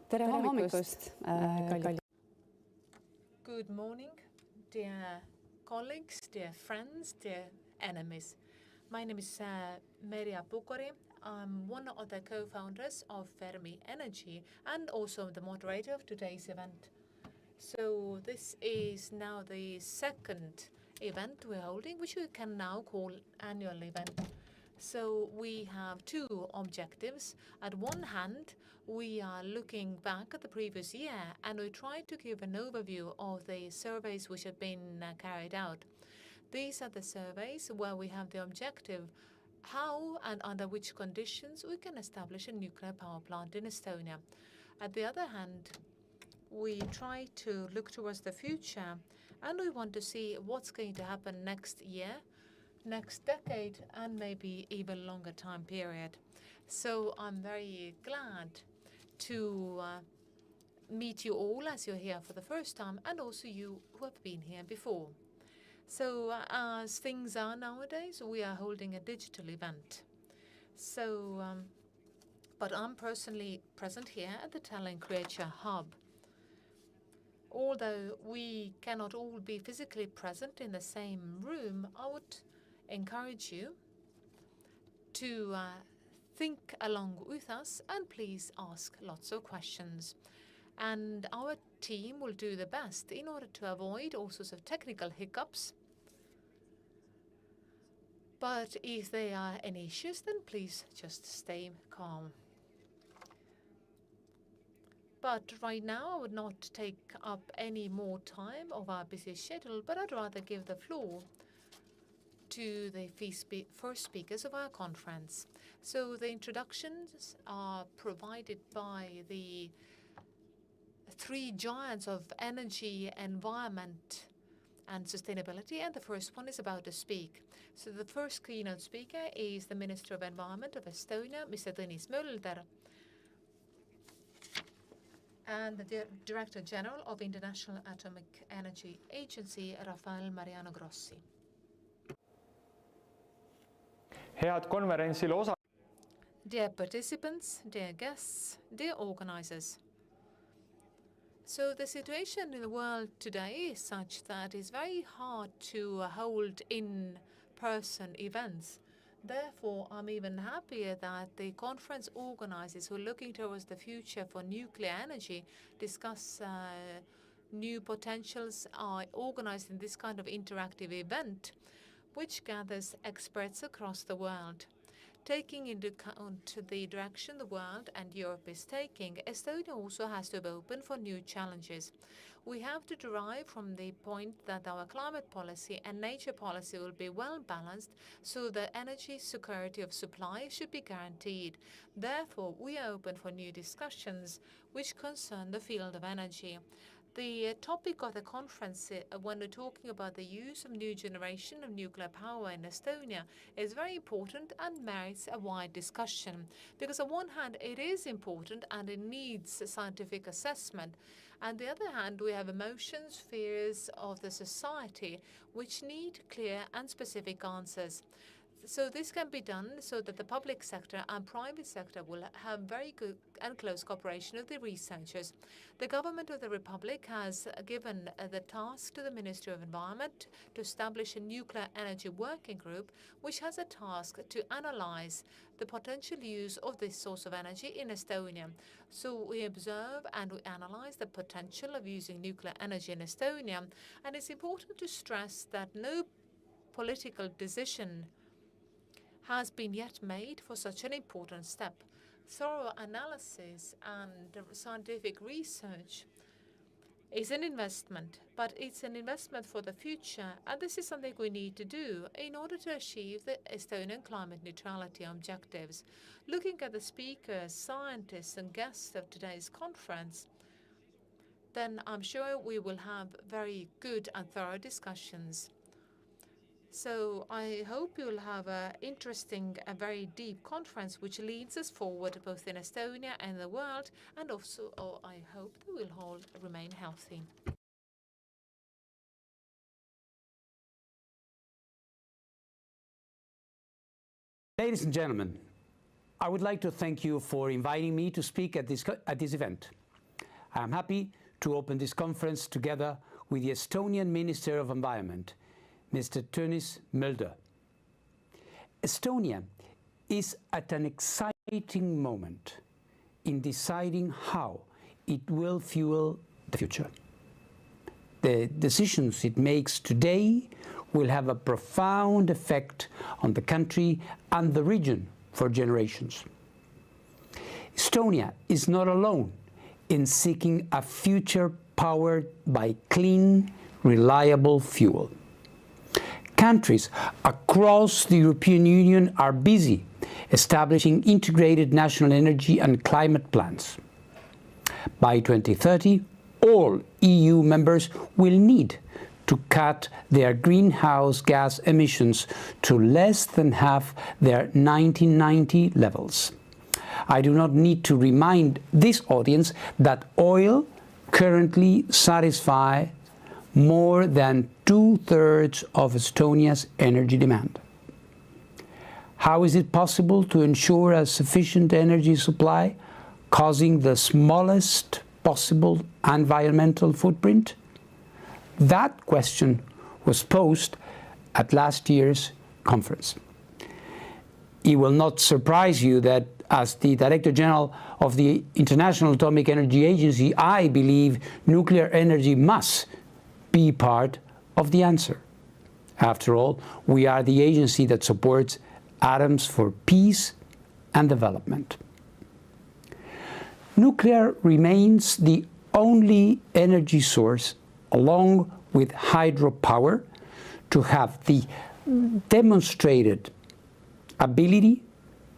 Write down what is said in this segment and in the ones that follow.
Tere hommikust, kallid. Good morning, dear colleagues, dear friends, dear enemies. My name is Merja Pukori. I'm one of the co-founders of Fermi Energy and also the moderator of today's event. So this is now the second event we're holding, which we can now call annual event. So we have two objectives. At one hand, we are looking back at the previous year and we try to give an overview of the surveys which have been carried out. These are the surveys where we have the objective how and under which conditions we can establish a nuclear power plant in Estonia. At the other hand, we try to look towards the future and we want to see what's going to happen next year, next decade, and maybe even longer time period. So I'm very glad to meet you all as you're here for the first time and also you who have been here before. So as things are nowadays, we are holding a digital event. So, but I'm personally present here at the Tallinn Creature Hub. Although we cannot all be physically present in the same room, I would encourage you to think along with us and please ask lots of questions. And our team will do the best in order to avoid all sorts of technical hiccups. But if there are any issues, then please just stay calm. But right now, I would not take up any more time of our busy schedule, but I'd rather give the floor to the first speakers of our conference. So the introductions are provided by the three giants of energy, environment, and sustainability, and the first one is about to speak. So the first keynote speaker is the Minister of Environment of Estonia, Mr. Tõnis Mölder, and the Director General of International Atomic Energy Agency, Rafael Mariano Grossi. Dear participants, dear guests, dear organizers. So the situation in the world today is such that it's very hard to hold in-person events. Therefore, I'm even happier that the conference organizers who are looking towards the future for nuclear energy discuss new potentials are organizing this kind of interactive event, which gathers experts across the world. Taking into account the direction the world and Europe is taking, Estonia also has to be open for new challenges. We have to derive from the point that our climate policy and nature policy will be well balanced so that energy security of supply should be guaranteed. Therefore, we are open for new discussions which concern the field of energy. The topic of the conference, when we're talking about the use of new generation of nuclear power in Estonia, is very important and merits a wide discussion. Because on one hand, it is important and it needs scientific assessment. On the other hand, we have emotions, fears of the society, which need clear and specific answers. So this can be done so that the public sector and private sector will have very good and close cooperation with the researchers. The government of the Republic has given the task to the Ministry of Environment to establish a nuclear energy working group, which has a task to analyze the potential use of this source of energy in Estonia. So we observe and we analyze the potential of using nuclear energy in Estonia. And it's important to stress that no political decision has been yet made for such an important step. Thorough analysis and scientific research is an investment, but it's an investment for the future, and this is something we need to do in order to achieve the Estonian climate neutrality objectives. Looking at the speakers, scientists, and guests of today's conference, then I'm sure we will have very good and thorough discussions. So I hope you'll have an interesting, a very deep conference which leads us forward both in Estonia and the world, and also I hope that we'll all remain healthy. Ladies and gentlemen, I would like to thank you for inviting me to speak at this event. I am happy to open this conference together with the Estonian Minister of Environment, Mr. Tõnis Mölder. Estonia is at an exciting moment in deciding how it will fuel the future. The decisions it makes today will have a profound effect on the country and the region for generations. Estonia is not alone in seeking a future powered by clean, reliable fuel. Countries across the European Union are busy establishing integrated national energy and climate plans. By 2030, all EU members will need to cut their greenhouse gas emissions to less than half their 1990 levels. I do not need to remind this audience that oil currently satisfies more than 2/3 of Estonia's energy demand. How is it possible to ensure a sufficient energy supply, causing the smallest possible environmental footprint? That question was posed at last year's conference. It will not surprise you that as the Director General of the International Atomic Energy Agency, I believe nuclear energy must be part of the answer. After all, we are the agency that supports atoms for peace and development. Nuclear remains the only energy source, along with hydropower, to have the demonstrated ability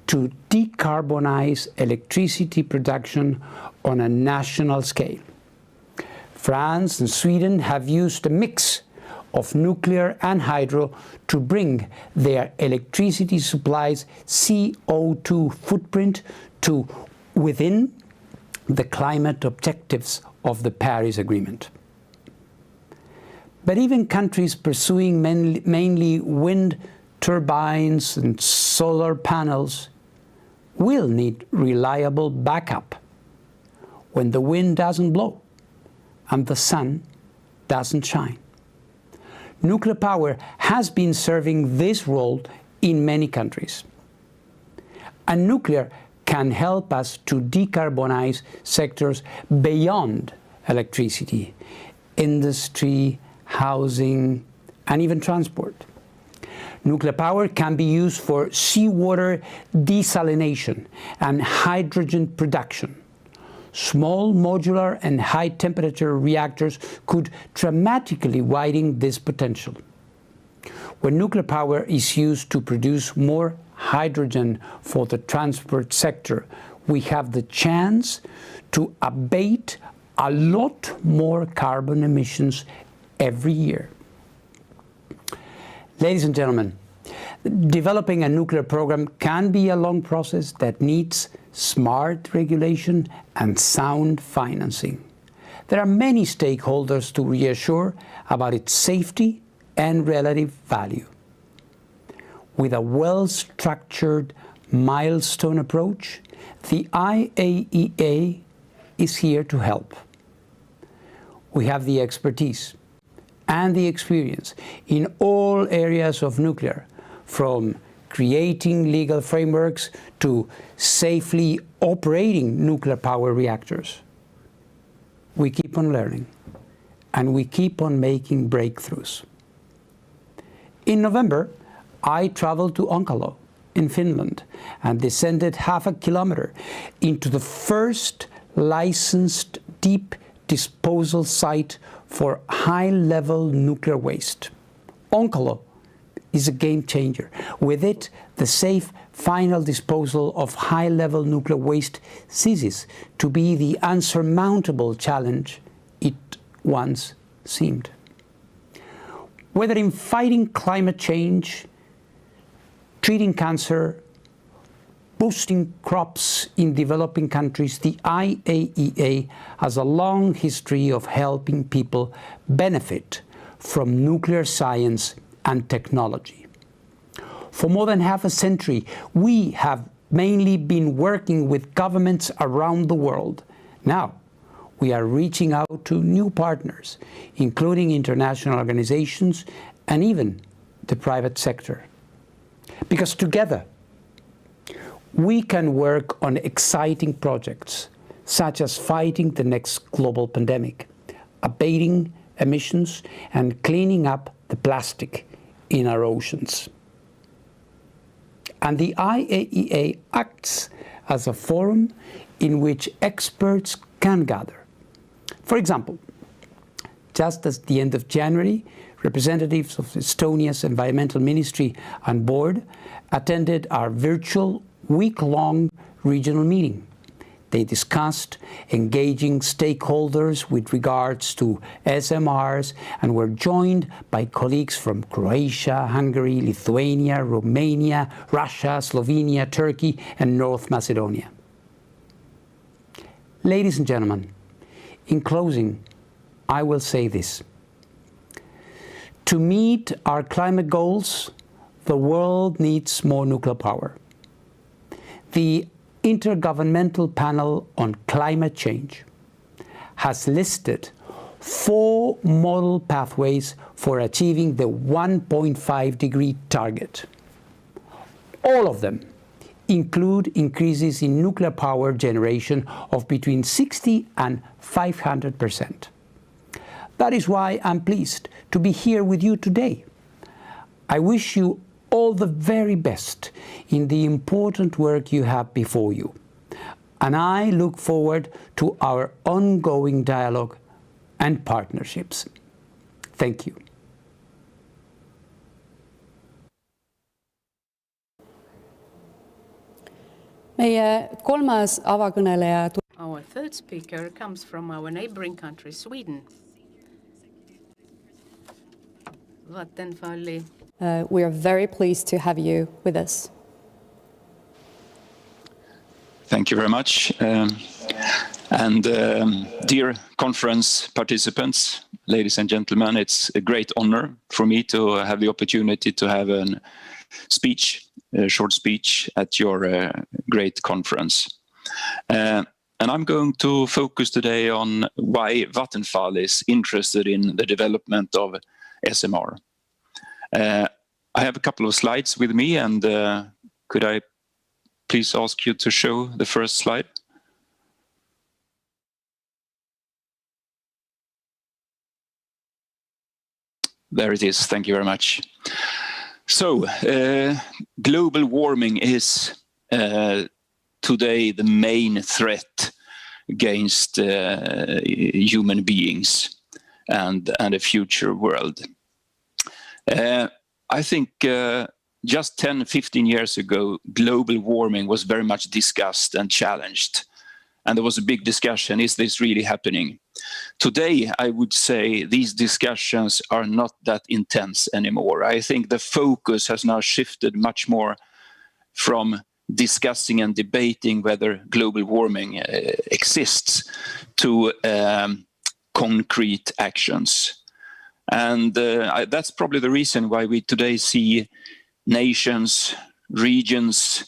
to decarbonize electricity production on a national scale. France and Sweden have used a mix of nuclear and hydro to bring their electricity supplies CO2 footprint to within the climate objectives of the Paris Agreement. But even countries pursuing mainly wind turbines and solar panels will need reliable backup when the wind doesn't blow and the sun doesn't shine. Nuclear power has been serving this role in many countries. And nuclear can help us to decarbonize sectors beyond electricity, industry, housing, and even transport. Nuclear power can be used for seawater desalination and hydrogen production. Small, modular, and high-temperature reactors could dramatically widen this potential. When nuclear power is used to produce more hydrogen for the transport sector, we have the chance to abate a lot more carbon emissions every year. Ladies and gentlemen, developing a nuclear program can be a long process that needs smart regulation and sound financing. There are many stakeholders to reassure about its safety and relative value. With a well-structured milestone approach, the IAEA is here to help. We have the expertise and the experience in all areas of nuclear, from creating legal frameworks to safely operating nuclear power reactors. We keep on learning, and we keep on making breakthroughs. In November, I traveled to Onkalo in Finland and descended 0.5 kilometer into the first licensed deep disposal site for high-level nuclear waste. Onkalo is a game changer. With it, the safe final disposal of high-level nuclear waste ceases to be the unsurmountable challenge it once seemed. Whether in fighting climate change, treating cancer, boosting crops in developing countries, the IAEA has a long history of helping people benefit from nuclear science and technology. For more than half a century, we have mainly been working with governments around the world. Now, we are reaching out to new partners, including international organizations and even the private sector. Because together, we can work on exciting projects, such as fighting the next global pandemic, abating emissions, and cleaning up the plastic in our oceans. And the IAEA acts as a forum in which experts can gather. For example, just at the end of January, representatives of Estonia's Environmental Ministry and Board attended our virtual week-long regional meeting. They discussed engaging stakeholders with regards to SMRs and were joined by colleagues from Croatia, Hungary, Lithuania, Romania, Russia, Slovenia, Turkey, and North Macedonia. Ladies and gentlemen, in closing, I will say this. To meet our climate goals, the world needs more nuclear power. The Intergovernmental Panel on Climate Change has listed 4 model pathways for achieving the 1.5-degree target. All of them include increases in nuclear power generation of between 60 and 500%. That is why I'm pleased to be here with you today. I wish you all the very best in the important work you have before you. And I look forward to our ongoing dialogue and partnerships. Thank you. meie kolmas avakõneleja. Our third speaker comes from our neighboring country, Sweden. Vattenfalli. We are very pleased to have you with us. Thank you very much. Dear conference participants, ladies and gentlemen, it's a great honor for me to have the opportunity to have a short speech at your great conference. And I'm going to focus today on why Vattenfall is interested in the development of SMR. I have a couple of slides with me, and could I please ask you to show the first slide? There it is. Thank you very much. So, global warming is today the main threat against human beings and a future world. I think just 10, 15 years ago, global warming was very much discussed and challenged. And there was a big discussion, is this really happening? Today, I would say these discussions are not that intense anymore. I think the focus has now shifted much more from discussing and debating whether global warming exists to concrete actions. And that's probably the reason why we today see nations, regions,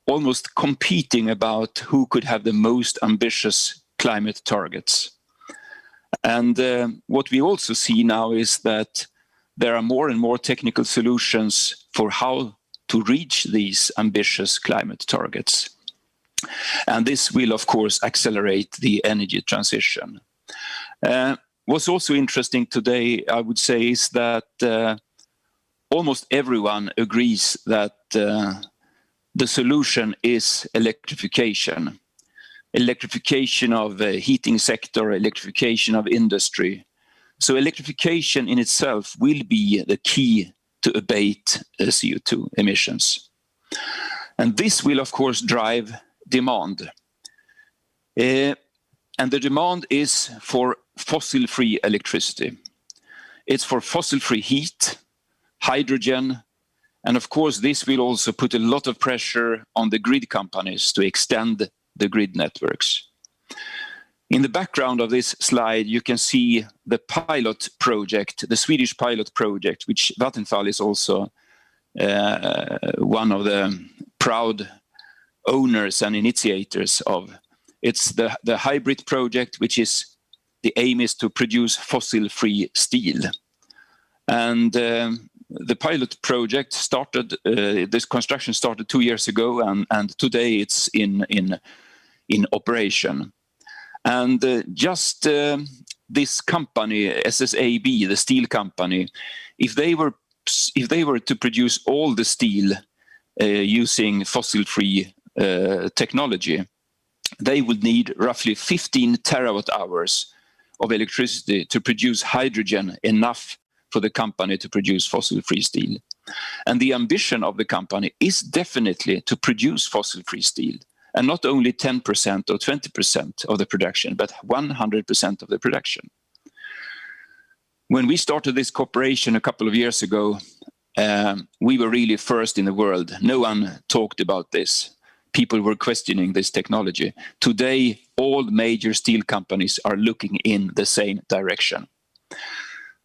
almost competing about who could have the most ambitious climate targets. And what we also see now is that there are more and more technical solutions for how to reach these ambitious climate targets. And this will, of course, accelerate the energy transition. What's also interesting today, I would say, is that almost everyone agrees that the solution is electrification. Electrification of the heating sector, electrification of industry. So electrification in itself will be the key to abate CO2 emissions. And this will, of course, drive demand. And the demand is for fossil-free electricity. It's for fossil-free heat, hydrogen, and of course this will also put a lot of pressure on the grid companies to extend the grid networks. In the background of this slide, you can see the pilot project, the Swedish pilot project, which Vattenfall is also one of the proud owners and initiators of. It's the hybrid project, which is the aim is to produce fossil-free steel. And the pilot project started, this construction started 2 years ago, and today it's in operation. And just this company, SSAB, the steel company, if they were to produce all the steel using fossil-free technology, they would need roughly 15 terawatt hours of electricity to produce hydrogen, enough for the company to produce fossil-free steel. And the ambition of the company is definitely to produce fossil-free steel, and not only 10% or 20% of the production, but 100% of the production. When we started this cooperation a couple of years ago, we were really first in the world. No one talked about this. People were questioning this technology. Today, all major steel companies are looking in the same direction.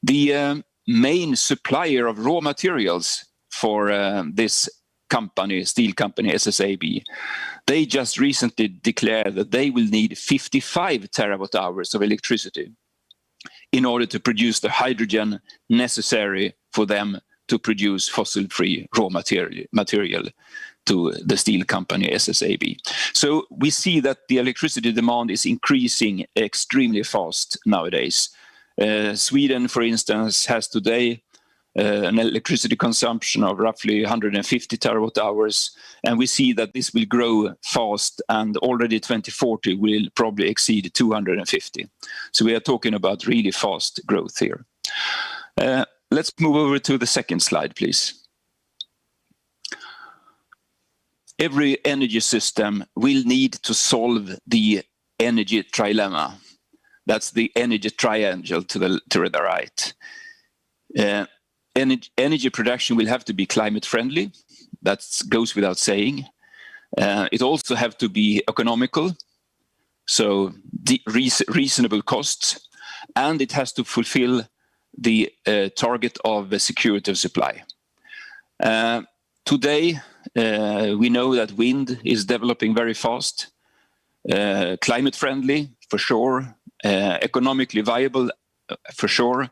The main supplier of raw materials for this company, steel company SSAB, they just recently declared that they will need 55 terawatt hours of electricity in order to produce the hydrogen necessary for them to produce fossil-free raw material to the steel company SSAB. So we see that the electricity demand is increasing extremely fast nowadays. Sweden, for instance, has today an electricity consumption of roughly 150 terawatt hours, and we see that this will grow fast, and already 2040 will probably exceed 250. So we are talking about really fast growth here. Let's move over to the second slide, please. Every energy system will need to solve the energy trilemma. That's the energy triangle to the right. Energy production will have to be climate friendly. That goes without saying. It also have to be economical, so reasonable costs, and it has to fulfill the target of the security of supply. Today, we know that wind is developing very fast, climate friendly for sure, economically viable for sure,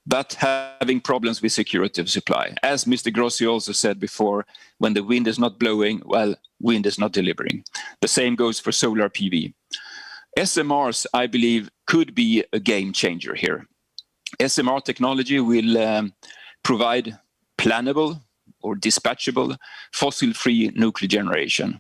but having problems with security of supply. As Mr. Grossi also said before, when the wind is not blowing, well, wind is not delivering. The same goes for solar PV. SMRs, I believe, could be a game changer here. SMR technology will provide plannable or dispatchable fossil-free nuclear generation.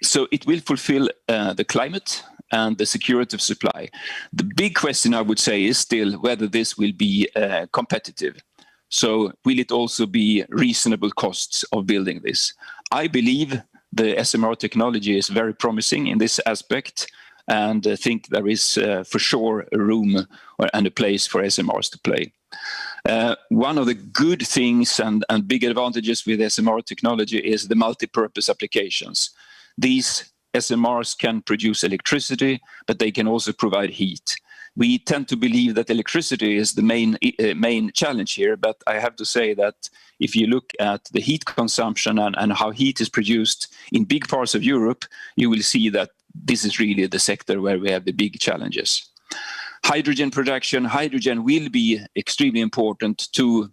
So it will fulfill the climate and the security of supply. The big question, I would say, is still whether this will be competitive. So will it also be reasonable costs of building this? I believe the SMR technology is very promising in this aspect, and I think there is for sure a room and a place for SMRs to play. One of the good things and big advantages with SMR technology is the multi-purpose applications. These SMRs can produce electricity, but they can also provide heat. We tend to believe that electricity is the main challenge here, but I have to say that if you look at the heat consumption and how heat is produced in big parts of Europe, you will see that this is really the sector where we have the big challenges. Hydrogen production. Hydrogen will be extremely important to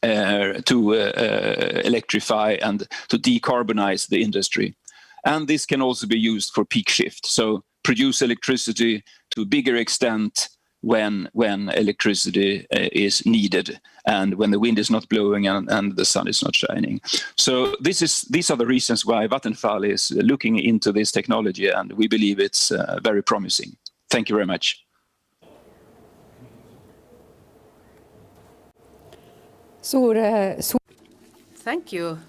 electrify and to decarbonize the industry. And this can also be used for peak shift. So produce electricity to a bigger extent when electricity is needed and when the wind is not blowing and the sun is not shining. So these are the reasons why Vattenfall is looking into this technology, and we believe it's very promising. Thank you very much. Thank you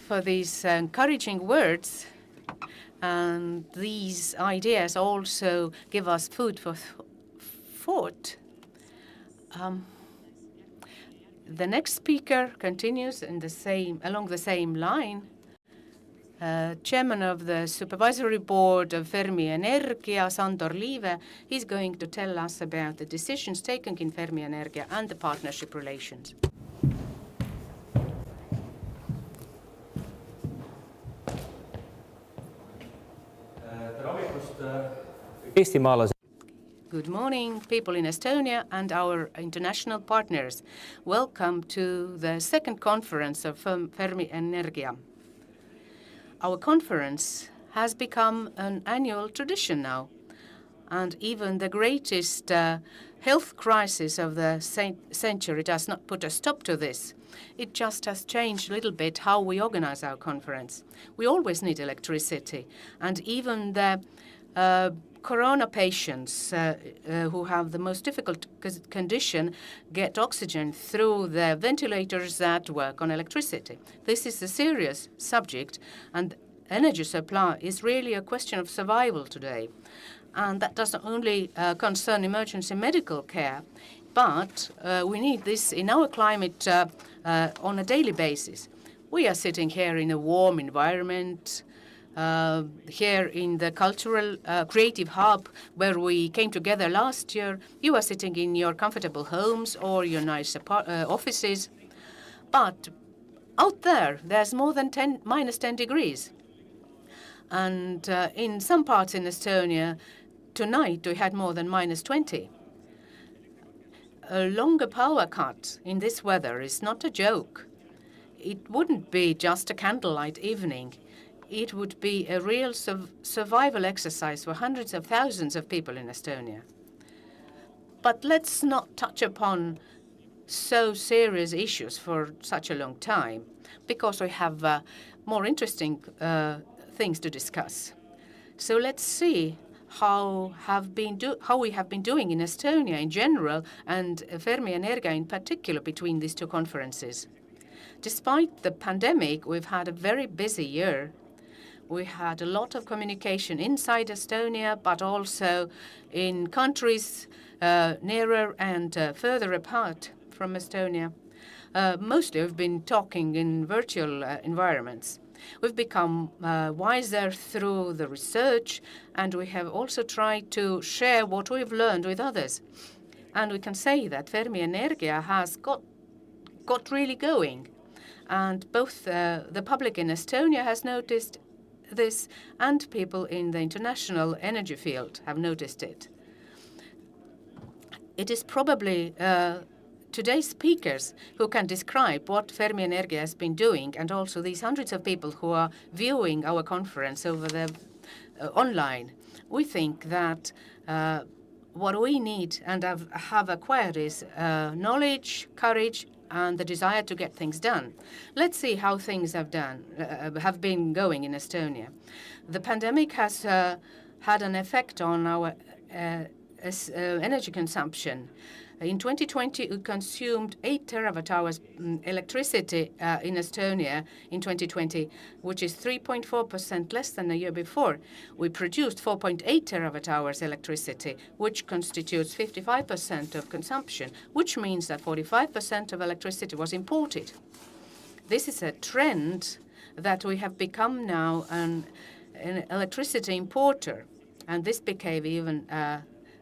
for these encouraging words. And these ideas also give us food for fought. The next speaker continues along the same line. Chairman of the Supervisory Board of Fermi Energia, Sandor Liive, he's going to tell us about the decisions taken in Fermi Energia and the partnership relations. Good morning, people in Estonia and our international partners. Welcome to the second conference of Fermi Energia. Our conference has become an annual tradition now, and even the greatest health crisis of the century does not put a stop to this. It just has changed a little bit how we organize our conference. We always need electricity, and even the corona patients who have the most difficult condition get oxygen through the ventilators that work on electricity. This is a serious subject, and energy supply is really a question of survival today. And that doesn't only concern emergency medical care, but we need this in our climate on a daily basis. We are sitting here in a warm environment, here in the cultural creative hub where we came together last year. You are sitting in your comfortable homes or your nice offices. But out there, there's more than minus 10 degrees. And in some parts in Estonia, tonight we had more than minus 20. A longer power cut in this weather is not a joke. It wouldn't be just a candlelight evening. It would be a real survival exercise for hundreds of thousands of people in Estonia. But let's not touch upon so serious issues for such a long time, because we have more interesting things to discuss. So let's see how we have been doing in Estonia in general and Fermi Energia in particular between these two conferences. Despite the pandemic, we've had a very busy year. We had a lot of communication inside Estonia, but also in countries nearer and further apart from Estonia. Mostly we've been talking in virtual environments. We've become wiser through the research, and we have also tried to share what we've learned with others. And we can say that Fermi Energia has got really going. And both the public in Estonia has noticed this, and people in the international energy field have noticed it. It is probably today's speakers who can describe what Fermi Energia has been doing, and also these hundreds of people who are viewing our conference over the online. We think that what we need and have acquired is knowledge, courage, and the desire to get things done. Let's see how things have been going in Estonia. The pandemic has had an effect on our energy consumption. In 2020, we consumed 8 terawatt-hours electricity in Estonia in 2020, which is 3.4% less than the year before. We produced 4.8 terawatt-hours electricity, which constitutes 55% of consumption, which means that 45% of electricity was imported. This is a trend that we have become now an electricity importer, and this became even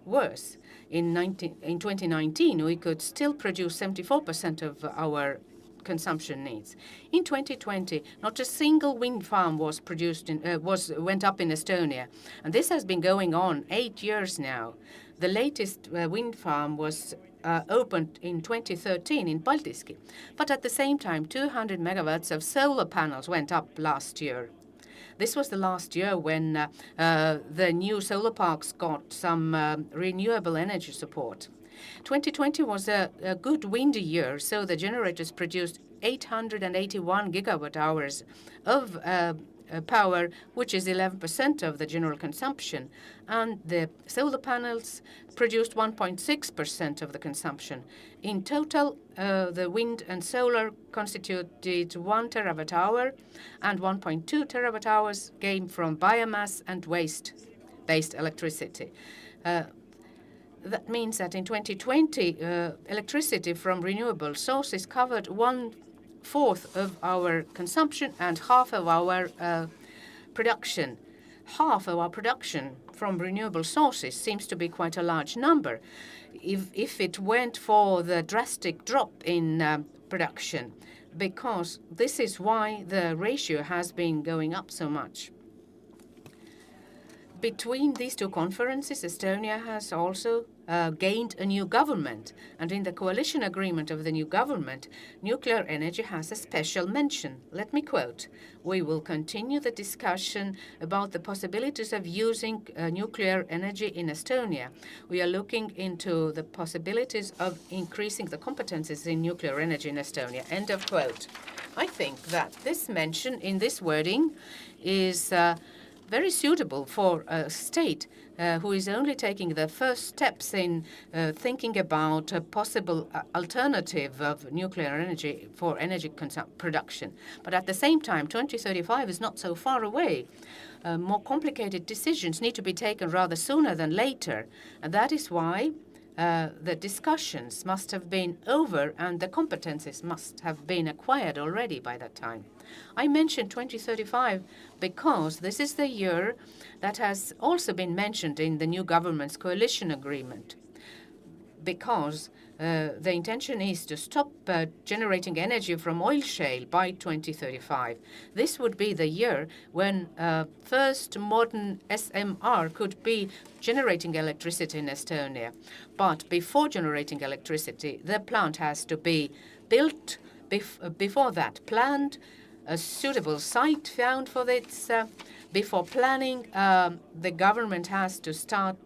worse. In 2019, we could still produce 74% of our consumption needs. In 2020, not a single wind farm was went up in Estonia, and this has been going on 8 years now. The latest wind farm was opened in 2013 in Paldiski, but at the same time, 200 megawatts of solar panels went up last year. This was the last year when the new solar parks got some renewable energy support. 2020 was a good windy year, so the generators produced 881 gigawatt hours of power, which is 11% of the general consumption. And the solar panels produced 1.6% of the consumption. In total, the wind and solar constituted 1 terawatt hour, and 1.2 terawatt hours came from biomass and waste-based electricity. That means that in 2020, electricity from renewable sources covered 1/4 of our consumption and half of our production. Half of our production from renewable sources seems to be quite a large number. If it went for the drastic drop in production, because this is why the ratio has been going up so much. Between these two conferences, Estonia has also gained a new government, and in the coalition agreement of the new government, nuclear energy has a special mention. Let me quote, "We will continue the discussion about the possibilities of using nuclear energy in Estonia. We are looking into the possibilities of increasing the competences in nuclear energy in Estonia." End of quote. I think that this mention in this wording is very suitable for a state who is only taking the first steps in thinking about a possible alternative of nuclear energy for energy production. But at the same time, 2035 is not so far away. More complicated decisions need to be taken rather sooner than later. And that is why the discussions must have been over and the competences must have been acquired already by that time. I mentioned 2035 because this is the year that has also been mentioned in the new government's coalition agreement. Because the intention is to stop generating energy from oil shale by 2035. This would be the year when first modern SMR could be generating electricity in Estonia. But before generating electricity, the plant has to be built, before that planned, a suitable site found for this. Before planning, the government has to start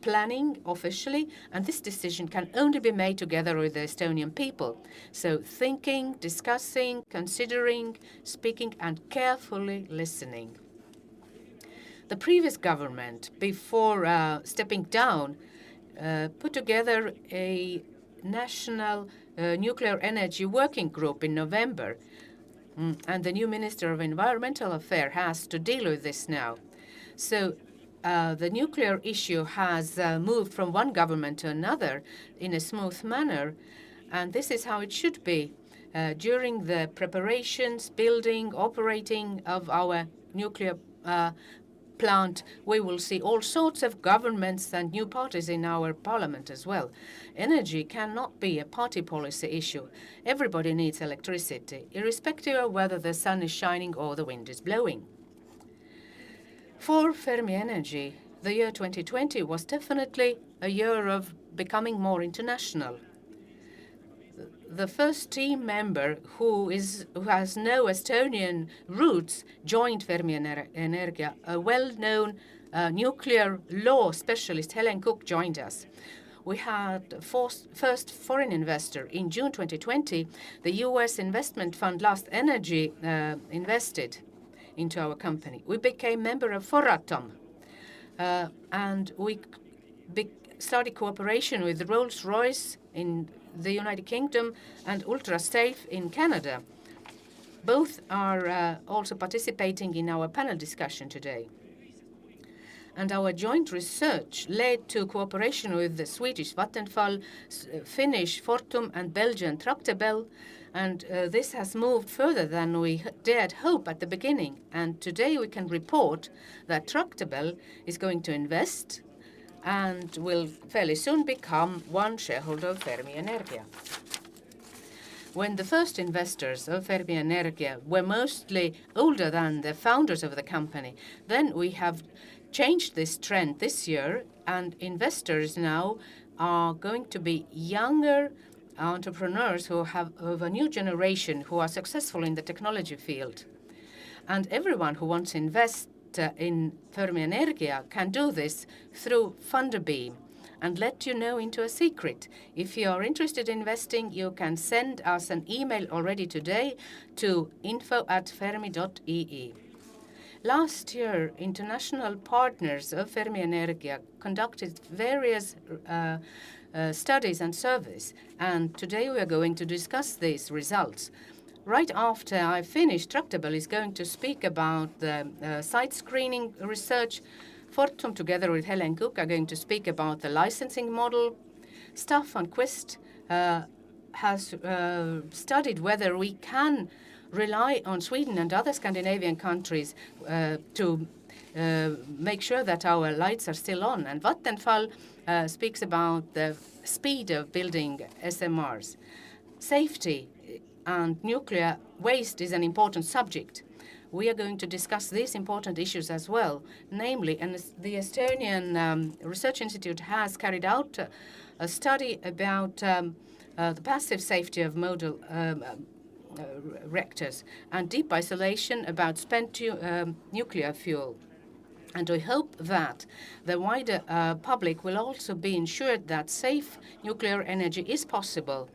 planning officially, and this decision can only be made together with the Estonian people. So thinking, discussing, considering, speaking, and carefully listening. The previous government, before stepping down, put together a national nuclear energy working group in November. And the new Minister of Environmental Affairs has to deal with this now. So the nuclear issue has moved from one government to another in a smooth manner, and this is how it should be. During the preparations, building, operating of our nuclear plant, we will see all sorts of governments and new parties in our parliament as well. Energy cannot be a party policy issue. Everybody needs electricity, irrespective of whether the sun is shining or the wind is blowing. For Fermi Energy, the year 2020 was definitely a year of becoming more international. The first team member who has no Estonian roots joined Fermi Energia. A well-known nuclear law specialist, Helen Cook, joined us. We had first foreign investor in June 2020. The U.S. investment fund Last Energy invested into our company. We became member of Foratom, and we started cooperation with Rolls-Royce in the United Kingdom and Ultrasafe in Canada. Both are also participating in our panel discussion today. And our joint research led to cooperation with the Swedish Vattenfall, Finnish Fortum, and Belgian Tractebel. And this has moved further than we dared hope at the beginning. And today we can report that Tractebel is going to invest and will fairly soon become one shareholder of Fermi Energia. When the first investors of Fermi Energia were mostly older than the founders of the company, then we have changed this trend this year, and investors now are going to be younger entrepreneurs who have of a new generation who are successful in the technology field. And everyone who wants to invest in Fermi Energia can do this through Funderbeam. And let you know into a secret, if you are interested in investing, you can send us an email already today to info@fermi.ee. Last year, international partners of Fermi Energia conducted various studies and surveys, and today we are going to discuss these results. Right after I finish, Tractebel is going to speak about the site screening research, Fortum, together with Helen Cook, are going to speak about the licensing model. Staffan Quist has studied whether we can rely on Sweden and other Scandinavian countries to make sure that our lights are still on. And Vattenfall speaks about the speed of building SMRs. Safety and nuclear waste is an important subject. We are going to discuss these important issues as well. Namely, and the Estonian Research Institute has carried out a study about the passive safety of modal reactors and deep isolation about spent nuclear fuel. And we hope that the wider public will also be ensured that safe nuclear energy is possible.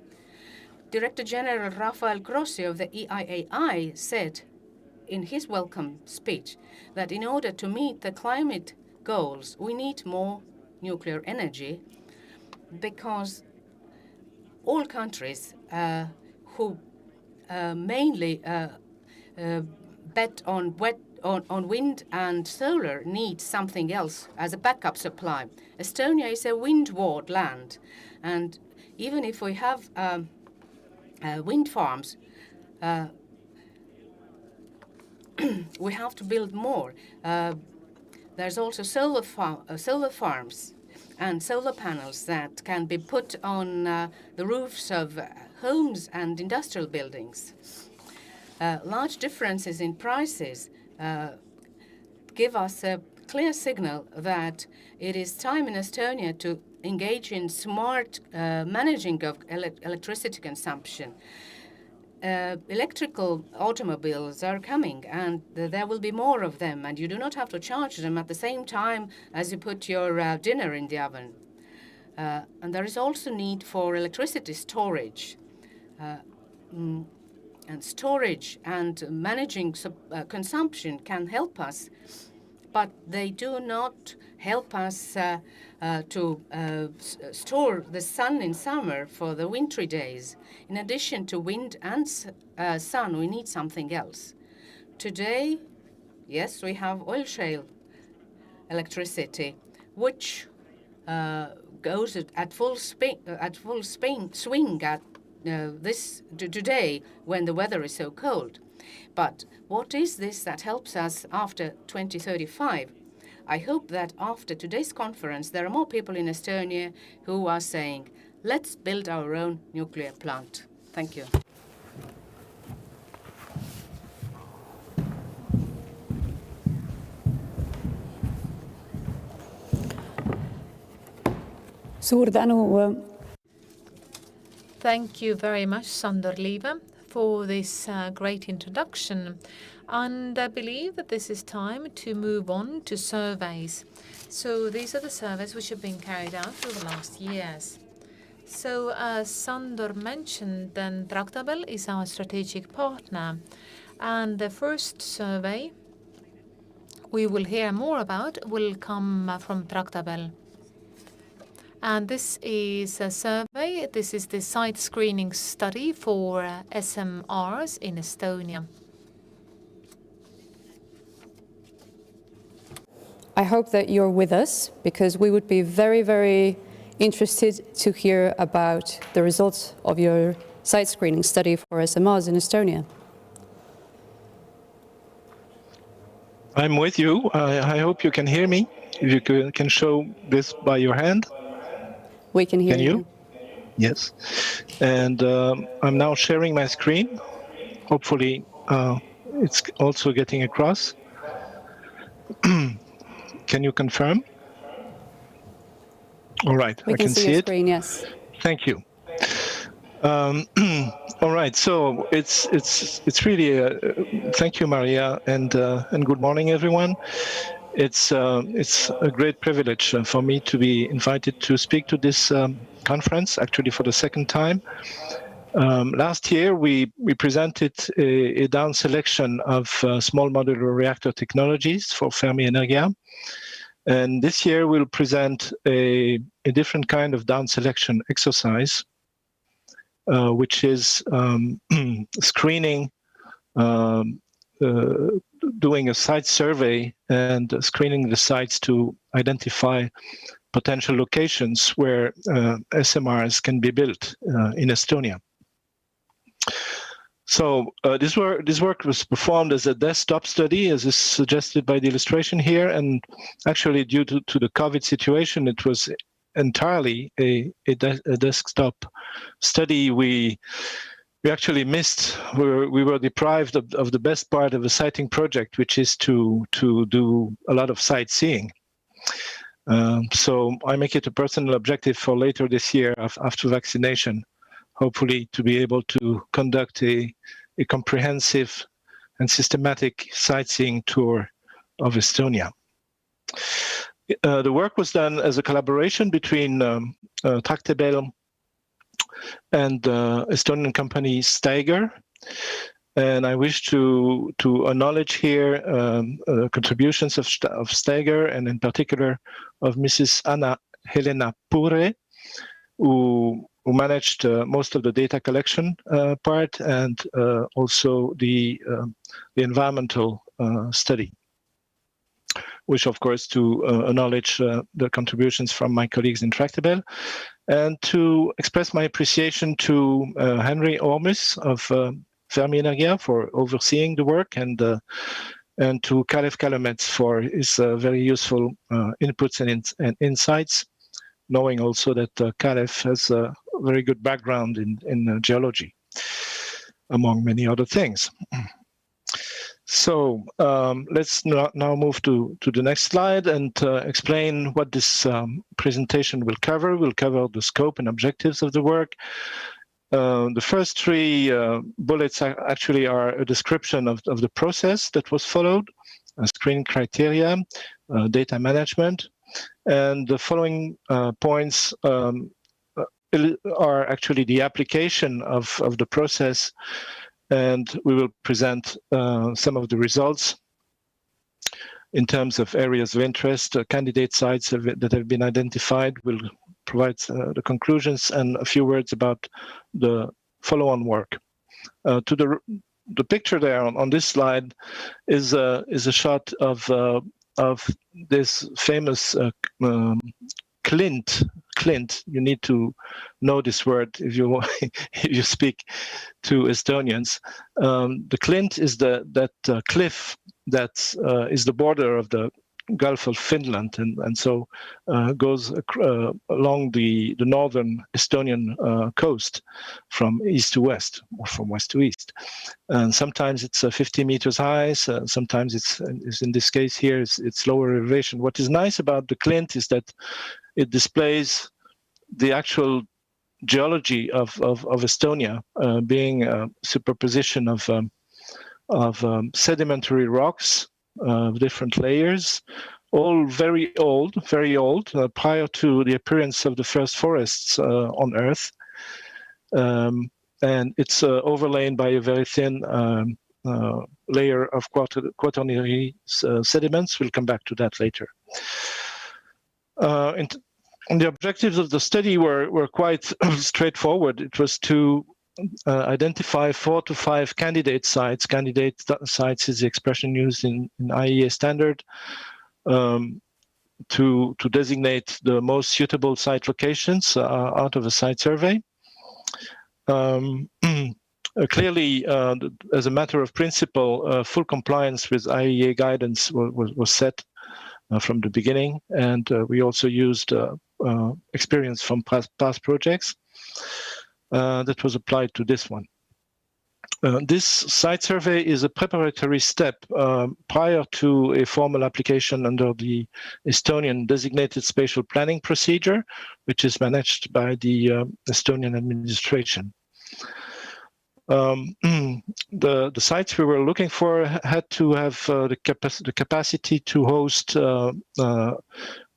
Director General Rafael Grossi of the EIAI said in his welcome speech that in order to meet the climate goals, we need more nuclear energy because all countries who mainly bet on wind and solar need something else as a backup supply. Estonia is a wind-walled land, and even if we have wind farms, we have to build more. There's also solar farms and solar panels that can be put on the roofs of homes and industrial buildings. Large differences in prices give us a clear signal that it is time in Estonia to engage in smart managing of electricity consumption. Electrical automobiles are coming, and there will be more of them, and you do not have to charge them at the same time as you put your dinner in the oven. And there is also need for electricity storage. And storage and managing consumption can help us, but they do not help us to store the sun in summer for the wintry days. In addition to wind and sun, we need something else. Today, yes, we have oil shale electricity, which goes at full swing at today when the weather is so cold. But what is this that helps us after 2035? I hope that after today's conference, there are more people in Estonia who are saying, let's build our own nuclear plant. Thank you. Suur tänu. Thank you very much, Sandor Liive, for this great introduction. And I believe that this is time to move on to surveys. So these are the surveys which have been carried out over the last years. So as Sandor mentioned, then Tractabel is our strategic partner. And the first survey we will hear more about will come from Tractabel. And this is a survey. This is the site screening study for SMRs in Estonia. I hope that you're with us because we would be very, very interested to hear about the results of your site screening study for SMRs in Estonia. I'm with you. I hope you can hear me. If you can show this by your hand. We can hear Can you? Yes. And I'm now sharing my screen. Hopefully it's also getting across. Can you confirm? All right, We I can see your it. Screen, yes. Thank you. All right, so it's really thank you, Maria, and good morning, everyone. It's a great privilege for me to be invited to speak to this conference, actually for the second time. Last year, we presented a down selection of small modular reactor technologies for Fermi Energia. And this year, we'll present a different kind of down selection exercise, which is screening doing a site survey and screening the sites to identify potential locations where SMRs can be built in Estonia. So this work was performed as a desktop study, as is suggested by the illustration here, and actually due to the COVID situation, it was entirely a desktop study. We actually missed, we were deprived of the best part of a siting project, which is to do a lot of sightseeing. So I make it a personal objective for later this year after vaccination, hopefully to be able to conduct a comprehensive and systematic sightseeing tour of Estonia. The work was done as a collaboration between Tractebel and Estonian company Steiger. And I wish to acknowledge here contributions of Steiger, and in particular of Mrs. Anna Helena Pure, who managed most of the data collection part, and also the environmental study. Wish, of course, to acknowledge the contributions from my colleagues in Tractebel, and to express my appreciation to Henry Ormus of Fermi Energia for overseeing the work, and to Kalev Kalemets for his very useful inputs and insights, knowing also that Kalev has a very good background in geology, among many other things. So let's now move to the next slide and explain what this presentation will cover. We'll cover the scope and objectives of the work. The first three bullets actually are a description of the process that was followed, screening criteria, data management, and the following points are actually the application of the process, and we will present some of the results in terms of areas of interest, candidate sites that have been identified. We'll provide the conclusions and a few words about the follow-on work. To the picture there on this slide is a shot of this famous Clint. You need to know this word if you if you speak to Estonians. The Clint is that cliff that is the border of the Gulf of Finland, and so goes along the northern Estonian coast from east to west, or from west to east. And sometimes it's 50 meters high, so sometimes it's in this case here, it's lower elevation. What is nice about the Clint is that it displays the actual geology of Estonia, being a superposition of sedimentary rocks of different layers, all very old, prior to the appearance of the first forests on Earth. And it's overlain by a very thin layer of quaternary sediments. We'll come back to that later. And the objectives of the study were quite straightforward. It was to identify 4 to 5 candidate sites. Candidate sites is the expression used in IEA standard to designate the most suitable site locations out of a site survey. Clearly, as a matter of principle, full compliance with IEA guidance was set from the beginning, and we also used experience from past projects that was applied to this one. This site survey is a preparatory step prior to a formal application under the Estonian designated spatial planning procedure, which is managed by the Estonian administration. The sites we were looking for had to have the capacity to host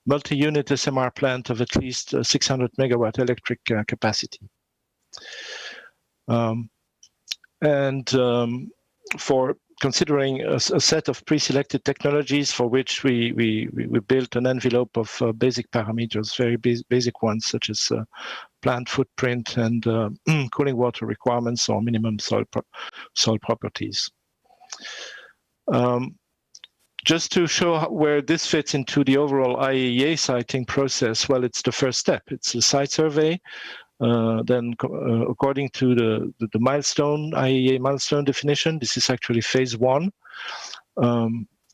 multi-unit SMR plant of at least 600 megawatt electric capacity. For considering a set of pre-selected technologies for which we built an envelope of basic parameters, very basic ones, such as plant footprint and cooling water requirements or minimum soil properties. just to show where this fits into the overall IAEA siting process, well, it's the first step. It's a site survey. Then, according to the milestone, IAEA milestone definition, this is actually phase 1.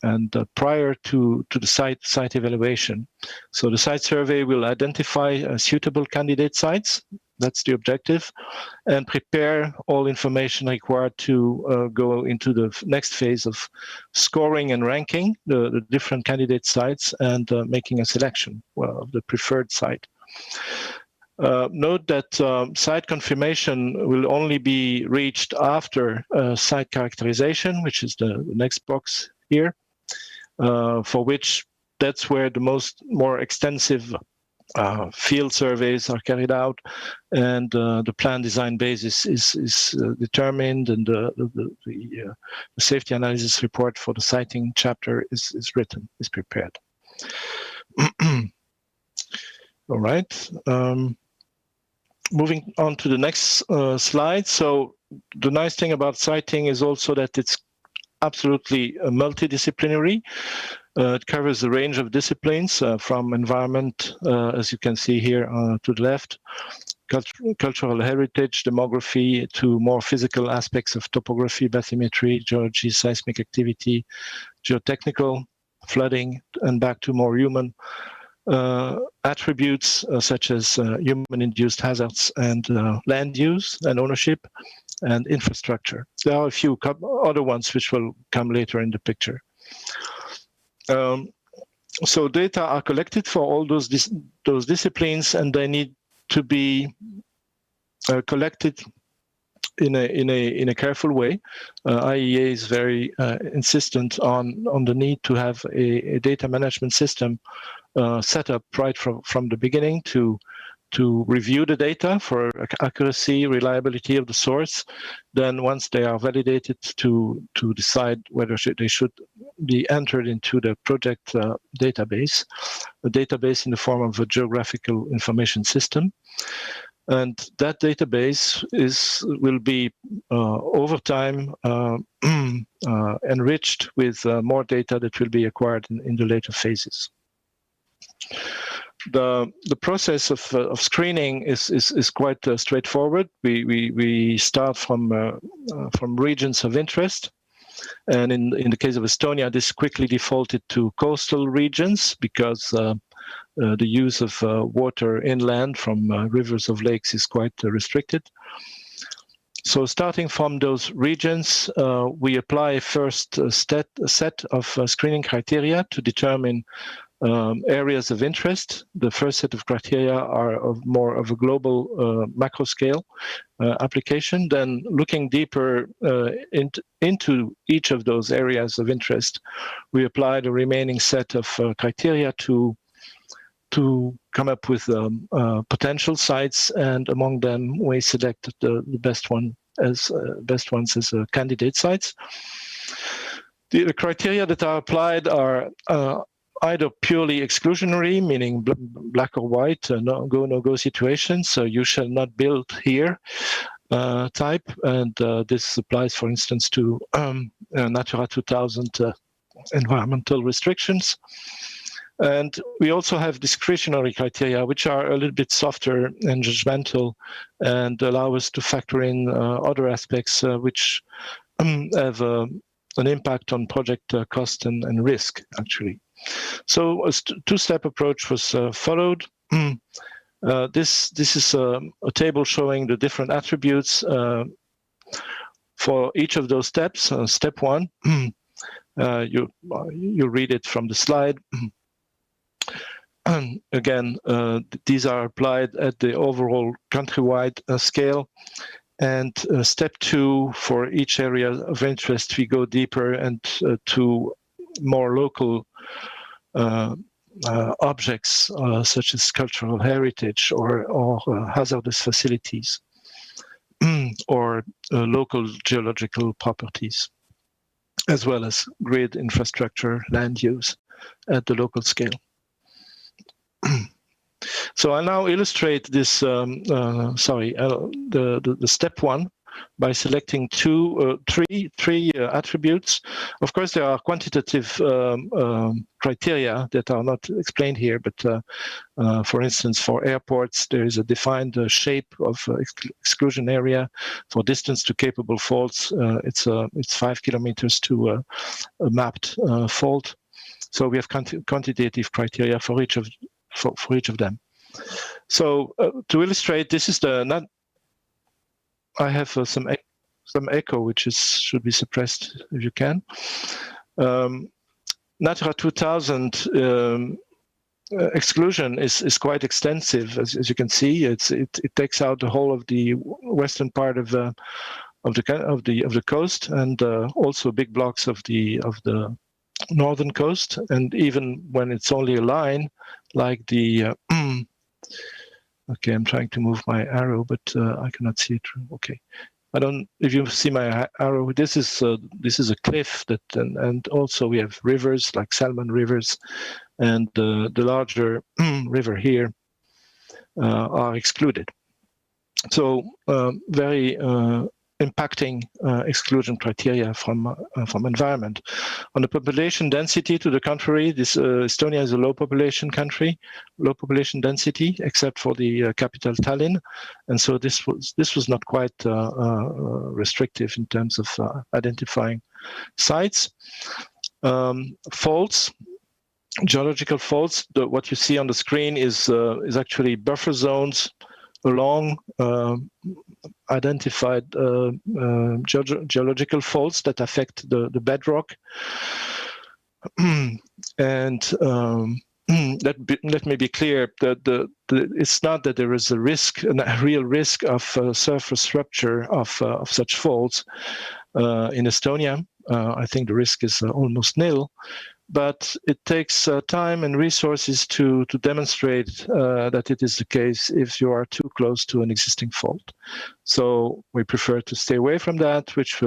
And prior to the site evaluation. So the site survey will identify suitable candidate sites, that's the objective, and prepare all information required to go into the next phase of scoring and ranking the different candidate sites and making a selection of the preferred site. Note that site confirmation will only be reached after site characterization, which is the next box here. For which that's where the more extensive field surveys are carried out, and the plan design basis is determined, and the safety analysis report for the siting chapter is prepared. All right. Moving on to the next slide. So the nice thing about siting is also that it's absolutely multidisciplinary. It covers a range of disciplines from environment, as you can see here to the left, cultural heritage, demography, to more physical aspects of topography, bathymetry, geology, seismic activity, geotechnical, flooding, and back to more human attributes such as human-induced hazards and land use and ownership, and infrastructure. There are a few other ones which will come later in the picture. So data are collected for all those disciplines, and they need to be collected in a careful way. IAEA is very insistent on the need to have a data management system set up right from the beginning to review the data for accuracy, reliability of the source. Then once they are validated, to decide whether they should be entered into the project database, a database in the form of a geographical information system. And that database will be over time enriched with more data that will be acquired in the later phases. The process of screening is quite straightforward. We start from regions of interest, and in the case of Estonia, this quickly defaulted to coastal regions because the use of water inland from rivers of lakes is quite restricted. So starting from those regions, we apply first a set of screening criteria to determine areas of interest. The first set of criteria are more of a global macro scale application. Then looking deeper into each of those areas of interest, we apply the remaining set of criteria to come up with potential sites, and among them we select the best ones as candidate sites. The criteria that are applied are either purely exclusionary, meaning black or white, no-go situations, so you shall not build here type, and this applies, for instance, to Natura 2000 environmental restrictions. And we also have discretionary criteria, which are a little bit softer and judgmental, and allow us to factor in other aspects which have an impact on project cost and risk, actually. So a two-step approach was followed. This is a table showing the different attributes for each of those steps. Step 1, you read it from the slide. Again, these are applied at the overall countrywide scale. And step 2, for each area of interest, we go deeper and to more local objects such as cultural heritage or hazardous facilities or local geological properties, as well as grid infrastructure, land use at the local scale. So I now illustrate this, the step 1 by selecting three attributes. Of course, there are quantitative criteria that are not explained here, but for instance, for airports, there is a defined shape of exclusion area. For distance to capable faults, it's 5 kilometers to a mapped fault. So we have quantitative criteria for each of them. So to illustrate, this is the I have some echo, which should be suppressed if you can. Natura 2000 exclusion is quite extensive, as you can see. It takes out the whole of the western part of the coast, and also big blocks of the northern coast. And even when it's only a line, like the okay, I'm trying to move my arrow, but I cannot see it. Okay, I don't. If you see my arrow, this is a cliff and also we have rivers like salmon rivers, and the larger river here are excluded. So very impacting exclusion criteria from environment. On the population density, to the contrary, Estonia is a low population country, low population density, except for the capital Tallinn, and so this was not quite restrictive in terms of identifying sites. Faults. Geological faults. What you see on the screen is actually buffer zones along identified geological faults that affect the bedrock. And let me be clear that it's not that there is a real risk of surface rupture of such faults in Estonia. I think the risk is almost nil. But it takes time and resources to demonstrate that it is the case if you are too close to an existing fault. So we prefer to stay away from that, it's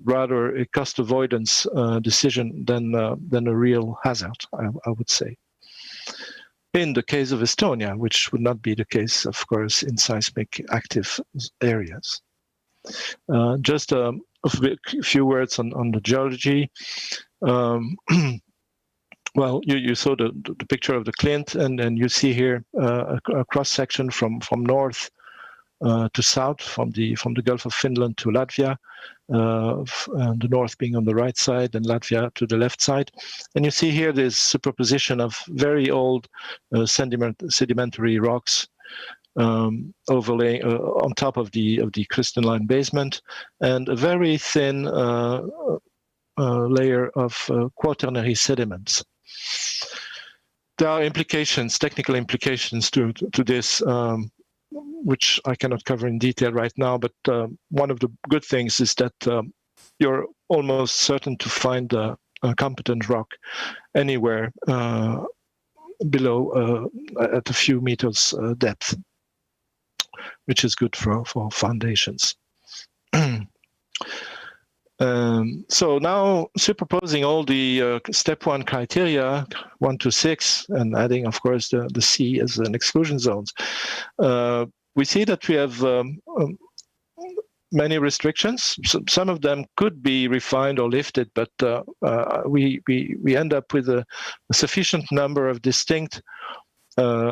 rather a cost avoidance decision than a real hazard, I would say. In the case of Estonia, which would not be the case, of course, in seismic active areas. Just a few words on the geology. Well, you saw the picture of the Clint, and then you see here a cross section from north to south, from the Gulf of Finland to Latvia, and the north being on the right side and Latvia to the left side. And you see here this superposition of very old sedimentary rocks overlaying on top of the crystalline basement, and a very thin layer of quaternary sediments. There are technical implications to this, which I cannot cover in detail right now, but one of the good things is that you're almost certain to find a competent rock anywhere below at a few meters depth, which is good for foundations. So now superposing all the step 1 criteria, 1 to 6, and adding, of course, the C as an exclusion zones, we see that we have many restrictions. Some of them could be refined or lifted, but we end up with a sufficient number of distinct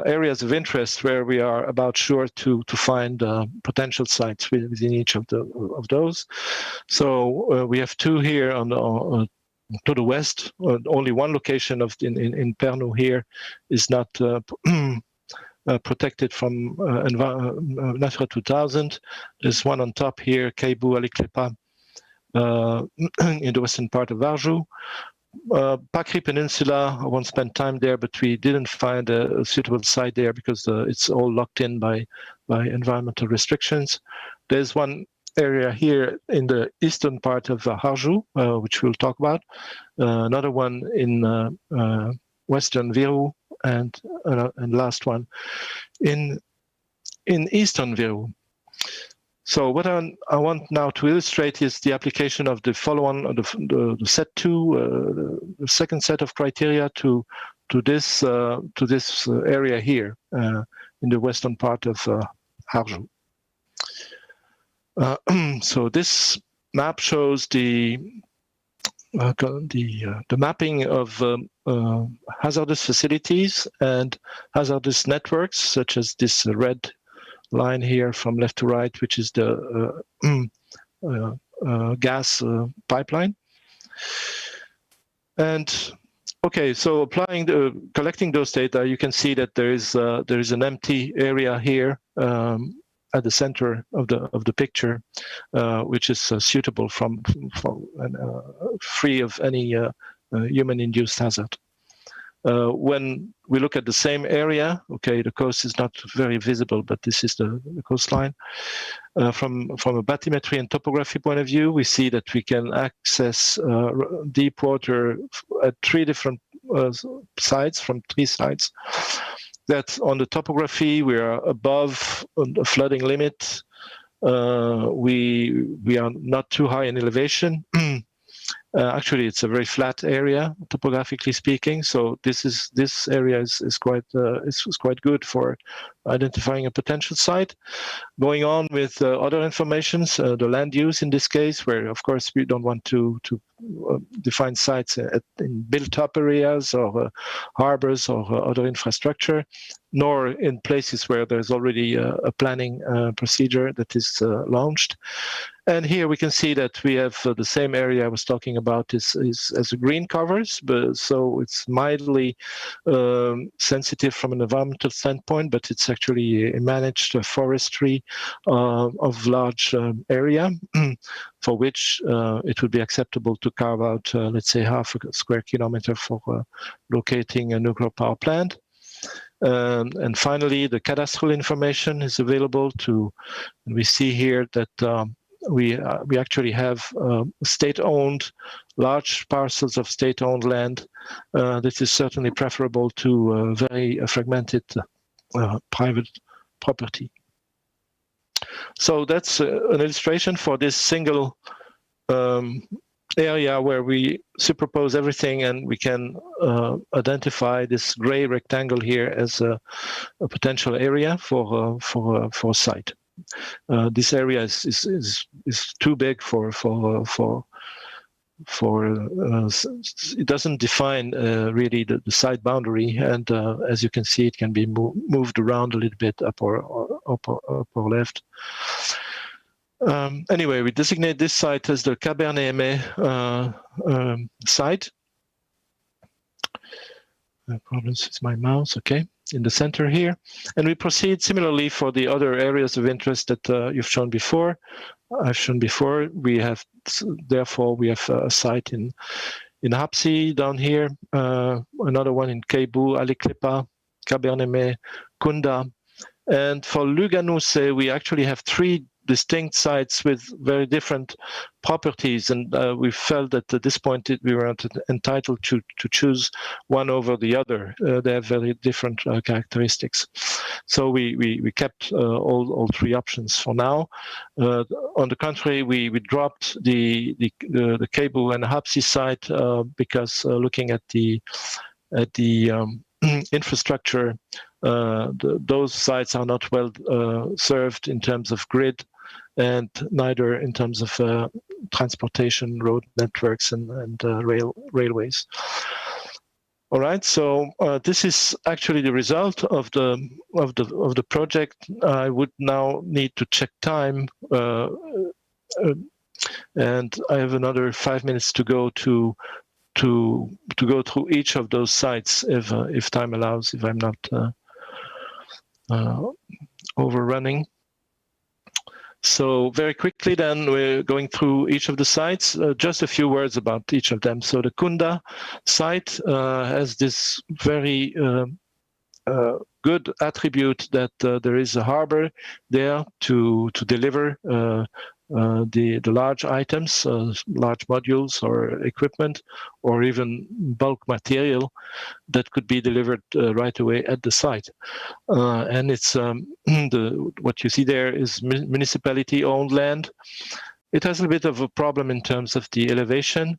areas of interest where we are about sure to find potential sites within each of those. So we have 2 here to the west. Only one location in Pärnu here is not protected from Natura 2000. There's one on top here, Kaibu Aliklepa, in the western part of Varju. Pakri Peninsula, I won't spend time there, but we didn't find a suitable site there because it's all locked in by environmental restrictions. There's one area here in the eastern part of Harju, which we'll talk about. Another one in western Viru, and last one in eastern Viru. So what I want now to illustrate is the application of the follow-on, the set 2, the second set of criteria to this area here in the western part of Harju. So this map shows the mapping of hazardous facilities and hazardous networks, such as this red line here from left to right, which is the gas pipeline. And okay, so collecting those data, you can see that there is an empty area here at the center of the picture, which is suitable from free of any human-induced hazard. When we look at the same area, okay, the coast is not very visible, but this is the coastline. From a bathymetry and topography point of view, we see that we can access deep water at three different sites, from three sites. That on the topography, we are above the flooding limit. We are not too high in elevation. Actually, it's a very flat area, topographically speaking. So this area is quite good for identifying a potential site. Going on with other informations, the land use in this case, where of course we don't want to define sites in built-up areas or harbors or other infrastructure, nor in places where there's already a planning procedure that is launched. And here we can see that we have the same area I was talking about is as green covers, but so it's mildly sensitive from an environmental standpoint, but it's actually a managed forestry of large area for which it would be acceptable to carve out, let's say, half a square kilometer for locating a nuclear power plant. And finally, the cadastral information is available and we see here that we actually have state-owned, large parcels of state-owned land. This is certainly preferable to very fragmented private property. So that's an illustration for this single area where we superpose everything, and we can identify this gray rectangle here as a potential area for a site. This area is too big for it doesn't define really the site boundary, and as you can see, it can be moved around a little bit up or left. Anyway, we designate this site as the Cabernet site. Problems with my mouse, okay, in the center here. And we proceed similarly for the other areas of interest that you've shown before. I've shown before. Therefore, we have a site in Hapsi down here, another one in Keibu, Aliklepa, Cabernet, Kunda. And for Luganuse, we actually have three distinct sites with very different properties, and we felt that at this point we were entitled to choose one over the other. They have very different characteristics, so we kept all three options for now. On the contrary, we dropped the Keibu and Hapsi site because looking at the infrastructure, those sites are not well served in terms of grid, and neither in terms of transportation, road networks, and railways. All right, so this is actually the result of the project. I would now need to check time, and I have another 5 minutes to go to go through each of those sites if time allows, if I'm not overrunning. So very quickly then, we're going through each of the sites. Just a few words about each of them. So the Kunda site has this very good attribute that there is a harbor there to deliver the large items, large modules or equipment, or even bulk material that could be delivered right away at the site. And it's what you see there is municipality-owned land. It has a bit of a problem in terms of the elevation.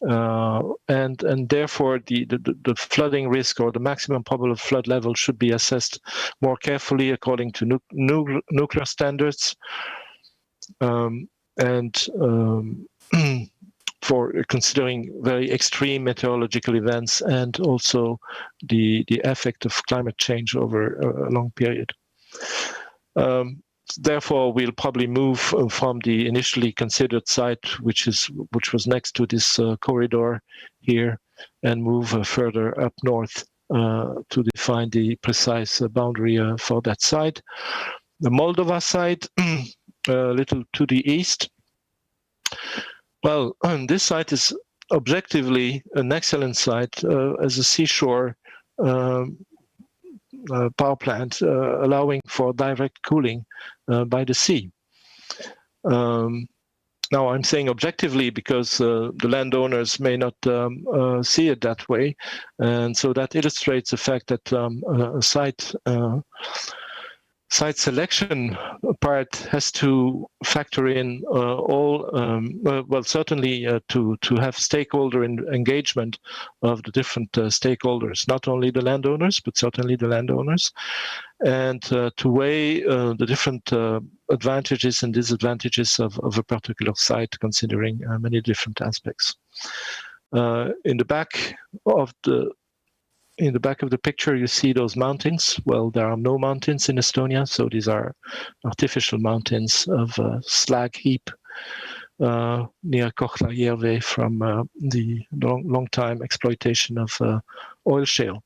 and therefore the flooding risk or the maximum probable flood level should be assessed more carefully according to nuclear standards, for considering very extreme meteorological events and also the effect of climate change over a long period. Therefore, we'll probably move from the initially considered site, which was next to this corridor here, and move further up north to define the precise boundary for that site. The Moldova site, a little to the east. Well, this site is objectively an excellent site as a seashore power plant, allowing for direct cooling by the sea. Now, I'm saying objectively because the landowners may not see it that way, and so that illustrates the fact that a site selection part has to factor in all, well, certainly to have stakeholder engagement of the different stakeholders, not only the landowners, but certainly the landowners, and to weigh the different advantages and disadvantages of a particular site, considering many different aspects. In the back of the picture, you see those mountains. Well, there are no mountains in Estonia, so these are artificial mountains of slag heap near Kohtla-Järve from the long time exploitation of oil shale.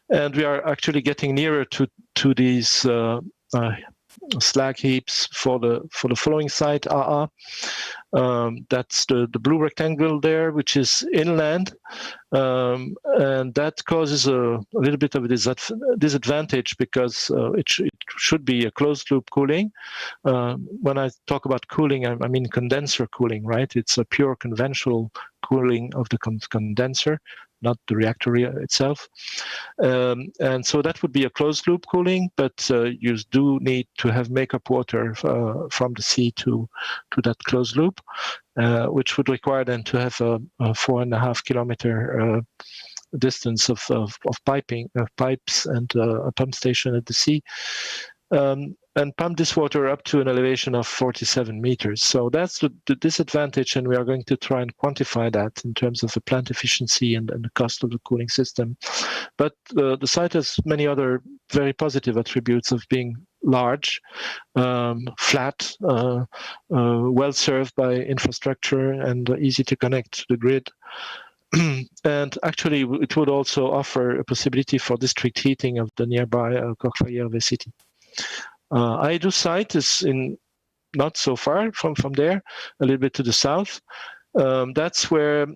And we are actually getting nearer to these slag heaps for the following site, AA. That's the blue rectangle there, which is inland, and that causes a little bit of a disadvantage because it should be a closed loop cooling. When I talk about cooling, I mean condenser cooling, right? It's a pure conventional cooling of the condenser, not the reactor itself. And so that would be a closed loop cooling, but you do need to have makeup water from the sea to that closed loop, which would require then to have a 4.5 kilometer distance of pipes and a pump station at the sea. And pump this water up to an elevation of 47 meters. So that's the disadvantage, and we are going to try and quantify that in terms of the plant efficiency and the cost of the cooling system. But the site has many other very positive attributes of being large, flat, well served by infrastructure, and easy to connect to the grid. And actually, it would also offer a possibility for district heating of the nearby Kohtla-Järve city. Aidu site is not so far from there, a little bit to the south. That's where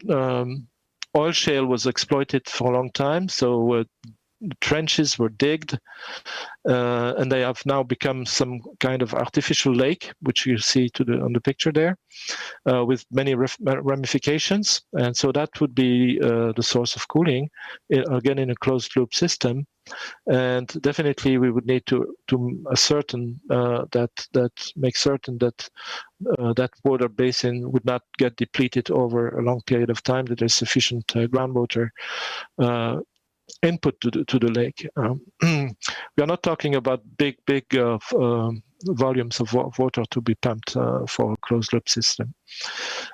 oil shale was exploited for a long time. So trenches were digged, and they have now become some kind of artificial lake, which you see on the picture there, with many ramifications. And so that would be the source of cooling, again in a closed loop system. And definitely we would need to ascertain make certain that that water basin would not get depleted over a long period of time, that there's sufficient groundwater input to the lake. We are not talking about big volumes of water to be pumped for a closed loop system.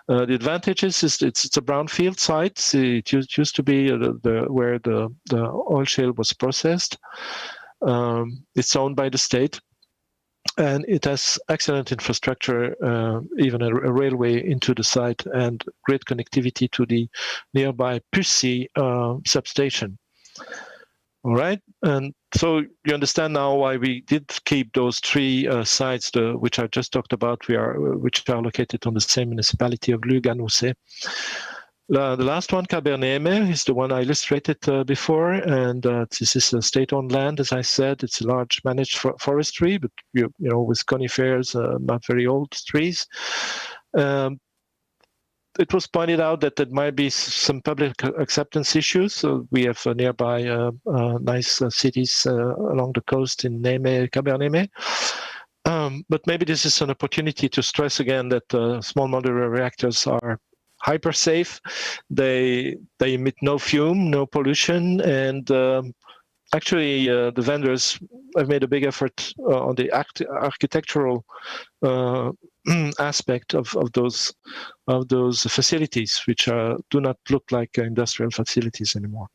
The advantages is it's a brownfield site. It used to be where the oil shale was processed. It's owned by the state, and it has excellent infrastructure, even a railway into the site, and great connectivity to the nearby Püssi substation. All right, and so you understand now why we did keep those three sites, which I just talked about, which are located on the same municipality of Lüganuse. The last one, Kaberneme, is the one I illustrated before, and this is a state-owned land. As I said, it's a large managed forestry, but you know, with conifers, not very old trees. It was pointed out that there might be some public acceptance issues. So we have nearby nice cities along the coast in Neme, Kaberneme. But maybe this is an opportunity to stress again that small modular reactors are hyper safe. They emit no fume, no pollution, and actually the vendors have made a big effort on the architectural aspect of those facilities, which do not look like industrial facilities anymore.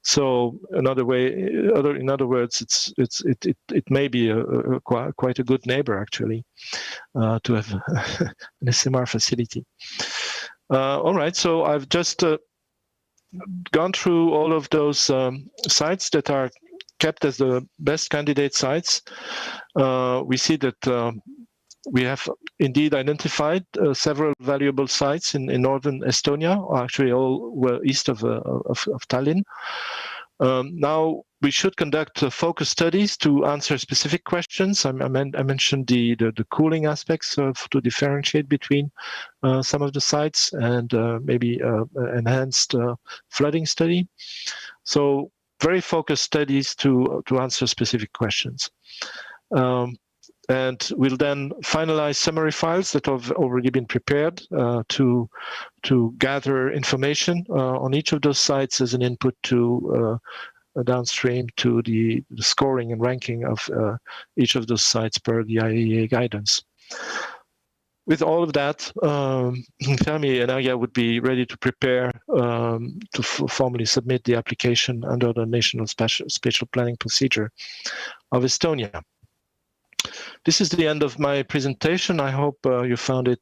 So in other words, it may be quite a good neighbor actually to have an SMR facility. All right, so I've just gone through all of those sites that are kept as the best candidate sites. We see that we have indeed identified several valuable sites in northern Estonia, actually all were east of Tallinn. Now we should conduct focus studies to answer specific questions. I mentioned the cooling aspects to differentiate between some of the sites, and maybe enhanced flooding study. So very focused studies to answer specific questions. And we'll then finalize summary files that have already been prepared to gather information on each of those sites as an input to downstream to the scoring and ranking of each of those sites per the IAEA guidance. With all of that, Fermi Energia would be ready to prepare to formally submit the application under the National Spatial Planning Procedure of Estonia. This is the end of my presentation. I hope you found it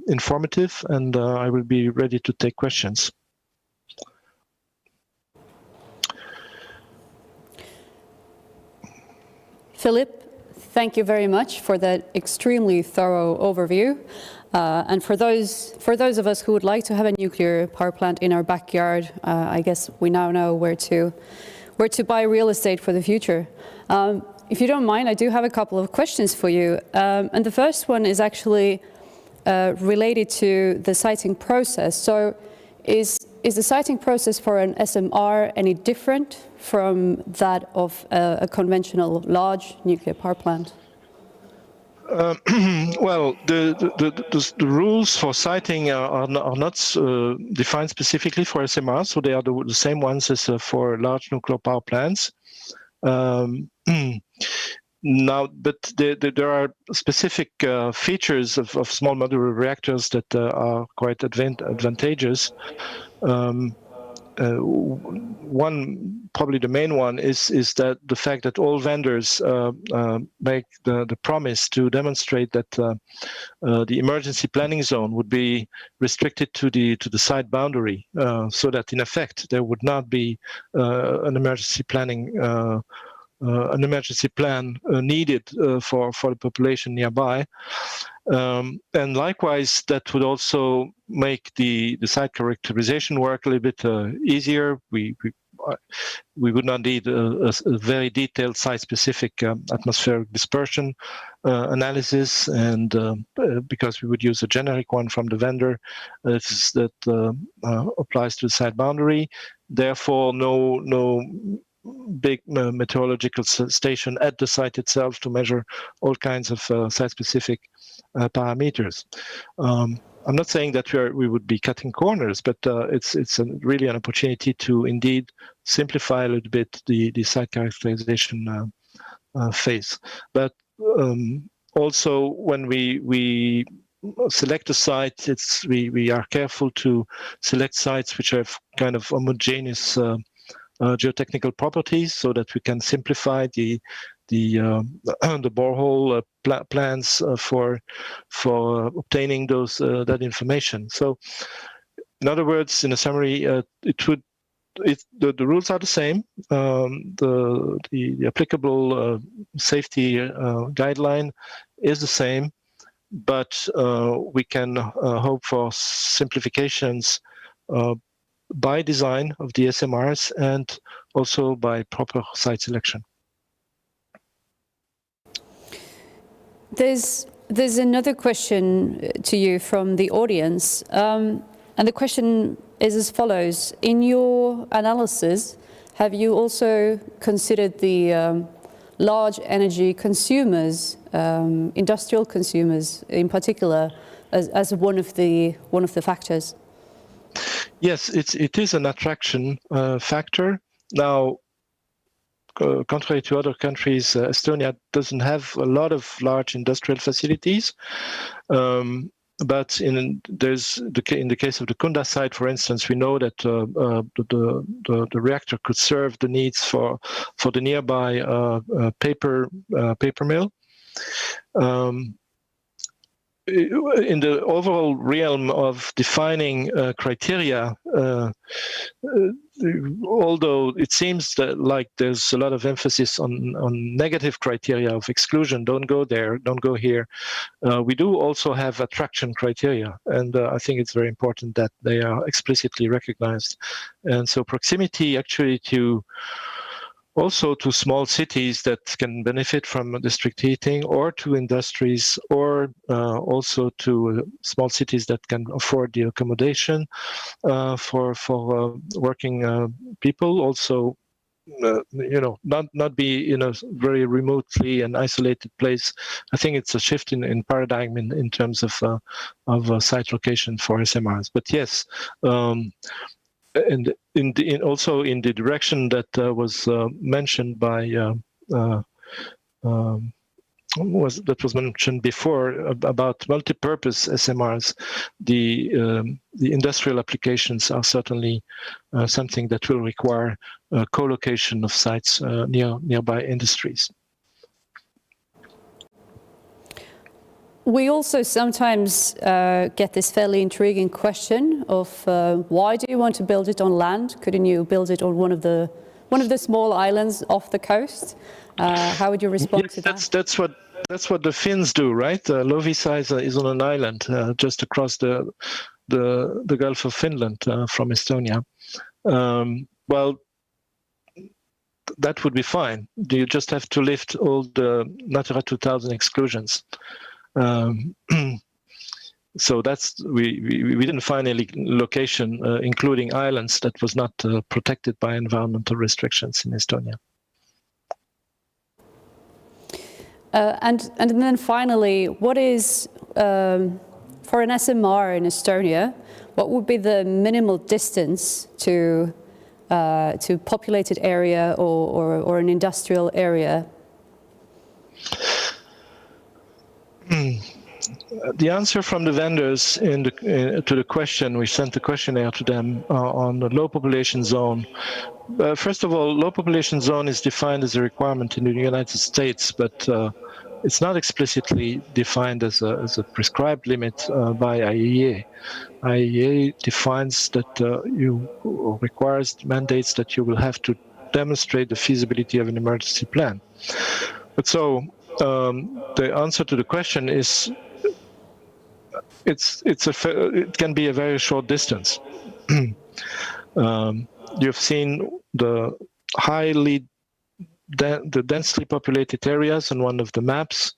informative, and I will be ready to take questions. Philip, thank you very much for that extremely thorough overview. And for those of us who would like to have a nuclear power plant in our backyard, I guess we now know where to buy real estate for the future. If you don't mind, I do have a couple of questions for you. And the first one is actually related to the siting process. So is the siting process for an SMR any different from that of a conventional large nuclear power plant? Well, the rules for siting are not defined specifically for SMR, so they are the same ones as for large nuclear power plants. Now, but there are specific features of small modular reactors that are quite advantageous. One, probably the main one, is that the fact that all vendors make the promise to demonstrate that the emergency planning zone would be restricted to the site boundary, so that in effect there would not be an emergency plan needed for the population nearby. And likewise, that would also make the site characterization work a little bit easier. We would not need a very detailed site-specific atmospheric dispersion analysis, and because we would use a generic one from the vendor that applies to the site boundary. Therefore, no big meteorological station at the site itself to measure all kinds of site-specific parameters. I'm not saying that we would be cutting corners, but it's really an opportunity to indeed simplify a little bit the site characterization phase. But also, when we select a site, we are careful to select sites which have kind of homogeneous geotechnical properties, so that we can simplify the borehole plans for obtaining that information. So, in other words, in a summary, the rules are the same. The applicable safety guideline is the same, but we can hope for simplifications by design of the SMRs and also by proper site selection. There's another question to you from the audience, and the question is as follows. In your analysis, have you also considered the large energy consumers, industrial consumers in particular, as one of the factors? Yes, it is an attraction factor. Now, contrary to other countries, Estonia doesn't have a lot of large industrial facilities. But in the case of the Kunda site, for instance, we know that the reactor could serve the needs for the nearby paper mill. In the overall realm of defining criteria, although it seems that like there's a lot of emphasis on negative criteria of exclusion, don't go there, don't go here, we do also have attraction criteria, and I think it's very important that they are explicitly recognized. And so proximity actually also to small cities that can benefit from district heating, or to industries, or also to small cities that can afford the accommodation for working people. Also, not be in a very remotely and isolated place. I think it's a shift in paradigm in terms of site location for SMRs. But yes. And also in the direction that was mentioned by was mentioned before about multi-purpose SMRs, the industrial applications are certainly something that will require co-location of sites nearby industries. We also sometimes get this fairly intriguing question of why do you want to build it on land? Couldn't you build it on one of the small islands off the coast? How would you respond to that? That's what the Finns do, right? Loviisa is on an island just across the Gulf of Finland from Estonia. Well, that would be fine. You just have to lift all the Natura 2000 exclusions. So that's we didn't find any location, including islands, that was not protected by environmental restrictions in Estonia. And then finally, what is for an SMR in Estonia? What would be the minimal distance to populated area or an industrial area? The answer from the vendors to the question, we sent the questionnaire to them on the low population zone. First of all, low population zone is defined as a requirement in the United States, but it's not explicitly defined as a prescribed limit by IEA. IEA defines that mandates that you will have to demonstrate the feasibility of an emergency plan. But so the answer to the question is it can be a very short distance. You've seen the densely populated areas on one of the maps,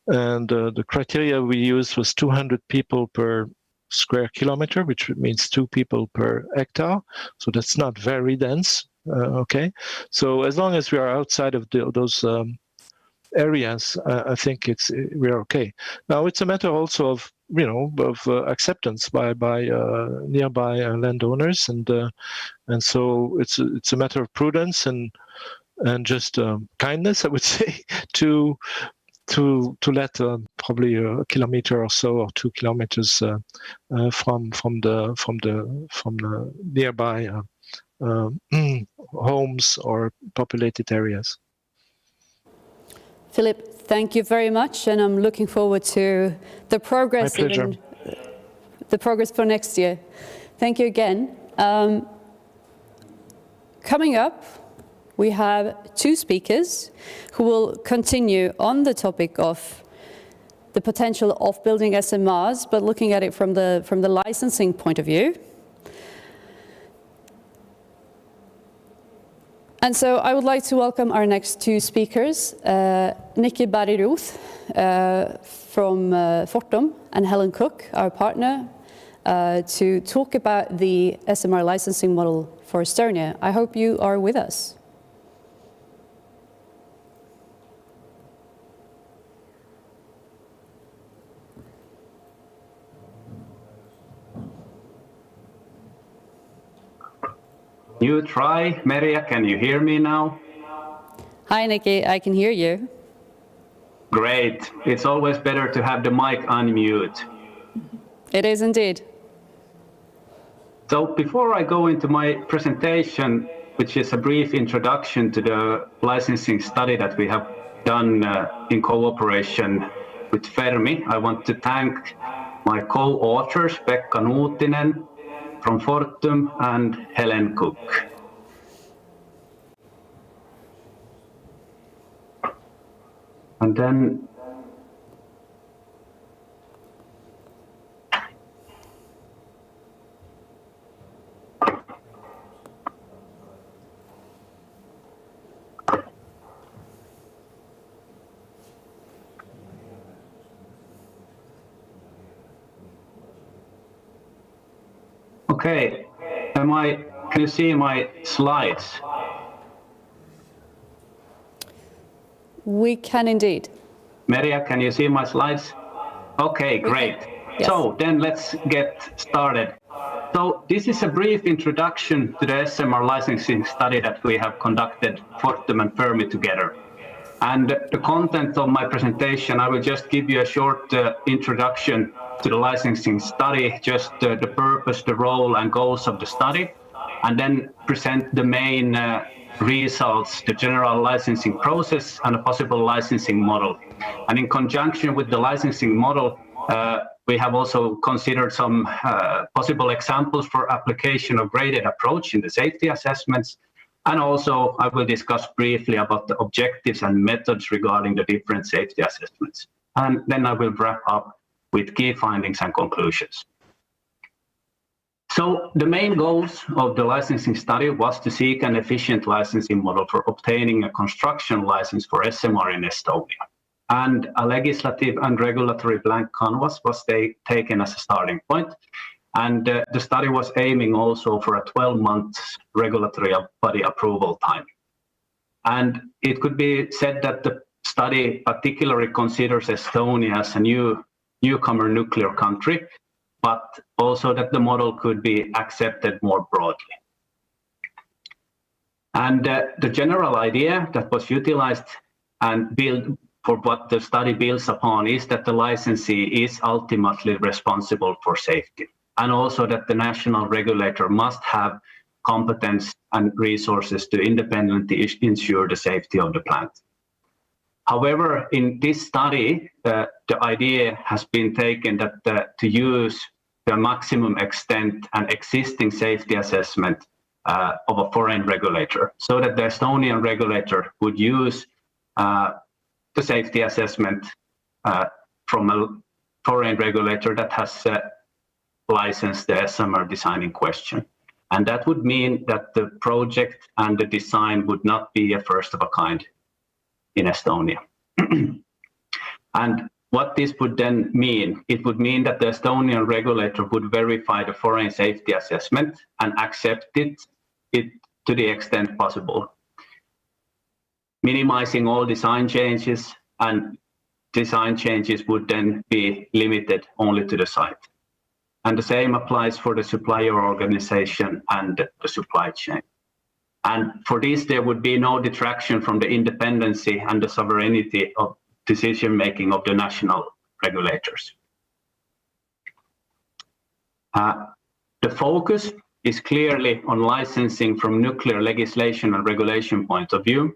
and the criteria we used was 200 people per square kilometer, which means 2 people per hectare. So that's not very dense. Okay, so as long as we are outside of those areas, I think we're okay. Now it's a matter also of acceptance by nearby landowners, and so it's a matter of prudence and just kindness, I would say, to let probably a kilometer or so, or 2 kilometers from the nearby homes or populated areas. Philip, thank you very much, and I'm looking forward to the progress. My pleasure. The progress for next year. Thank you again. Coming up, we have 2 speakers who will continue on the topic of the potential of building SMRs, but looking at it from the licensing point of view. And so I would like to welcome our next 2 speakers, Nikki Barry-Ruth from Fortum, and Helen Cook, our partner, to talk about the SMR licensing model for Estonia. I hope you are with us. New try. Merja, can you hear me now? Hi, Nikki, I can hear you. Great. It's always better to have the mic unmute. It is indeed. So before I go into my presentation, which is a brief introduction to the licensing study that we have done in cooperation with Fermi, I want to thank my co-authors, Pekka Nuutinen from Fortum and Helen Cook. And then okay, can you see my slides? We can indeed. Merja, can you see my slides? Okay, great. Yes. So then let's get started. So this is a brief introduction to the SMR licensing study that we have conducted, Fortum and Fermi together. And the content of my presentation, I will just give you a short introduction to the licensing study, just the purpose, the role and goals of the study, and then present the main results, the general licensing process and a possible licensing model. And in conjunction with the licensing model, we have also considered some possible examples for application of graded approach in the safety assessments. And also I will discuss briefly about the objectives and methods regarding the different safety assessments. And then I will wrap up with key findings and conclusions. So the main goals of the licensing study was to seek an efficient licensing model for obtaining a construction license for SMR in Estonia. And a legislative and regulatory blank canvas was taken as a starting point. And the study was aiming also for a 12-month regulatory body approval time. And it could be said that the study particularly considers Estonia as a newcomer nuclear country, but also that the model could be accepted more broadly. And the general idea that was utilized and built for what the study builds upon is that the licensee is ultimately responsible for safety, and also that the national regulator must have competence and resources to independently ensure the safety of the plant. However, in this study, the idea has been taken that to use the maximum extent and existing safety assessment of a foreign regulator, so that the Estonian regulator would use the safety assessment from a foreign regulator that has licensed the SMR design in question. And that would mean that the project and the design would not be a first of a kind in Estonia. And what this would then mean, it would mean that the Estonian regulator would verify the foreign safety assessment and accept it to the extent possible, minimizing all design changes, and design changes would then be limited only to the site. And the same applies for the supplier organization and the supply chain. And for this, there would be no detraction from the independency and the sovereignty of decision-making of the national regulators. The focus is clearly on licensing from nuclear legislation and regulation point of view.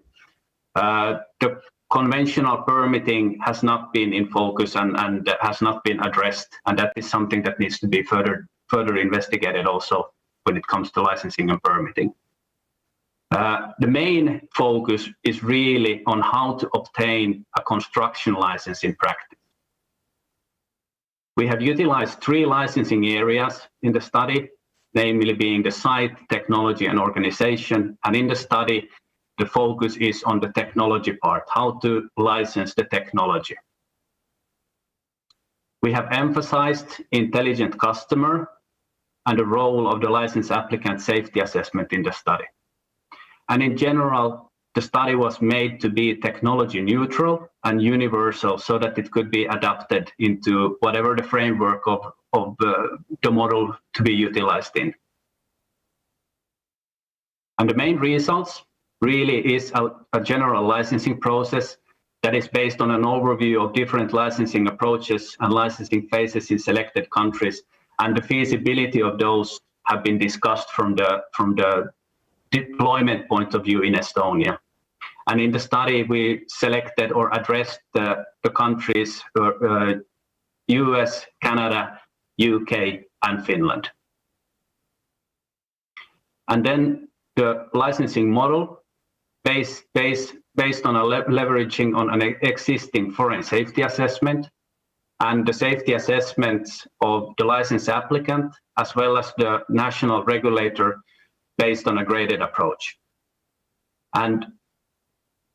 The conventional permitting has not been in focus and has not been addressed, and that is something that needs to be further investigated also when it comes to licensing and permitting. The main focus is really on how to obtain a construction license in practice. We have utilized 3 licensing areas in the study, namely being the site, technology, and organization. And in the study, the focus is on the technology part, how to license the technology. We have emphasized intelligent customer and the role of the license applicant safety assessment in the study. And in general, the study was made to be technology neutral and universal so that it could be adapted into whatever the framework of the model to be utilized in. And the main results really is a general licensing process that is based on an overview of different licensing approaches and licensing phases in selected countries, and the feasibility of those have been discussed from the deployment point of view in Estonia. And in the study, we selected or addressed the countries US, Canada, UK, and Finland. And then the licensing model based on a leveraging on an existing foreign safety assessment and the safety assessments of the license applicant, as well as the national regulator, based on a graded approach. And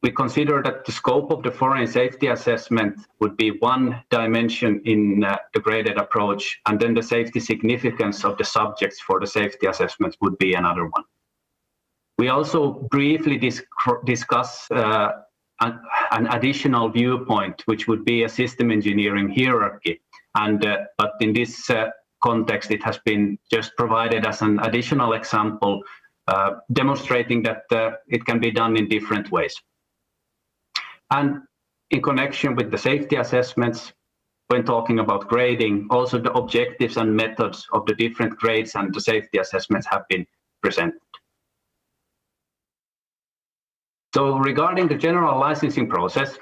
we consider that the scope of the foreign safety assessment would be one dimension in the graded approach, and then the safety significance of the subjects for the safety assessment would be another one. We also briefly discuss an additional viewpoint, which would be a system engineering hierarchy. And but in this context, it has been just provided as an additional example, demonstrating that it can be done in different ways. And in connection with the safety assessments, when talking about grading, also the objectives and methods of the different grades and the safety assessments have been presented. So regarding the general licensing process,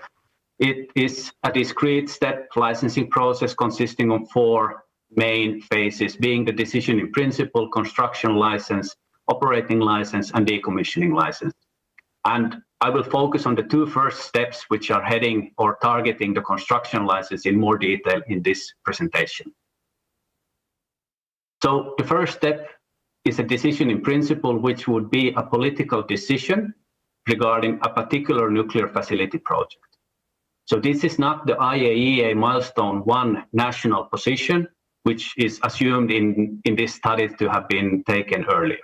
it is a discrete step licensing process consisting of 4 main phases, being the decision in principle, construction license, operating license, and decommissioning license. And I will focus on the 2 first steps, which are heading or targeting the construction license in more detail in this presentation. So the first step is a decision in principle, which would be a political decision regarding a particular nuclear facility project. So this is not the IAEA milestone 1 national position, which is assumed in this study to have been taken earlier.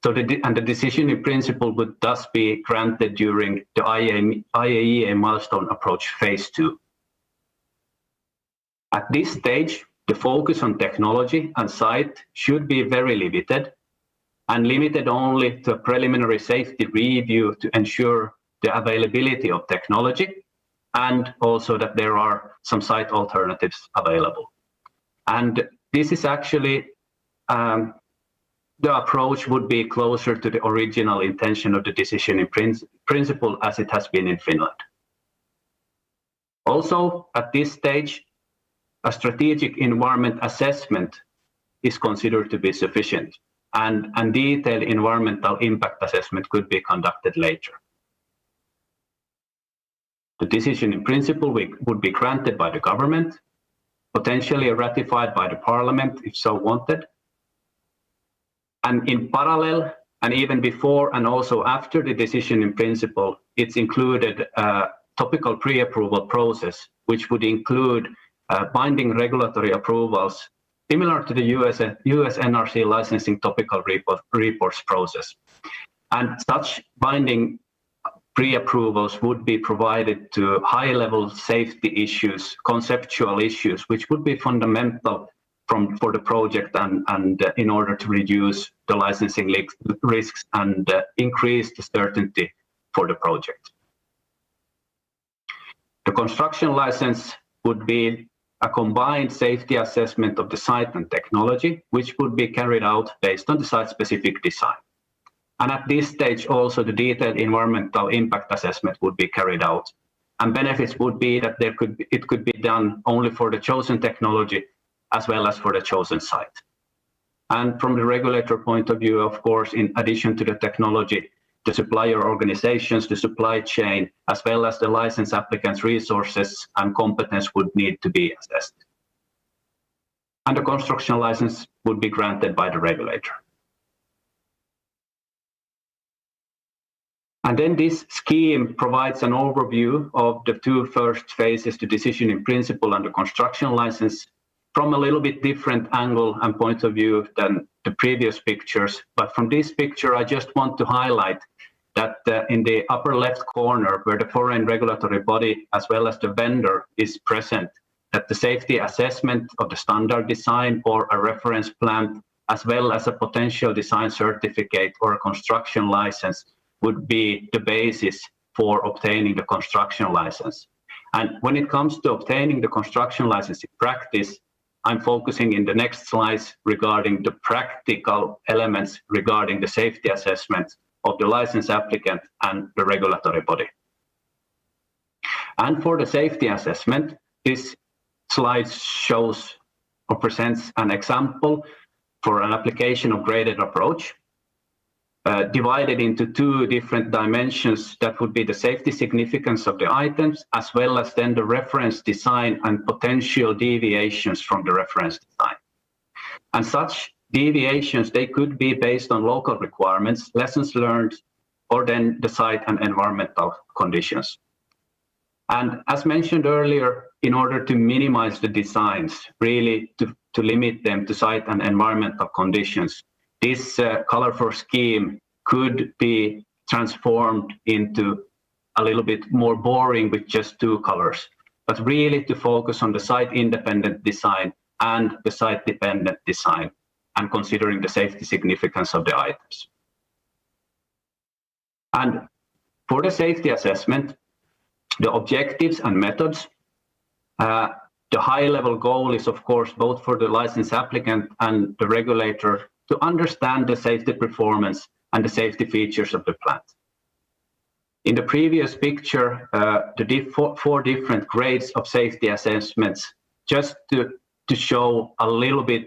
So the decision in principle would thus be granted during the IAEA milestone approach phase 2. At this stage, the focus on technology and site should be very limited, and limited only to a preliminary safety review to ensure the availability of technology, and also that there are some site alternatives available. And this is actually, the approach would be closer to the original intention of the decision in principle as it has been in Finland. Also, at this stage, a strategic environment assessment is considered to be sufficient, and detailed environmental impact assessment could be conducted later. The decision in principle would be granted by the government, potentially ratified by the parliament if so wanted. And in parallel, and even before and also after the decision in principle, it's included a topical pre-approval process, which would include binding regulatory approvals similar to the US NRC licensing topical reports process. And such binding pre-approvals would be provided to high-level safety issues, conceptual issues, which would be fundamental for the project and in order to reduce the licensing risks and increase the certainty for the project. The construction license would be a combined safety assessment of the site and technology, which would be carried out based on the site-specific design. And at this stage, also the detailed environmental impact assessment would be carried out. And benefits would be that it could be done only for the chosen technology as well as for the chosen site. And from the regulator point of view, of course, in addition to the technology, the supplier organizations, the supply chain, as well as the license applicants' resources and competence would need to be assessed. And the construction license would be granted by the regulator. And then this scheme provides an overview of the 2 first phases, the decision in principle and the construction license, from a little bit different angle and point of view than the previous pictures. But from this picture, I just want to highlight that in the upper left corner, where the foreign regulatory body as well as the vendor is present, that the safety assessment of the standard design or a reference plant as well as a potential design certificate or a construction license would be the basis for obtaining the construction license. And when it comes to obtaining the construction license in practice, I'm focusing in the next slides regarding the practical elements regarding the safety assessment of the license applicant and the regulatory body. And for the safety assessment, this slide shows or presents an example for an application of graded approach, divided into two different dimensions. That would be the safety significance of the items, as well as then the reference design and potential deviations from the reference design. And such deviations, they could be based on local requirements, lessons learned, or then the site and environmental conditions. And as mentioned earlier, in order to minimize the designs, really to limit them to site and environmental conditions, this colorful scheme could be transformed into a little bit more boring with just two colors, but really to focus on the site-independent design and the site-dependent design, and considering the safety significance of the items. And for the safety assessment, the objectives and methods, the high-level goal is, of course, both for the license applicant and the regulator to understand the safety performance and the safety features of the plant. In the previous picture, the four different grades of safety assessments, just to show a little bit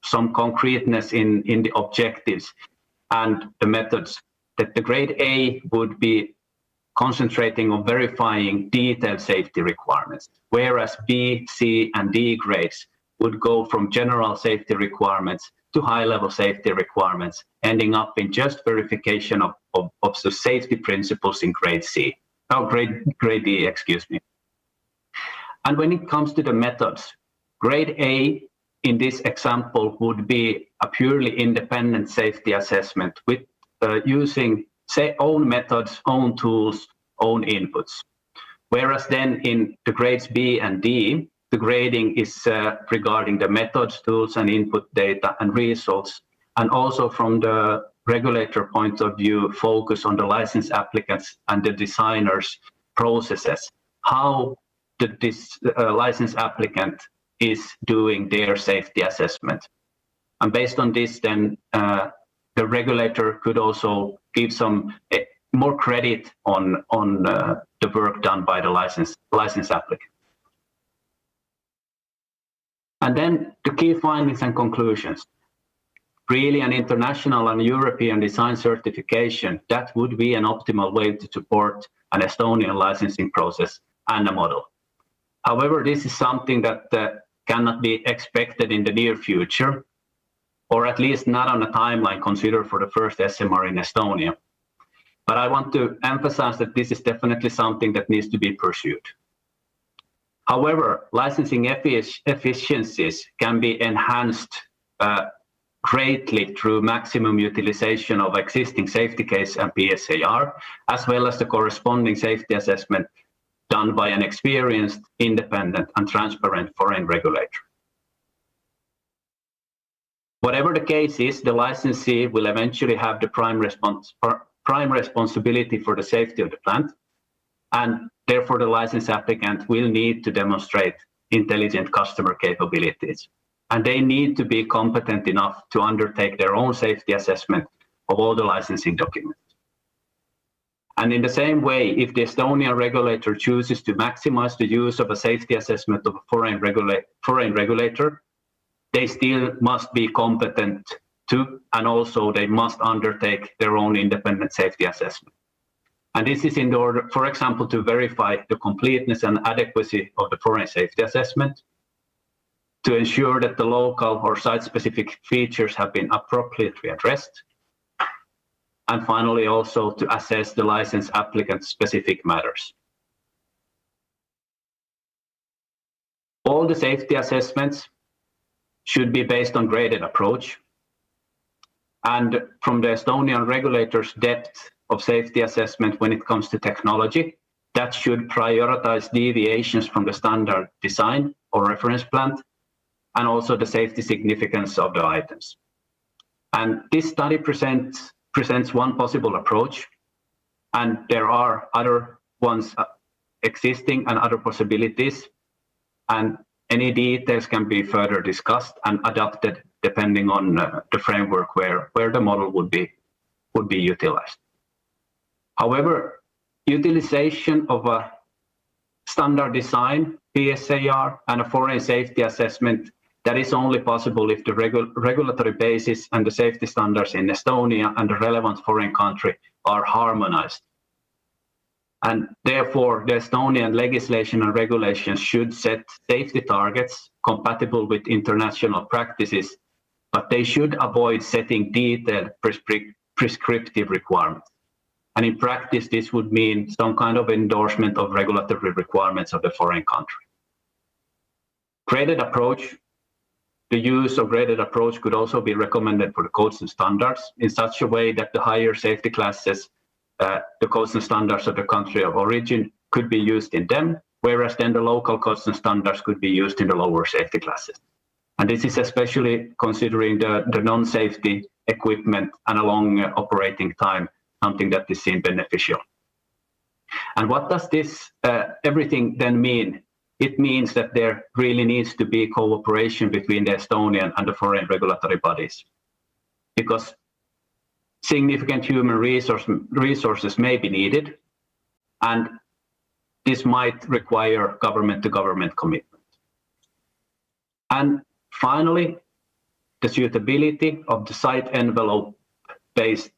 some concreteness in the objectives and the methods, that the grade A would be concentrating on verifying detailed safety requirements, whereas B, C, and D grades would go from general safety requirements to high-level safety requirements, ending up in just verification of the safety principles in grade D, excuse me. And when it comes to the methods, grade A in this example would be a purely independent safety assessment with using own methods, own tools, own inputs. Whereas then in the grades B and D, the grading is regarding the methods, tools, and input data and results, and also from the regulator point of view, focus on the license applicants and the designers' processes, how this license applicant is doing their safety assessment. And based on this, then the regulator could also give some more credit on the work done by the license applicant. And then the key findings and conclusions. Really an international and European design certification, that would be an optimal way to support an Estonian licensing process and a model. However, this is something that cannot be expected in the near future, or at least not on a timeline considered for the first SMR in Estonia. But I want to emphasize that this is definitely something that needs to be pursued. However, licensing efficiencies can be enhanced greatly through maximum utilization of existing safety case and PSAR, as well as the corresponding safety assessment done by an experienced, independent, and transparent foreign regulator. Whatever the case is, the licensee will eventually have the prime responsibility for the safety of the plant, and therefore the license applicant will need to demonstrate intelligent customer capabilities. And they need to be competent enough to undertake their own safety assessment of all the licensing documents. And in the same way, if the Estonian regulator chooses to maximize the use of a safety assessment of a foreign regulator, they still must be competent to, and also they must undertake their own independent safety assessment. And this is in order, for example, to verify the completeness and adequacy of the foreign safety assessment, to ensure that the local or site-specific features have been appropriately addressed, and finally also to assess the license applicant's specific matters. All the safety assessments should be based on graded approach, and from the Estonian regulator's depth of safety assessment when it comes to technology, that should prioritize deviations from the standard design or reference plant, and also the safety significance of the items. And this study presents one possible approach, and there are other ones existing and other possibilities, and any details can be further discussed and adapted depending on the framework where the model would be utilized. However, utilization of a standard design, PSAR, and a foreign safety assessment, that is only possible if the regulatory basis and the safety standards in Estonia and the relevant foreign country are harmonized. And therefore, the Estonian legislation and regulations should set safety targets compatible with international practices, but they avoid setting detailed prescriptive requirements. And in practice, this would mean some kind of endorsement of regulatory requirements of the foreign country. The use of graded approach could also be recommended for the codes and standards in such a way that the higher safety classes, the codes and standards of the country of origin could be used in them, whereas then the local codes and standards could be used in the lower safety classes. And this is especially considering the non-safety equipment and a long operating time, something that is seen beneficial. And what does this everything then mean? It means that there really needs to be cooperation between the Estonian and the foreign regulatory bodies, because significant human resources may be needed, and this might require government-to-government commitment. And finally, the suitability of the site envelope-based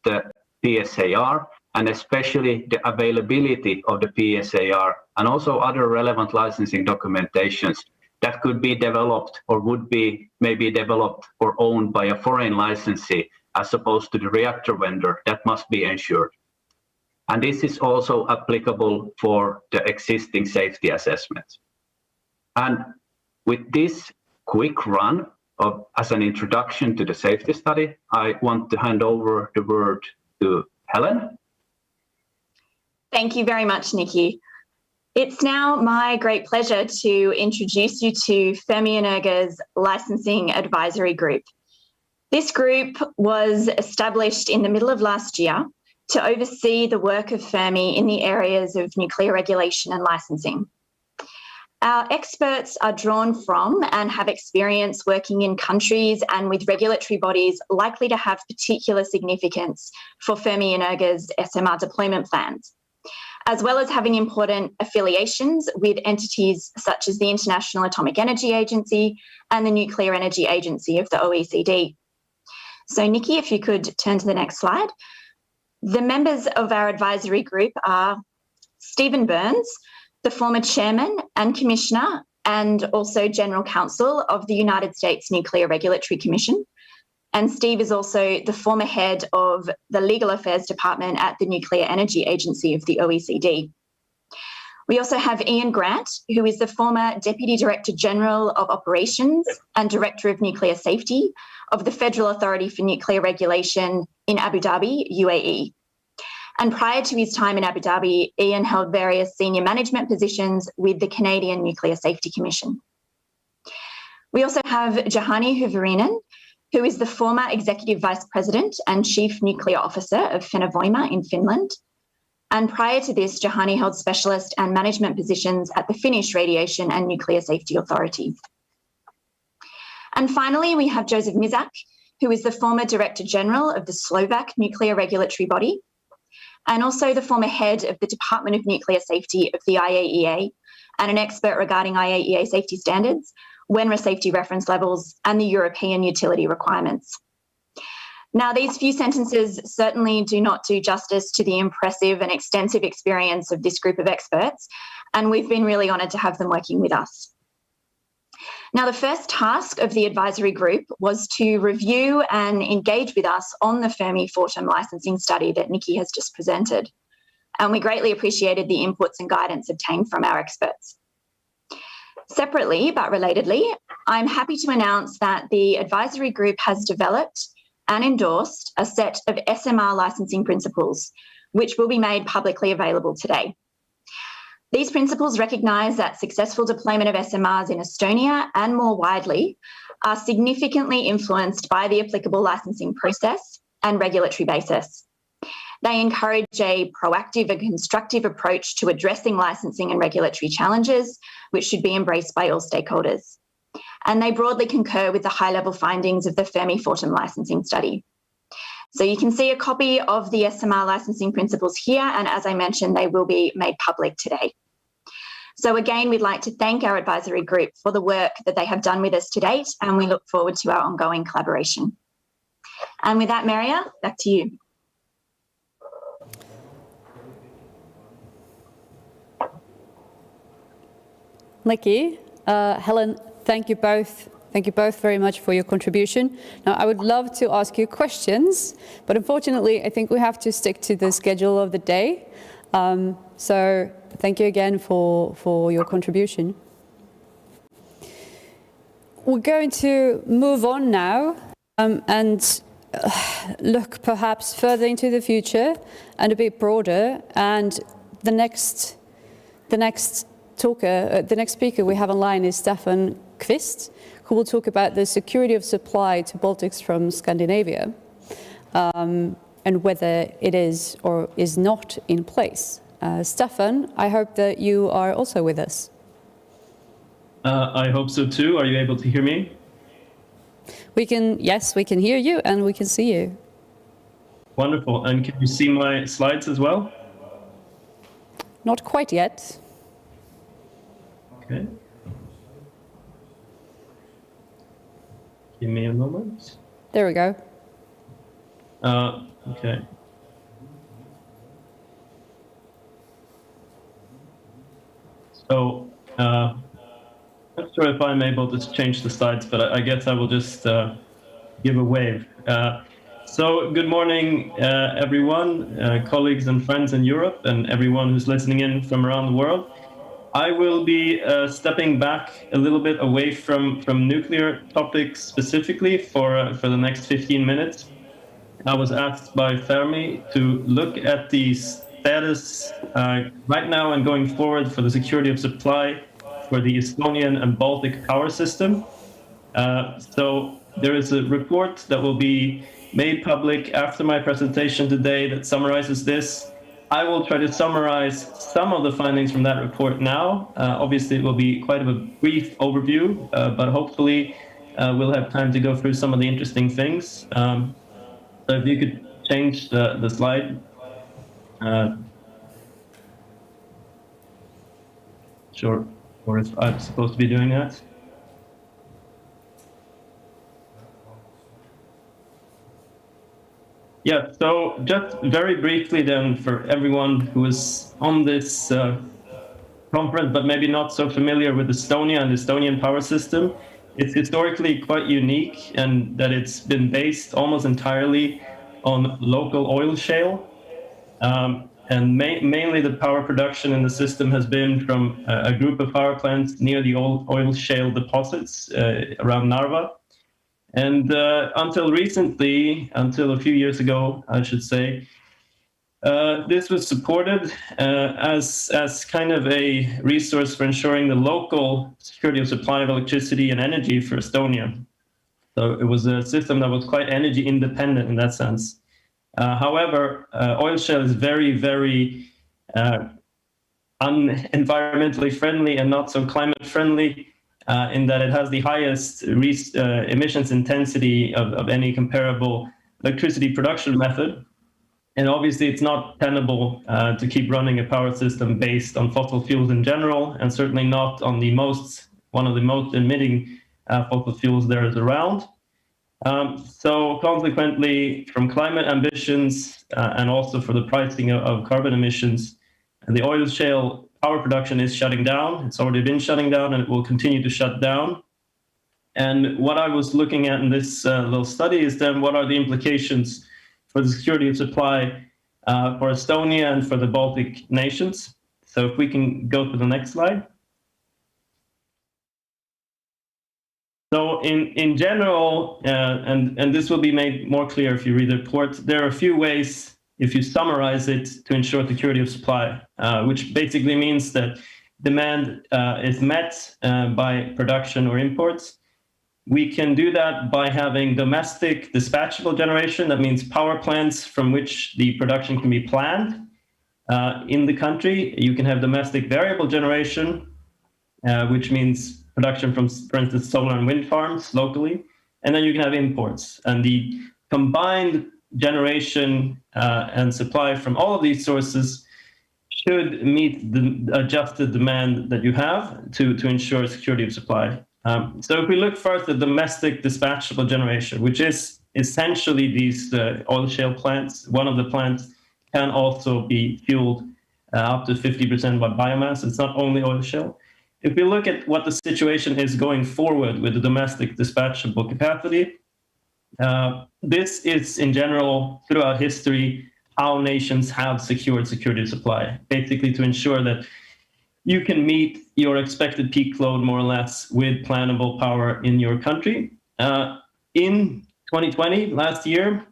PSAR, and especially the availability of the PSAR and also other relevant licensing documentations that could be developed or would be maybe developed or owned by a foreign licensee as opposed to the reactor vendor, that must be ensured. And this is also applicable for the existing safety assessments. And with this quick run as an introduction to the safety study, I want to hand over the word to Helen. Thank you very much, Nikki. It's now my great pleasure to introduce you to Fermi Energia's Licensing Advisory Group. This group was established in the middle of last year to oversee the work of Fermi in the areas of nuclear regulation and licensing. Our experts are drawn from and have experience working in countries and with regulatory bodies likely to have particular significance for Fermi Energia's SMR deployment plans, as well as having important affiliations with entities such as the International Atomic Energy Agency and the Nuclear Energy Agency of the OECD. So Nikki, if you could turn to the next slide. The members of our advisory group are Stephen Burns, the former chairman and commissioner and also general counsel of the United States Nuclear Regulatory Commission. And Steve is also the former head of the Legal Affairs Department at the Nuclear Energy Agency of the OECD. We also have Ian Grant, who is the former Deputy Director General of Operations and Director of Nuclear Safety of the Federal Authority for Nuclear Regulation in Abu Dhabi, UAE. And prior to his time in Abu Dhabi, Ian held various senior management positions with the Canadian Nuclear Safety Commission. We also have Juhani Hyvänen, who is the former Executive Vice President and Chief Nuclear Officer of Fennovoima in Finland. And prior to this, Juhani held specialist and management positions at the Finnish Radiation and Nuclear Safety Authority. And finally, we have Joseph Mizak, who is the former Director General of the Slovak Nuclear Regulatory Body, and also the former head of the Department of Nuclear Safety of the IAEA, and an expert regarding IAEA safety standards, WENRA safety reference levels, and the European utility requirements. Now, these few sentences certainly do not do justice to the impressive and extensive experience of this group of experts, and we've been really honoured to have them working with us. Now, the first task of the advisory group was to review and engage with us on the Fermi Fortum licensing study that Nikki has just presented, and we greatly appreciated the inputs and guidance obtained from our experts. Separately, but relatedly, I'm happy to announce that the advisory group has developed and endorsed a set of SMR licensing principles, which will be made publicly available today. These principles recognise that successful deployment of SMRs in Estonia and more widely are significantly influenced by the applicable licensing process and regulatory basis. They encourage a proactive and constructive approach to addressing licensing and regulatory challenges, which should be embraced by all stakeholders. And they broadly concur with the high-level findings of the Fermi Fortum licensing study. So you can see a copy of the SMR licensing principles here, and as I mentioned, they will be made public today. So again, we'd like to thank our advisory group for the work that they have done with us to date, and we look forward to our ongoing collaboration. And with that, Maria, back to you. Nikki, Helen, thank you both. Thank you both very much for your contribution. Now, I would love to ask you questions, but unfortunately, I think we have to stick to the schedule of the day. So thank you again for your contribution. We're going to move on now and look perhaps further into the future and a bit broader. And the next speaker we have online is Stefan Kvist, who will talk about the security of supply to Baltics from Scandinavia and whether it is or is not in place. Stefan, I hope that you are also with us. I hope so too. Are you able to hear me? Yes, we can hear you and we can see you. Wonderful. And can you see my slides as well? Not quite yet. Okay. Give me a moment. There we go. Okay. So, not sure if I'm able to change the slides, but I guess I will just give a wave. So, good morning, everyone, colleagues and friends in Europe, and everyone who's listening in from around the world. I will be stepping back a little bit away from nuclear topics specifically for the next 15 minutes. I was asked by Fermi to look at the status right now and going forward for the security of supply for the Estonian and Baltic power system. So there is a report that will be made public after my presentation today that summarizes this. I will try to summarize some of the findings from that report now. Obviously, it will be quite a brief overview, but hopefully we'll have time to go through some of the interesting things. So if you could change the slide. Sure, or if I'm supposed to be doing that. Yeah, so just very briefly then for everyone who is on this conference, but maybe not so familiar with Estonia and the Estonian power system, it's historically quite unique and that it's been based almost entirely on local oil shale. And mainly the power production in the system has been from a group of power plants near the oil shale deposits around Narva. And until recently, until a few years ago, I should say, this was supported as kind of a resource for ensuring the local security of supply of electricity and energy for Estonia. So it was a system that was quite energy independent in that sense. However, oil shale is very, very unenvironmentally friendly and not so climate friendly. In that it has the highest emissions intensity of any comparable electricity production method. And obviously it's not tenable to keep running a power system based on fossil fuels in general, and certainly not on one of the most emitting fossil fuels there is around. So consequently, from climate ambitions and also for the pricing of carbon emissions, the oil shale power production is shutting down. It's already been shutting down and it will continue to shut down. And what I was looking at in this little study is then what are the implications for the security of supply for Estonia and for the Baltic nations. So if we can go to the next slide. So in general, and this will be made more clear if you read the report, there are a few ways, if you summarize it, to ensure security of supply, which basically means that demand is met by production or imports. We can do that by having domestic dispatchable generation. That means power plants from which the production can be planned in the country. You can have domestic variable generation, which means production from, for instance, solar and wind farms locally. And then you can have imports. And the combined generation and supply from all of these sources should meet the adjusted demand that you have to ensure security of supply. So if we look first at domestic dispatchable generation, which is essentially these oil shale plants, one of the plants can also be fueled up to 50% by biomass. It's not only oil shale. If we look at what the situation is going forward with the domestic dispatchable capacity, this is in general throughout history how nations have secured security of supply, basically to ensure that you can meet your expected peak load more or less with plannable power in your country. In 2020, last year,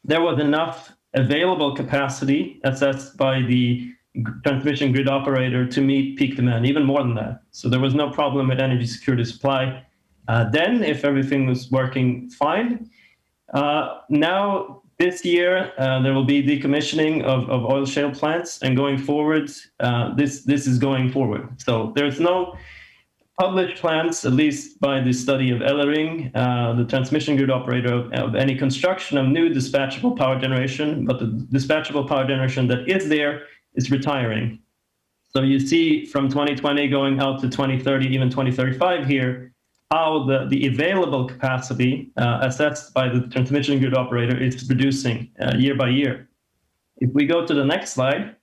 there was enough available capacity assessed by the transmission grid operator to meet peak demand, even more than that. So there was no problem with energy security supply then, if everything was working fine. Now, this year, there will be decommissioning of oil shale plants, and going forward, this is going forward. So there's no published plans, at least by the study of Ellering, the transmission grid operator, of any construction of new dispatchable power generation, but the dispatchable power generation that is there is retiring. So you see from 2020 going out to 2030, even 2035 here, how the available capacity assessed by the transmission grid operator is reducing year by year. If we go to the next slide,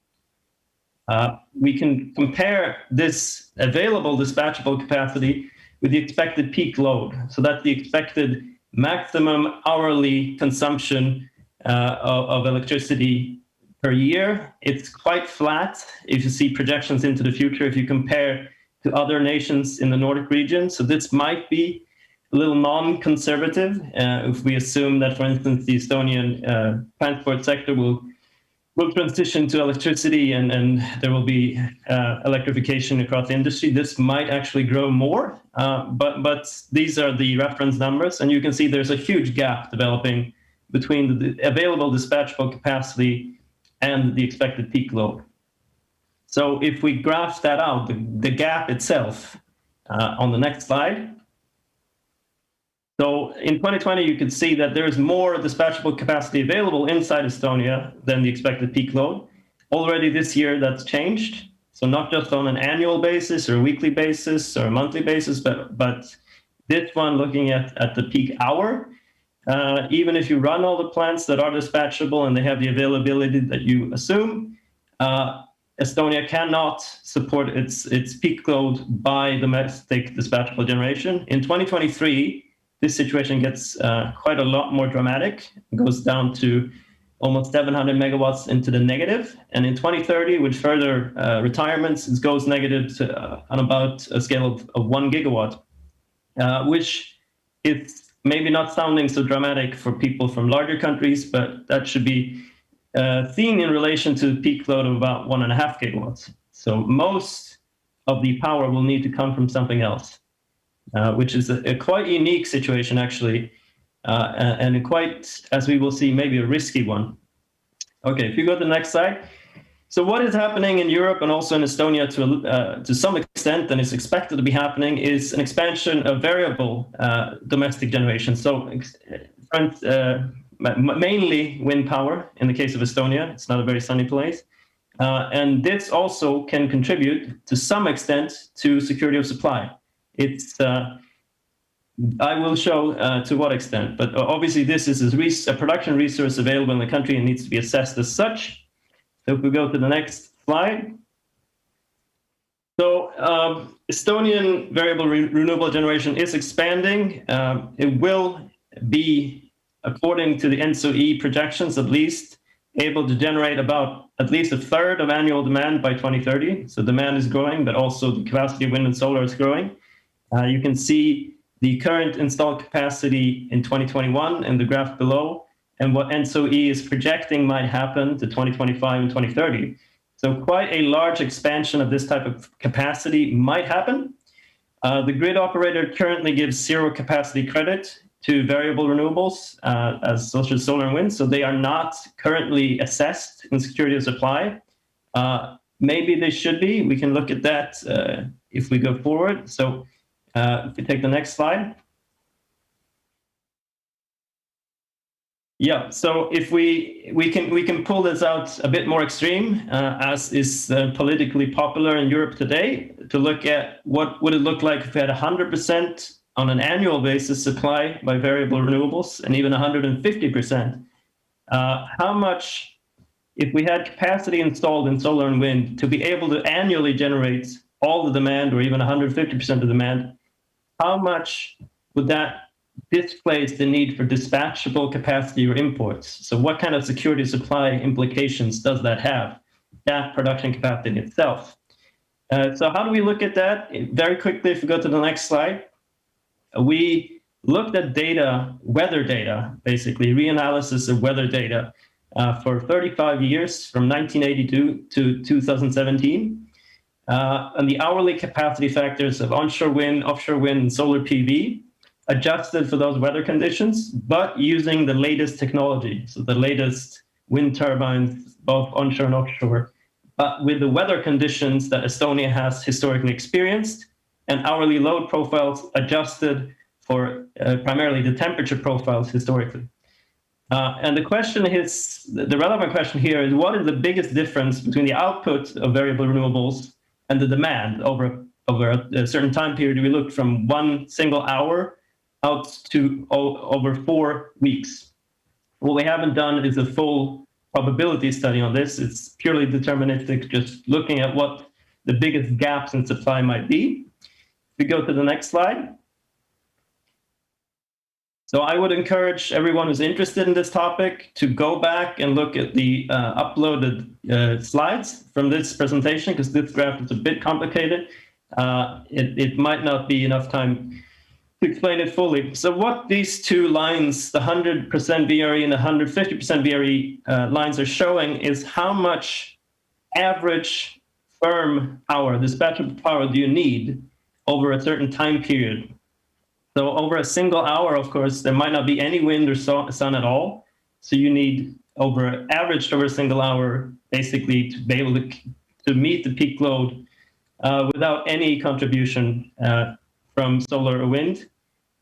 we can compare this available dispatchable capacity with the expected peak load. So that's the expected maximum hourly consumption of electricity per year. It's quite flat if you see projections into the future, if you compare to other nations in the Nordic region. So this might be a little non-conservative if we assume that, for instance, the Estonian transport sector will transition to electricity and there will be electrification across the industry. This might actually grow more, but these are the reference numbers. And you can see there's a huge gap developing between the available dispatchable capacity and the expected peak load. So if we graph that out, the gap itself on the next slide. So in 2020, you could see that there is more dispatchable capacity available inside Estonia than the expected peak load. Already this year, that's changed. So not just on an annual basis or a weekly basis or a monthly basis, but this one looking at the peak hour. Even if you run all the plants that are dispatchable and they have the availability that you assume, Estonia cannot support its peak load by domestic dispatchable generation. In 2023, this situation gets quite a lot more dramatic. It goes down to almost 700 megawatts into the negative. And in 2030, with further retirements, it goes negative to, on about a scale of 1 gigawatt, which is maybe not sounding so dramatic for people from larger countries, but that should be seen in relation to the peak load of about 1.5 gigawatts. So most of the power will need to come from something else, which is a quite unique situation, actually, and a quite, as we will see, maybe a risky one. Okay, if you go to the next slide. So what is happening in Europe and also in Estonia to some extent, and is expected to be happening, is an expansion of variable domestic generation. So mainly wind power in the case of Estonia. It's not a very sunny place. And this also can contribute to some extent to security of supply. It's, I will show to what extent, but obviously this is a production resource available in the country and needs to be assessed as such. So if we go to the next slide. So Estonian variable renewable generation is expanding. It will be, according to the ENTSO-E projections, at least able to generate about at least a third of annual demand by 2030. So demand is growing, but also the capacity of wind and solar is growing. You can see the current installed capacity in 2021 in the graph below, and what ENTSO-E is projecting might happen to 2025 and 2030. So quite a large expansion of this type of capacity might happen. The grid operator currently gives zero capacity credit to variable renewables, such as solar and wind, so they are not currently assessed in security of supply. Maybe they should be. We can look at that if we go forward. So if we take the next slide. Yeah, so if we can pull this out a bit more extreme, as is politically popular in Europe today, to look at what would it look like if we had 100% on an annual basis supply by variable renewables, and even 150%. How much, if we had capacity installed in solar and wind to be able to annually generate all the demand, or even 150% of demand, how much would that displace the need for dispatchable capacity or imports? So what kind of security supply implications does that have, that production capacity itself? So how do we look at that? Very quickly, if we go to the next slide, we looked at data, weather data, basically reanalysis of weather data for 35 years, from 1982 to 2017. And the hourly capacity factors of onshore wind, offshore wind, and solar PV, adjusted for those weather conditions, but using the latest technology. So the latest wind turbines, both onshore and offshore, but with the weather conditions that Estonia has historically experienced, and hourly load profiles adjusted for primarily the temperature profiles historically. And the question is, the relevant question here is, what is the biggest difference between the output of variable renewables and the demand over a certain time period? We looked from 1 single hour out to over 4 weeks. What we haven't done is a full probability study on this. It's purely deterministic, just looking at what the biggest gaps in supply might be. If we go to the next slide. So I would encourage everyone who's interested in this topic to go back and look at the uploaded slides from this presentation, because this graph is a bit complicated. It might not be enough time to explain it fully. So what these two lines, the 100% VRE and the 150% VRE lines are showing is how much average firm power, dispatchable power, do you need over a certain time period. So over a single hour, of course, there might not be any wind or sun at all. So you need averaged over a single hour, basically, to be able to meet the peak load without any contribution from solar or wind.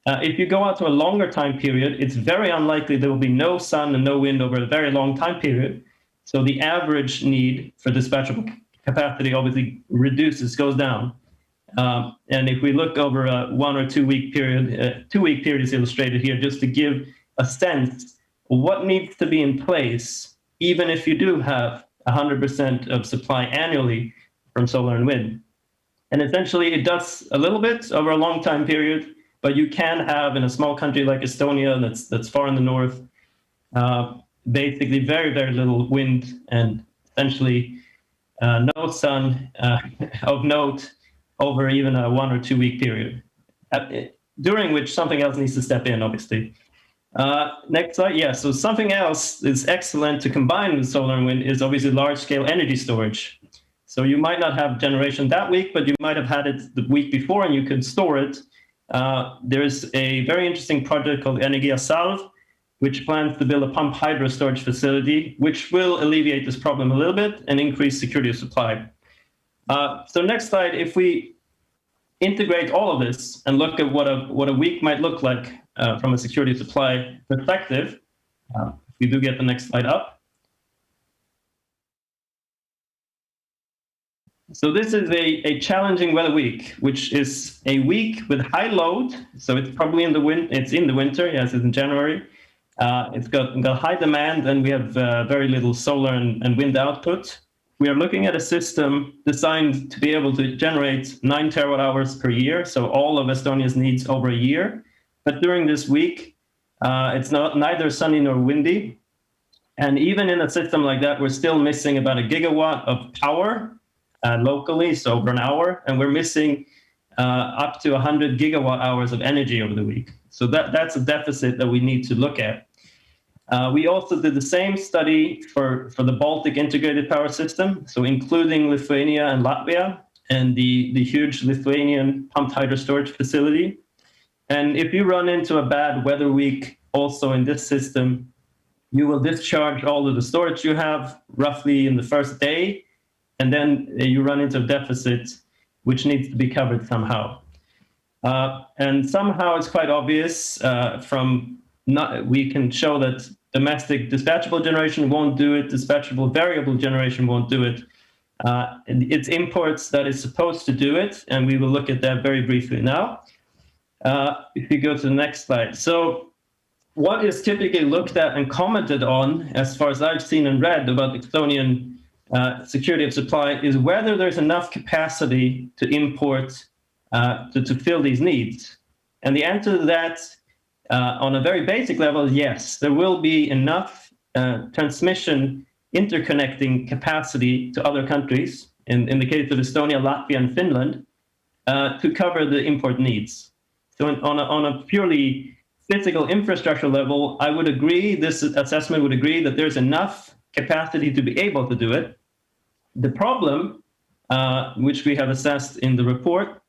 If you go out to a longer time period, it's very unlikely there will be no sun and no wind over a very long time period. So the average need for dispatchable capacity obviously reduces, goes down. And if we look over a 1 or 2 week period, 2 week period is illustrated here just to give a sense of what needs to be in place, even if you do have 100% of supply annually from solar and wind. And essentially it does a little bit over a long time period, but you can have, in a small country like Estonia that's far in the north, basically very, very little wind and essentially no sun of note over even a 1 or 2 week period, during which something else needs to step in, obviously. Next slide. Yeah, so something else that's excellent to combine with solar and wind is obviously large-scale energy storage. So you might not have generation that week, but you might have had it the week before and you could store it. There's a very interesting project called Energia Salv, which plans to build a pump hydro storage facility, which will alleviate this problem a little bit and increase security of supply. So next slide, if we integrate all of this and look at what a week might look like from a security of supply perspective, if we do get the next slide up. So this is a challenging weather week, which is a week with high load. So it's probably in the winter, yes, it's in January. It's got high demand, and we have very little solar and wind output. We are looking at a system designed to be able to generate 9 terawatt hours per year, so all of Estonia's needs over a year. But during this week, it's neither sunny nor windy. And even in a system like that, we're still missing about 1 gigawatt of power locally, so over an hour, and we're missing up to 100 gigawatt hours of energy over the week. So that's a deficit that we need to look at. We also did the same study for the Baltic integrated power system, so including Lithuania and Latvia, and the huge Lithuanian pumped hydro storage facility. And if you run into a bad weather week also in this system, you will discharge all of the storage you have roughly in the first day, and then you run into a deficit which needs to be covered somehow. And somehow it's quite obvious we can show that domestic dispatchable generation won't do it, dispatchable variable generation won't do it. It's imports that is supposed to do it, and we will look at that very briefly now. If you go to the next slide. So what is typically looked at and commented on, as far as I've seen and read about Estonian security of supply, is whether there's enough capacity to import to fill these needs. And the answer to that, on a very basic level, is yes, there will be enough transmission interconnecting capacity to other countries, in the case of Estonia, Latvia, and Finland, to cover the import needs. So on a purely physical infrastructure level, I would agree, this assessment would agree that there's enough capacity to be able to do it. The problem, which we have assessed in the report,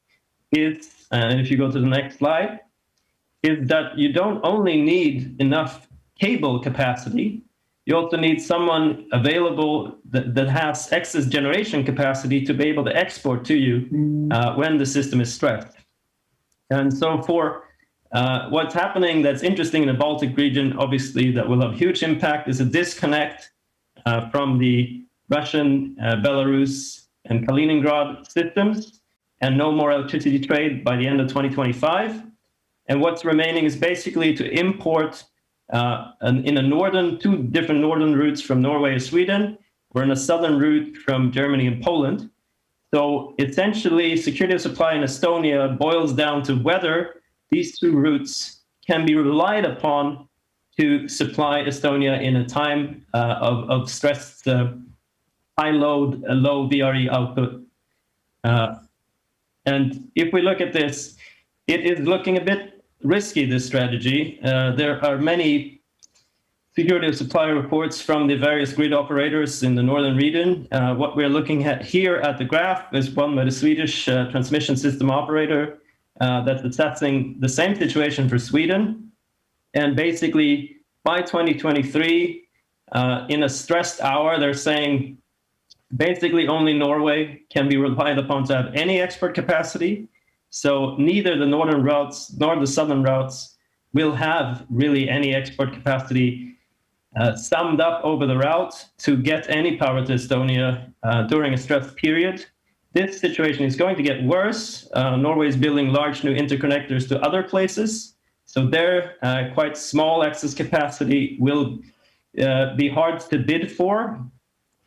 is, and if you go to the next slide, is that you don't only need enough cable capacity, you also need someone available that has excess generation capacity to be able to export to you when the system is stressed. And so for what's happening that's interesting in the Baltic region, obviously that will have huge impact, is a disconnect from the Russian, Belarus, and Kaliningrad systems, and no more electricity trade by the end of 2025. And what's remaining is basically to import in two different northern routes from Norway and Sweden, or in a southern route from Germany and Poland. So essentially, security of supply in Estonia boils down to whether these two routes can be relied upon to supply Estonia in a time of stressed high load, low VRE output. And if we look at this, it is looking a bit risky, this strategy. There are many security of supply reports from the various grid operators in the northern region. What we're looking at here at the graph is one by the Swedish transmission system operator that's assessing the same situation for Sweden. And basically, by 2023, in a stressed hour, they're saying basically only Norway can be relied upon to have any export capacity. So neither the northern routes nor the southern routes will have really any export capacity summed up over the route to get any power to Estonia during a stressed period. This situation is going to get worse. Norway is building large new interconnectors to other places. So their quite small excess capacity will be hard to bid for.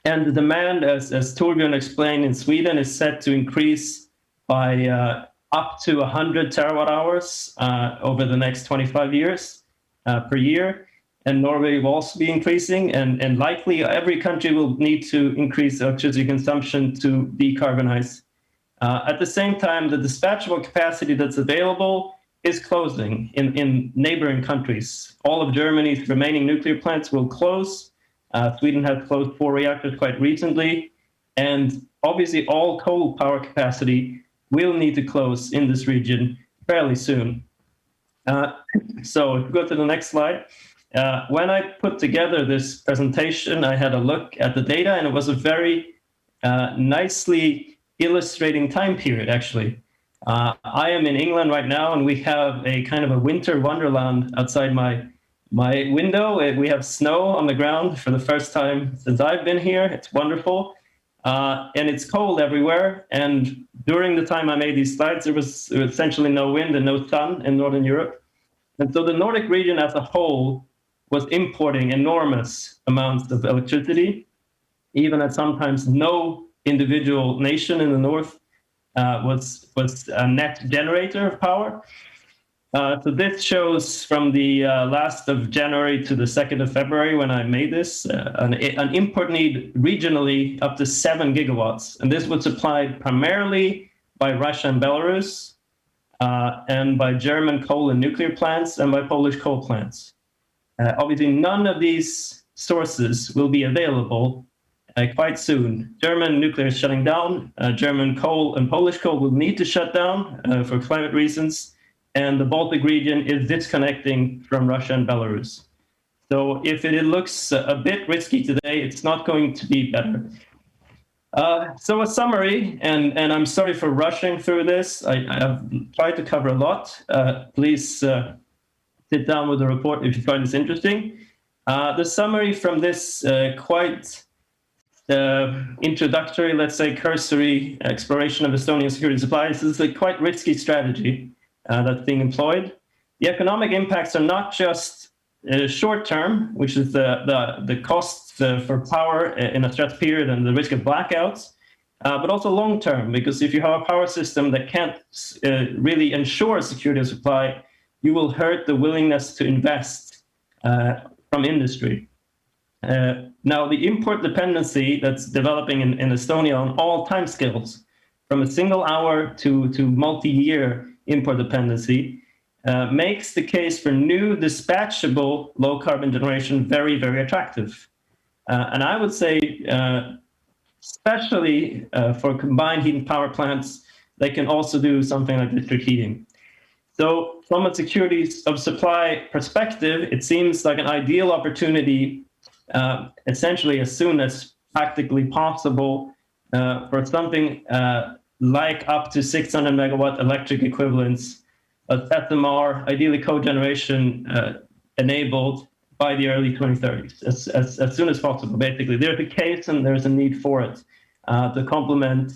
And the demand, as Torbjörn explained, in Sweden is set to increase by up to 100 terawatt hours over the next 25 years per year. And Norway will also be increasing, and likely every country will need to increase electricity consumption to decarbonize. At the same time, the dispatchable capacity that's available is closing in neighboring countries. All of Germany's remaining nuclear plants will close. Sweden has closed 4 reactors quite recently, and obviously all coal power capacity will need to close in this region fairly soon. So if we go to the next slide. When I put together this presentation, I had a look at the data, and it was a very nicely illustrating time period, actually. I am in England right now, and we have a kind of a winter wonderland outside my window. We have snow on the ground for the first time since I've been here. It's wonderful. And it's cold everywhere. And during the time I made these slides, there was essentially no wind and no sun in Northern Europe. And so the Nordic region as a whole was importing enormous amounts of electricity, even as sometimes no individual nation in the north was a net generator of power. So this shows from the last of January to the 2nd of February when I made this, an import need regionally up to 7 gigawatts. And this was supplied primarily by Russia and Belarus, and by German coal and nuclear plants, and by Polish coal plants. Obviously, none of these sources will be available quite soon. German nuclear is shutting down. German coal and Polish coal will need to shut down for climate reasons. And the Baltic region is disconnecting from Russia and Belarus. So if it looks a bit risky today, it's not going to be better. So a summary, and I'm sorry for rushing through this. I have tried to cover a lot. Please sit down with the report if you find this interesting. The summary from this quite introductory, let's say cursory exploration of Estonian security supplies is a quite risky strategy that's being employed. The economic impacts are not just short term, which is the cost for power in a stress period and the risk of blackouts, but also long term, because if you have a power system that can't really ensure security of supply, you will hurt the willingness to invest from industry. Now, the import dependency that's developing in Estonia on all timescales, from a single hour to multi-year import dependency, makes the case for new dispatchable low carbon generation very, very attractive. And I would say, especially for combined heat and power plants, they can also do something like district heating. So from a security of supply perspective, it seems like an ideal opportunity, essentially as soon as practically possible, for something like up to 600 megawatt electric equivalents of SMR, ideally cogeneration enabled by the early 2030s, as soon as possible. Basically, there's a case and there's a need for it to complement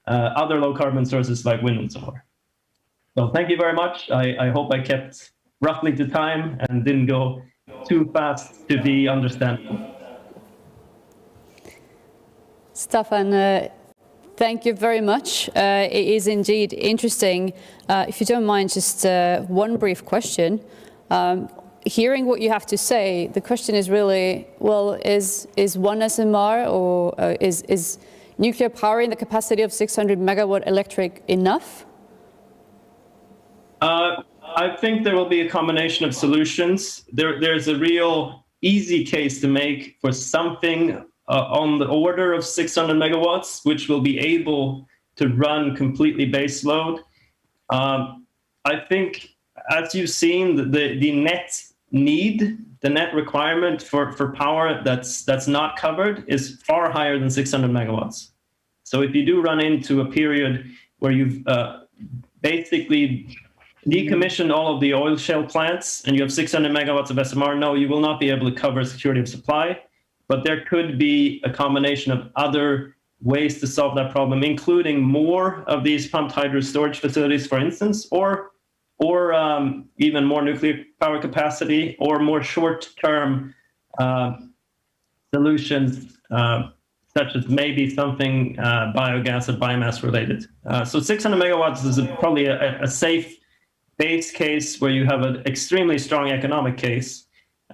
other low carbon sources like wind and solar. So thank you very much. I hope I kept roughly to time and didn't go too fast to be understandable. Staffan, thank you very much. It is indeed interesting. If you don't mind, just one brief question. Hearing what you have to say, the question is really, well, is one SMR or is nuclear power in the capacity of 600 megawatt electric enough? I think there will be a combination of solutions. There's a real easy case to make for something on the order of 600 megawatts, which will be able to run completely base load. I think, as you've seen, the net need, the net requirement for power that's not covered is far higher than 600 megawatts. So if you do run into a period where you've basically decommissioned all of the oil shale plants and you have 600 megawatts of SMR, no, you will not be able to cover security of supply. But there could be a combination of other ways to solve that problem, including more of these pumped hydro storage facilities, for instance, or even more nuclear power capacity, or more short-term solutions, such as maybe something biogas or biomass related. So 600 megawatts is probably a safe base case where you have an extremely strong economic case.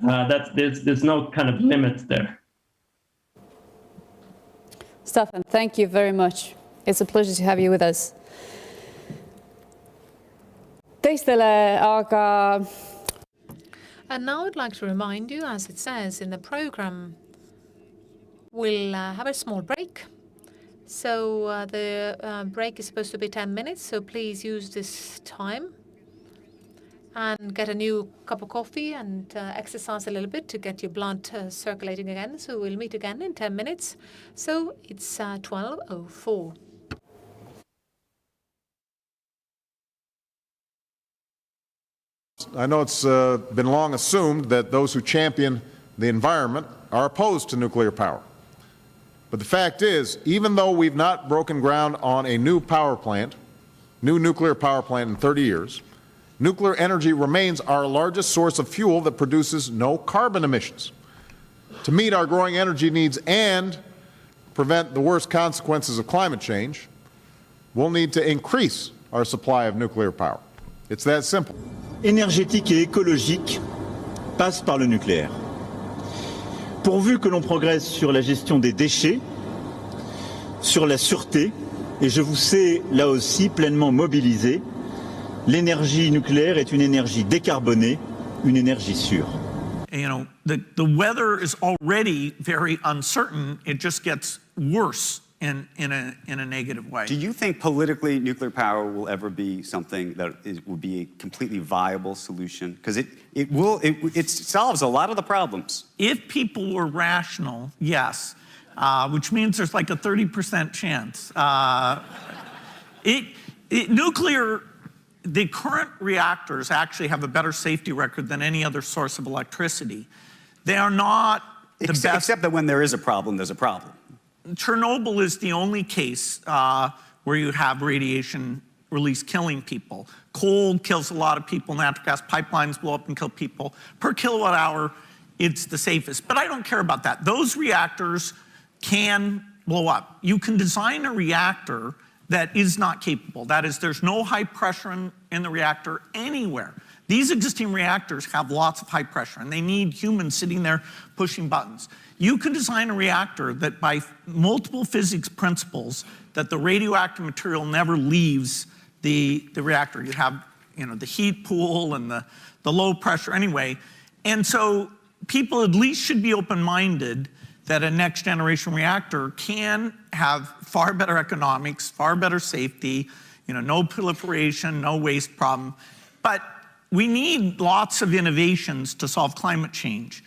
There's no kind of limit there. Staffan, thank you very much. It's a pleasure to have you with us. Teistele aga... And now I'd like to remind you, as it says in the program, we'll have a small break. So the break is supposed to be 10 minutes, so please use this time and get a new cup of coffee and exercise a little bit to get your blood circulating again. So we'll meet again in 10 minutes. So it's 12:04. I know it's been long assumed that those who champion the environment are opposed to nuclear power. But the fact is, even though we've not broken ground on a new nuclear power plant in 30 years, nuclear energy remains our largest source of fuel that produces no carbon emissions. To meet our growing energy needs and prevent the worst consequences of climate change, we'll need to increase our supply of nuclear power. It's that simple. Énergétique et écologique passe par le nucléaire. Pourvu que l'on progresse sur la gestion des déchets, sur la sûreté, et je vous sais là aussi pleinement mobilisé, l'énergie nucléaire est une énergie décarbonée, une énergie sûre. You know, the weather is already very uncertain. It just gets worse in a negative way. Do you think politically nuclear power will ever be something that will be a completely viable solution? Because it solves a lot of the problems. If people were rational, yes, which means there's like a 30% chance. Nuclear, the current reactors actually have a better safety record than any other source of electricity. They are not the best. Except that when there is a problem, there's a problem. Chernobyl is the only case where you have radiation release killing people. Coal kills a lot of people. Natural gas pipelines blow up and kill people. Per kilowatt hour, it's the safest. But I don't care about that. Those reactors can blow up. You can design a reactor that is not capable. That is, there's no high pressure in the reactor anywhere. These existing reactors have lots of high pressure, and they need humans sitting there pushing buttons. You can design a reactor that by multiple physics principles, that the radioactive material never leaves the reactor. You have, you know, the heat pool and the low pressure anyway. And so people at least should be open-minded that a next generation reactor can have far better economics, far better safety, you know, no proliferation, no waste problem. But we need lots of innovations to solve climate change.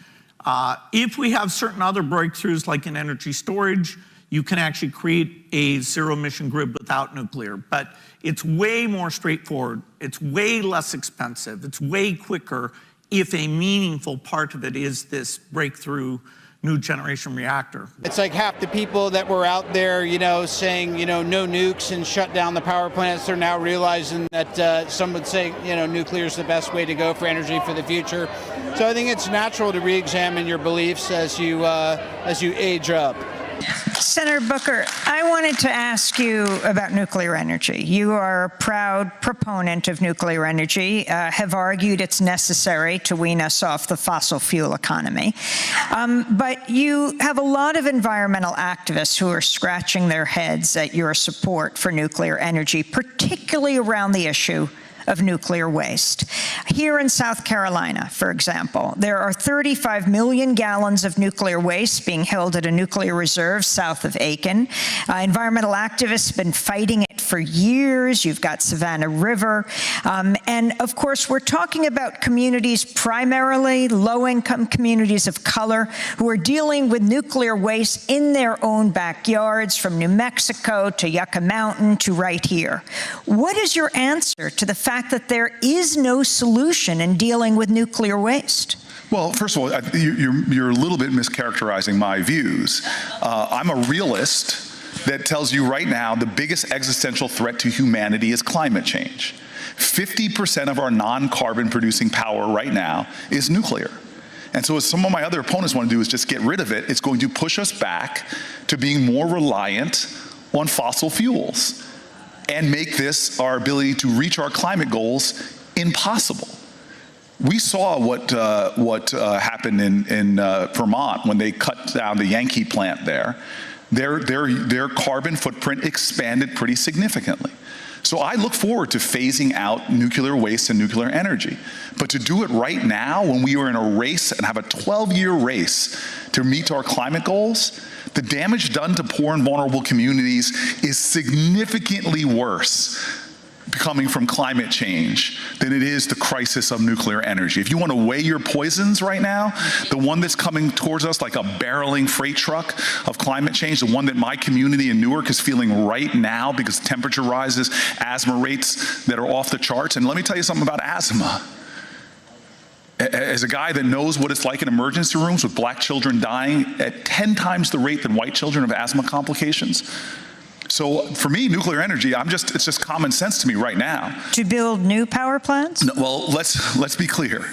If we have certain other breakthroughs like in energy storage, you can actually create a zero-emission grid without nuclear. But it's way more straightforward. It's way less expensive. It's way quicker if a meaningful part of it is this breakthrough new generation reactor. It's like half the people that were out there, you know, saying, you know, no nukes and shut down the power plants are now realizing that some would say, you know, nuclear is the best way to go for energy for the future. So I think it's natural to re-examine your beliefs as you age up. Senator Booker, I wanted to ask you about nuclear energy. You are a proud proponent of nuclear energy, have argued it's necessary to wean us off the fossil fuel economy. But you have a lot of environmental activists who are scratching their heads at your support for nuclear energy, particularly around the issue of nuclear waste. Here in South Carolina, for example, there are 35 million gallons of nuclear waste being held at a nuclear reserve south of Aiken. Environmental activists have been fighting it for years. You've got Savannah River. And of course, we're talking about communities, primarily low-income communities of color, who are dealing with nuclear waste in their own backyards, from New Mexico to Yucca Mountain to right here. What is your answer to the fact that there is no solution in dealing with nuclear waste? Well, first of all, you're a little bit mischaracterizing my views. I'm a realist that tells you right now the biggest existential threat to humanity is climate change. 50% of our non-carbon producing power right now is nuclear. And so as some of my other opponents want to do is just get rid of it, it's going to push us back to being more reliant on fossil fuels and make this, our ability to reach our climate goals, impossible. We saw what happened in Vermont when they cut down the Yankee plant there. Their carbon footprint expanded pretty significantly. So I look forward to phasing out nuclear waste and nuclear energy. But to do it right now, when we are in a race and have a 12-year race to meet our climate goals, the damage done to poor and vulnerable communities is significantly worse coming from climate change than it is the crisis of nuclear energy. If you want to weigh your poisons right now, the one that's coming towards us like a barreling freight truck of climate change, the one that my community in Newark is feeling right now because temperature rises, asthma rates that are off the charts. And let me tell you something about asthma. As a guy that knows what it's like in emergency rooms with black children dying at 10 times the rate than white children of asthma complications. So for me, nuclear energy, it's just common sense to me right now. To build new power plants? No, well, let's be clear.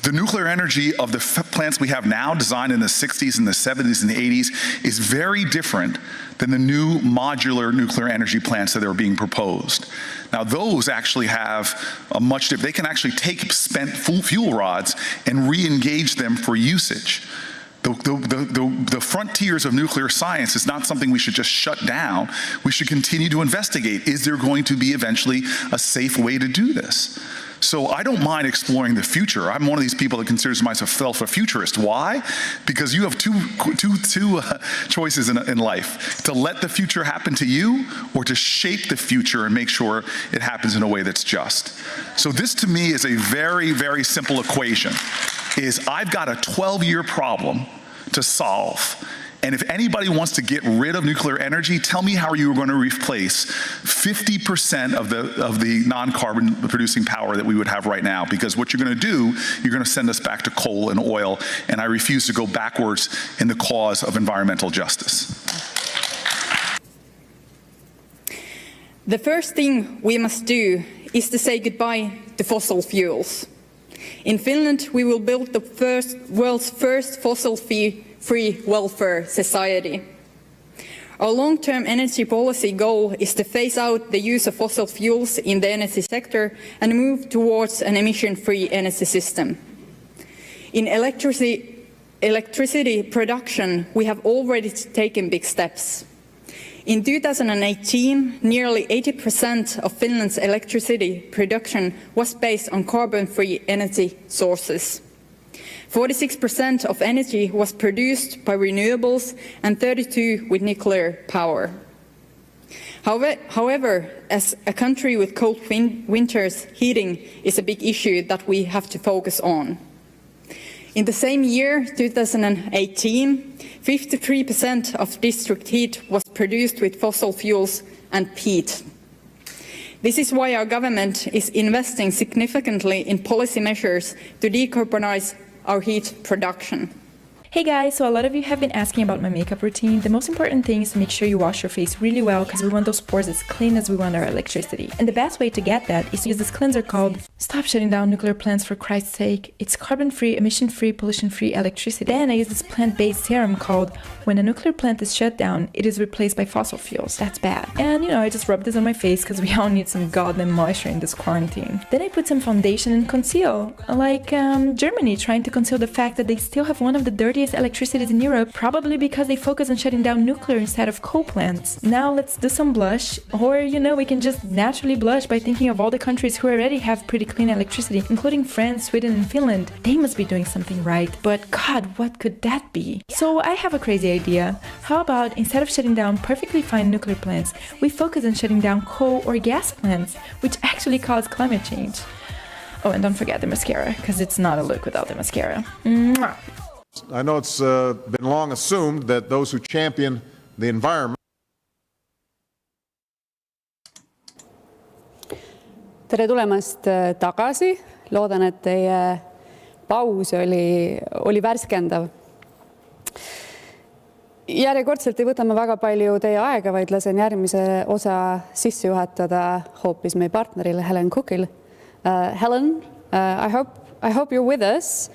The nuclear energy of the plants we have now, designed in the 60s and the 70s and the 80s, is very different than the new modular nuclear energy plants that are being proposed. Now, those actually have a much different, they can actually take spent fuel rods and re-engage them for usage. The frontiers of nuclear science is not something we should just shut down. We should continue to investigate. Is there going to be eventually a safe way to do this? So I don't mind exploring the future. I'm one of these people that considers myself a futurist. Why? Because you have two choices in life: to let the future happen to you, or to shape the future and make sure it happens in a way that's just. So this, to me, is a very, very simple equation. Is I've got a 12-year problem to solve. And if anybody wants to get rid of nuclear energy, tell me how you are going to replace 50% of the non-carbon producing power that we would have right now. Because what you're going to do, you're going to send us back to coal and oil, and I refuse to go backwards in the cause of environmental justice. The first thing we must do is to say goodbye to fossil fuels. In Finland, we will build the world's first fossil-free welfare society. Our long-term energy policy goal is to phase out the use of fossil fuels in the energy sector and move towards an emission-free energy system. In electricity production, we have already taken big steps. In 2018, nearly 80% of Finland's electricity production was based on carbon-free energy sources. 46% of energy was produced by renewables and 32% with nuclear power. However, as a country with cold winters, heating is a big issue that we have to focus on. In the same year, 2018, 53% of district heat was produced with fossil fuels and peat. This is why our government is investing significantly in policy measures to decarbonize our heat production. Hey guys, so a lot of you have been asking about my makeup routine. The most important thing is to make sure you wash your face really well because we want those pores as clean as we want our electricity. And the best way to get that is to use this cleanser called Stop Shutting Down Nuclear Plants for Christ's Sake. It's carbon-free, emission-free, pollution-free electricity. Then I use this plant-based serum called When a Nuclear Plant is Shut Down, it is replaced by fossil fuels. That's bad. And I just rub this on my face because we all need some goddamn moisture in this quarantine. Then I put some foundation and conceal, like Germany trying to conceal the fact that they still have one of the dirtiest electricities in Europe, probably because they focus on shutting down nuclear instead of coal plants. Now let's do some blush, or we can just naturally blush by thinking of all the countries who already have pretty clean electricity, including France, Sweden and Finland. They must be doing something right, but God, what could that be? So I have a crazy idea. How about instead of shutting down perfectly fine nuclear plants, we focus on shutting down coal or gas plants, which actually cause climate change. Oh, and don't forget the mascara, because it's not a look without the mascara. Mwah. I know it's been long assumed that those who champion the environment. Tere tulemast tagasi. Loodan, et teie paus oli värskendav. Järjekordselt ei võta ma väga palju teie aega, vaid lasen järgmise osa sisse juhatada hoopis meie partnerile Helen Cookil. Helen, I hope you're with us.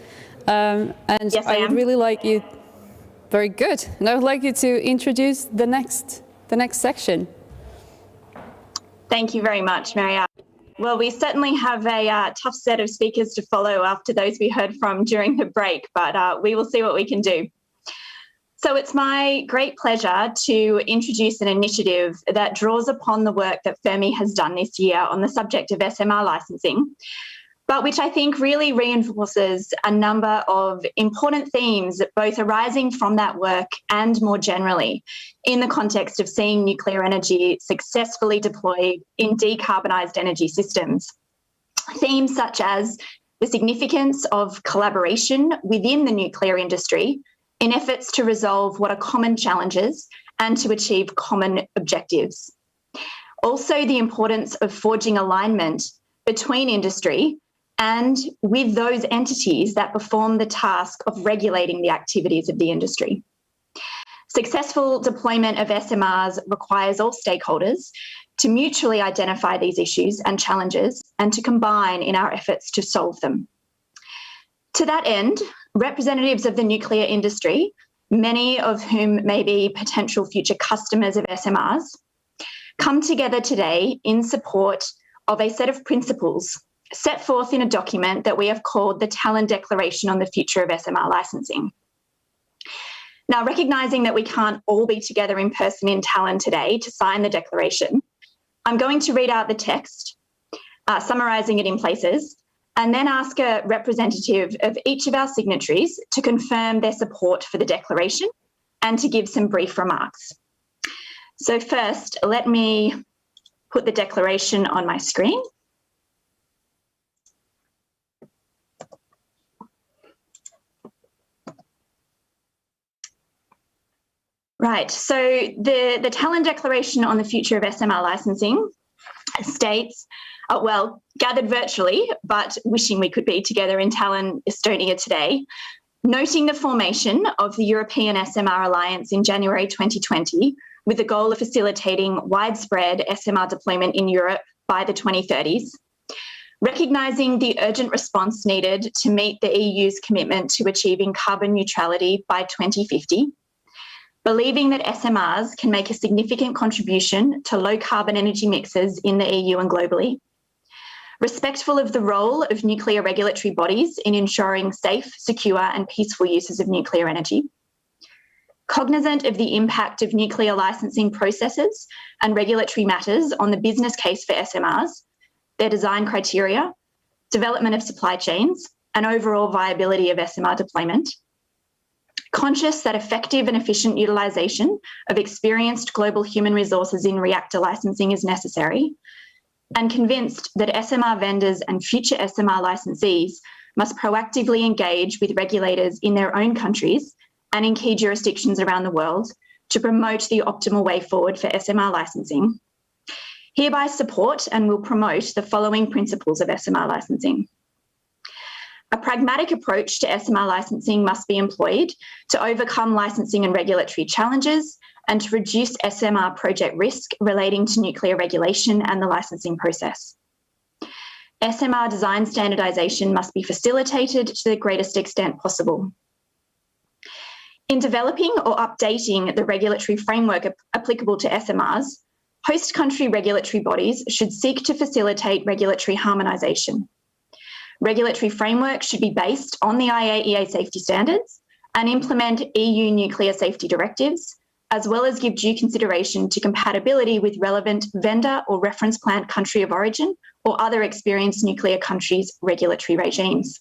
And yes, I would really like you. Very good. And I would like you to introduce the next section. Thank you very much, Maria. Well, we certainly have a tough set of speakers to follow after those we heard from during the break, but we will see what we can do. So it's my great pleasure to introduce an initiative that draws upon the work that Fermi has done this year on the subject of SMR licensing, but which I think really reinforces a number of important themes, both arising from that work and more generally in the context of seeing nuclear energy successfully deployed in decarbonised energy systems. Themes such as the significance of collaboration within the nuclear industry in efforts to resolve what are common challenges and to achieve common objectives. Also, the importance of forging alignment between industry and with those entities that perform the task of regulating the activities of the industry. Successful deployment of SMRs requires all stakeholders to mutually identify these issues and challenges and to combine in our efforts to solve them. To that end, representatives of the nuclear industry, many of whom may be potential future customers of SMRs, come together today in support of a set of principles set forth in a document that we have called the Tallinn Declaration on the Future of SMR Licensing. Now, recognising that we can't all be together in person in Tallinn today to sign the declaration, I'm going to read out the text, summarising it in places, and then ask a representative of each of our signatories to confirm their support for the declaration and to give some brief remarks. So first, let me put the declaration on my screen. Right, so the Tallinn Declaration on the Future of SMR Licensing states, well, gathered virtually, but wishing we could be together in Tallinn, Estonia today, noting the formation of the European SMR Alliance in January 2020 with the goal of facilitating widespread SMR deployment in Europe by the 2030s, recognising the urgent response needed to meet the EU's commitment to achieving carbon neutrality by 2050, believing that SMRs can make a significant contribution to low carbon energy mixes in the EU and globally, respectful of the role of nuclear regulatory bodies in ensuring safe, secure and peaceful uses of nuclear energy, cognizant of the impact of nuclear licensing processes and regulatory matters on the business case for SMRs, their design criteria, development of supply chains and overall viability of SMR deployment, conscious that effective and efficient utilisation of experienced global human resources in reactor licensing is necessary, and convinced that SMR vendors and future SMR licensees must proactively engage with regulators in their own countries and in key jurisdictions around the world to promote the optimal way forward for SMR licensing. Hereby support and will promote the following principles of SMR licensing. A pragmatic approach to SMR licensing must be employed to overcome licensing and regulatory challenges and to reduce SMR project risk relating to nuclear regulation and the licensing process. SMR design standardisation must be facilitated to the greatest extent possible. In developing or updating the regulatory framework applicable to SMRs, host country regulatory bodies should seek to facilitate regulatory harmonisation. Regulatory framework should be based on the IAEA safety standards and implement EU nuclear safety directives, as well as give due consideration to compatibility with relevant vendor or reference plant country of origin or other experienced nuclear countries' regulatory regimes.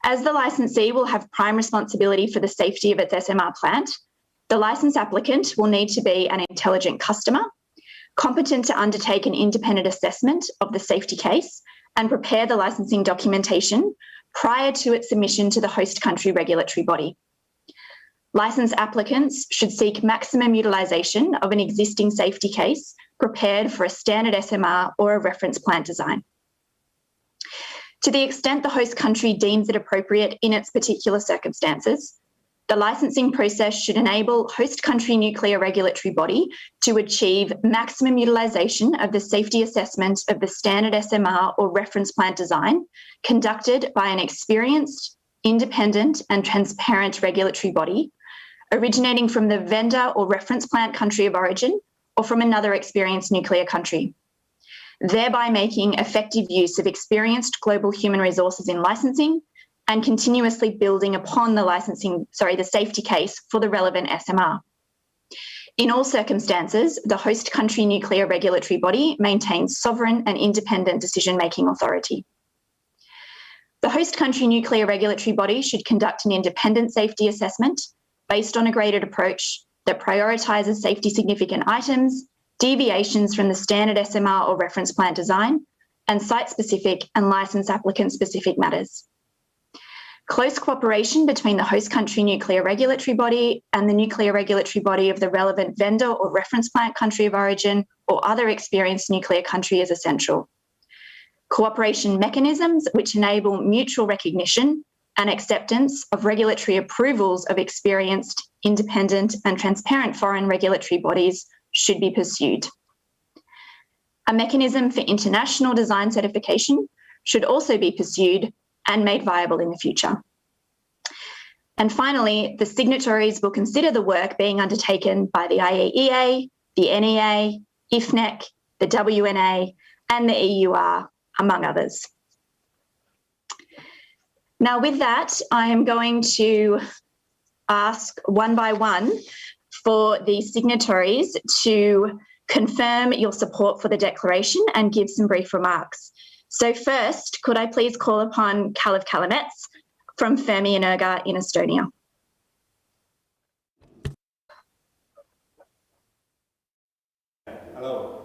As the licensee will have prime responsibility for the safety of its SMR plant, the licence applicant will need to be an intelligent customer, competent to undertake an independent assessment of the safety case and prepare the licensing documentation prior to its submission to the host country regulatory body. Licence applicants should seek maximum utilisation of an existing safety case prepared for a standard SMR or a reference plant design. To the extent the host country deems it appropriate in its particular circumstances, the licensing process should enable host country nuclear regulatory body to achieve maximum utilisation of the safety assessment of the standard SMR or reference plant design conducted by an experienced, independent and transparent regulatory body originating from the vendor or reference plant country of origin or from another experienced nuclear country, thereby making effective use of experienced global human resources in licensing and continuously building upon the safety case for the relevant SMR. In all circumstances, the host country nuclear regulatory body maintains sovereign and independent decision-making authority. The host country nuclear regulatory body should conduct an independent safety assessment based on a graded approach that prioritises safety significant items, deviations from the standard SMR or reference plant design, and site-specific and licence applicant-specific matters. Close cooperation between the host country nuclear regulatory body and the nuclear regulatory body of the relevant vendor or reference plant country of origin or other experienced nuclear country is essential. Cooperation mechanisms which enable mutual recognition and acceptance of regulatory approvals of experienced, independent and transparent foreign regulatory bodies should be pursued. A mechanism for international design certification should also be pursued and made viable in the future. And finally, the signatories will consider the work being undertaken by the IAEA, the NEA, IFNEC, the WNA, and the EUR, among others. Now, with that, I am going to ask one by one for the signatories to confirm your support for the declaration and give some brief remarks. So first, could I please call upon Kalev Kalamets from Fermi Energia in Estonia? Hello.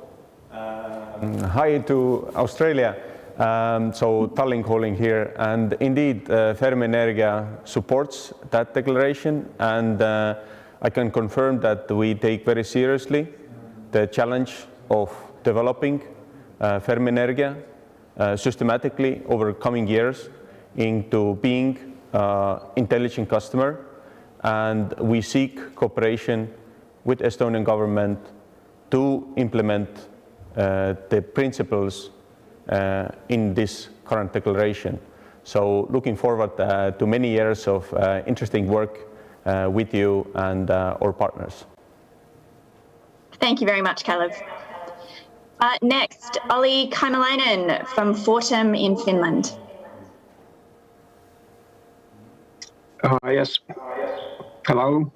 Hi to Australia. So Tallinn calling here, and indeed Fermi Energia supports that declaration, and I can confirm that we take very seriously the challenge of developing Fermi Energia systematically over coming years into being intelligent customer, and we seek cooperation with Estonian government to implement the principles in this current declaration. So looking forward to many years of interesting work with you and our partners. Thank you very much, Kalev. Next, Olli Kaimalainen from Fortum in Finland. Yes. Hello.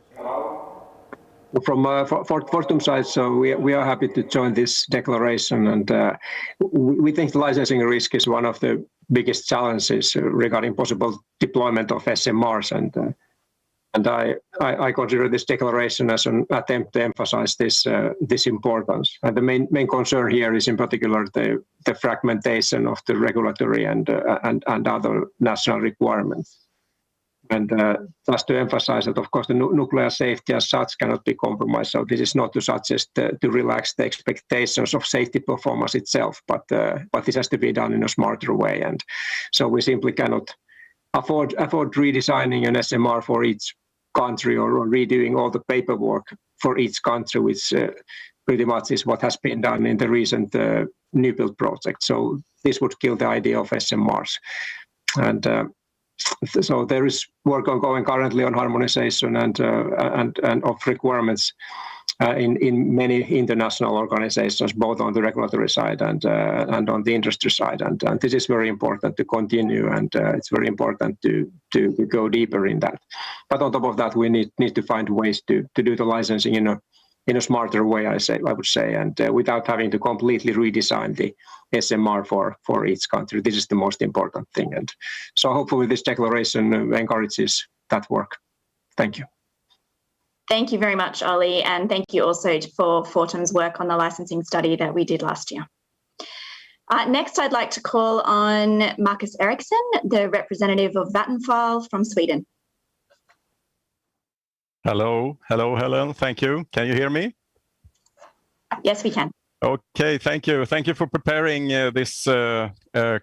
From Fortum side, so we are happy to join this declaration, and we think the licensing risk is one of the biggest challenges regarding possible deployment of SMRs, and I consider this declaration as an attempt to emphasize this importance. And the main concern here is in particular the fragmentation of the regulatory and other national requirements. And just to emphasize that, of course, the nuclear safety as such cannot be compromised. So this is not to suggest to relax the expectations of safety performance itself, but this has to be done in a smarter way. And so we simply cannot afford redesigning an SMR for each country or redoing all the paperwork for each country, which pretty much is what has been done in the recent new build project. So this would kill the idea of SMRs. And so there is work ongoing currently on harmonization and of requirements in many international organizations, both on the regulatory side and on the industry side. And this is very important to continue, and it's very important to go deeper in that. But on top of that, we need to find ways to do the licensing in a smarter way, I would say, and without having to completely redesign the SMR for each country. This is the most important thing. And so hopefully this declaration encourages that work. Thank you. Thank you very much, Olli, and thank you also for Fortum's work on the licensing study that we did last year. Next, I'd like to call on Marcus Eriksson, the representative of Vattenfall from Sweden. Hello, Helen. Thank you. Can you hear me? Yes, we can. Okay, thank you. Thank you for preparing this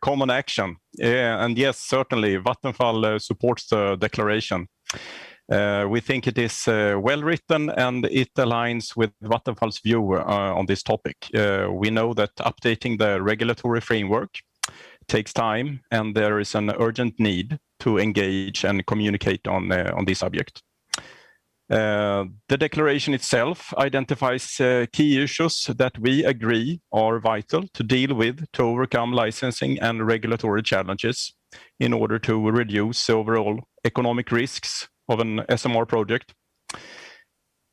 common action. And yes, certainly, Vattenfall supports the declaration. We think it is well written, and it aligns with Vattenfall's view on this topic. We know that updating the regulatory framework takes time, and there is an urgent need to engage and communicate on this subject. The declaration itself identifies key issues that we agree are vital to deal with to overcome licensing and regulatory challenges in order to reduce overall economic risks of an SMR project.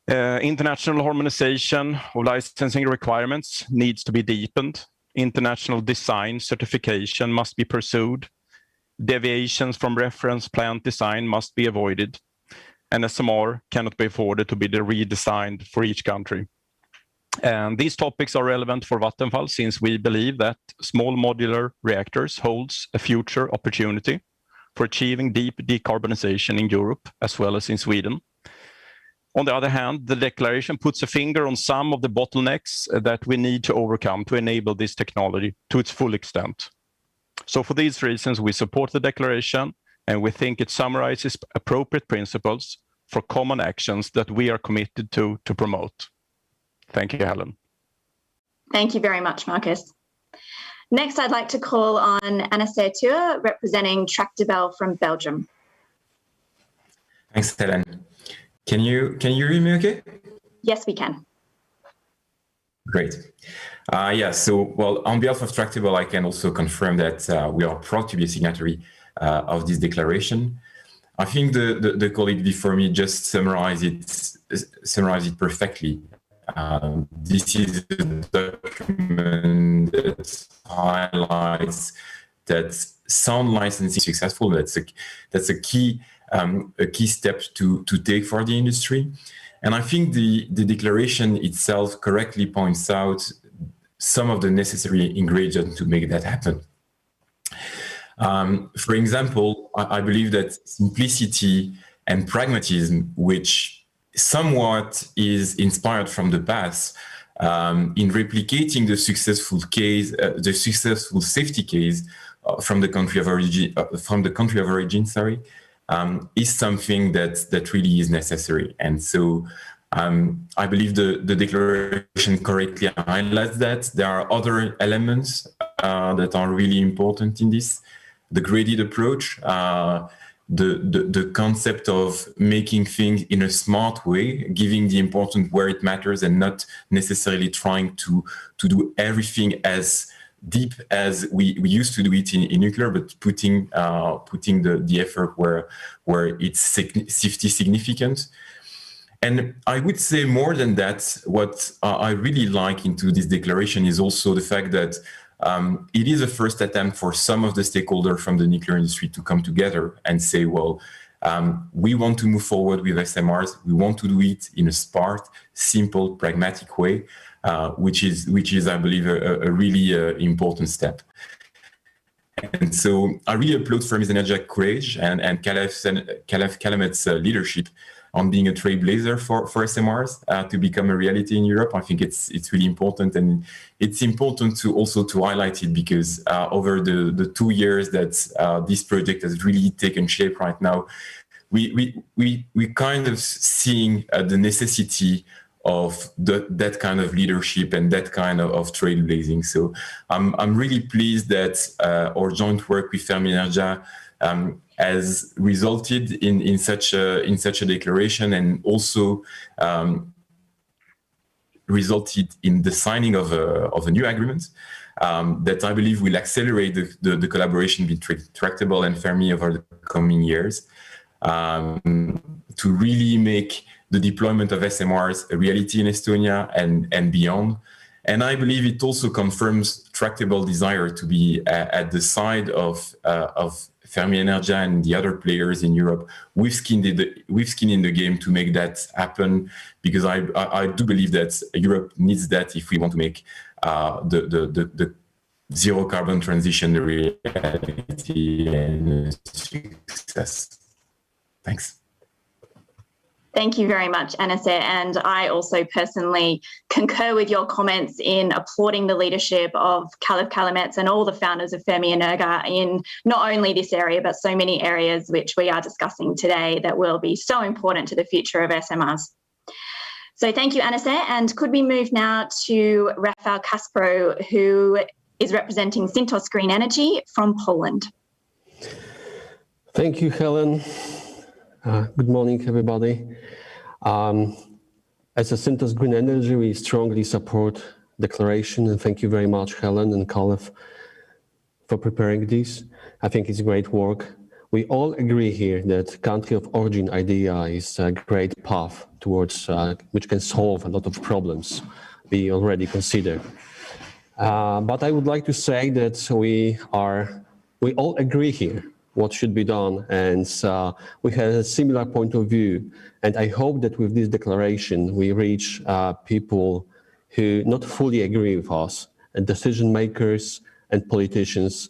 International harmonization of licensing requirements needs to be deepened. International design certification must be pursued. Deviations from reference plant design must be avoided. And SMR cannot be afforded to be redesigned for each country. And these topics are relevant for Vattenfall since we believe that small modular reactors holds a future opportunity for achieving deep decarbonization in Europe as well as in Sweden. On the other hand, the declaration puts a finger on some of the bottlenecks that we need to overcome to enable this technology to its full extent. So for these reasons, we support the declaration, and we think it summarizes appropriate principles for common actions that we are committed to promote. Thank you, Helen. Thank you very much, Marcus. Next, I'd like to call on Anna Sertur, representing Tractebel from Belgium. Thanks, Helen. Can you hear me okay? Yes, we can. Great. So on behalf of Tractebel, I can also confirm that we are proud to be a signatory of this declaration. I think the colleague before me just summarized it perfectly. This is a document that highlights that sound licensing is successful. That's a key step to take for the industry. And I think the declaration itself correctly points out some of the necessary ingredients to make that happen. For example, I believe that simplicity and pragmatism, which somewhat is inspired from the past, in replicating the successful case, the successful safety case from the country of origin, is something that really is necessary. And so I believe the declaration correctly highlights that. There are other elements that are really important in this. The graded approach, the concept of making things in a smart way, giving the importance where it matters and not necessarily trying to do everything as deep as we used to do it in nuclear, but putting the effort where it's safety significant. And I would say more than that, what I really like into this declaration is also the fact that it is a first attempt for some of the stakeholders from the nuclear industry to come together and say, well, we want to move forward with SMRs. We want to do it in a smart, simple, pragmatic way, which is, I believe, a really important step. And so I really applaud Fermi's Energia courage and Khalaf Kalamet's leadership on being a trailblazer for SMRs to become a reality in Europe. I think it's really important, and it's important to also highlight it because over the 2 years that this project has really taken shape right now, we kind of seeing the necessity of that kind of leadership and that kind of trailblazing. So I'm really pleased that our joint work with Fermi Energia has resulted in such a declaration, and also resulted in the signing of a new agreement that I believe will accelerate the collaboration between Tractable and Fermi over the coming years to really make the deployment of SMRs a reality in Estonia and beyond. And I believe it also confirms Tractable desire to be at the side of Fermi Energia and the other players in Europe with skin in the game to make that happen, because I do believe that Europe needs that if we want to make the zero carbon transition a reality and a success. Thanks. Thank you very much, Anase. And I also personally concur with your comments in applauding the leadership of Khalaf Kalamet and all the founders of Fermi Energia in not only this area, but so many areas which we are discussing today that will be so important to the future of SMRs. So thank you, Anase. And could we move now to Rafał Kaspro, who is representing Syntos Green Energy from Poland. Thank you, Helen. Good morning, everybody. As a Syntos Green Energy, we strongly support declaration, and thank you very much, Helen and Khalaf, for preparing this. I think it's great work. We all agree here that country of origin idea is a great path towards which can solve a lot of problems we already consider. But I would like to say that we all agree here what should be done, and we have a similar point of view. And I hope that with this declaration, we reach people who not fully agree with us, and decision makers and politicians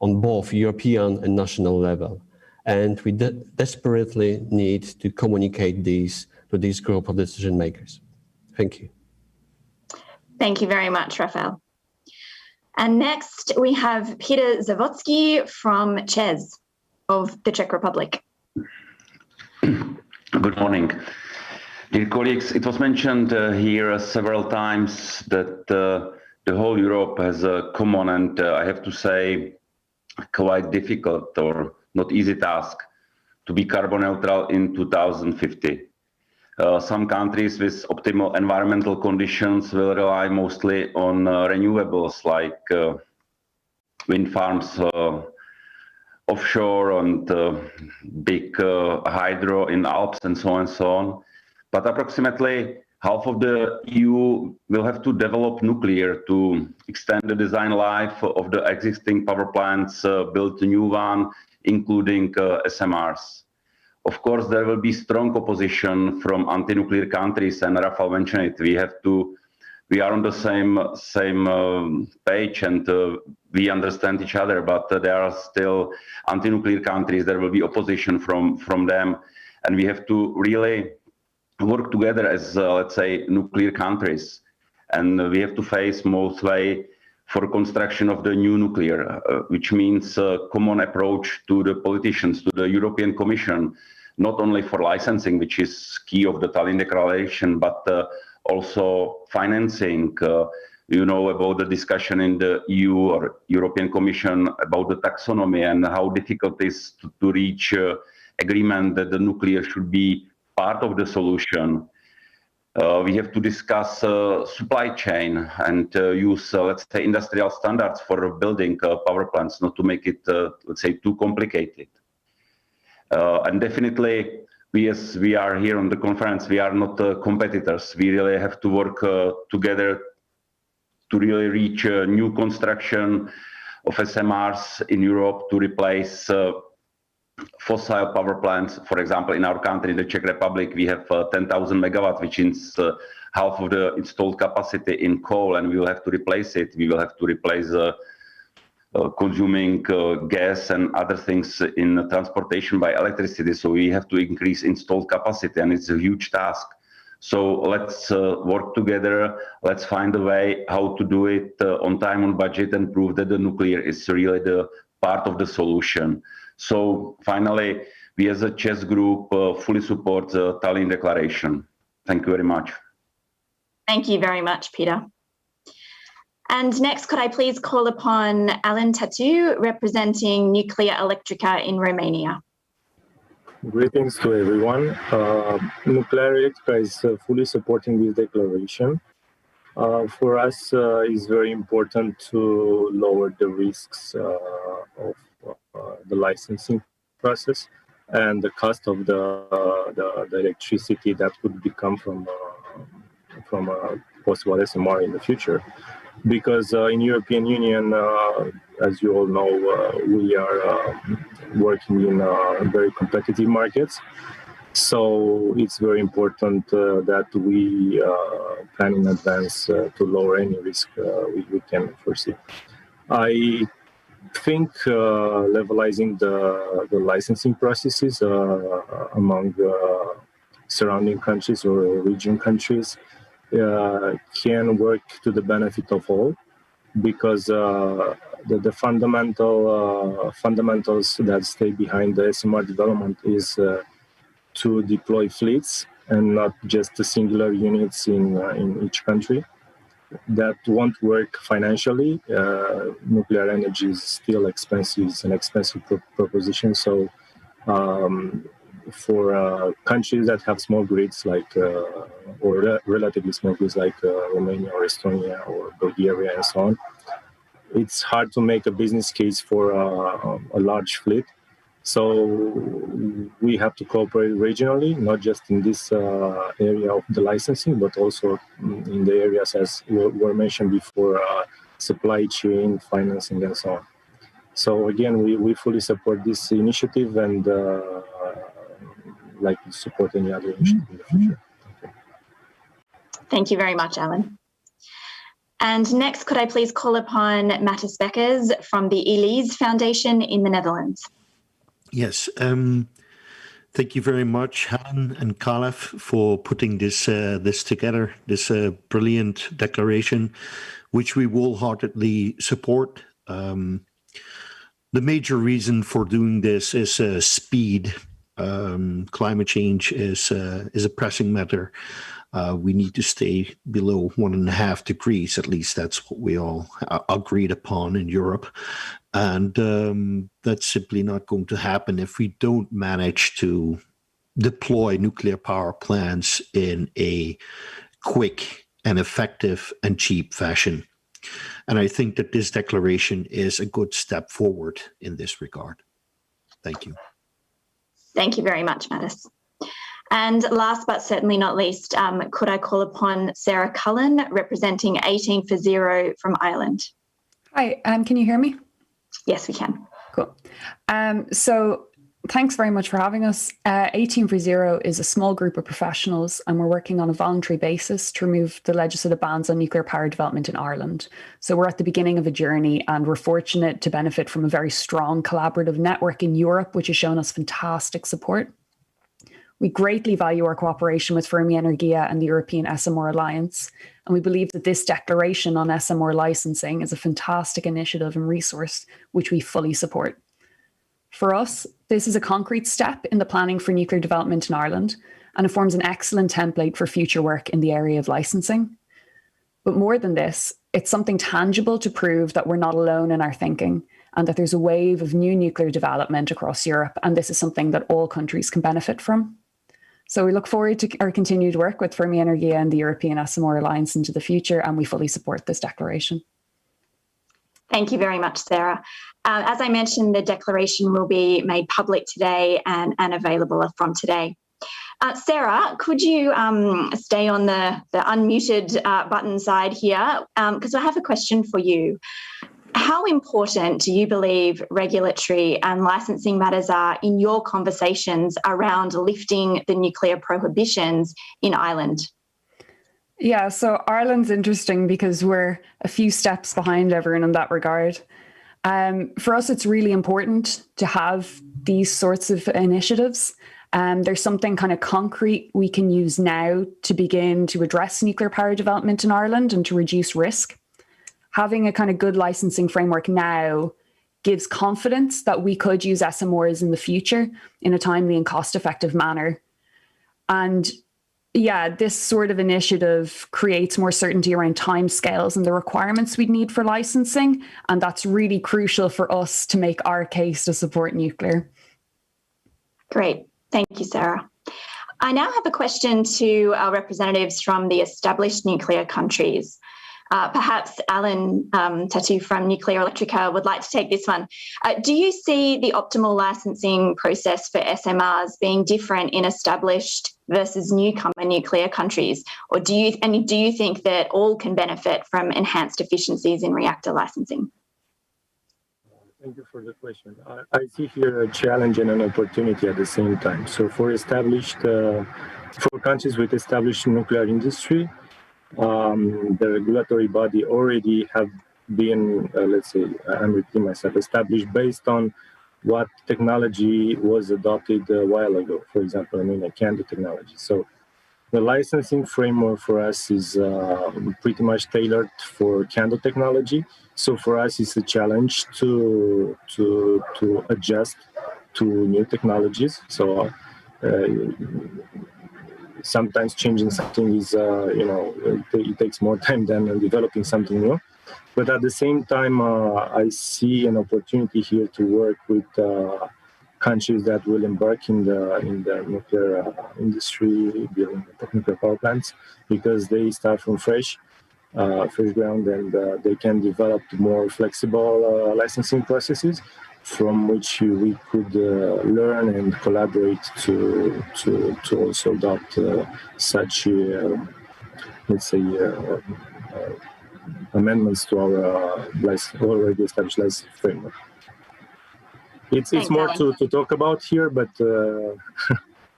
on both European and national level. And we desperately need to communicate these to this group of decision makers. Thank you. Thank you very much, Rafał. And next we have Peter Zawodski from CEZ of the Czech Republic. Good morning. Dear colleagues, it was mentioned here several times that the whole Europe has a common and I have to say quite difficult or not easy task to be carbon neutral in 2050. Some countries with optimal environmental conditions will rely mostly on renewables like wind farms offshore and big hydro in Alps and so on and so on. But approximately Half of the EU will have to develop nuclear to extend the design life of the existing power plants, build a new one, including SMRs. Of course, there will be strong opposition from anti-nuclear countries, and Rafał mentioned it. We are on the same page, and we understand each other. But there are still anti-nuclear countries. There will be opposition from them, and we have to really work together as, let's say, nuclear countries, and we have to face mostly for construction of the new nuclear, which means a common approach to the politicians, to the European Commission, not only for licensing, which is key of the Tallinn Declaration, but also financing. You know about the discussion in the EU or European Commission about the taxonomy and how difficult it is to reach agreement that the nuclear should be part of the solution. We have to discuss supply chain and use, let's say, industrial standards for building power plants, not to make it, let's say, too complicated. And definitely, as we are here on the conference, we are not competitors. We really have to work together to really reach new construction of SMRs in Europe to replace fossil power plants. For example, in our country, the Czech Republic, we have 10,000 megawatts, which is half of the installed capacity in coal, and we will have to replace it. We will have to replace consuming gas and other things in transportation by electricity. So we have to increase installed capacity, and it's a huge task. So let's work together. Let's find a way how to do it on time, on budget, and prove that the nuclear is really the part of the solution. So finally, we as a chess group fully support the Tallinn Declaration. Thank you very much. Thank you very much, Peter. And next, could I please call upon Alan Tatu, representing Nuclear Electrica in Romania. Greetings to everyone. Nuclear Electrica is fully supporting this declaration. For us, it's very important to lower the risks of the licensing process and the cost of the electricity that would become from a possible SMR in the future. Because in European Union, as you all know, we are working in very competitive markets. So it's very important that we plan in advance to lower any risk we can foresee. I think levelizing the licensing processes among surrounding countries or region countries can work to the benefit of all, because the fundamentals that stay behind the SMR development is to deploy fleets and not just the singular units in each country. That won't work financially. Nuclear energy is still expensive. It's an expensive proposition. So for countries that have small grids or relatively small grids like Romania or Estonia or Bulgaria and so on, it's hard to make a business case for a large fleet. So we have to cooperate regionally, not just in this area of the licensing, but also in the areas as were mentioned before, supply chain, financing, and so on. So again, we fully support this initiative and like to support any other initiative in the future. Thank you very much, Alan. And next, could I please call upon Matthijs Bekkers from the Elise Foundation in the Netherlands? Yes, thank you very much, Helen and Kalev, for putting this together, this brilliant declaration, which we wholeheartedly support. The major reason for doing this is speed. Climate change is a pressing matter. We need to stay below 1.5 degrees. At least that's what we all agreed upon in Europe. And that's simply not going to happen if we don't manage to deploy nuclear power plants in a quick and effective and cheap fashion. And I think that this declaration is a good step forward in this regard. Thank you. Thank you very much, Matthijs. And last but certainly not least, could I call upon Sarah Cullen, representing 18 for 0 from Ireland? Hi, can you hear me? Yes, we can. Cool. So thanks very much for having us. 18 for 0 is a small group of professionals, and we're working on a voluntary basis to remove the legislative bans on nuclear power development in Ireland. So we're at the beginning of a journey, and we're fortunate to benefit from a very strong collaborative network in Europe, which has shown us fantastic support. We greatly value our cooperation with Fermi Energia and the European SMR Alliance, and we believe that this declaration on SMR licensing is a fantastic initiative and resource which we fully support. For us, this is a concrete step in the planning for nuclear development in Ireland, and it forms an excellent template for future work in the area of licensing. But more than this, it's something tangible to prove that we're not alone in our thinking, and that there's a wave of new nuclear development across Europe, and this is something that all countries can benefit from. So we look forward to our continued work with Fermi Energia and the European SMR Alliance into the future, and we fully support this declaration. Thank you very much, Sarah. As I mentioned, the declaration will be made public today and available from today. Sarah, could you stay on the unmuted button side here? Because I have a question for you. How important do you believe regulatory and licensing matters are in your conversations around lifting the nuclear prohibitions in Ireland? Yeah, so Ireland's interesting because we're a few steps behind everyone in that regard. For us, it's really important to have these sorts of initiatives. There's something kind of concrete we can use now to begin to address nuclear power development in Ireland and to reduce risk. Having a kind of good licensing framework now gives confidence that we could use SMRs in the future in a timely and cost-effective manner. And yeah, this sort of initiative creates more certainty around timescales and the requirements we'd need for licensing. And that's really crucial for us to make our case to support nuclear. Great. Thank you, Sarah. I now have a question to our representatives from the established nuclear countries. Perhaps Alan Tatu from Nuclear Electrica would like to take this one. Do you see the optimal licensing process for SMRs being different in established versus newcomer nuclear countries? Or do you think that all can benefit from enhanced efficiencies in reactor licensing? Thank you for the question. I see here a challenge and an opportunity at the same time. So for countries with established nuclear industry, the regulatory body already have been, let's say, I'm repeating myself, established based on what technology was adopted a while ago. For example, CANDU technology. So the licensing framework for us is pretty much tailored for CANDU technology. So for us, it's a challenge to adjust to new technologies. So sometimes changing something is, it takes more time than developing something new. But at the same time, I see an opportunity here to work with countries that will embark in the nuclear industry, building nuclear power plants, because they start from fresh ground, and they can develop more flexible licensing processes from which we could learn and collaborate to also adopt such, let's say, amendments to our already established license framework. It's more to talk about here, but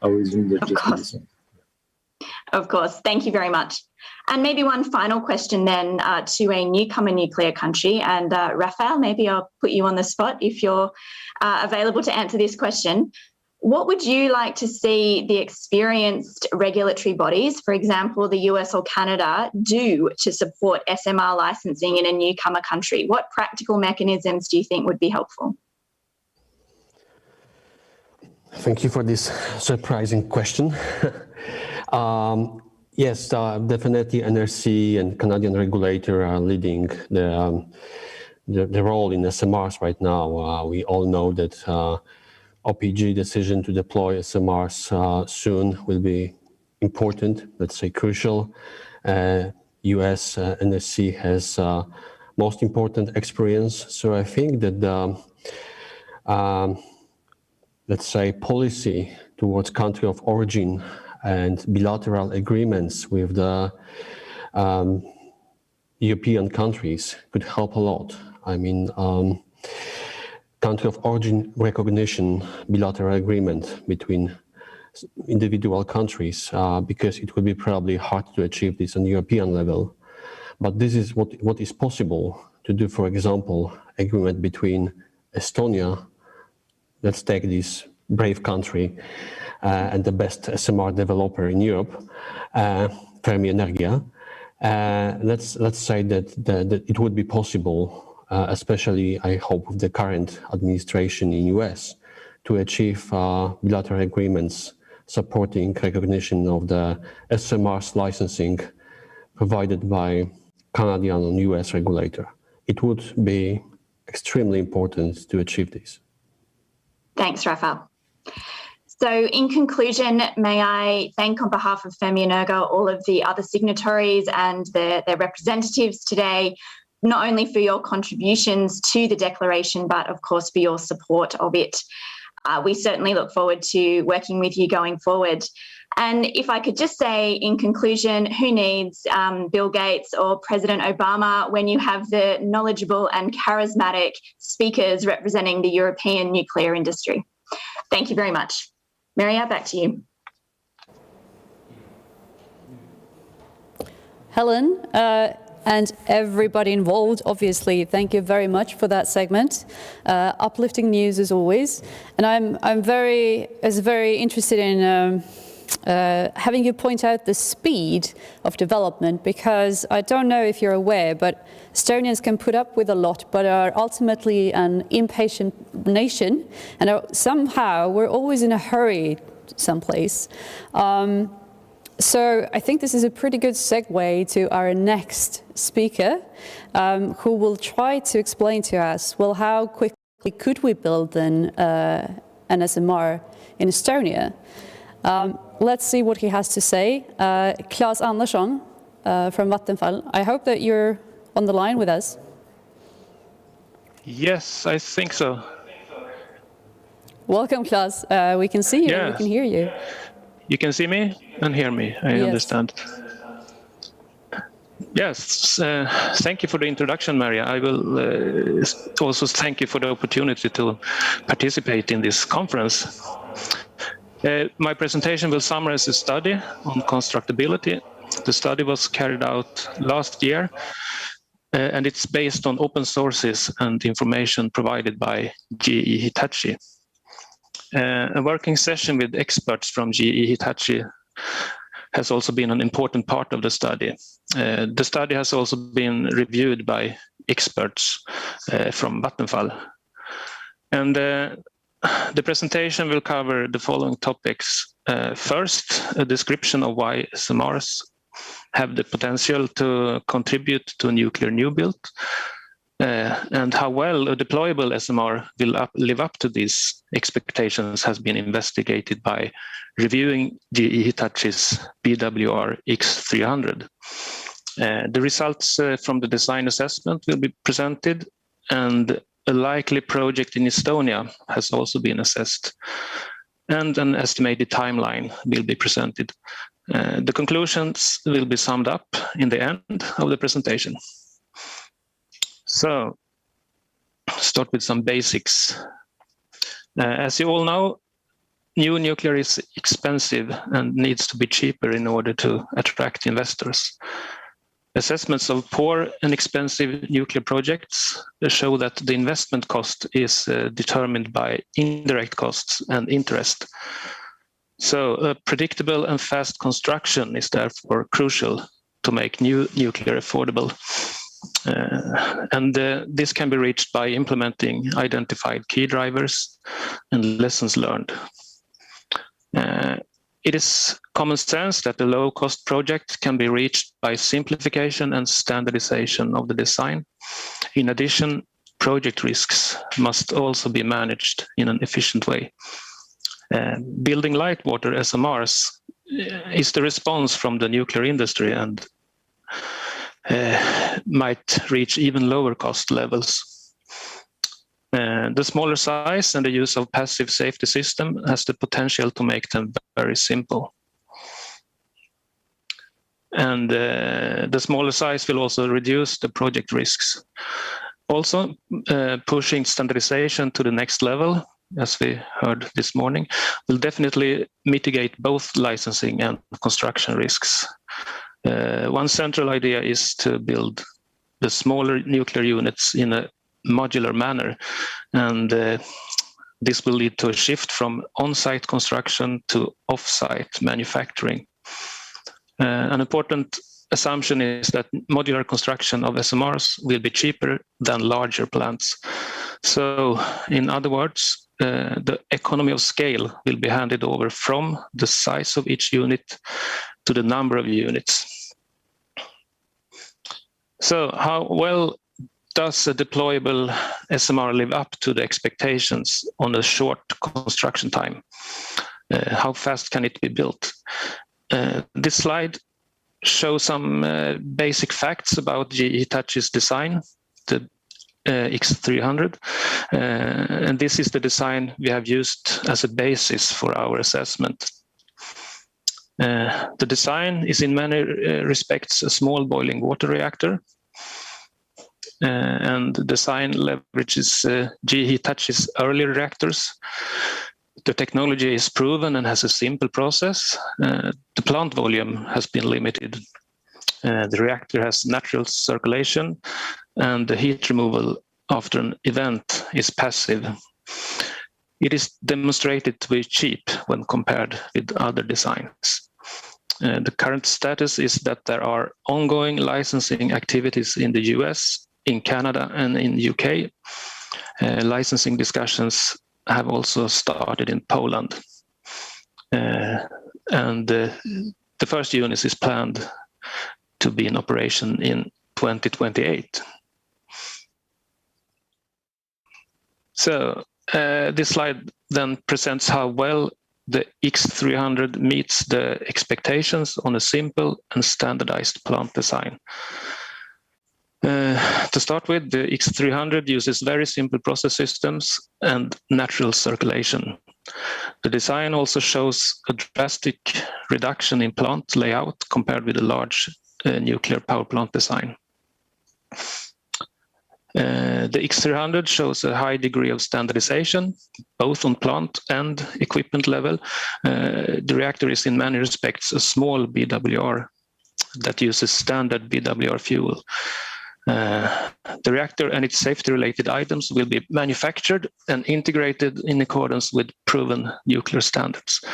I was in the gist. Of course. Thank you very much. And maybe one final question then to a newcomer nuclear country. And Rafael, maybe I'll put you on the spot if you're available to answer this question. What would you like to see the experienced regulatory bodies, for example, the US or Canada, do to support SMR licensing in a newcomer country? What practical mechanisms do you think would be helpful? Thank you for this surprising question. Yes, definitely NRC and Canadian regulator are leading the role in SMRs right now. We all know that OPG decision to deploy SMRs soon will be important, let's say crucial. US NRC has most important experience. So I think that let's say policy towards country of origin and bilateral agreements with the European countries could help a lot. I mean, country of origin recognition, bilateral agreement between individual countries, because it would be probably hard to achieve this on European level. But this is what is possible to do. For example, agreement between Estonia, let's take this brave country, and the best SMR developer in Europe, Fermi Energia. Let's say that it would be possible, especially I hope with the current administration in US, to achieve bilateral agreements supporting recognition of the SMR's licensing provided by Canadian and US regulator. It would be extremely important to achieve this. Thanks, Rafael. So in conclusion, may I thank on behalf of Fermi Energia all of the other signatories and their representatives today, not only for your contributions to the declaration, but of course for your support of it. We certainly look forward to working with you going forward. And if I could just say in conclusion, who needs Bill Gates or President Obama when you have the knowledgeable and charismatic speakers representing the European nuclear industry? Thank you very much. Maria, back to you. Helen, and everybody involved, obviously, thank you very much for that segment. Uplifting news as always. And I'm very interested in having you point out the speed of development, because I don't know if you're aware, but Estonians can put up with a lot, but are ultimately an impatient nation, and somehow we're always in a hurry someplace. So I think this is a pretty good segue to our next speaker, who will try to explain to us, well, how quickly could we build an SMR in Estonia? Let's see what he has to say. Claes Andersson from Vattenfall. I hope that you're on the line with us. Yes, I think so. Welcome, Claes. We can see you, yes. We can hear you. You can see me and hear me, I understand. Yes, thank you for the introduction, Maria. I will also thank you for the opportunity to participate in this conference. My presentation will summarize a study on constructability. The study was carried out last year, and it's based on open sources and information provided by GE Hitachi. A working session with experts from GE Hitachi has also been an important part of the study. The study has also been reviewed by experts from Vattenfall. And the presentation will cover the following topics. First, a description of why SMRs have the potential to contribute to nuclear new build, and how well a deployable SMR will live up to these expectations has been investigated by reviewing GE Hitachi's BWR X300. The results from the design assessment will be presented, and a likely project in Estonia has also been assessed, and an estimated timeline will be presented. The conclusions will be summed up in the end of the presentation. So, start with some basics. As you all know, new nuclear is expensive and needs to be cheaper in order to attract investors. Assessments of poor and expensive nuclear projects show that the investment cost is determined by indirect costs and interest. So a predictable and fast construction is therefore crucial to make new nuclear affordable. This can be reached by implementing identified key drivers and lessons learned. It is common sense that a low-cost project can be reached by simplification and standardization of the design. In addition, project risks must also be managed in an efficient way. Building light water SMRs is the response from the nuclear industry and might reach even lower cost levels. The smaller size and the use of passive safety system has the potential to make them very simple. And the smaller size will also reduce the project risks. Also, pushing standardization to the next level, as we heard this morning, will definitely mitigate both licensing and construction risks. One central idea is to build the smaller nuclear units in a modular manner, and this will lead to a shift from on-site construction to off-site manufacturing. An important assumption is that modular construction of SMRs will be cheaper than larger plants. So, in other words, the economy of scale will be handed over from the size of each unit to the number of units. So, how well does a deployable SMR live up to the expectations on a short construction time? How fast can it be built? This slide shows some basic facts about GE Hitachi's design, the X300. And this is the design we have used as a basis for our assessment. The design is in many respects a small boiling water reactor. And the design leverages GE Hitachi's earlier reactors. The technology is proven and has a simple process. The plant volume has been limited. The reactor has natural circulation, and the heat removal after an event is passive. It is demonstrated to be cheap when compared with other designs. The current status is that there are ongoing licensing activities in the US, in Canada, and in UK. Licensing discussions have also started in Poland. And the first unit is planned to be in operation in 2028. So this slide then presents how well the X300 meets the expectations on a simple and standardized plant design. To start with, the X300 uses very simple process systems and natural circulation. The design also shows a drastic reduction in plant layout compared with a large nuclear power plant design. The X300 shows a high degree of standardization, both on plant and equipment level. The reactor is in many respects a small BWR that uses standard BWR fuel. The reactor and its safety-related items will be manufactured and integrated in accordance with proven nuclear standards.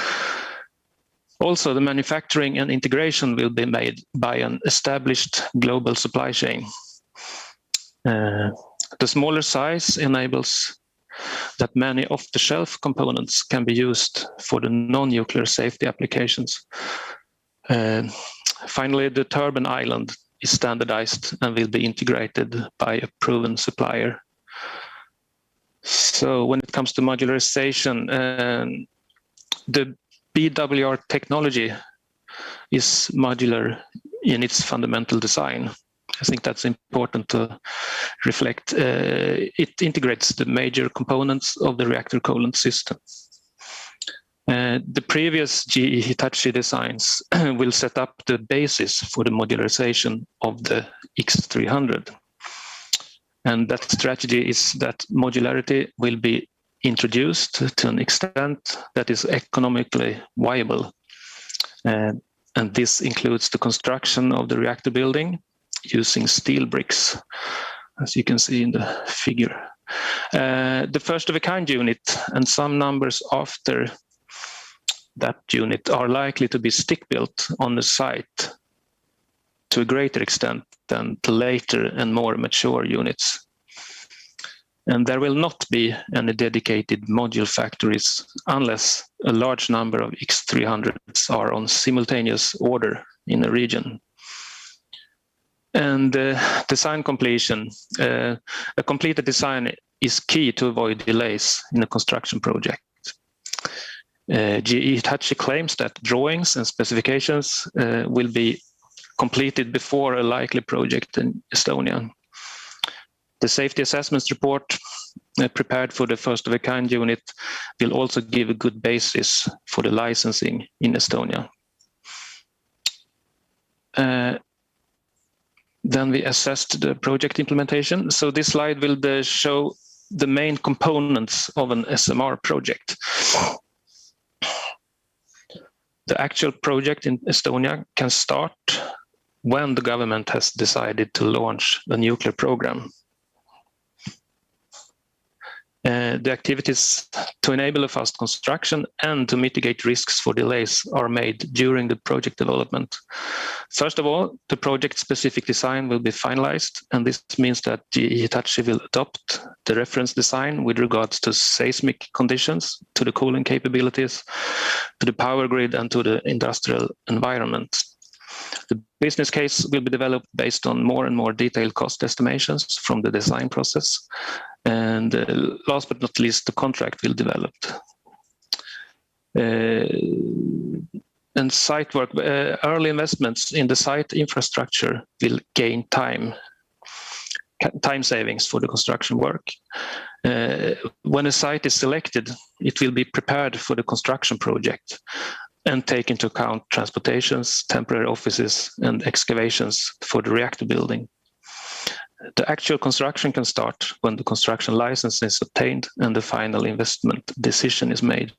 Also, the manufacturing and integration will be made by an established global supply chain. The smaller size enables that many off-the-shelf components can be used for the non-nuclear safety applications. Finally, the turbine island is standardized and will be integrated by a proven supplier. So when it comes to modularization, the BWR technology is modular in its fundamental design. I think that's important to reflect. It integrates the major components of the reactor coolant system. The previous GE Hitachi designs will set up the basis for the modularization of the X300. And that strategy is that modularity will be introduced to an extent that is economically viable. And this includes the construction of the reactor building using steel bricks, as you can see in the figure. The first-of-a-kind unit and some numbers after that unit are likely to be stick-built on the site to a greater extent than the later and more mature units. And there will not be any dedicated module factories unless a large number of X300s are on simultaneous order in a region. And design completion. A completed design is key to avoid delays in a construction project. GE Hitachi claims that drawings and specifications will be completed before a likely project in Estonia. The safety assessments report prepared for the first-of-a-kind unit will also give a good basis for the licensing in Estonia. Then we assessed the project implementation. So this slide will show the main components of an SMR project. The actual project in Estonia can start when the government has decided to launch a nuclear program. The activities to enable a fast construction and to mitigate risks for delays are made during the project development. First of all, the project-specific design will be finalized, and this means that GE Hitachi will adopt the reference design with regards to seismic conditions, to the cooling capabilities, to the power grid, and to the industrial environment. The business case will be developed based on more and more detailed cost estimations from the design process. And last but not least, the contract will be developed. And site work, early investments in the site infrastructure will gain time savings for the construction work. When a site is selected, it will be prepared for the construction project and take into account transportations, temporary offices, and excavations for the reactor building. The actual construction can start when the construction license is obtained and the final investment decision is made.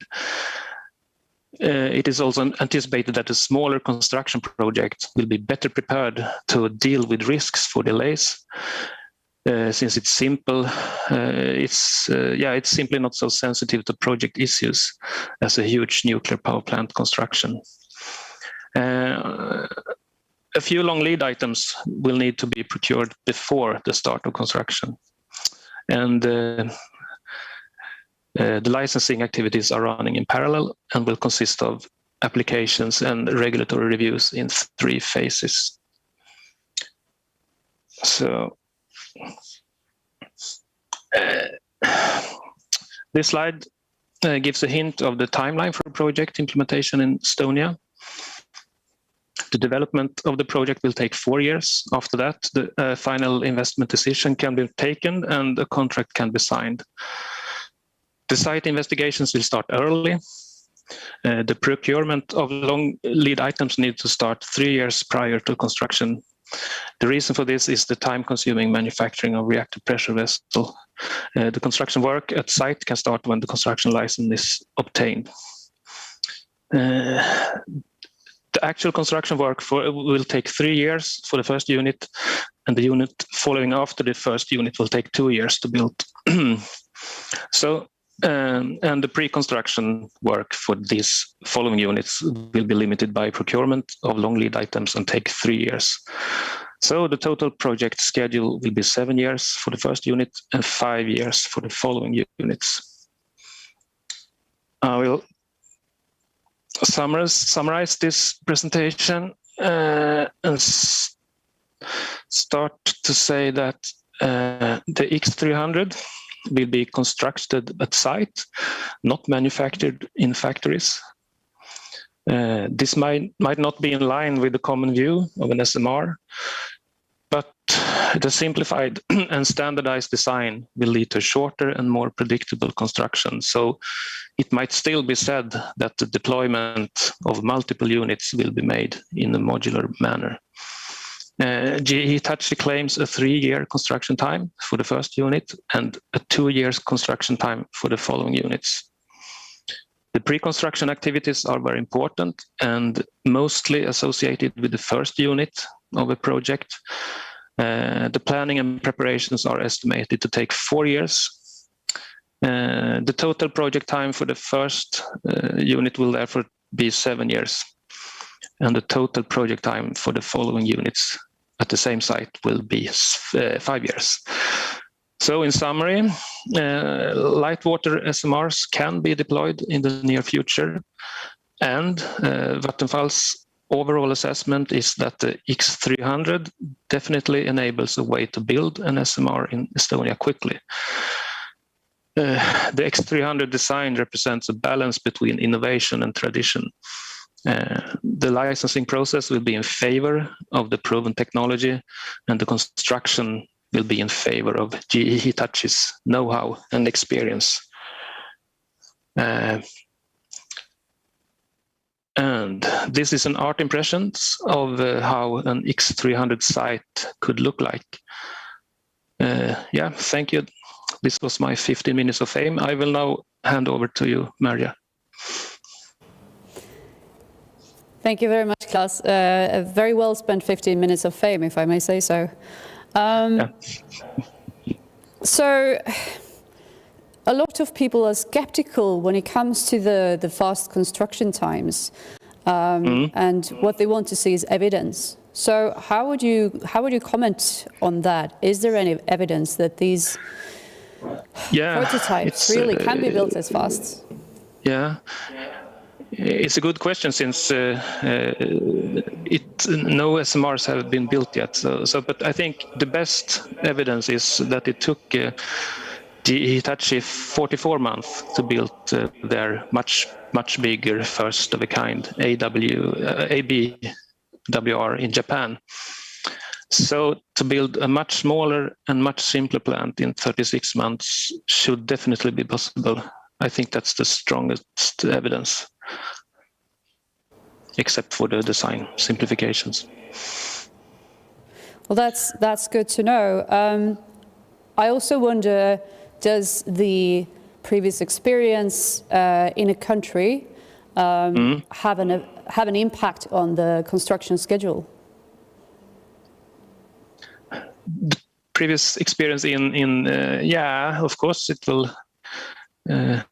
It is also anticipated that a smaller construction project will be better prepared to deal with risks for delays. Since it's simple, it's simply not so sensitive to project issues as a huge nuclear power plant construction. A few long lead items will need to be procured before the start of construction. And the licensing activities are running in parallel and will consist of applications and regulatory reviews in 3 phases. So this slide gives a hint of the timeline for project implementation in Estonia. The development of the project will take 4 years. After that, the final investment decision can be taken and a contract can be signed. The site investigations will start early. The procurement of long lead items need to start 3 years prior to construction. The reason for this is the time-consuming manufacturing of reactor pressure vessel. The construction work at site can start when the construction license is obtained. The actual construction work will take 3 years for the first unit, and the unit following after the first unit will take 2 years to build. And the pre-construction work for these following units will be limited by procurement of long lead items and take 3 years. So the total project schedule will be 7 years for the first unit and 5 years for the following units. I will summarize this presentation and start to say that the X300 will be constructed at site, not manufactured in factories. This might not be in line with the common view of an SMR, but the simplified and standardized design will lead to shorter and more predictable construction. So it might still be said that the deployment of multiple units will be made in a modular manner. GE Hitachi claims a 3-year construction time for the first unit and a 2-year construction time for the following units. The pre-construction activities are very important and mostly associated with the first unit of a project. The planning and preparations are estimated to take 4 years. The total project time for the first unit will therefore be 7 years. And the total project time for the following units at the same site will be 5 years. So in summary, light water SMRs can be deployed in the near future, and Vattenfall's overall assessment is that the X300 definitely enables a way to build an SMR in Estonia quickly. The X300 design represents a balance between innovation and tradition. The licensing process will be in favor of the proven technology, and the construction will be in favor of GE Hitachi's know-how and experience. And this is an art impression of how an X300 site could look like. Yeah, thank you. This was my 15 minutes of fame. I will now hand over to you, Maria. Thank you very much, Klaus. A very well spent 15 minutes of fame, if I may say so. So, a lot of people are skeptical when it comes to the fast construction times, and what they want to see is evidence. So, how would you comment on that? Is there any evidence that these prototypes really can be built as fast? Yeah. It's a good question since no SMRs have been built yet. But I think the best evidence is that it took Hitachi 44 months to build their much bigger first of a kind ABWR in Japan. So to build a much smaller and much simpler plant in 36 months should definitely be possible. I think that's the strongest evidence, except for the design simplifications. Well, that's good to know. I also wonder, does the previous experience in a country have an impact on the construction schedule? The previous experience in yeah, of course it will. I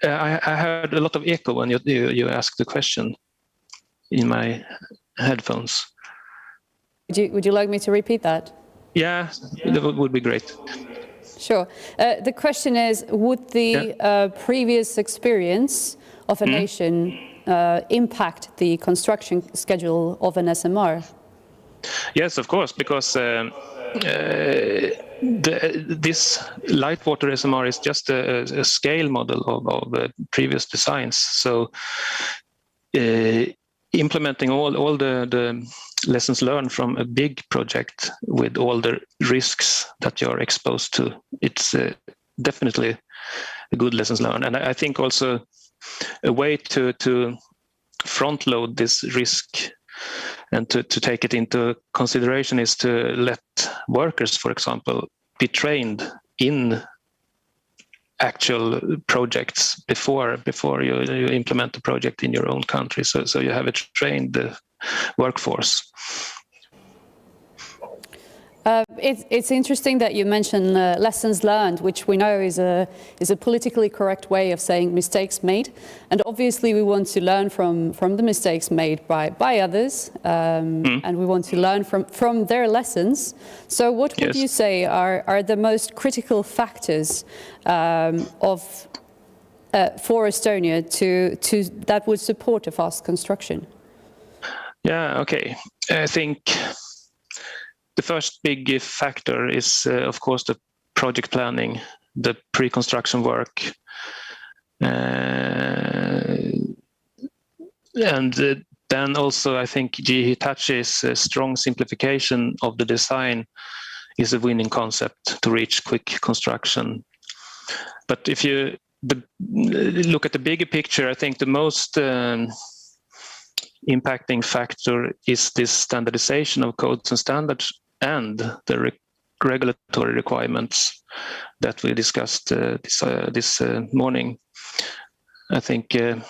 heard a lot of echo when you asked the question in my headphones. Would you like me to repeat that? Yeah, that would be great. Sure. The question is, would the previous experience of a nation impact the construction schedule of an SMR? Yes, of course, because this light water SMR is just a scale model of previous designs. So implementing all the lessons learned from a big project with all the risks that you're exposed to, it's definitely a good lessons learned. And I think also a way to front load this risk and to take it into consideration is to let workers, for example, be trained in actual projects before you implement the project in your own country. So you have a trained workforce. It's interesting that you mention lessons learned, which we know is a politically correct way of saying mistakes made, and obviously we want to learn from the mistakes made by others, and we want to learn from their lessons. So what would you say are the most critical factors for Estonia to that would support a fast construction? Yeah, okay. I think the first big factor is, of course, the project planning, the pre-construction work. And then also, I think GE Hitachi's strong simplification of the design is a winning concept to reach quick construction. But if you look at the bigger picture, I think the most impacting factor is this standardization of codes and standards and the regulatory requirements that we discussed this morning. I think a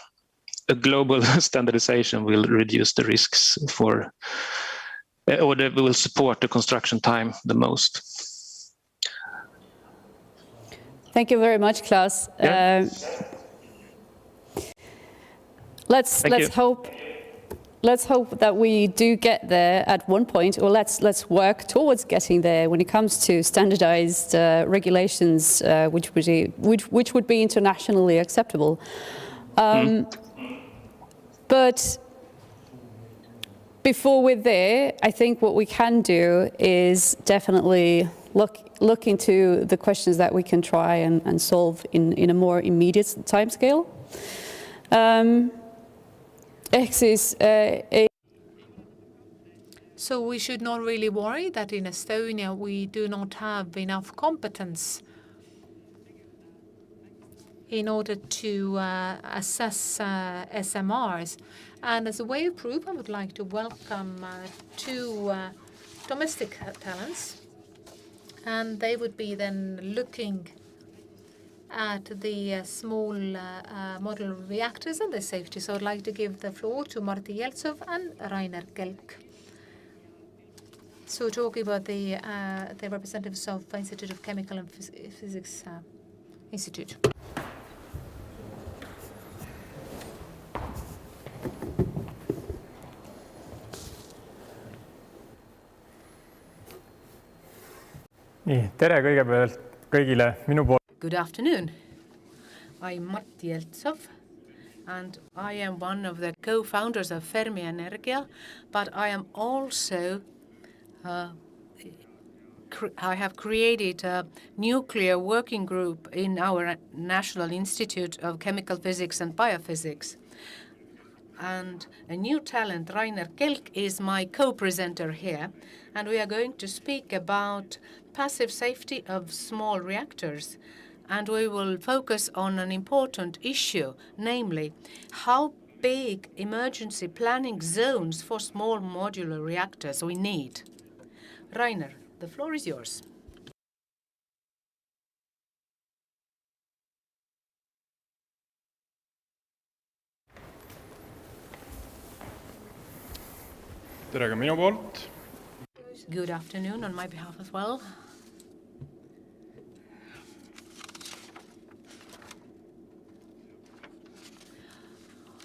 global standardization will reduce the risks for, or that will support the construction time the most. Thank you very much, Klaus. Yeah. Let's hope that we do get there at one point, or let's work towards getting there when it comes to standardized regulations, which would be internationally acceptable. But before we're there, I think what we can do is definitely look into the questions that we can try and solve in a more immediate timescale. So we should not really worry that in Estonia we do not have enough competence in order to assess SMRs. And as a way of proof, I would like to welcome two domestic talents. And they would be then looking at the small modular reactors and their safety. So I'd like to give the floor to Martti Jeltsov and Rainer Kelk. So talking about the representatives of Institute of Chemical and Physics Institute. Tere kõigepealt kõigile minu poolt. Good afternoon. I'm Martti Jeltsov, and I am one of the co-founders of Fermi Energia, but I am also I have created a nuclear working group in our National Institute of Chemical Physics and Biophysics. And a new talent, Rainer Kelk, is my co-presenter here, and we are going to speak about passive safety of small reactors. And we will focus on an important issue, namely how big emergency planning zones for small modular reactors we need. Rainer, the floor is yours. Tere ka minu poolt. Good afternoon on my behalf as well.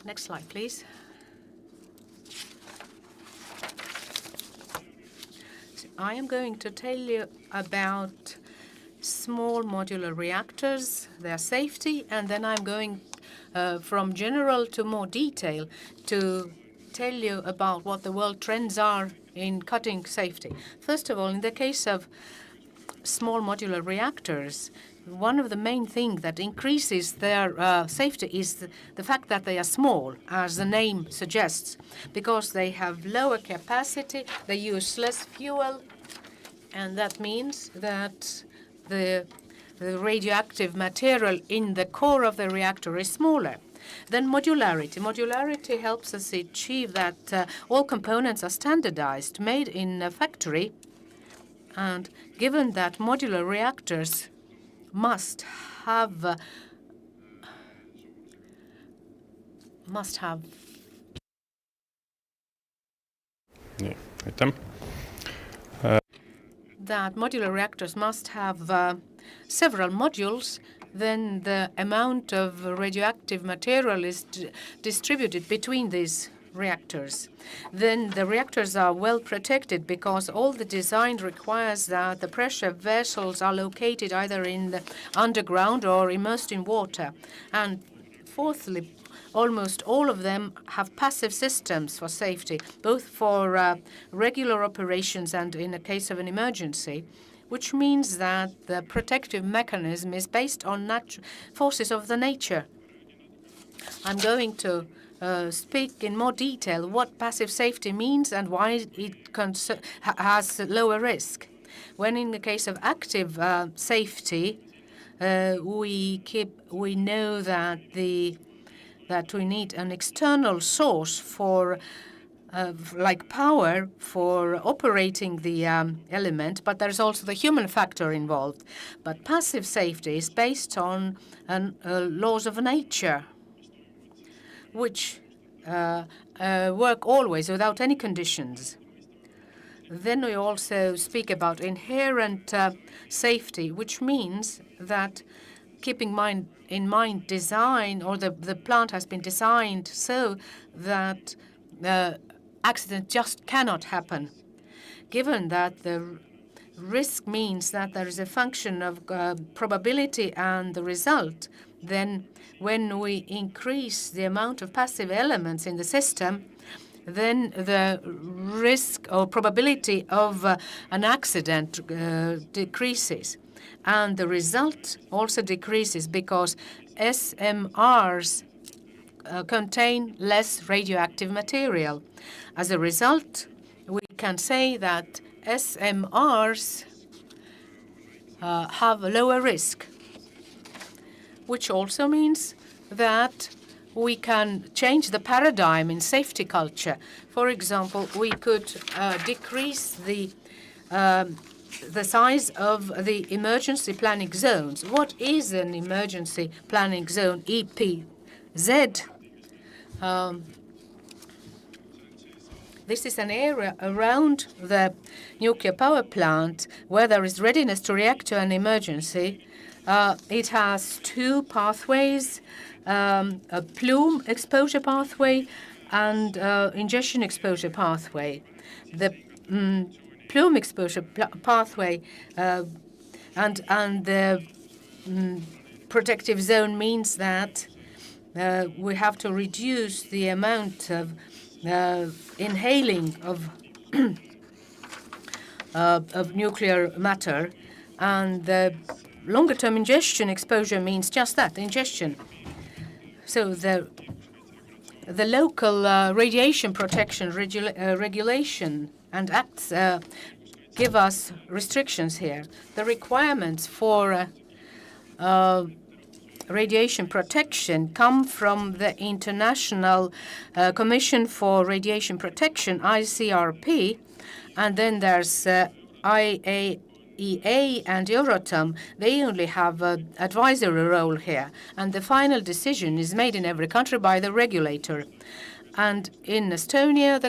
Next slide, please. So I am going to tell you about small modular reactors, their safety, and then I'm going from general to more detail to tell you about what the world trends are in cutting safety. First of all, in the case of small modular reactors, one of the main things that increases their safety is the fact that they are small, as the name suggests, because they have lower capacity, they use less fuel, and that means that the radioactive material in the core of the reactor is smaller. Then modularity. Modularity helps us achieve that all components are standardized, made in a factory. And given that modular reactors must have that modular reactors must have several modules, then the amount of radioactive material is distributed between these reactors. Then the reactors are well protected because all the design requires that the pressure vessels are located either in the underground or immersed in water. And fourthly, almost all of them have passive systems for safety, both for regular operations and in a case of an emergency, which means that the protective mechanism is based on forces of the nature. I'm going to speak in more detail what passive safety means and why it has lower risk. When in the case of active safety, we know that we need an external source for like power for operating the element, but there's also the human factor involved. But passive safety is based on laws of nature, which work always without any conditions. Then we also speak about inherent safety, which means that keeping in mind design, or the plant has been designed so that the accident just cannot happen. Given that the risk means that there is a function of probability and the result, then when we increase the amount of passive elements in the system, then the risk or probability of an accident decreases. And the result also decreases because SMRs contain less radioactive material. As a result, we can say that SMRs have a lower risk, which also means that we can change the paradigm in safety culture. For example, we could decrease the size of the emergency planning zones. What is an emergency planning zone, EPZ? This is an area around the nuclear power plant where there is readiness to react to an emergency. It has two pathways, a plume exposure pathway and ingestion exposure pathway. The plume exposure pathway and the protective zone means that we have to reduce the amount of inhaling of nuclear matter, and the longer-term ingestion exposure means just that, ingestion. So the local radiation protection regulation and acts give us restrictions here. The requirements for radiation protection come from the International Commission for Radiation Protection, ICRP, and then there's IAEA and Euratom. They only have an advisory role here, and the final decision is made in every country by the regulator. And in Estonia,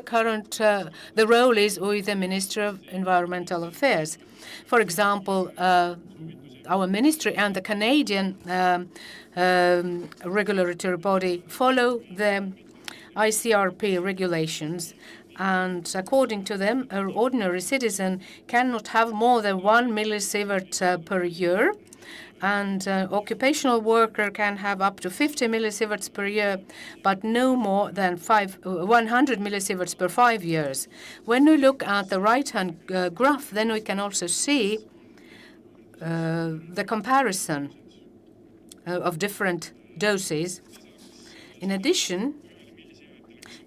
the role is with the Minister of Environmental Affairs. For example, our ministry and the Canadian regulatory body follow the ICRP regulations, and according to them, an ordinary citizen cannot have more than 1 millisievert per year, and an occupational worker can have up to 50 millisieverts per year, but no more than 100 millisieverts per 5 years. When we look at the right-hand graph, then we can also see the comparison of different doses. In addition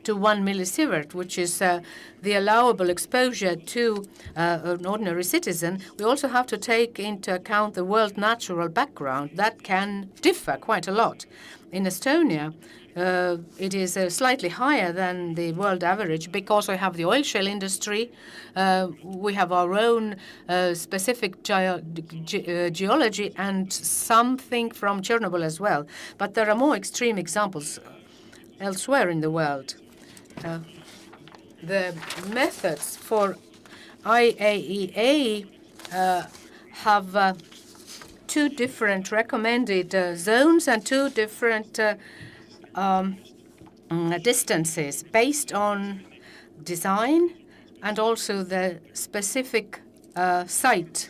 to 1 millisievert, which is the allowable exposure to an ordinary citizen, we also have to take into account the world natural background. That can differ quite a lot. In Estonia, it is slightly higher than the world average because we have the oil shale industry. We have our own specific geology and something from Chernobyl as well. But there are more extreme examples elsewhere in the world. The methods for IAEA have two different recommended zones and two different distances based on design and also the specific site.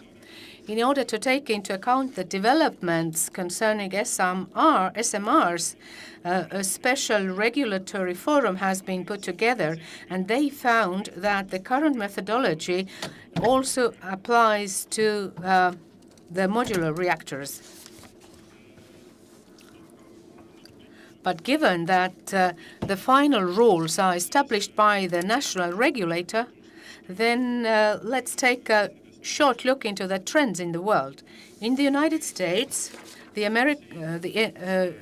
In order to take into account the developments concerning SMRs, a special regulatory forum has been put together, and they found that the current methodology also applies to the modular reactors. But given that the final rules are established by the national regulator, then let's take a short look into the trends in the world. In the United States,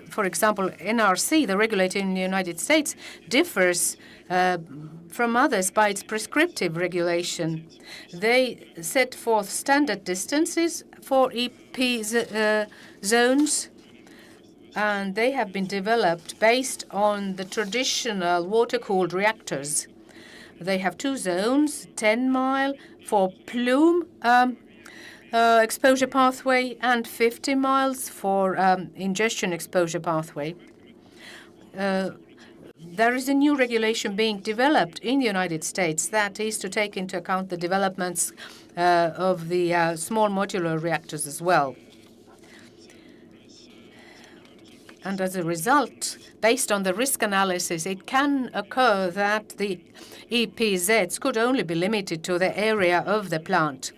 for example, NRC, the regulator in the United States, differs from others by its prescriptive regulation. They set forth standard distances for EP zones, and they have been developed based on the traditional water-cooled reactors. They have two zones, 10-mile for plume exposure pathway and 50 miles for ingestion exposure pathway. There is a new regulation being developed in the United States that is to take into account the developments of the small modular reactors as well. And as a result, based on the risk analysis, it can occur that the EPZs could only be limited to the area of the plant.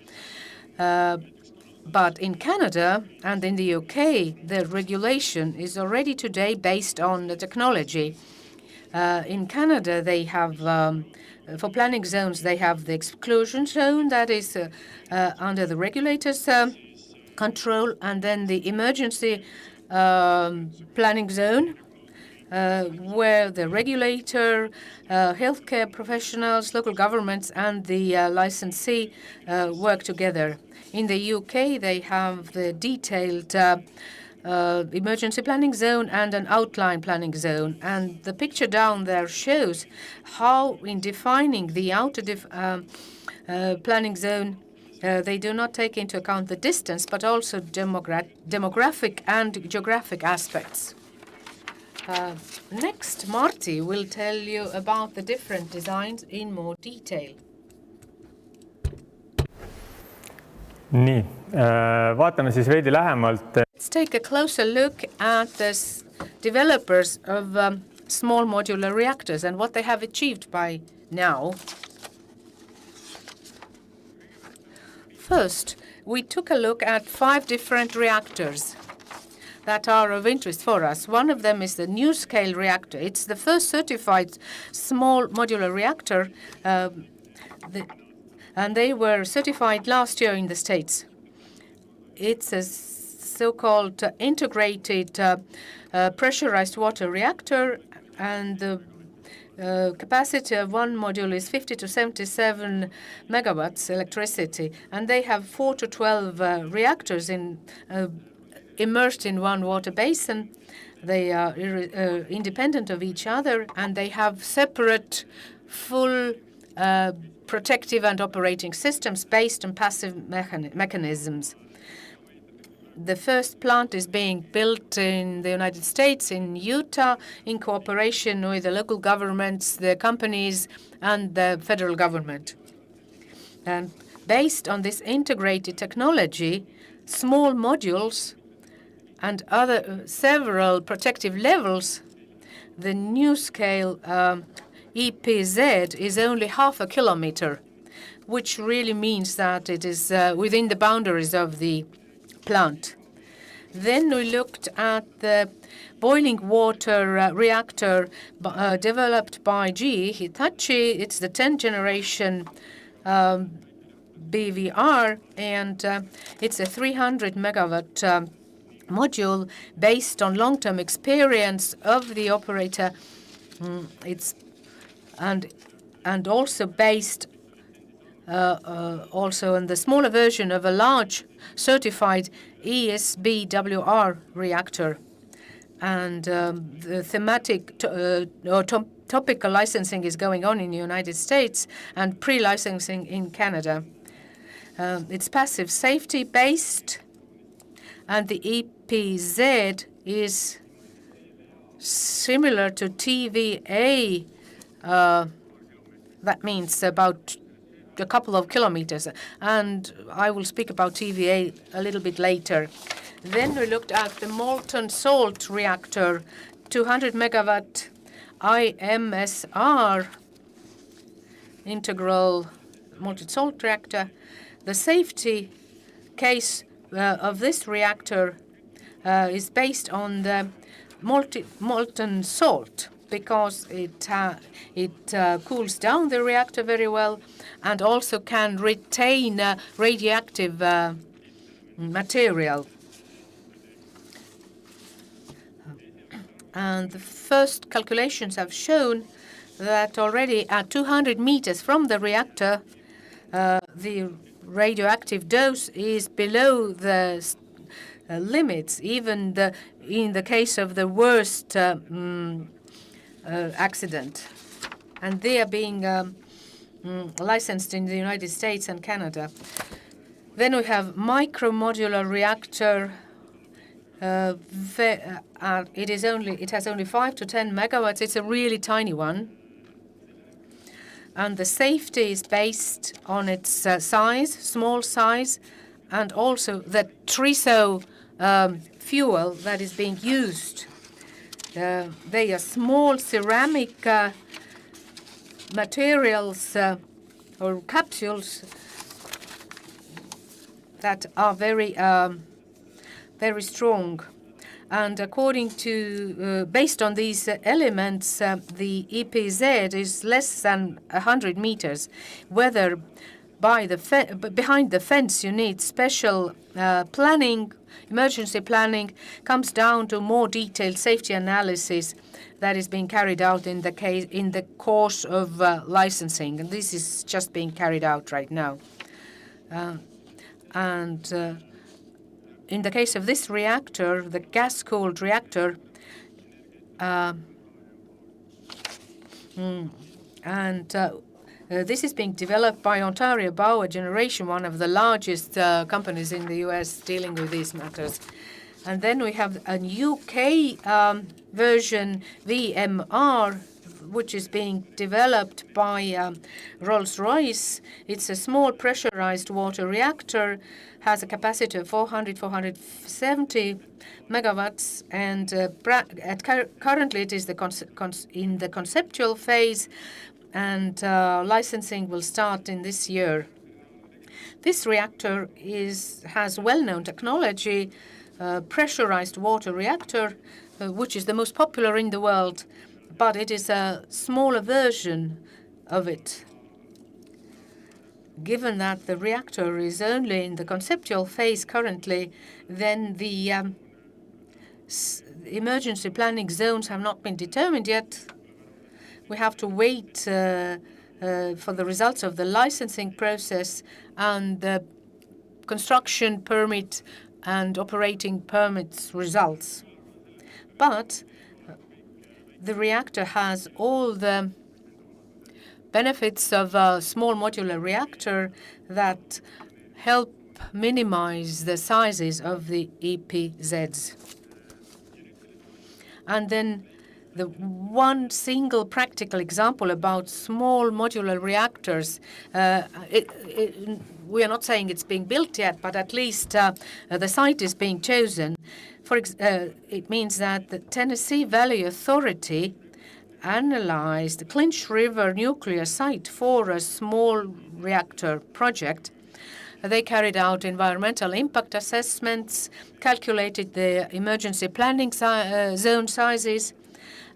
But in Canada and in the UK, the regulation is already today based on the technology. In Canada, they have for planning zones, they have the exclusion zone that is under the regulator's control, and then the emergency planning zone, where the regulator, healthcare professionals, local governments, and the licensee work together. In the UK, they have the detailed emergency planning zone and an outline planning zone. And the picture down there shows how, in defining the outer planning zone, they do not take into account the distance, but also demographic and geographic aspects. Next, Martti will tell you about the different designs in more detail. Nii, vaatame siis veidi lähemalt. Let's take a closer look at the developers of small modular reactors and what they have achieved by now. First, we took a look at 5 different reactors that are of interest for us. One of them is the NuScale reactor. It's the first certified small modular reactor, and they were certified last year in the States. It's a so-called integrated pressurized water reactor, and the capacity of one module is 50 to 77 megawatts electricity, and they have 4 to 12 reactors immersed in one water basin. They are independent of each other, and they have separate full protective and operating systems based on passive mechanisms. The first plant is being built in the United States, in Utah, in cooperation with the local governments, the companies, and the federal government. And based on this integrated technology, small modules and other several protective levels, the NuScale EPZ is only half a kilometer, which really means that it is within the boundaries of the plant. Then we looked at the boiling water reactor developed by GE Hitachi. It's the 10th generation BVR, and it's a 300 megawatt module based on long-term experience of the operator. It's and also based also on the smaller version of a large certified ESBWR reactor. And the thematic topical licensing is going on in the United States and pre-licensing in Canada. It's passive safety based, and the EPZ is similar to TVA. That means about a couple of kilometers, and I will speak about TVA a little bit later. Then we looked at the molten salt reactor, 200 megawatt IMSR, integral molten salt reactor. The safety case of this reactor is based on the molten salt, because it cools down the reactor very well and also can retain radioactive material. And the first calculations have shown that already at 200 meters from the reactor, the radioactive dose is below the limits, even in the case of the worst accident. And they are being licensed in the United States and Canada. Then we have micromodular reactor. It has only 5 to 10 megawatts. It's a really tiny one. And the safety is based on its size, small size, and also the triso fuel that is being used. They are small ceramic materials or capsules that are very, very strong. And according to, based on these elements, the EPZ is less than 100 meters. Whether behind the fence you need special planning, emergency planning, comes down to more detailed safety analysis that is being carried out in the course of licensing, and this is just being carried out right now. In the case of this reactor, the gas-cooled reactor, this is being developed by Ontario Power Generation, one of the largest companies in the US dealing with these matters. And then we have a UK version, VMR, which is being developed by Rolls-Royce. It's a small pressurized water reactor, has a capacity of 470 megawatts, and currently it is in the conceptual phase, and licensing will start in this year. This reactor has well-known technology, pressurized water reactor, which is the most popular in the world, but it is a smaller version of it. Given that the reactor is only in the conceptual phase currently, then the emergency planning zones have not been determined yet. We have to wait for the results of the licensing process and the construction permit and operating permits results. But the reactor has all the benefits of a small modular reactor that help minimize the sizes of the EPZs. And then the one single practical example about small modular reactors, we are not saying it's being built yet, but at least the site is being chosen. It means that the Tennessee Valley Authority analyzed the Clinch River nuclear site for a small reactor project. They carried out environmental impact assessments, calculated the emergency planning zone sizes,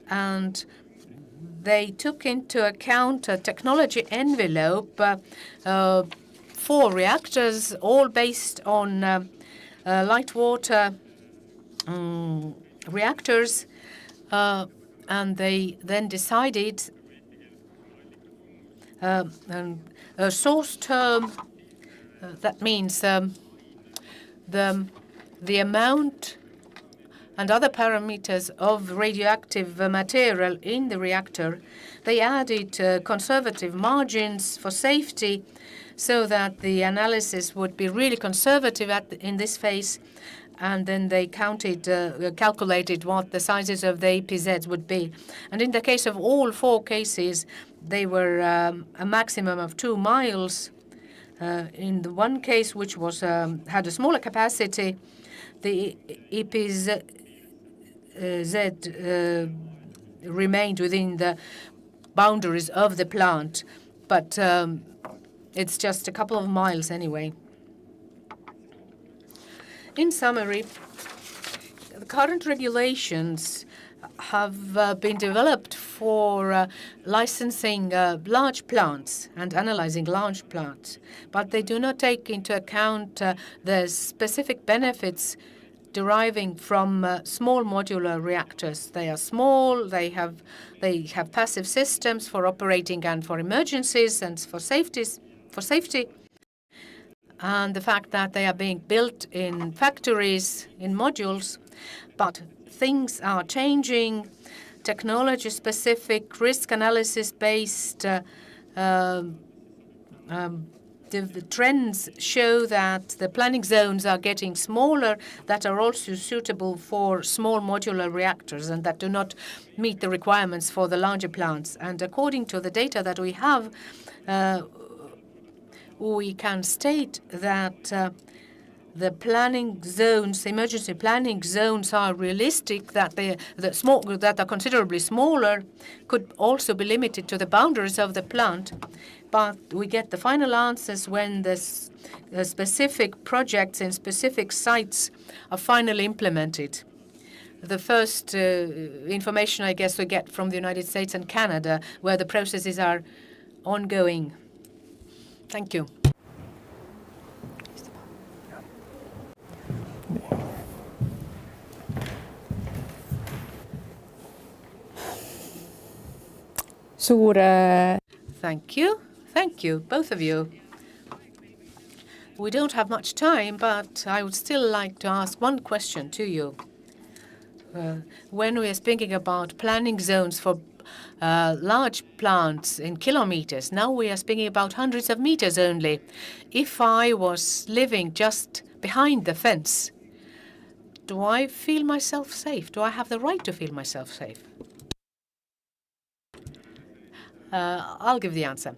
and they took into account a technology envelope for reactors, all based on light water reactors, and they then decided a source term. That means the amount and other parameters of radioactive material in the reactor. They added conservative margins for safety so that the analysis would be really conservative in this phase. And then they calculated what the sizes of the EPZs would be. And in the case of all four cases, they were a maximum of 2 miles. In the one case, which was had a smaller capacity, the EPZ remained within the boundaries of the plant, but it's just a couple of miles anyway. In summary, the current regulations have been developed for licensing large plants and analyzing large plants, but they do not take into account the specific benefits deriving from small modular reactors. They are small, they have passive systems for operating and for emergencies and for safety. And the fact that they are being built in factories, in modules, but things are changing, technology-specific, risk analysis-based. The trends show that the planning zones are getting smaller, that are also suitable for small modular reactors and that do not meet the requirements for the larger plants. And according to the data that we have, we can state that the planning zones, emergency planning zones, are realistic, that that are considerably smaller, could also be limited to the boundaries of the plant. But we get the final answers when the specific projects in specific sites are finally implemented. the first information, I guess, we get from the United States and Canada, where the processes are ongoing. Thank you. Thank you. Thank you, both of you. We don't have much time, but I would still like to ask one question to you. When we are speaking about planning zones for large plants in kilometers, now we are speaking about hundreds of meters only. If I was living just behind the fence, do I feel myself safe? Do I have the right to feel myself safe? I'll give the answer.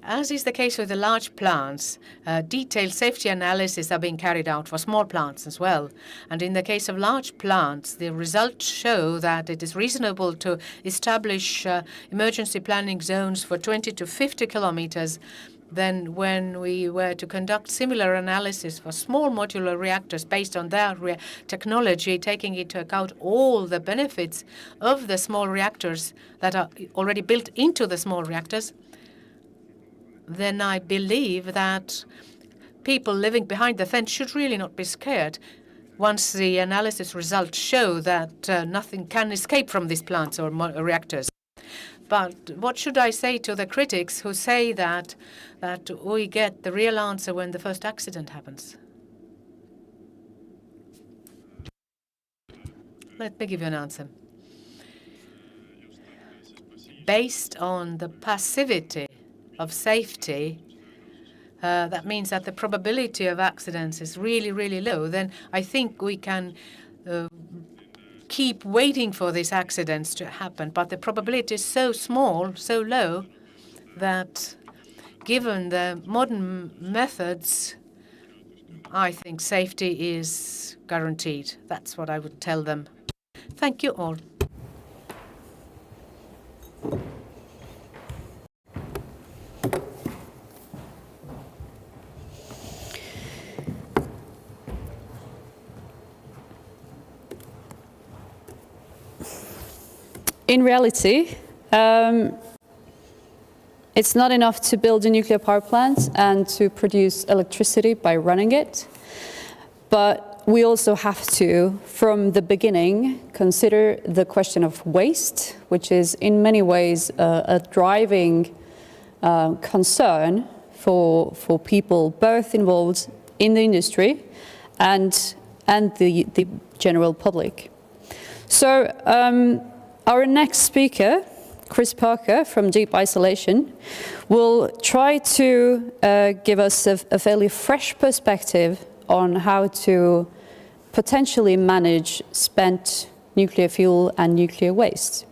As is the case with the large plants, detailed safety analysis are being carried out for small plants as well. And in the case of large plants, the results show that it is reasonable to establish emergency planning zones for 20 to 50 kilometers. Then when we were to conduct similar analysis for small modular reactors based on their technology, taking into account all the benefits of the small reactors that are already built into the small reactors, then I believe that people living behind the fence should really not be scared once the analysis results show that nothing can escape from these plants or reactors. But what should I say to the critics who say that we get the real answer when the first accident happens? Let me give you an answer. Based on the passivity of safety, that means that the probability of accidents is really, really low. Then I think we can keep waiting for these accidents to happen. But the probability is so small, so low, that given the modern methods, I think safety is guaranteed. That's what I would tell them. Thank you all. In reality, it's not enough to build a nuclear power plant and to produce electricity by running it, but we also have to, from the beginning, consider the question of waste, which is in many ways a driving concern for people both involved in the industry and the general public. So our next speaker, Chris Parker from Deep Isolation, will try to give us a fairly fresh perspective on how to potentially manage spent nuclear fuel and nuclear waste.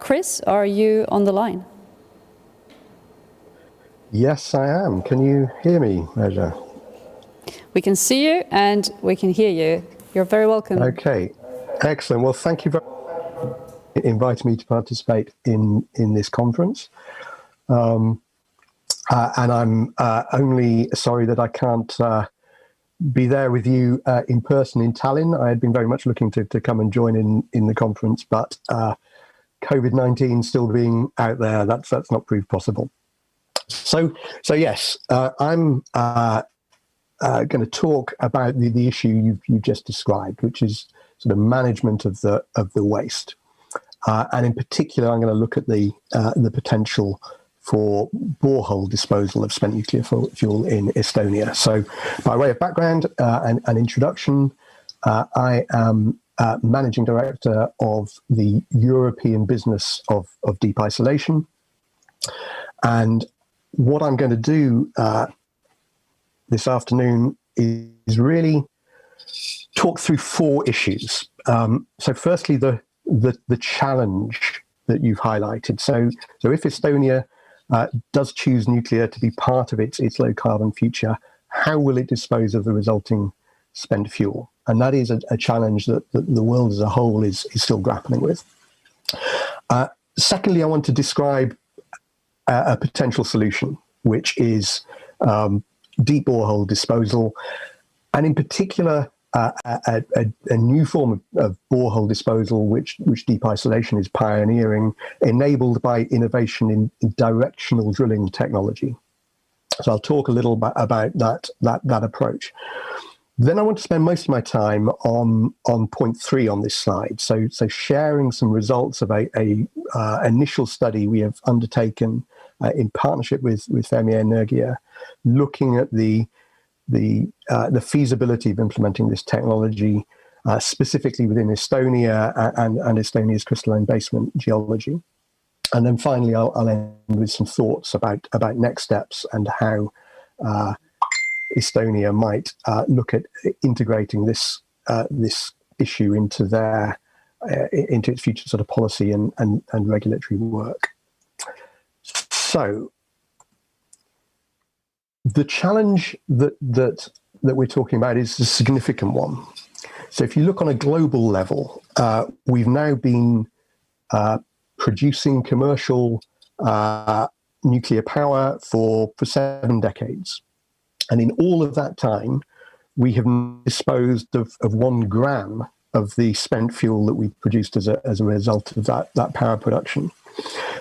Chris, are you on the line? Yes, I am. Can you hear me, Measure? We can see you and we can hear you. You're very welcome. Okay, excellent. Well, thank you very much for inviting me to participate in this conference. And I'm only sorry that I can't be there with you in person in Tallinn. I had been very much looking to come and join in the conference, but COVID-19 still being out there, that's not proved possible. So yes, I'm going to talk about the issue you've just described, which is sort of management of the waste, and in particular, I'm going to look at the potential for borehole disposal of spent nuclear fuel in Estonia. So, by way of background and introduction, I am managing director of the European business of Deep Isolation, and what I'm going to do this afternoon is really talk through four issues. So firstly, the challenge that you've highlighted. So if Estonia does choose nuclear to be part of its low carbon future, how will it dispose of the resulting spent fuel? And that is a challenge that the world as a whole is still grappling with. Secondly, I want to describe a potential solution, which is deep borehole disposal, and in particular, a new form of borehole disposal, which deep isolation is pioneering, enabled by innovation in directional drilling technology. So I'll talk a little bit about that approach. Then I want to spend most of my time on point 3 on this slide. So sharing some results of a initial study we have undertaken in partnership with Fermi Energia, looking at the feasibility of implementing this technology, specifically within Estonia and Estonia's crystalline basement geology. And then finally, I'll end with some thoughts about next steps and how Estonia might look at integrating this issue into its future sort of policy and regulatory work. So the challenge that we're talking about is a significant one. So if you look on a global level, we've now been producing commercial nuclear power for 7 decades. And in all of that time, we have disposed of 1 gram of the spent fuel that we produced as a result of that power production.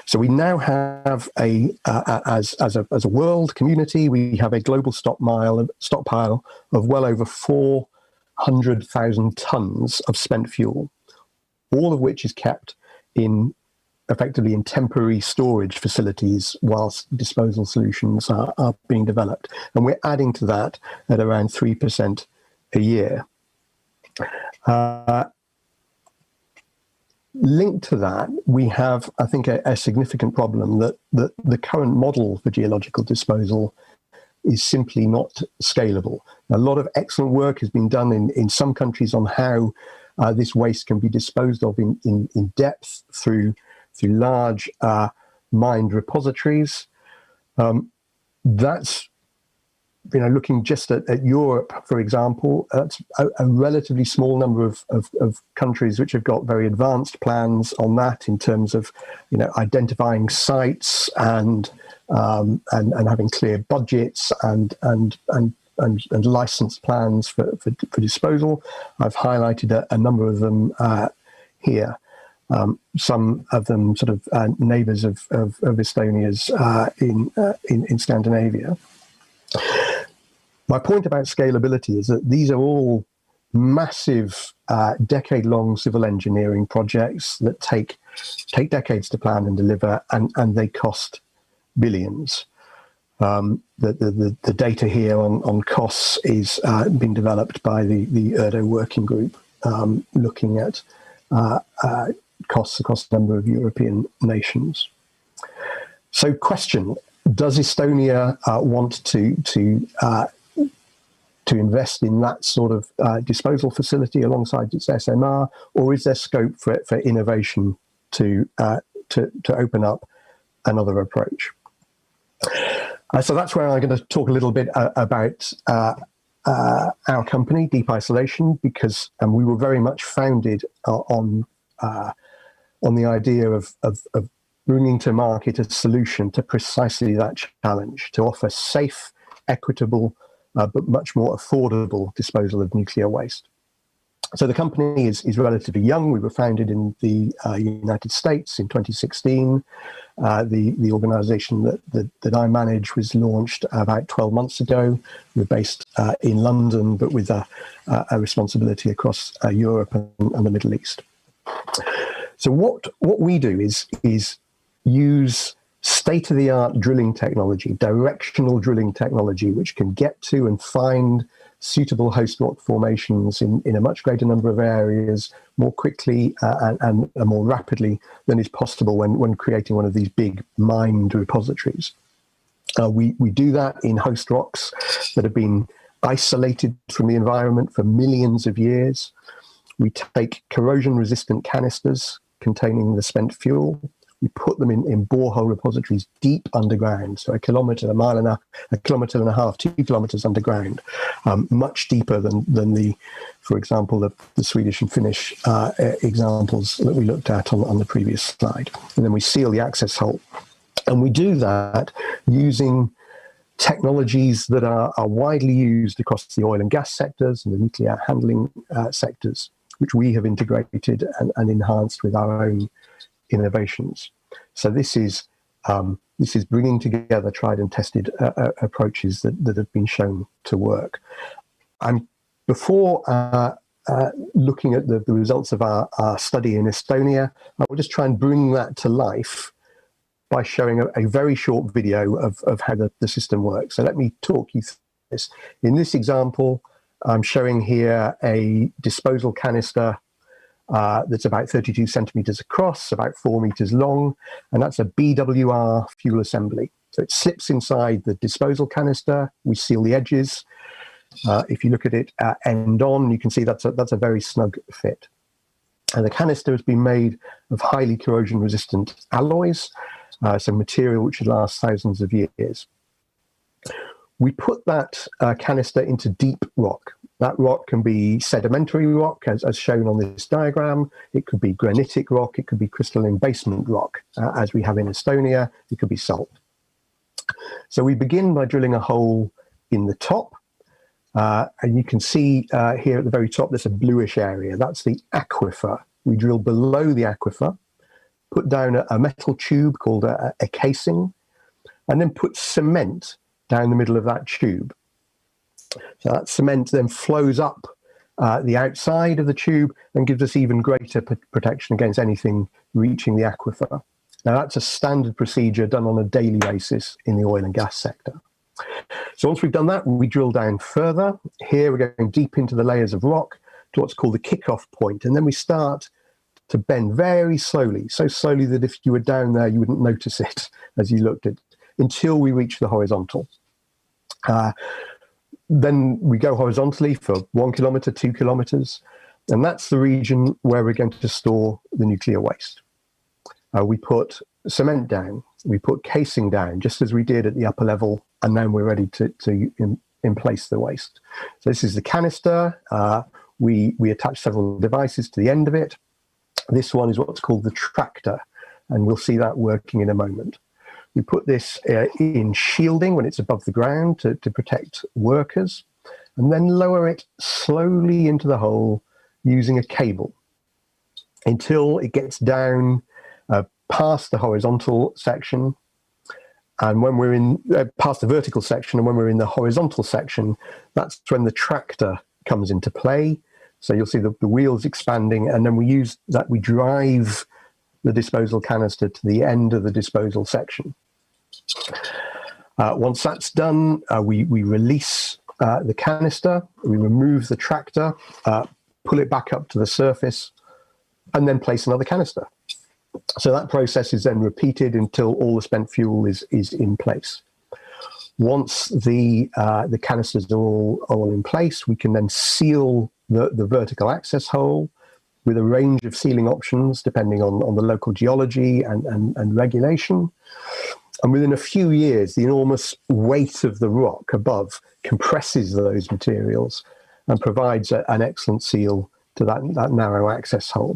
So we now have as a world community, we have a global stockpile of well over 400,000 tons of spent fuel, all of which is kept effectively in temporary storage facilities whilst disposal solutions are being developed. And we're adding to that at around 3% a year. Linked to that, we have, I think, a significant problem that the current model for geological disposal is simply not scalable. A lot of excellent work has been done in some countries on how this waste can be disposed of in depth through large mined repositories. That's, looking just at Europe, for example, that's a relatively small number of countries which have got very advanced plans on that in terms of, identifying sites and having clear budgets and licensed plans for disposal. I've highlighted a number of them here. Some of them sort of neighbours of Estonia's in Scandinavia. My point about scalability is that these are all massive, decade-long civil engineering projects that take decades to plan and deliver, and they cost billions. The data here on costs is being developed by the ERDO working group, looking at costs across a number of European nations. So, question: does Estonia want to invest in that sort of disposal facility alongside its SMR, or is there scope for innovation to open up another approach? So that's where I'm going to talk a little bit about our company, Deep Isolation, because we were very much founded on the idea of bringing to market a solution to precisely that challenge, to offer safe, equitable, but much more affordable disposal of nuclear waste. So the company is relatively young. We were founded in the United States in 2016. The organization that I manage was launched about 12 months ago. We're based in London, but with a responsibility across Europe and the Middle East. So what we do is use state-of-the-art drilling technology, directional drilling technology, which can get to and find suitable host rock formations in a much greater number of areas more quickly and more rapidly than is possible when creating one of these big mined repositories. We do that in host rocks that have been isolated from the environment for millions of years. We take corrosion-resistant canisters containing the spent fuel. We put them in borehole repositories deep underground, so a kilometre, a kilometre and a half, 2 kilometres underground, much deeper than for example, the Swedish and Finnish examples that we looked at on the previous slide. And then we seal the access hole. And we do that using technologies that are widely used across the oil and gas sectors and the nuclear handling sectors, which we have integrated and enhanced with our own innovations. So this is bringing together tried and tested approaches that have been shown to work. Before looking at the results of our study in Estonia, I will just try and bring that to life by showing a very short video of how the system works. So let me talk you through this. In this example, I'm showing here a disposal canister that's about 32 centimeters across, about 4 meters long, and that's a BWR fuel assembly. So it slips inside the disposal canister. We seal the edges. If you look at it end on, you can see that's a very snug fit. And the canister has been made of highly corrosion-resistant alloys, so material which should last thousands of years. We put that canister into deep rock. That rock can be sedimentary rock, as shown on this diagram. It could be granitic rock. It could be crystalline basement rock, as we have in Estonia. It could be salt. So we begin by drilling a hole in the top. And you can see here at the very top, there's a bluish area. That's the aquifer. We drill below the aquifer, put down a metal tube called a casing, and then put cement down the middle of that tube. So that cement then flows up the outside of the tube and gives us even greater protection against anything reaching the aquifer. Now, that's a standard procedure done on a daily basis in the oil and gas sector. So once we've done that, we drill down further. Here we're going deep into the layers of rock to what's called the kickoff point, and then we start to bend very slowly, so slowly that if you were down there, you wouldn't notice it as you looked at it, until we reach the horizontal. Then we go horizontally for 1 kilometer, 2 kilometers, and that's the region where we're going to store the nuclear waste. We put cement down, we put casing down, just as we did at the upper level, and then we're ready to emplace the waste. So this is the canister. We attach several devices to the end of it. This one is what's called the tractor, and we'll see that working in a moment. We put this in shielding when it's above the ground to protect workers, and then lower it slowly into the hole using a cable until it gets down past the horizontal section. And when we're in past the vertical section, and when we're in the horizontal section, that's when the tractor comes into play. So you'll see the wheels expanding, and then we drive the disposal canister to the end of the disposal section. Once that's done, we release the canister, we remove the tractor, pull it back up to the surface, and then place another canister. So that process is then repeated until all the spent fuel is in place. Once the canisters are all in place, we can then seal the vertical access hole with a range of sealing options depending on the local geology and regulation. And within a few years, the enormous weight of the rock above compresses those materials and provides an excellent seal to that narrow access hole.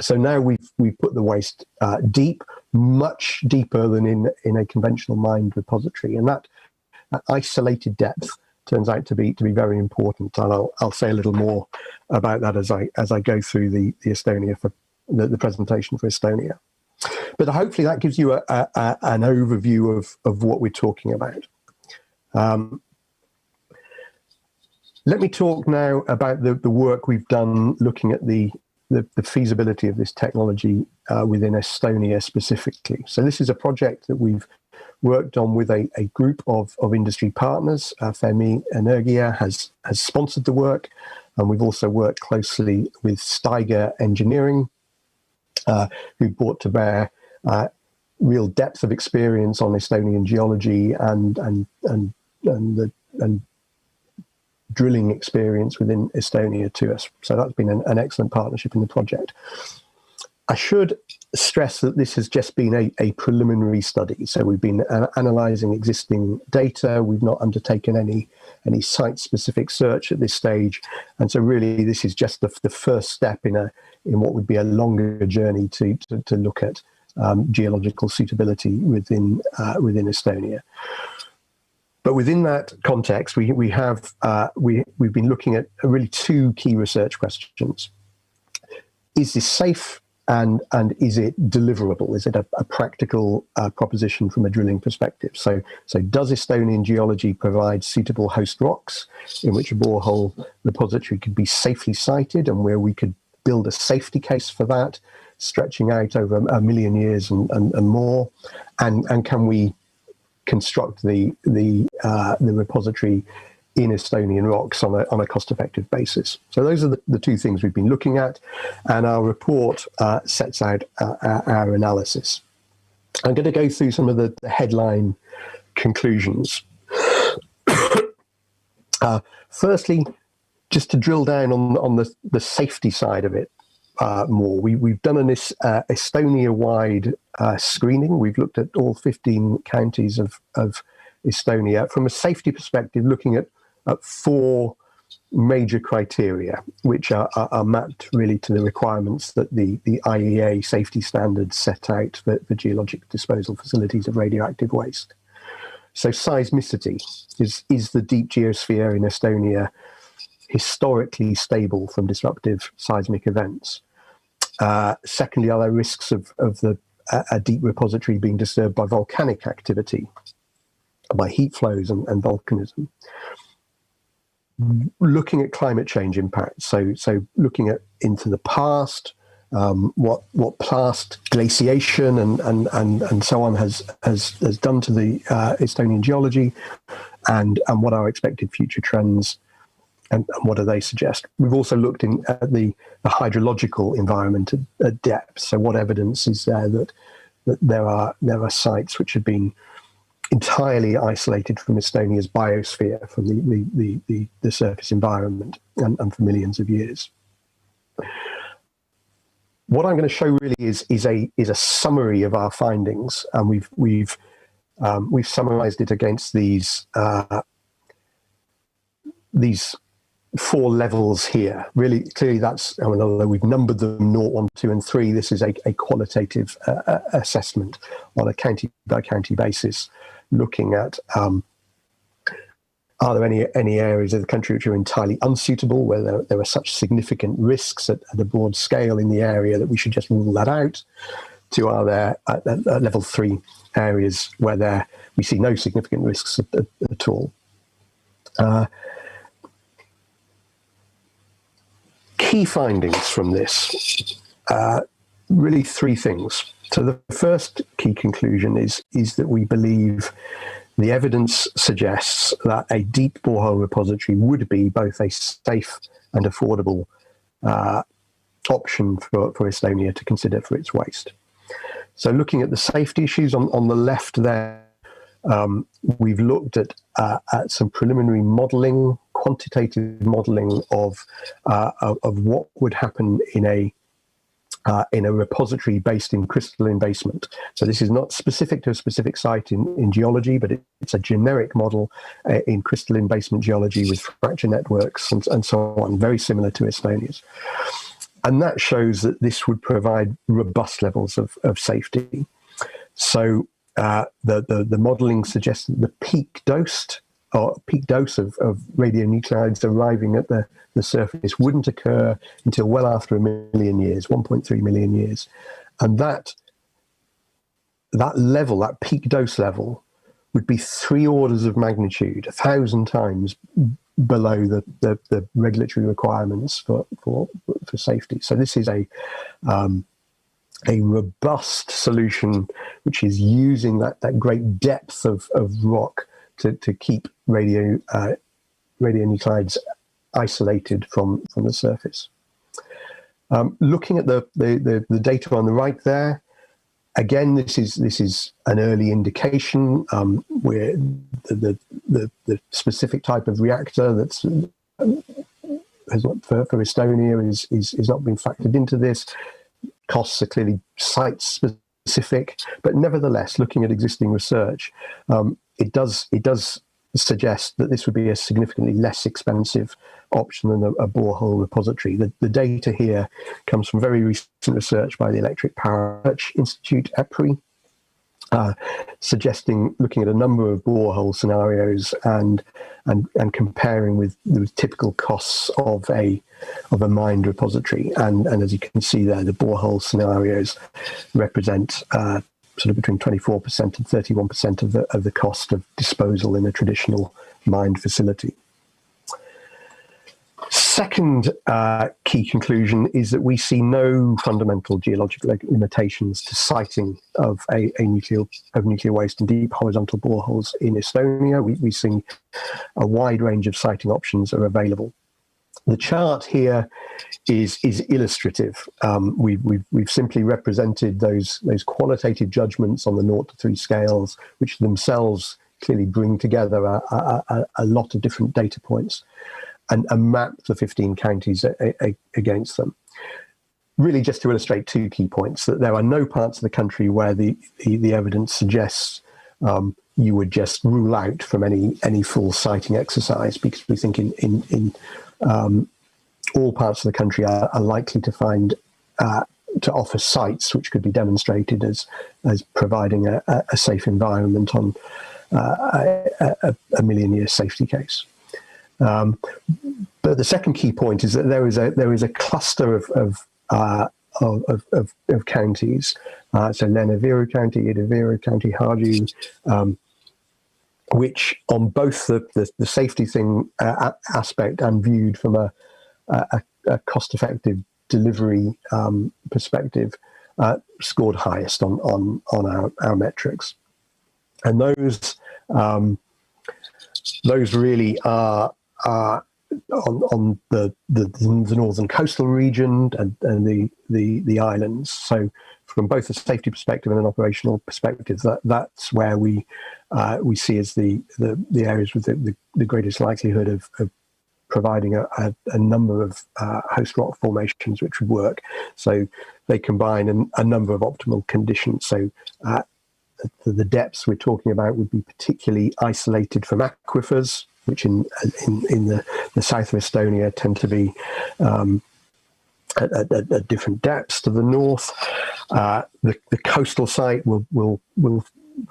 So now we've put the waste deep, much deeper than in a conventional mined repository, and that isolated depth turns out to be very important. And I'll say a little more about that as I go through the Estonia for the presentation for Estonia. But hopefully that gives you an overview of what we're talking about. Let me talk now about the work we've done looking at the feasibility of this technology within Estonia specifically. So this is a project that we've worked on with a group of industry partners. Fermi Energia has sponsored the work, and we've also worked closely with Steiger Engineering, who brought to bear real depth of experience on Estonian geology and drilling experience within Estonia to us. So that's been an excellent partnership in the project. I should stress that this has just been a preliminary study. So we've been analysing existing data. We've not undertaken any site-specific search at this stage. And so really this is just the first step in what would be a longer journey to look at geological suitability within Estonia. But within that context, we've been looking at really two key research questions. Is this safe, and is it deliverable? Is it a practical proposition from a drilling perspective? So does Estonian geology provide suitable host rocks in which a borehole repository could be safely sited, and where we could build a safety case for that, stretching out over a million years and more? And can we construct the repository in Estonian rocks on a cost-effective basis? So those are the two things we've been looking at, and our report sets out our analysis. I'm going to go through some of the headline conclusions. Firstly, just to drill down on the safety side of it more. We've done an Estonia-wide screening. We've looked at all 15 counties of Estonia from a safety perspective, looking at four major criteria, which are mapped really to the requirements that the IEA safety standards set out for geologic disposal facilities of radioactive waste. So seismicity, is the deep geosphere in Estonia historically stable from disruptive seismic events? Secondly, are there risks of a deep repository being disturbed by volcanic activity, by heat flows and volcanism? Looking at climate change impacts, so looking into the past, what past glaciation and so on has done to the Estonian geology, and what are expected future trends, and what do they suggest? We've also looked at the hydrological environment at depth. So what evidence is there that there are sites which have been entirely isolated from Estonia's biosphere, from the surface environment, and for millions of years? What I'm going to show really is a summary of our findings, and we've summarized it against these four levels here. Really, clearly that's, although we've numbered them 0, 1, 2, and 3, this is a qualitative assessment on a county-by-county basis, looking at are there any areas of the country which are entirely unsuitable, where there are such significant risks at a broad scale in the area that we should just rule that out, to are there at level 3 areas where we see no significant risks at all. Key findings from this, really 3 things. So the first key conclusion is that we believe the evidence suggests that a deep borehole repository would be both a safe and affordable option for Estonia to consider for its waste. So looking at the safety issues on the left there, we've looked at some preliminary modelling, quantitative modelling of what would happen in a repository based in crystalline basement. So this is not specific to a specific site in geology, but it's a generic model in crystalline basement geology with fracture networks and so on, very similar to Estonia's. And that shows that this would provide robust levels of safety. So the modelling suggests that the peak dose of radionuclides arriving at the surface wouldn't occur until well after 1 million years, 1.3 million years. And that level, that peak dose level, would be 3 orders of magnitude, 1,000 times below the regulatory requirements for safety. So this is a robust solution which is using that great depth of rock to keep radionuclides isolated from the surface. Looking at the data on the right there, again, this is an early indication where the specific type of reactor that's for Estonia is not being factored into this. Costs are clearly site specific, but nevertheless, looking at existing research, it does suggest that this would be a significantly less expensive option than a borehole repository. The data here comes from very recent research by the Electric Power Research Institute, EPRI, suggesting looking at a number of borehole scenarios and comparing with the typical costs of a mined repository. And as you can see there, the borehole scenarios represent sort of between 24% and 31% of the cost of disposal in a traditional mined facility. Second key conclusion is that we see no fundamental geological limitations to siting of nuclear waste in deep horizontal boreholes in Estonia. We see a wide range of siting options are available. The chart here is illustrative. We've simply represented those qualitative judgments on the 0 to 3 scales, which themselves clearly bring together a lot of different data points, and map the 15 counties against them. Really just to illustrate 2 key points, that there are no parts of the country where the evidence suggests you would just rule out from any full siting exercise, because we think in all parts of the country are likely to find to offer sites which could be demonstrated as providing a safe environment on a million-year safety case. But the second key point is that there is a cluster of counties, so Lääne-Viru County, Ida-Viru County, Harju, which on both the safety thing aspect and viewed from a cost-effective delivery perspective, scored highest on our metrics, and those really are on the northern coastal region and the islands. So from both a safety perspective and an operational perspective, that's where we see as the areas with the greatest likelihood of providing a number of host rock formations which would work. So they combine a number of optimal conditions. So the depths we're talking about would be particularly isolated from aquifers, which in the south of Estonia tend to be at different depths to the north. The coastal site would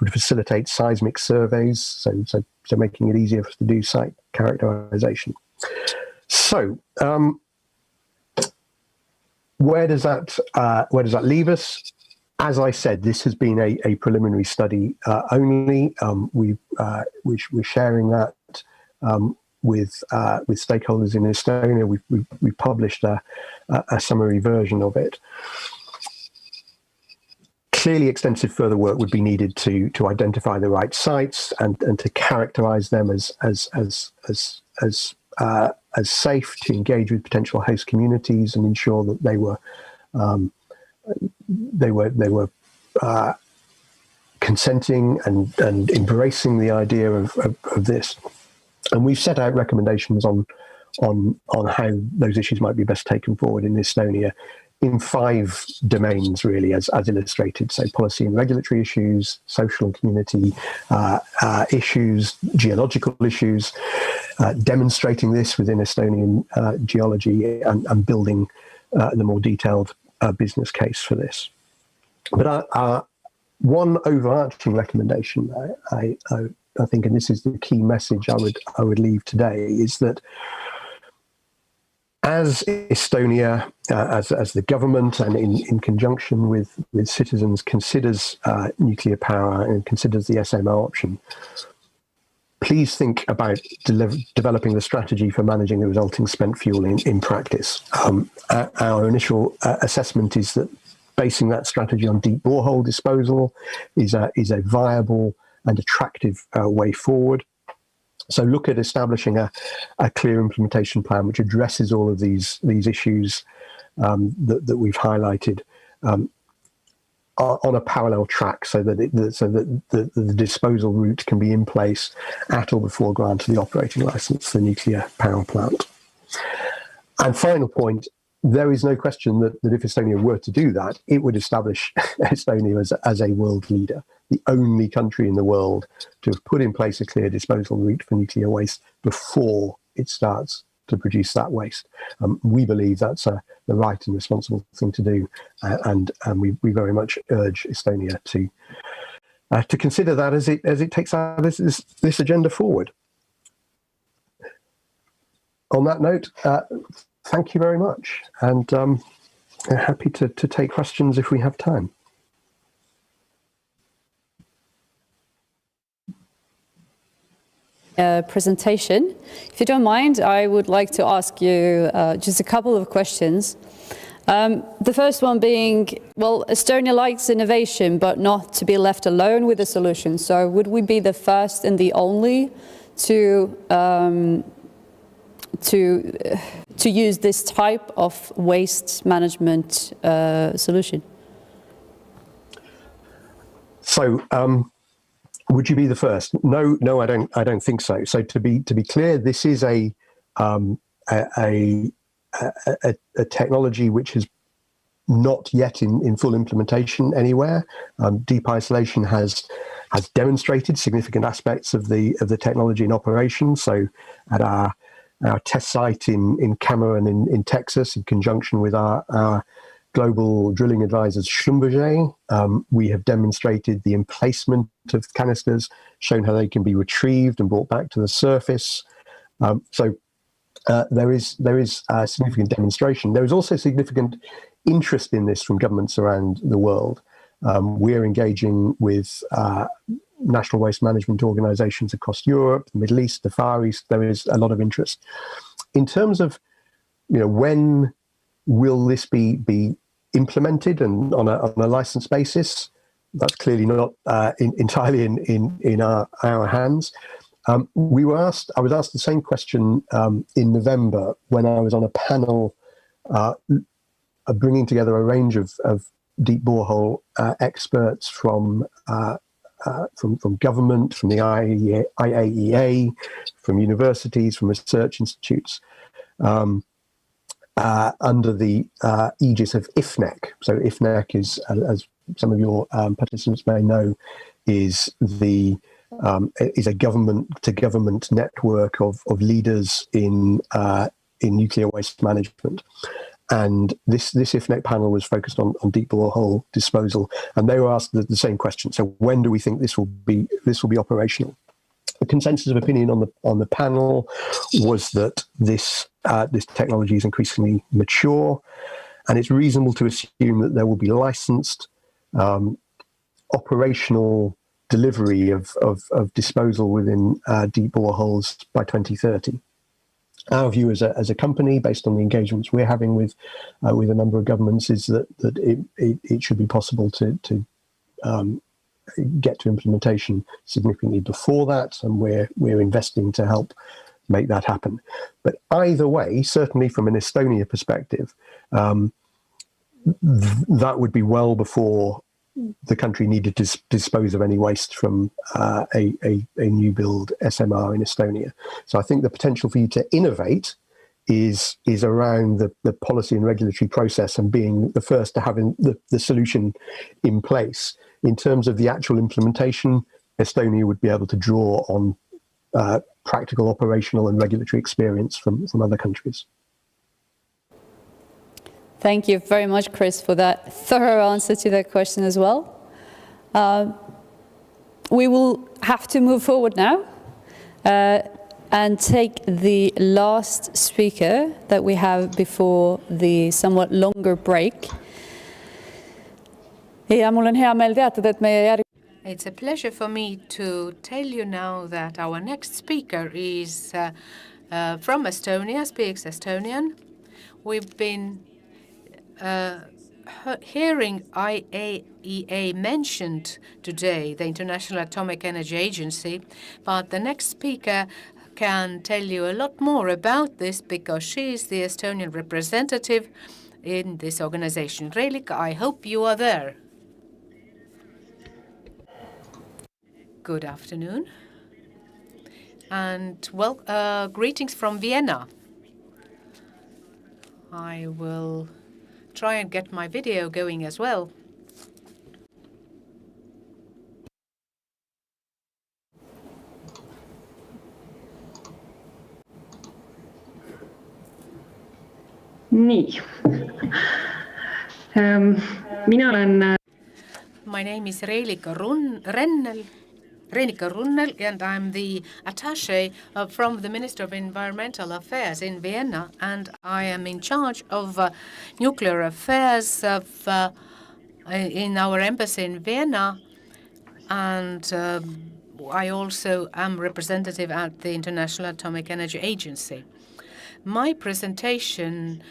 facilitate seismic surveys, so making it easier for us to do site characterization. So where does that leave us? As I said, this has been a preliminary study only. We're sharing that with stakeholders in Estonia. We published a summary version of it. Clearly, extensive further work would be needed to identify the right sites and to characterize them as safe, to engage with potential host communities and ensure that they were consenting and embracing the idea of this. And we've set out recommendations on how those issues might be best taken forward in Estonia in 5 domains, really, as illustrated. So policy and regulatory issues, social and community issues, geological issues, demonstrating this within Estonian geology, and building the more detailed business case for this. But one overarching recommendation, I think, and this is the key message I would leave today, is that as Estonia, as the government, and in conjunction with citizens, considers nuclear power and considers the SMR option, please think about developing the strategy for managing the resulting spent fuel in practice. Our initial assessment is that basing that strategy on deep borehole disposal is a viable and attractive way forward. So look at establishing a clear implementation plan which addresses all of these issues that we've highlighted on a parallel track, so that the disposal route can be in place at or before grant of the operating license for the nuclear power plant. And final point, there is no question that if Estonia were to do that, it would establish Estonia as a world leader, the only country in the world to have put in place a clear disposal route for nuclear waste before it starts to produce that waste. We believe that's the right and responsible thing to do, and we very much urge Estonia to consider that as it takes this agenda forward. On that note, thank you very much, and happy to take questions if we have time. Presentation. If you don't mind, I would like to ask you just a couple of questions. The first one being, well, Estonia likes innovation, but not to be left alone with a solution. So would we be the first and the only to use this type of waste management solution? So, would you be the first? No, I don't think so. So to be clear, this is a technology which is not yet in full implementation anywhere. Deep isolation has demonstrated significant aspects of the technology in operation. So at our test site in Cameron in Texas, in conjunction with our global drilling advisors Schlumberger, we have demonstrated the emplacement of canisters, shown how they can be retrieved and brought back to the surface. So there is significant demonstration. There is also significant interest in this from governments around the world. We're engaging with national waste management organizations across Europe, the Middle East, the Far East. There is a lot of interest. In terms of, when will this be implemented and on a license basis? That's clearly not entirely in our hands. I was asked the same question in November when I was on a panel bringing together a range of deep borehole experts from government, from the IAEA, from universities, from research institutes, under the aegis of IFNEC. So IFNEC is, as some of your participants may know, is a government-to-government network of leaders in nuclear waste management. And this IFNEC panel was focused on deep borehole disposal, and they were asked the same question. So when do we think this will be operational? The consensus of opinion on the panel was that this technology is increasingly mature, and it's reasonable to assume that there will be licensed operational delivery of disposal within deep boreholes by 2030. Our view as a company, based on the engagements we're having with a number of governments, is that it should be possible to get to implementation significantly before that, and we're investing to help make that happen. But either way, certainly from an Estonia perspective, that would be well before the country needed to dispose of any waste from a new build SMR in Estonia. So I think the potential for you to innovate is around the policy and regulatory process and being the first to have the solution in place. In terms of the actual implementation, Estonia would be able to draw on practical operational and regulatory experience from other countries. Thank you very much, Chris, for that thorough answer to that question as well. We will have to move forward now and take the last speaker that we have before the somewhat longer break. It's a pleasure for me to tell you now that our next speaker is from Estonia, speaks Estonian. We've been hearing IAEA mentioned today, the International Atomic Energy Agency, but the next speaker can tell you a lot more about this because she is the Estonian representative in this organization. Reelika, I hope you are there. Good afternoon, and greetings from Vienna. I will try and get my video going as well. Nii. Mina olen My My name is Reelika Runnel, and I'm the attaché from the Minister of Environmental Affairs in Vienna, and I am in charge of nuclear affairs in our embassy in Vienna, and I also am representative at the International Atomic Energy Agency. My presentation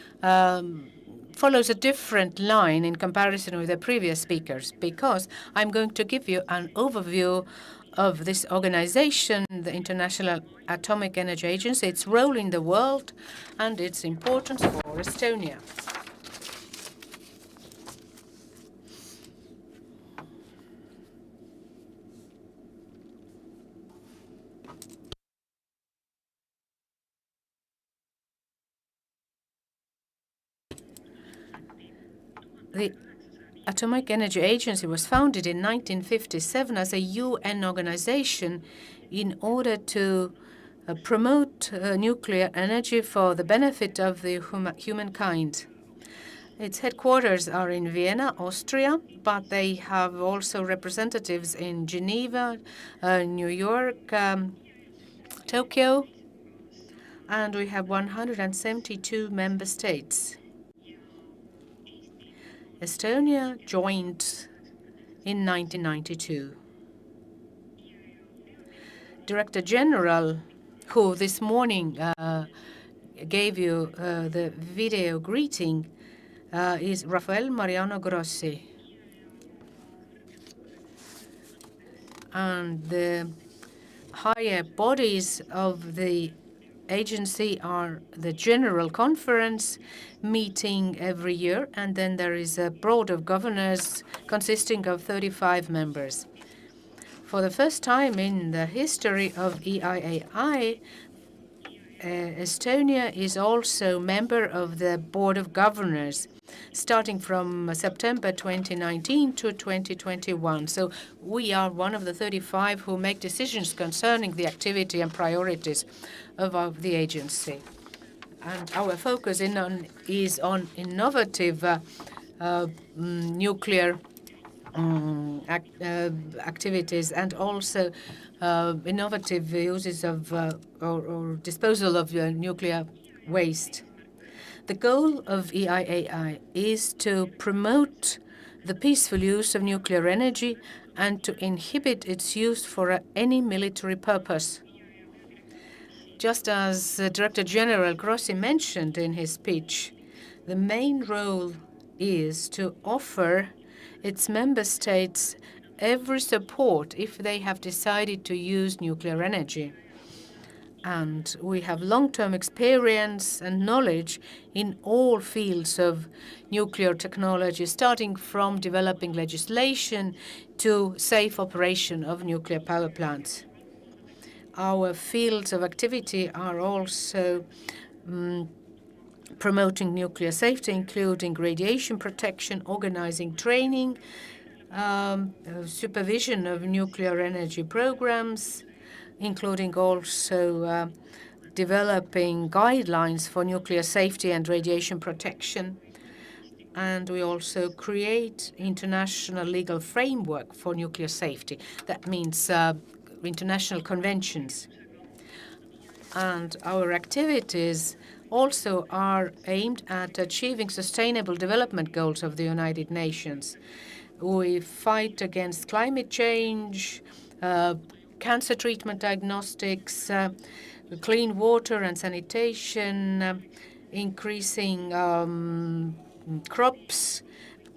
follows a different line in comparison with the previous speakers because I'm going to give you an overview of this organization, the International Atomic Energy Agency, its role in the world, and its importance for Estonia. The Atomic Energy Agency was founded in 1957 as a UN organization in order to promote nuclear energy for the benefit of the humankind. Its headquarters are in Vienna, Austria, but they have also representatives in Geneva, New York, Tokyo, and we have 172 member states. Estonia joined in 1992. Director General, who this morning gave you the video greeting, is Rafael Mariano Grossi. And the higher bodies of the agency are the General Conference meeting every year, and then there is a board of governors consisting of 35 members. For the first time in the history of EIAI, Estonia is also member of the Board of Governors, starting from September 2019 to 2021. So we are one of the 35 who make decisions concerning the activity and priorities of the agency. And our focus is on innovative nuclear activities and also innovative uses of or disposal of nuclear waste. The goal of EIAI is to promote the peaceful use of nuclear energy and to inhibit its use for any military purpose. Just as Director General Grossi mentioned in his speech, the main role is to offer its member states every support if they have decided to use nuclear energy. And we have long-term experience and knowledge in all fields of nuclear technology, starting from developing legislation to safe operation of nuclear power plants. Our fields of activity are also promoting nuclear safety, including radiation protection, organizing training, supervision of nuclear energy programs, including also developing guidelines for nuclear safety and radiation protection. And we also create international legal framework for nuclear safety. That means international conventions. And our activities also are aimed at achieving sustainable development goals of the United Nations. We fight against climate change, cancer treatment diagnostics, clean water and sanitation, increasing crops,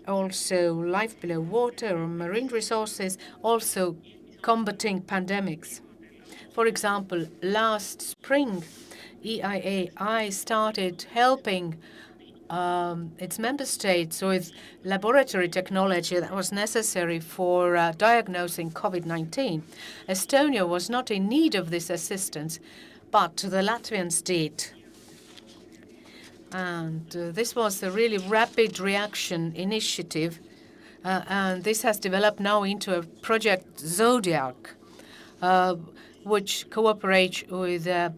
also life below water or marine resources, also combating pandemics. For example, last spring, EIAI started helping its member states with laboratory technology that was necessary for diagnosing COVID-19. Estonia was not in need of this assistance, but the Latvians did. And this was a really rapid reaction initiative, and this has developed now into a project Zodiac, which cooperates with the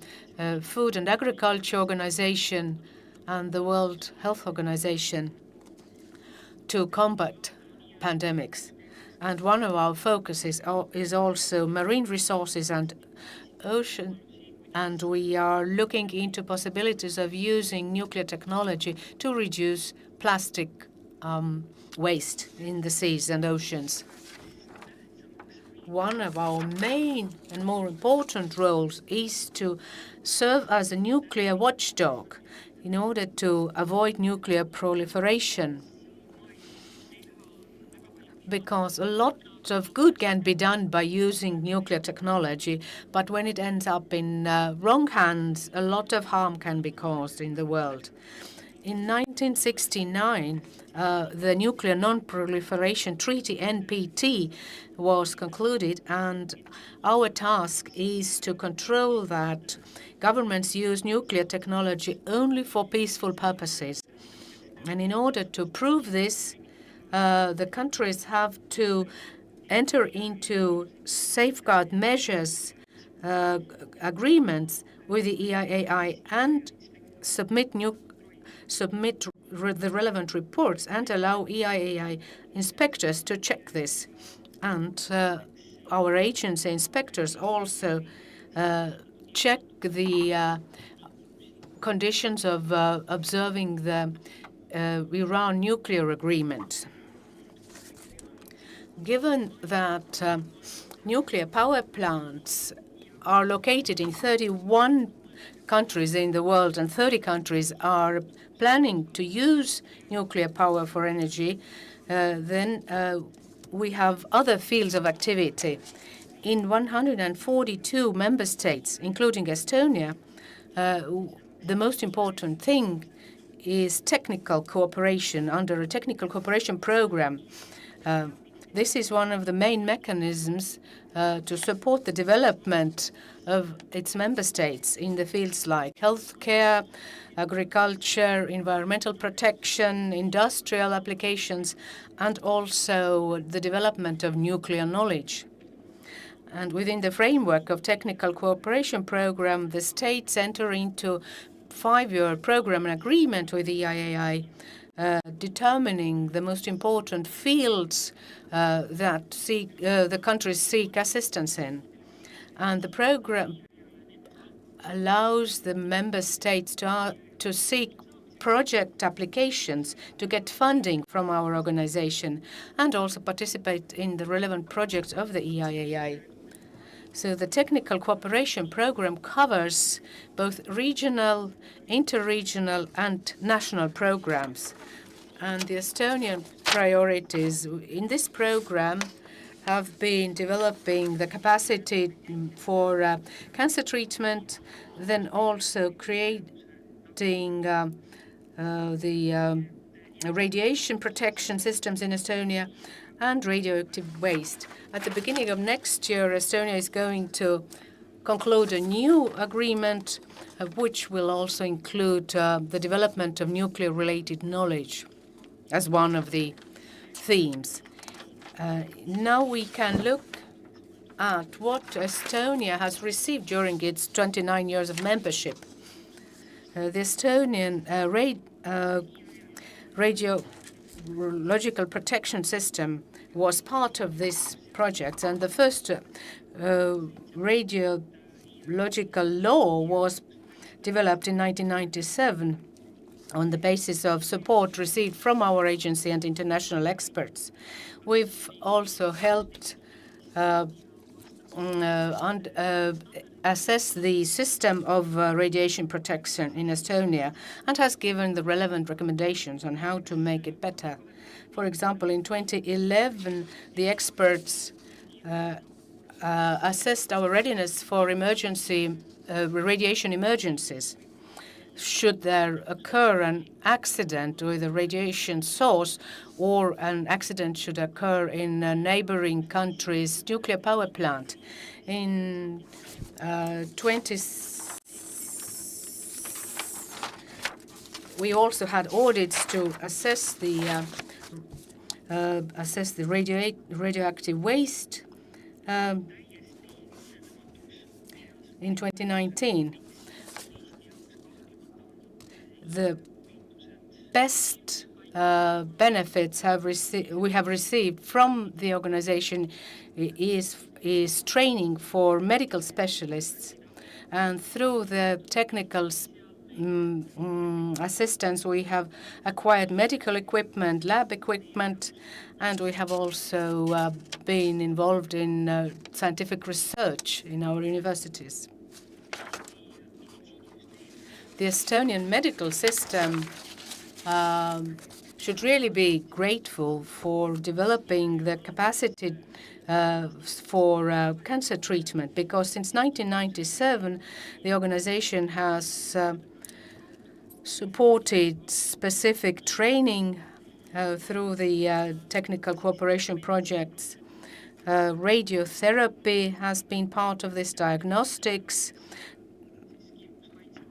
Food and Agriculture Organization and the World Health Organization to combat pandemics. And one of our focuses is also marine resources and ocean. And we are looking into possibilities of using nuclear technology to reduce plastic waste in the seas and oceans. One of our main and more important roles is to serve as a nuclear watchdog in order to avoid nuclear proliferation. Because a lot of good can be done by using nuclear technology, but when it ends up in wrong hands, a lot of harm can be caused in the world. In 1969, the Nuclear Non-Proliferation Treaty, NPT, was concluded, and our task is to control that governments use nuclear technology only for peaceful purposes. And in order to prove this, the countries have to enter into safeguard measures agreements with the EIAI and submit the relevant reports and allow EIAI inspectors to check this. And our agency inspectors also check the conditions of observing the Iran nuclear agreement. Given that nuclear power plants are located in 31 countries in the world and 30 countries are planning to use nuclear power for energy, then we have other fields of activity. In 142 member states, including Estonia, the most important thing is technical cooperation under a technical cooperation program. This is one of the main mechanisms to support the development of its member states in the fields like healthcare, agriculture, environmental protection, industrial applications, and also the development of nuclear knowledge. And within the framework of technical cooperation program, the states enter into 5-year program and agreement with the EIAI, determining the most important fields that the countries seek assistance in. And the program allows the member states to seek project applications to get funding from our organization and also participate in the relevant projects of the EIAI. So the technical cooperation program covers both regional, interregional, and national programs. And the Estonian priorities in this program have been developing the capacity for cancer treatment, then also creating the radiation protection systems in Estonia, and radioactive waste. At the beginning of next year, Estonia is going to conclude a new agreement, which will also include the development of nuclear-related knowledge as one of the themes. Now we can look at what Estonia has received during its 29 years of membership. The Estonian radiological protection system was part of this project, and the first radiological law was developed in 1997 on the basis of support received from our agency and international experts. We've also helped assess the system of radiation protection in Estonia and has given the relevant recommendations on how to make it better. For example, in 2011, the experts assessed our readiness for radiation emergencies. Should there occur an accident with a radiation source, or an accident should occur in a neighboring country's nuclear power plant. In we also had audits to assess the radioactive waste in 2019. The best benefits we have received from the organization is training for medical specialists. And through the technical assistance, we have acquired medical equipment, lab equipment, and we have also been involved in scientific research in our universities. The Estonian medical system should really be grateful for developing the capacity for cancer treatment, because since 1997 the organization has supported specific training through the technical cooperation projects. Radiotherapy has been part of this, diagnostics,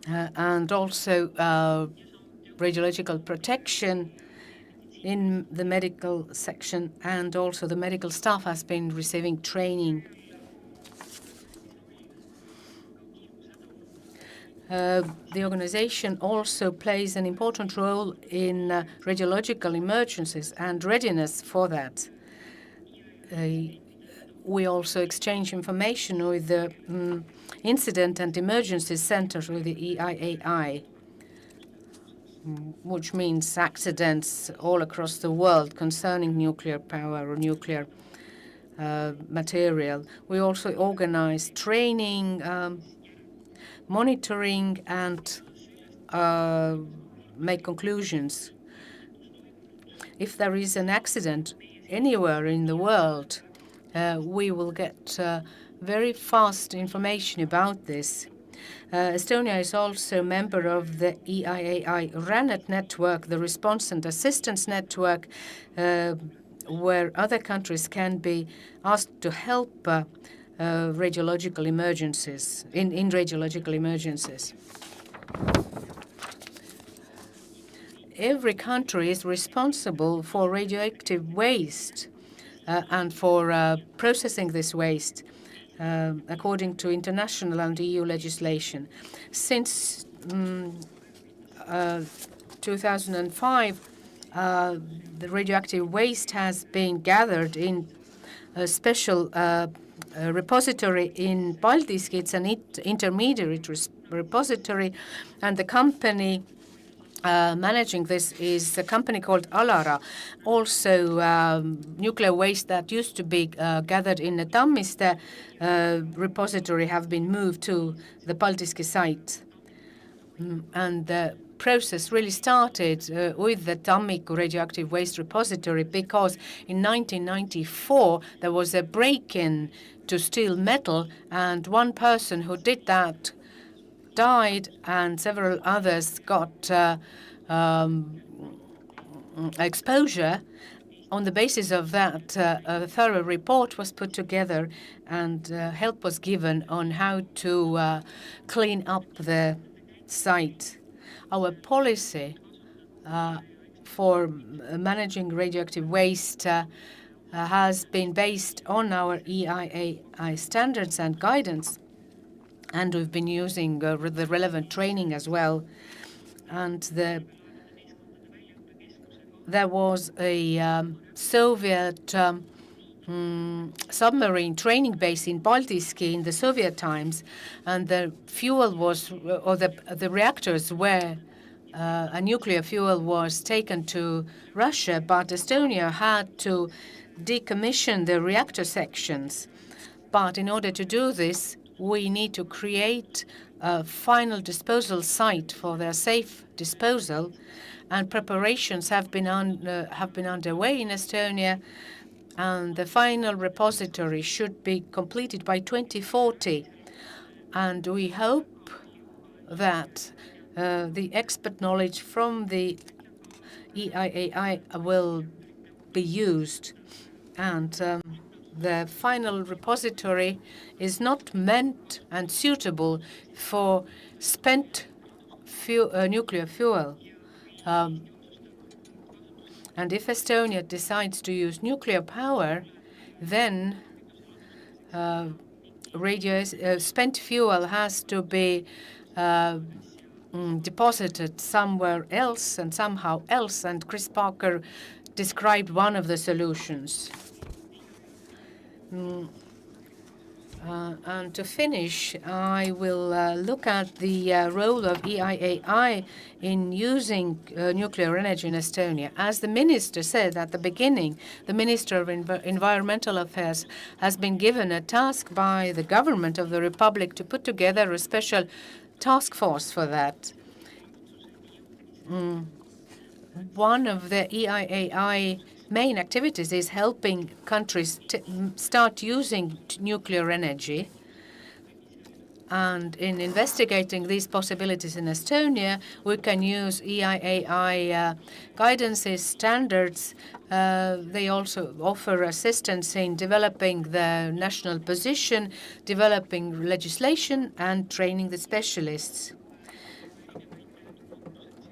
and also radiological protection in the medical section, and also the medical staff has been receiving training. The organization also plays an important role in radiological emergencies and readiness for that. We also exchange information with the Incident and Emergency Centers with the EIAI, which means accidents all across the world concerning nuclear power or nuclear material. We also organize training, monitoring, and make conclusions. If there is an accident anywhere in the world, we will get very fast information about this. Estonia is also a member of the EIAI RANET network, the Response and Assistance Network, where other countries can be asked to help radiological emergencies, in radiological emergencies. Every country is responsible for radioactive waste and for processing this waste according to international and EU legislation. Since 2005, the radioactive waste has been gathered in a special repository in Paldiski. It's an intermediate repository, and the company managing this is a company called Alara. Also, nuclear waste that used to be gathered in the Tammiste repository have been moved to the Paldiski site. And the process really started with the Tammiku radioactive waste repository, because in 1994 there was a break-in to steal metal, and one person who did that died, and several others got exposure. On the basis of that, a thorough report was put together, and help was given on how to clean up the site. Our policy for managing radioactive waste has been based on our EIAI standards and guidance, and we've been using the relevant training as well. And there was a Soviet submarine training base in Paldiski in the Soviet times, and the fuel was, or the reactors were, a nuclear fuel was taken to Russia, but Estonia had to decommission the reactor sections. But in order to do this, we need to create a final disposal site for their safe disposal, and preparations have been underway in Estonia, and the final repository should be completed by 2040. And we hope that the expert knowledge from the EIAI will be used, and the final repository is not meant and suitable for spent nuclear fuel. And if Estonia decides to use nuclear power, then spent fuel has to be deposited somewhere else and somehow else, and Chris Parker described one of the solutions. And to finish, I will look at the role of EIAI in using nuclear energy in Estonia. As the minister said at the beginning, the Minister of Environmental Affairs has been given a task by the government of the Republic to put together a special task force for that. One of the EIAI main activities is helping countries start using nuclear energy. And in investigating these possibilities in Estonia, we can use EIAI guidances, standards. They also offer assistance in developing the national position, developing legislation, and training the specialists.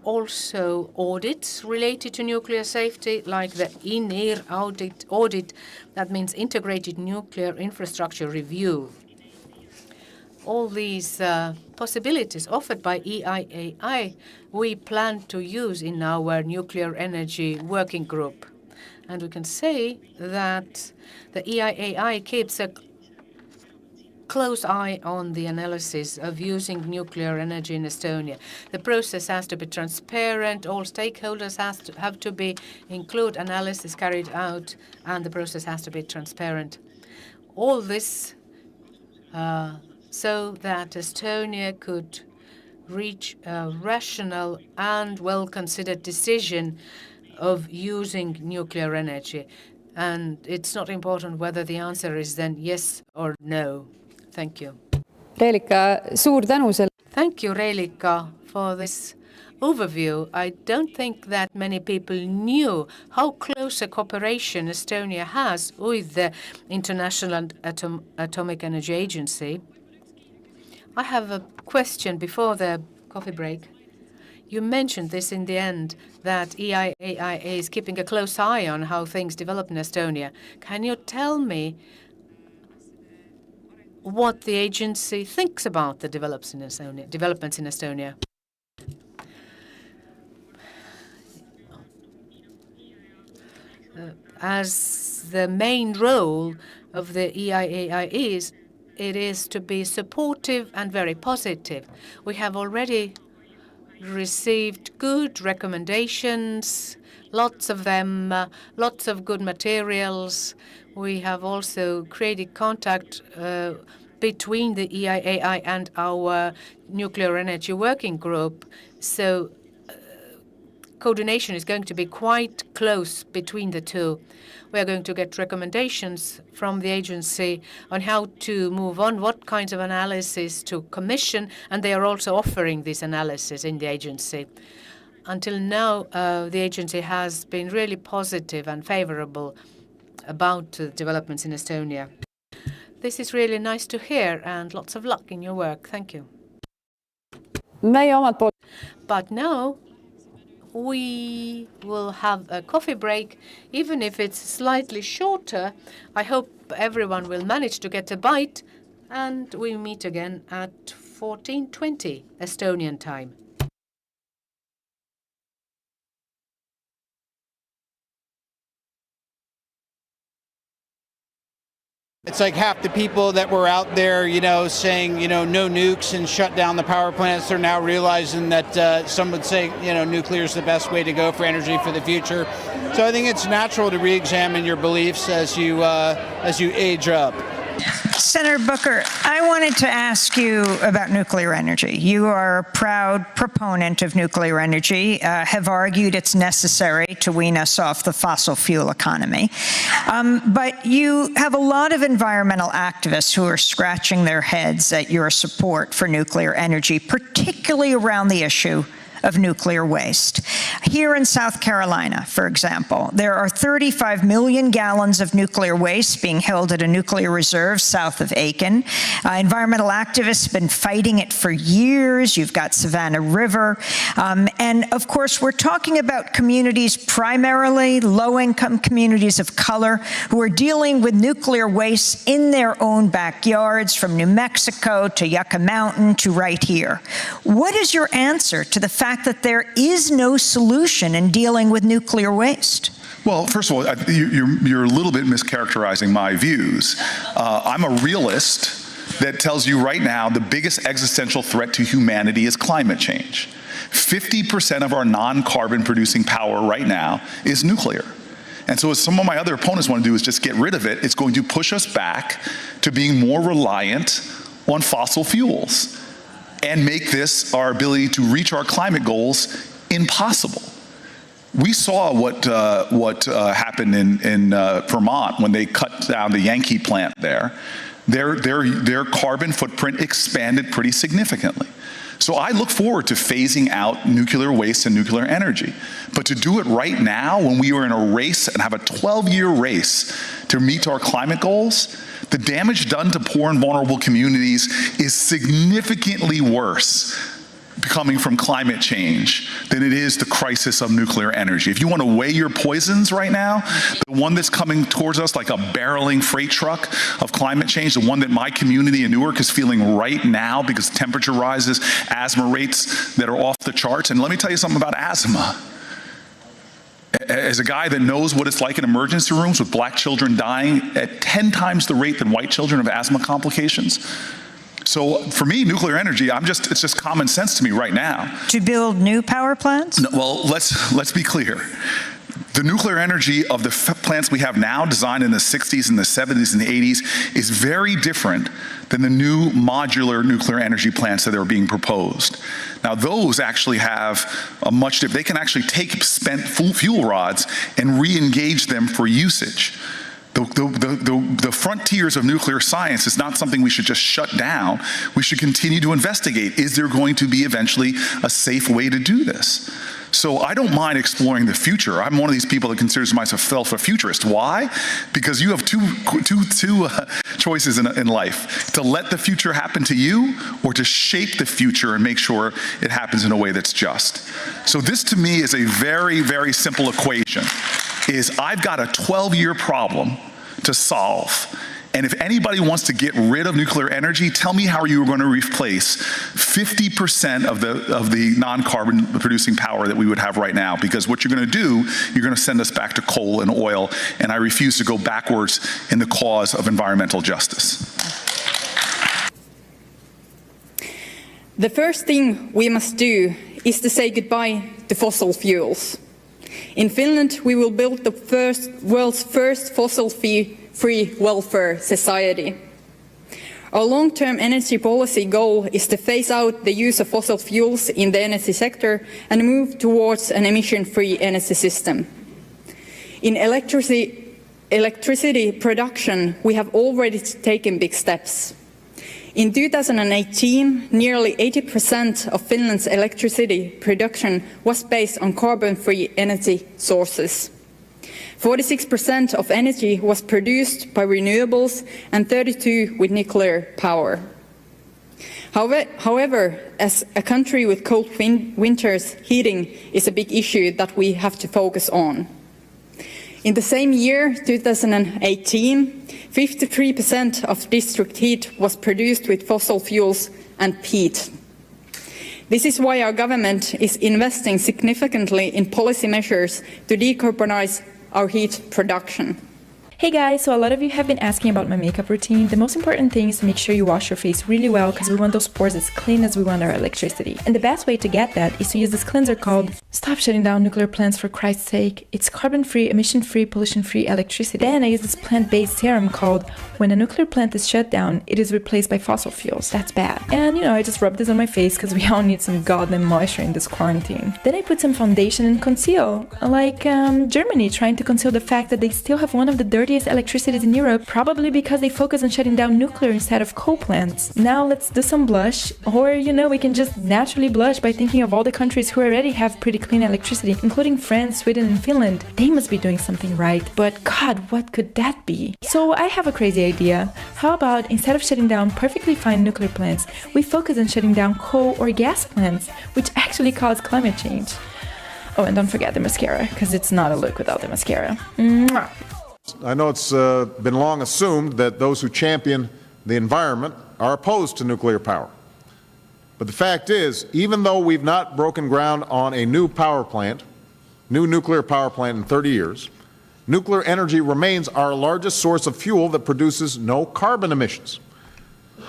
Also audits related to nuclear safety, like the INIR audit, that means Integrated Nuclear Infrastructure Review. All these possibilities offered by EIAI, we plan to use in our nuclear energy working group. And we can say that the EIAI keeps a close eye on the analysis of using nuclear energy in Estonia. The process has to be transparent. All stakeholders have to be include analysis carried out, and the process has to be transparent. All this so that Estonia could reach a rational and well-considered decision of using nuclear energy. And it's not important whether the answer is then yes or no. Thank you. Reelika, suur tänu selle. Thank you, Reelika, for this overview. I don't think that many people knew how close a cooperation Estonia has with the International Atomic Energy Agency. I have a question before the coffee break. You mentioned this in the end, that EIAI is keeping a close eye on how things develop in Estonia. Can you tell me what the agency thinks about the developments in Estonia? As the main role of the EIAI is, it is to be supportive and very positive. We have already received good recommendations, lots of them, lots of good materials. We have also created contact between the EIAI and our nuclear energy working group. So coordination is going to be quite close between the two. We are going to get recommendations from the agency on how to move on, what kinds of analysis to commission, and they are also offering this analysis in the agency. Until now, the agency has been really positive and favorable about developments in Estonia. This is really nice to hear, and lots of luck in your work. Thank you. But now we will have a coffee break, even if it's slightly shorter. I hope everyone will manage to get a bite, and we meet again at 14:20 Estonian time. It's like half the people that were out there, saying, no nukes and shut down the power plants are now realizing that some would say, nuclear is the best way to go for energy for the future. So I think it's natural to re-examine your beliefs as you age up. Senator Booker, I wanted to ask you about nuclear energy. You are a proud proponent of nuclear energy, have argued it's necessary to wean us off the fossil fuel economy. But you have a lot of environmental activists who are scratching their heads at your support for nuclear energy, particularly around the issue of nuclear waste. Here in South Carolina, for example, there are 35 million gallons of nuclear waste being held at a nuclear reserve south of Aiken. Environmental activists have been fighting it for years. You've got Savannah River. And of course, we're talking about communities, primarily low-income communities of color, who are dealing with nuclear waste in their own backyards, from New Mexico to Yucca Mountain to right here. What is your answer to the fact that there is no solution in dealing with nuclear waste? Well, first of all, you're a little bit mischaracterizing my views. I'm a realist that tells you right now the biggest existential threat to humanity is climate change. 50% of our non-carbon producing power right now is nuclear. And so as some of my other opponents want to do is just get rid of it, it's going to push us back to being more reliant on fossil fuels and make this, our ability to reach our climate goals, impossible. We saw what happened in Vermont when they cut down the Yankee plant there. Their carbon footprint expanded pretty significantly. So I look forward to phasing out nuclear waste and nuclear energy. But to do it right now, when we are in a race and have a 12-year race to meet our climate goals, the damage done to poor and vulnerable communities is significantly worse coming from climate change than it is the crisis of nuclear energy. If you want to weigh your poisons right now, the one that's coming towards us like a barreling freight truck of climate change, the one that my community in Newark is feeling right now because temperature rises, asthma rates that are off the charts. And let me tell you something about asthma. As a guy that knows what it's like in emergency rooms with black children dying at 10 times the rate than white children of asthma complications. So for me, nuclear energy, it's just common sense to me right now. To build new power plants? No, well, let's be clear. The nuclear energy of the plants we have now, designed in the 60s and the 70s and the 80s, is very different than the new modular nuclear energy plants that are being proposed. Now, those actually have a they can actually take spent fuel rods and re-engage them for usage. The frontiers of nuclear science is not something we should just shut down. We should continue to investigate. Is there going to be eventually a safe way to do this? So I don't mind exploring the future. I'm one of these people that considers myself a futurist. Why? Because you have two choices in life: to let the future happen to you, or to shape the future and make sure it happens in a way that's just. So this, to me, is a very, very simple equation. I've got a 12-year problem to solve. And if anybody wants to get rid of nuclear energy, tell me how you are going to replace 50% of the non-carbon producing power that we would have right now. Because what you're going to do, you're going to send us back to coal and oil, and I refuse to go backwards in the cause of environmental justice. The first thing we must do is to say goodbye to fossil fuels. In Finland, we will build the world's first fossil-free welfare society. Our long-term energy policy goal is to phase out the use of fossil fuels in the energy sector and move towards an emission-free energy system. In electricity production, we have already taken big steps. In 2018, nearly 80% of Finland's electricity production was based on carbon-free energy sources. 46% of energy was produced by renewables and 32% with nuclear power. However, as a country with cold winters, heating is a big issue that we have to focus on. In the same year, 2018, 53% of district heat was produced with fossil fuels and peat. This is why our government is investing significantly in policy measures to decarbonize our heat production. Hey guys, so a lot of you have been asking about my makeup routine. The most important thing is to make sure you wash your face really well because we want those pores as clean as we want our electricity. And the best way to get that is to use this cleanser called Stop Shutting Down Nuclear Plants for Christ's Sake. It's carbon-free, emission-free, pollution-free electricity. Then I use this plant-based serum called When a Nuclear Plant is Shut Down, It is Replaced by Fossil Fuels. That's bad. And I just rub this on my face because we all need some goddamn moisture in this quarantine. Then I put some foundation and conceal, like Germany trying to conceal the fact that they still have one of the dirtiest dirtiest electricities in Europe, probably because they focus on shutting down nuclear instead of coal plants. Now let's do some blush, or we can just naturally blush by thinking of all the countries who already have pretty clean electricity, including France, Sweden, and Finland. They must be doing something right, but God, what could that be? So I have a crazy idea. How about instead of shutting down perfectly fine nuclear plants, we focus on shutting down coal or gas plants, which actually cause climate change. Oh, and don't forget the mascara, because it's not a look without the mascara. Mwah. I know it's been long assumed that those who champion the environment are opposed to nuclear power. But the fact is, even though we've not broken ground on a new nuclear power plant in 30 years, nuclear energy remains our largest source of fuel that produces no carbon emissions.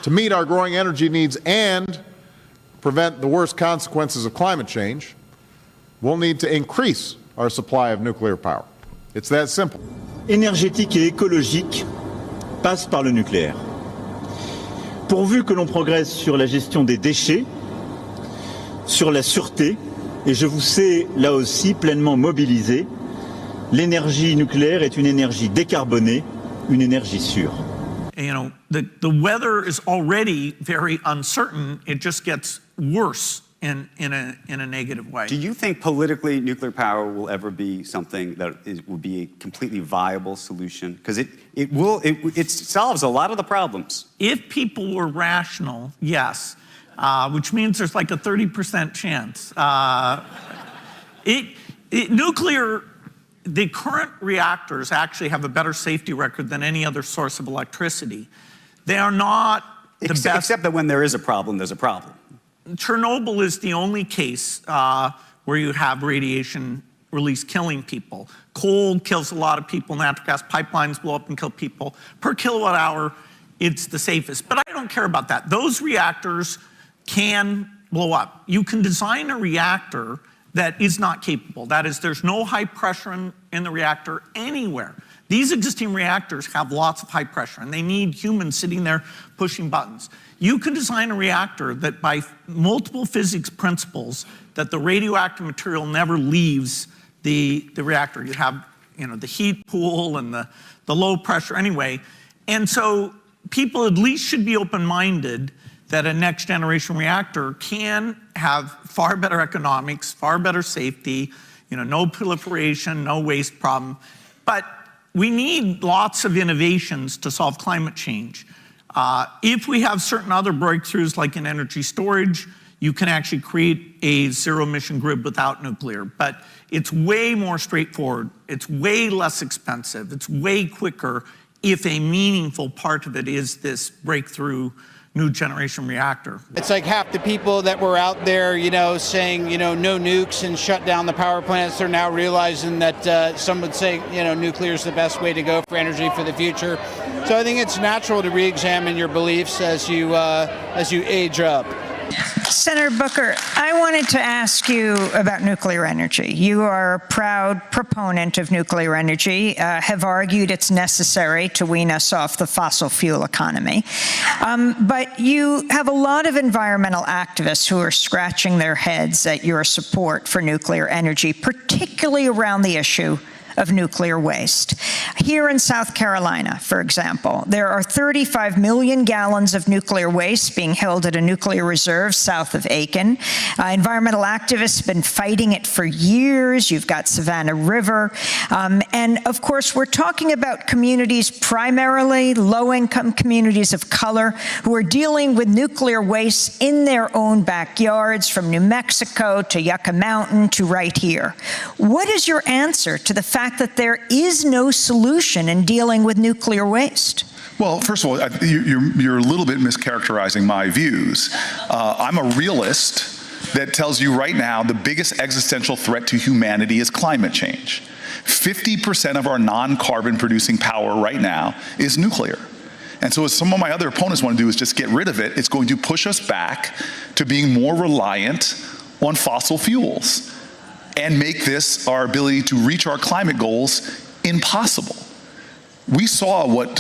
To meet our growing energy needs and prevent the worst consequences of climate change, we'll need to increase our supply of nuclear power. It's that simple. Énergétique et écologique passe par le nucléaire. Pourvu que l'on progresse sur la gestion des déchets, sur la sûreté, et je vous sais là aussi pleinement mobilisé, l'énergie nucléaire est une énergie décarbonée, une énergie sûre. The weather is already very uncertain. It just gets worse in a negative way. Do you think politically nuclear power will ever be something that will be a completely viable solution? Because it solves a lot of the problems. If people were rational, yes, which means there's like a 30% chance. Nuclear. The current reactors actually have a better safety record than any other source of electricity. They are not the best. Except that when there is a problem, there's a problem. Chernobyl is the only case where you have radiation release killing people. Coal kills a lot of people. Natural gas pipelines blow up and kill people. Per kilowatt hour, it's the safest. But I don't care about that. Those reactors can blow up. You can design a reactor that is not capable. That is, there's no high pressure in the reactor anywhere. These existing reactors have lots of high pressure, and they need humans sitting there pushing buttons. You can design a reactor that by multiple physics principles, that the radioactive material never leaves the reactor. You have the heat pool and the low pressure anyway. And so people at least should be open-minded that a next generation reactor can have far better economics, far better safety, no proliferation, no waste problem. But we need lots of innovations to solve climate change. If we have certain other breakthroughs like in energy storage, you can actually create a zero emission grid without nuclear. But it's way more straightforward. It's way less expensive. It's way quicker if a meaningful part of it is this breakthrough new generation reactor. It's like half the people that were out there, saying, no nukes and shut down the power plants, they're now realizing that some would say, nuclear is the best way to go for energy for the future. So I think it's natural to re-examine your beliefs as you age up. Senator Booker, I wanted to ask you about nuclear energy. You are a proud proponent of nuclear energy, have argued it's necessary to wean us off the fossil fuel economy. But you have a lot of environmental activists who are scratching their heads at your support for nuclear energy, particularly around the issue of nuclear waste. Here in South Carolina, for example, there are 35 million gallons of nuclear waste being held at a nuclear reserve south of Aiken. Environmental activists have been fighting it for years. You've got Savannah River. And of course, we're talking about communities, primarily low-income communities of color, who are dealing with nuclear waste in their own backyards, from New Mexico to Yucca Mountain to right here. What is your answer to the fact that there is no solution in dealing with nuclear waste? Well, first of all, you're a little bit mischaracterizing my views. I'm a realist that tells you right now the biggest existential threat to humanity is climate change. 50% of our non-carbon producing power right now is nuclear. And so as some of my other opponents want to do is just get rid of it, it's going to push us back to being more reliant on fossil fuels and make this, our ability to reach our climate goals, impossible. We saw what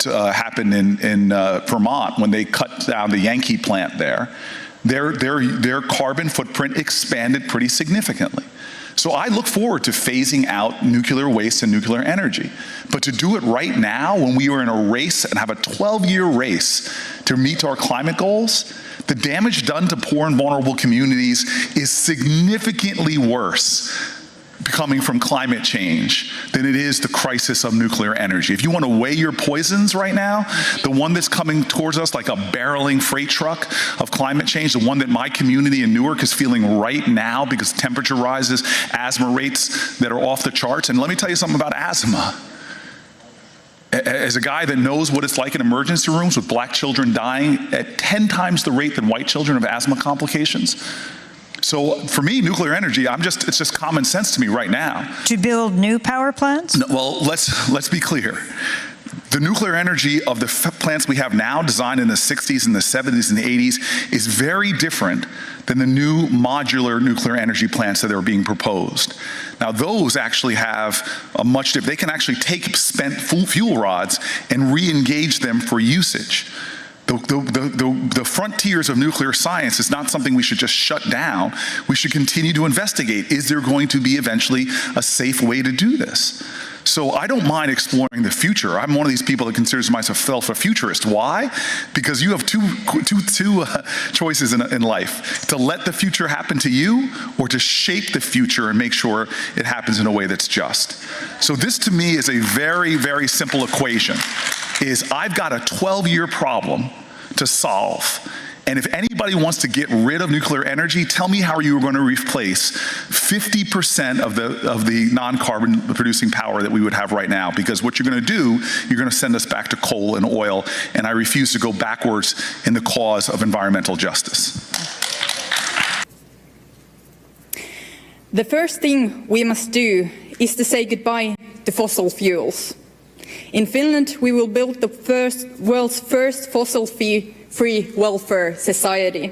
happened in Vermont when they cut down the Yankee plant there. their carbon footprint expanded pretty significantly. So I look forward to phasing out nuclear waste and nuclear energy. But to do it right now, when we are in a race and have a 12-year race to meet our climate goals, the damage done to poor and vulnerable communities is significantly worse coming from climate change than it is the crisis of nuclear energy. If you want to weigh your poisons right now, the one that's coming towards us like a barreling freight truck of climate change, the one that my community in Newark is feeling right now because temperature rises, asthma rates that are off the charts. And let me tell you something about asthma. As a guy that knows what it's like in emergency rooms with black children dying at 10 times the rate than white children of asthma complications. So for me, nuclear energy, it's just common sense to me right now. To build new power plants? No, well, let's be clear. The nuclear energy of the plants we have now, designed in the 60s and the 70s and the 80s, is very different than the new modular nuclear energy plants that are being proposed. Now, those actually have a much different, they can actually take spent fuel rods and re-engage them for usage. The frontiers of nuclear science is not something we should just shut down. We should continue to investigate. Is there going to be eventually a safe way to do this? So I don't mind exploring the future. I'm one of these people that considers myself a futurist. Why? Because you have two choices in life: to let the future happen to you, or to shape the future and make sure it happens in a way that's just. So this, to me, is a very, very simple equation. Is I've got a 12-year problem to solve. And if anybody wants to get rid of nuclear energy, tell me how you are going to replace 50% of the non-carbon producing power that we would have right now. Because what you're going to do, you're going to send us back to coal and oil, and I refuse to go backwards in the cause of environmental justice. The first thing we must do is to say goodbye to fossil fuels. In Finland, we will build the world's first fossil-free welfare society.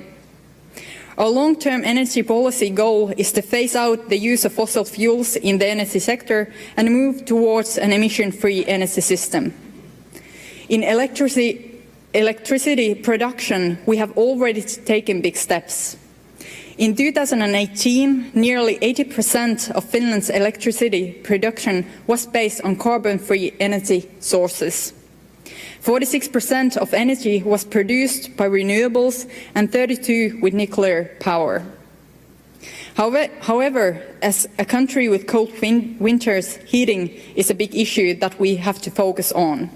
Our long-term energy policy goal is to phase out the use of fossil fuels in the energy sector and move towards an emission-free energy system. In electricity production, we have already taken big steps. In 2018, nearly 80% of Finland's electricity production was based on carbon-free energy sources. 46% of energy was produced by renewables and 32% with nuclear power. However, as a country with cold winters, heating is a big issue that we have to focus on.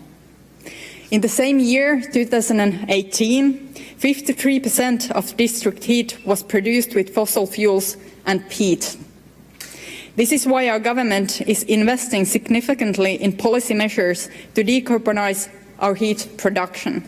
In the same year, 2018, 53% of district heat was produced with fossil fuels and peat. This is why our government is investing significantly in policy measures to decarbonize our heat production.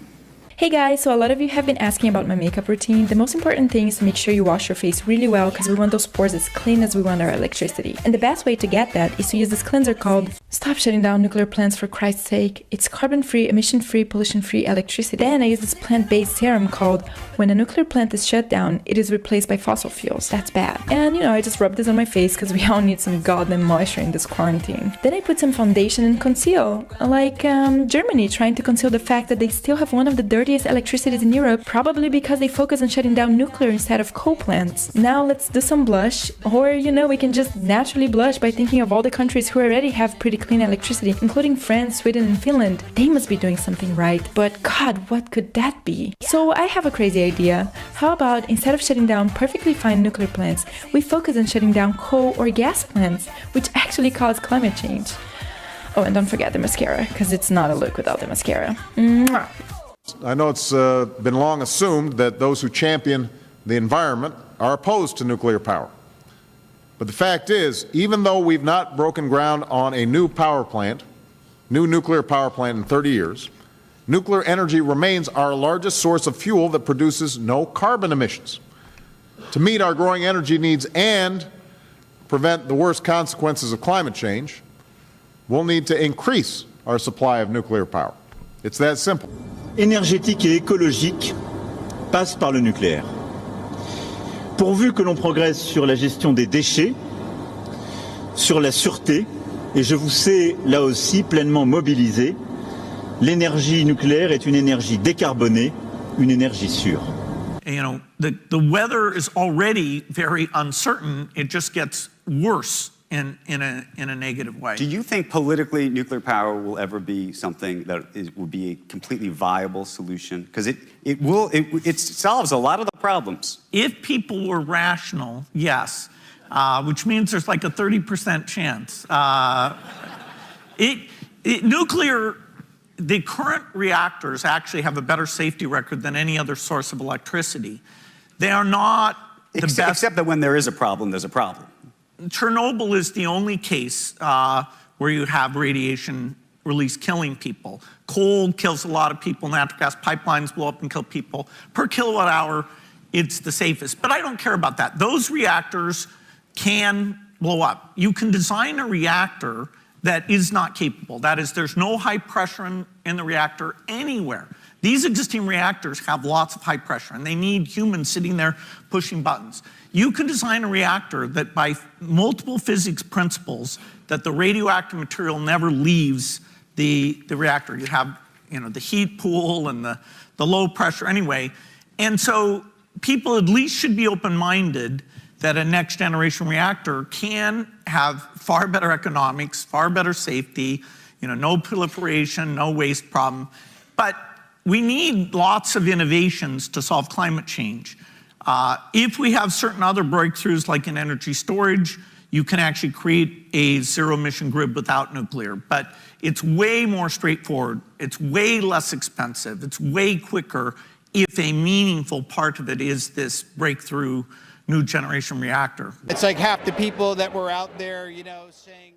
Hey guys, so a lot of you have been asking about my makeup routine. The most important thing is to make sure you wash your face really well because we want those pores as clean as we want our electricity. And the best way to get that is to use this cleanser called Stop Shutting Down Nuclear Plants for Christ's Sake. It's carbon-free, emission-free, pollution-free electricity. Then I use this plant-based serum called When a Nuclear Plant is Shut Down, It is Replaced by Fossil Fuels. That's bad. And I just rub this on my face because we all need some goddamn moisture in this quarantine. Then I put some foundation and conceal, like Germany trying to conceal the fact that they still have one of the dirtiest electricities in Europe, probably because they focus on shutting down nuclear instead of coal plants. Now let's do some blush, or we can just naturally blush by thinking of all the countries who already have pretty clean electricity, including France, Sweden and Finland. They must be doing something right, but God, what could that be? So I have a crazy idea. How about instead of shutting down perfectly fine nuclear plants, we focus on shutting down coal or gas plants, which actually cause climate change. Oh, and don't forget the mascara, because it's not a look without the mascara. Mwah. I know it's been long assumed that those who champion the environment are opposed to nuclear power. But the fact is, even though we've not broken ground on a new nuclear power plant in 30 years, nuclear energy remains our largest source of fuel that produces no carbon emissions. To meet our growing energy needs and prevent the worst consequences of climate change, we'll need to increase our supply of nuclear power. It's that simple. Énergétique et écologique passe par le nucléaire. Pourvu que l'on progresse sur la gestion des déchets, sur la sûreté, et je vous sais là aussi pleinement mobilisé, l'énergie nucléaire est une énergie décarbonée, une énergie sûre. the weather is already very uncertain. It just gets worse in a negative way. Do you think politically nuclear power will ever be something that will be a completely viable solution? Because it solves a lot of the problems. If people were rational, yes, which means there's like a 30% chance. Nuclear, the current reactors actually have a better safety record than any other source of electricity. They are not the best. Except that when there is a problem, there's a problem. Chernobyl is the only case where you have radiation release killing people. Coal kills a lot of people. Natural gas pipelines blow up and kill people. Per kilowatt hour, it's the safest. But I don't care about that. Those reactors can blow up. You can design a reactor that is not capable. That is, there's no high pressure in the reactor anywhere. These existing reactors have lots of high pressure, and they need humans sitting there pushing buttons. You can design a reactor that by multiple physics principles, that the radioactive material never leaves the reactor. You have the heat pool and the low pressure anyway. And so people at least should be open-minded that a next generation reactor can have far better economics, far better safety, no proliferation, no waste problem. But we need lots of innovations to solve climate change. If we have certain other breakthroughs like in energy storage, you can actually create a zero emission grid without nuclear. But it's way more straightforward. It's way less expensive. It's way quicker if a meaningful part of it is this breakthrough new generation reactor. It's like half the people that were out there, saying,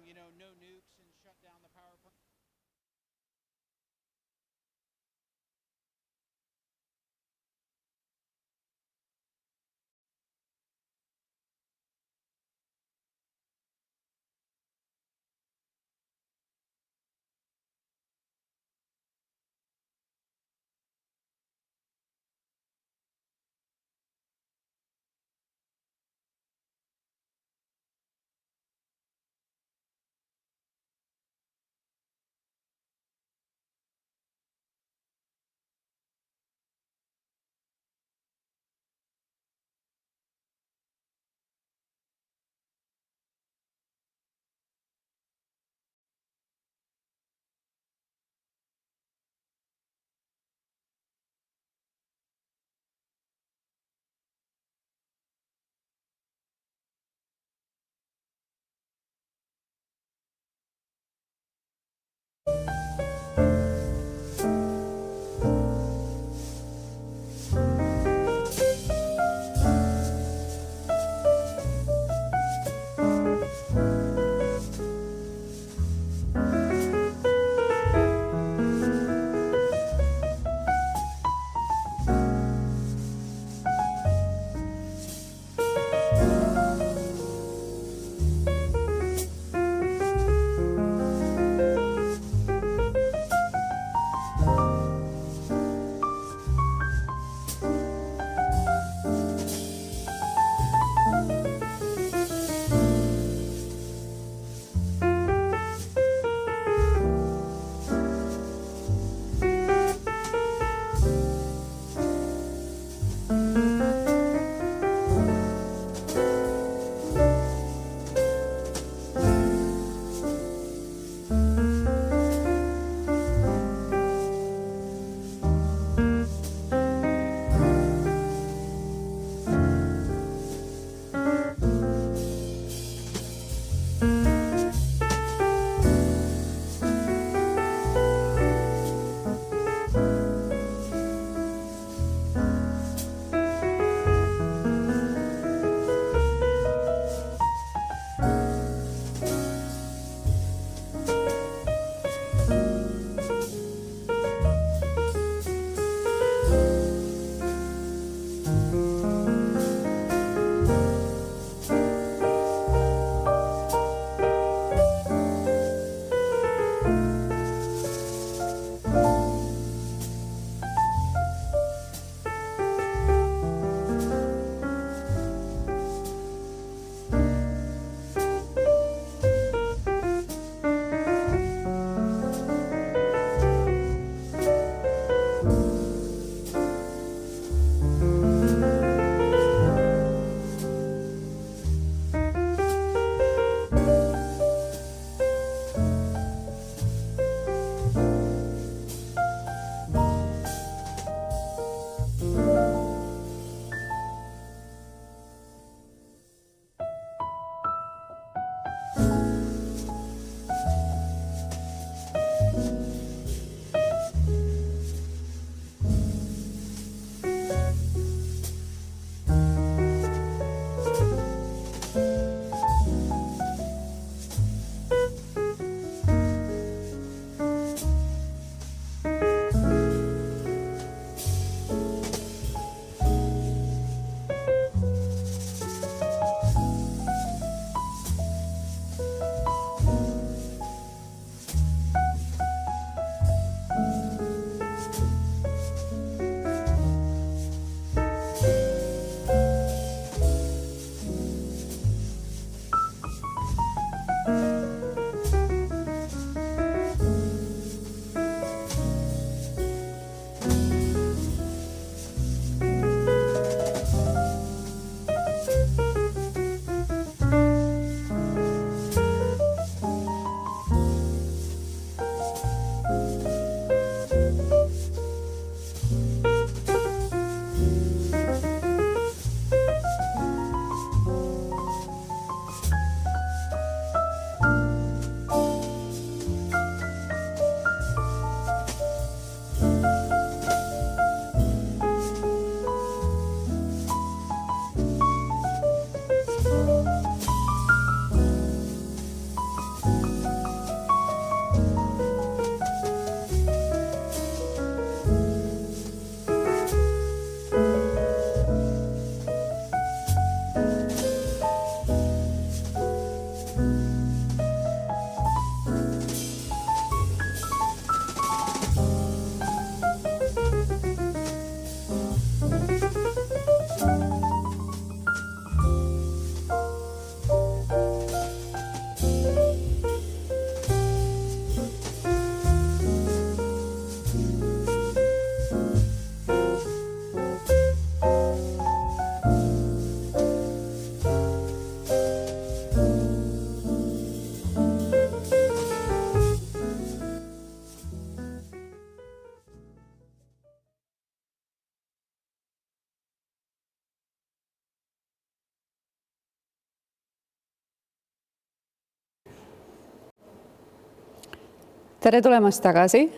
tere tulemast tagasi.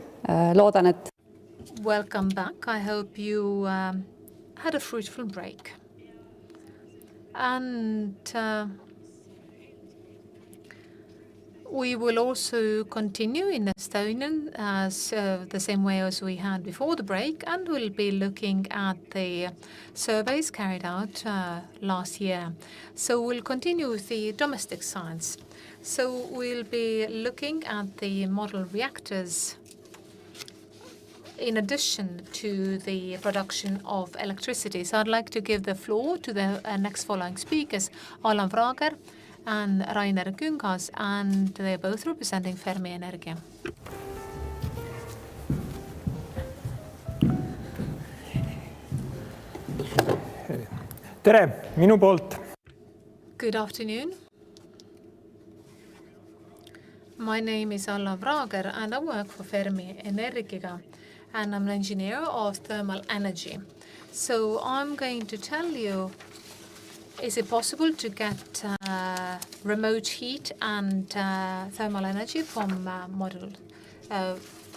Loodan, et Welcome back. I hope you had a fruitful break. And we will also continue in Estonian as the same way as we had before the break, and we'll be looking at the surveys carried out last year. So we'll continue with the domestic science. So we'll be looking at the model reactors in addition to the production of electricity. So I'd like to give the floor to the next following speakers, Alan Vrager and Rainer Küngas, and they're both representing Fermi Energia. Tere, minu poolt. Good afternoon. My name is Alan Vrager and I work for Fermi Energia, and I'm an engineer of thermal energy. So I'm going to tell you, is it possible to get remote heat and thermal energy from model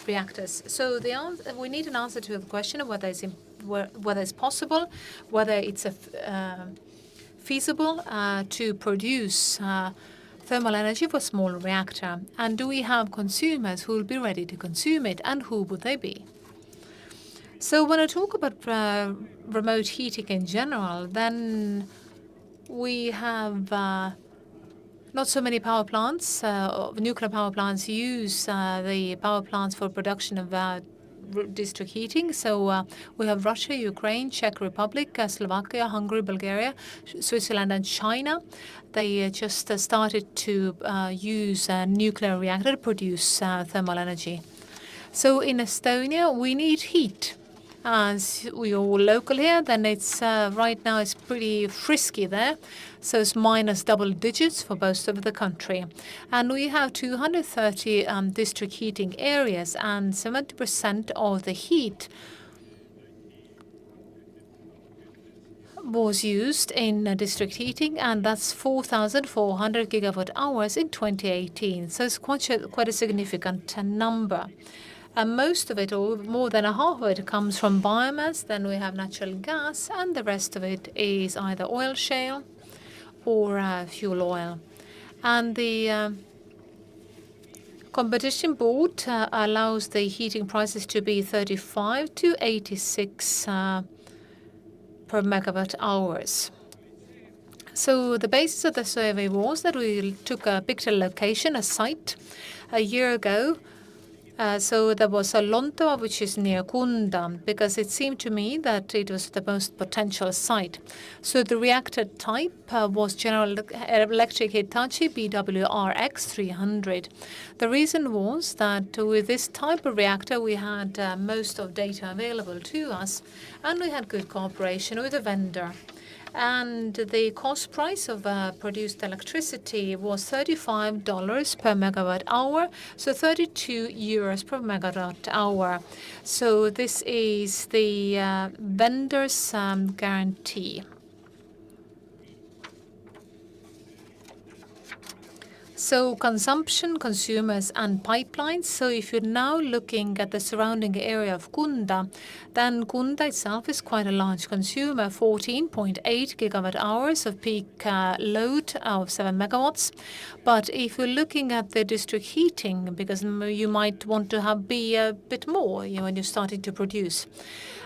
reactors? So we need an answer to the question of whether it's possible, whether it's feasible to produce thermal energy for a small reactor, and do we have consumers who will be ready to consume it, and who would they be? So when I talk about remote heating in general, then we have not so many power plants. Nuclear power plants use the power plants for production of district heating. So we have Russia, Ukraine, Czech Republic, Slovakia, Hungary, Bulgaria, Switzerland, and China. They just started to use a nuclear reactor to produce thermal energy. So in Estonia, we need heat. As we all local here, then it's right now it's pretty frisky there. So it's minus double digits for most of the country. And we have 230 district heating areas, and 70% of the heat was used in district heating, and that's 4,400 gigawatt hours in 2018. So it's quite a significant number. And most of it, or more than a half of it, comes from biomass. Then we have natural gas, and the rest of it is either oil shale or fuel oil. And the competition board allows the heating prices to be 35 to 86 per megawatt hours. So the basis of the survey was that we picked a location, a site, a year ago. So there was a Lontova, which is near Kunda, because it seemed to me that it was the most potential site. So the reactor type was General Electric Hitachi BWRX 300. The reason was that with this type of reactor, we had most of data available to us, and we had good cooperation with the vendor. And the cost price of produced electricity was $35 per megawatt hour, so 32 euros per megawatt hour. So this is the vendor's guarantee. So consumption, consumers, and pipelines. So if you're now looking at the surrounding area of Kunda, then Kunda itself is quite a large consumer, 14.8 gigawatt hours of peak load of 7 megawatts. But if you're looking at the district heating, because you might want to be a bit more when you're starting to produce.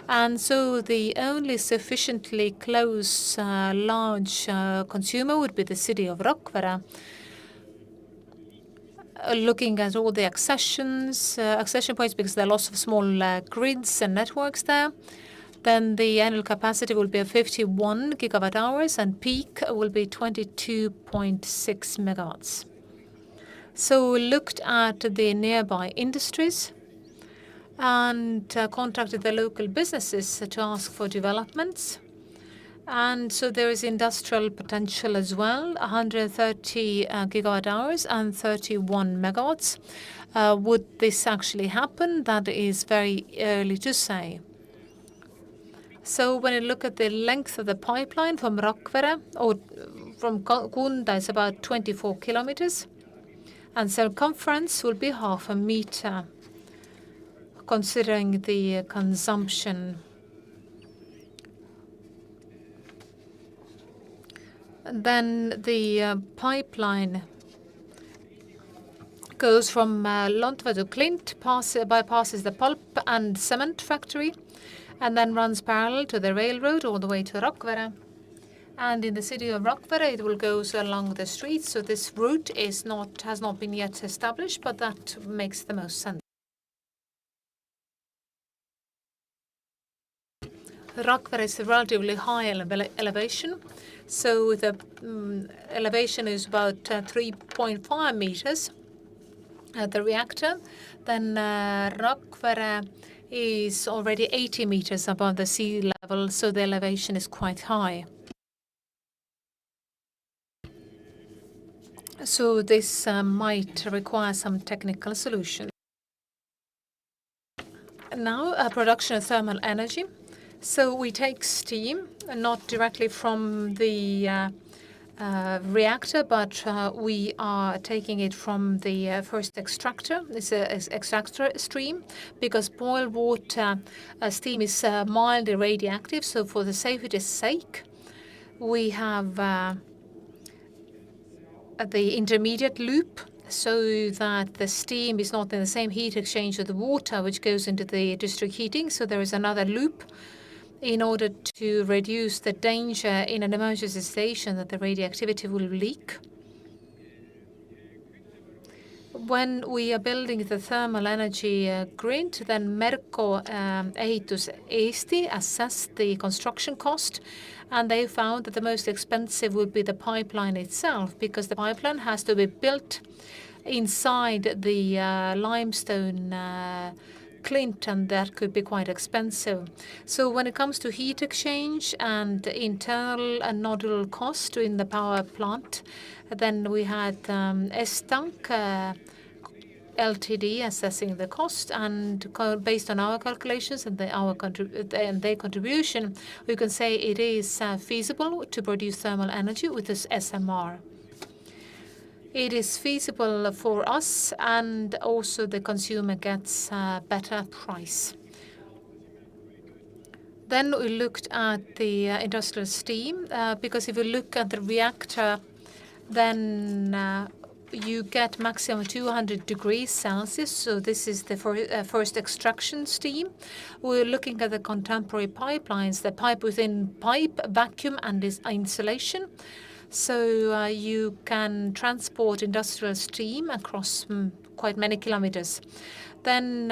And so the only sufficiently close large consumer would be the city of Rakvere. Looking at all the accession points, because there are lots of small grids and networks there, then the annual capacity will be 51 gigawatt hours and peak will be 22.6 megawatts. So we looked at the nearby industries and contacted the local businesses to ask for developments. And so there is industrial potential as well, 130 gigawatt hours and 31 megawatts. Would this actually happen? That is very early to say. So when you look at the length of the pipeline from Rakvere, or from Kunda, it's about 24 kilometers. and circumference will be 0.5 meter, considering the consumption. And then the pipeline goes from Lontva to Klint, bypasses the pulp and cement factory, and then runs parallel to the railroad all the way to Rakvere. And in the city of Rakvere, it will go along the streets. So this route has not been yet established, but that makes the most sense. Rakvere is a relatively high elevation, so the elevation is about 3.5 meters at the reactor. Then Rakvere is already 80 meters above the sea level, so the elevation is quite high. So this might require some technical solutions. Now, production of thermal energy. So we take steam, not directly from the reactor, but we are taking it from the first extractor. It's an extractor stream, because boiled water steam is mildly radioactive. So for the safety's sake, we have the intermediate loop, so that the steam is not in the same heat exchange with the water which goes into the district heating. So there is another loop in order to reduce the danger in an emergency station that the radioactivity will leak. When we are building the thermal energy grid, then Merko Ehitus Eesti assessed the construction cost, and they found that the most expensive would be the pipeline itself, because the pipeline has to be built inside the limestone Klint, and that could be quite expensive. So when it comes to heat exchange and internal and nodal cost in the power plant, then we had Estank Ltd assessing the cost, and based on our calculations and their contribution, we can say it is feasible to produce thermal energy with this SMR. It is feasible for us, and also the consumer gets a better price. Then we looked at the industrial steam, because if you look at the reactor, then you get maximum 200 degrees Celsius. So this is the first extraction steam. We're looking at the contemporary pipelines, the pipe within pipe, vacuum, and insulation. So you can transport industrial steam across quite many kilometers. Then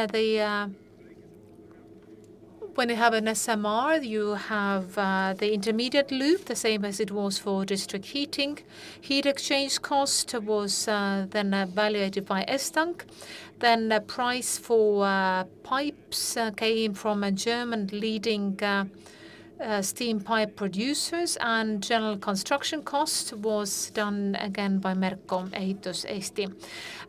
when you have an SMR, you have the intermediate loop, the same as it was for district heating. Heat exchange cost was then evaluated by Estank. Then the price for pipes came from a German leading steam pipe producers, and general construction cost was done again by Merko Ehitus Eesti.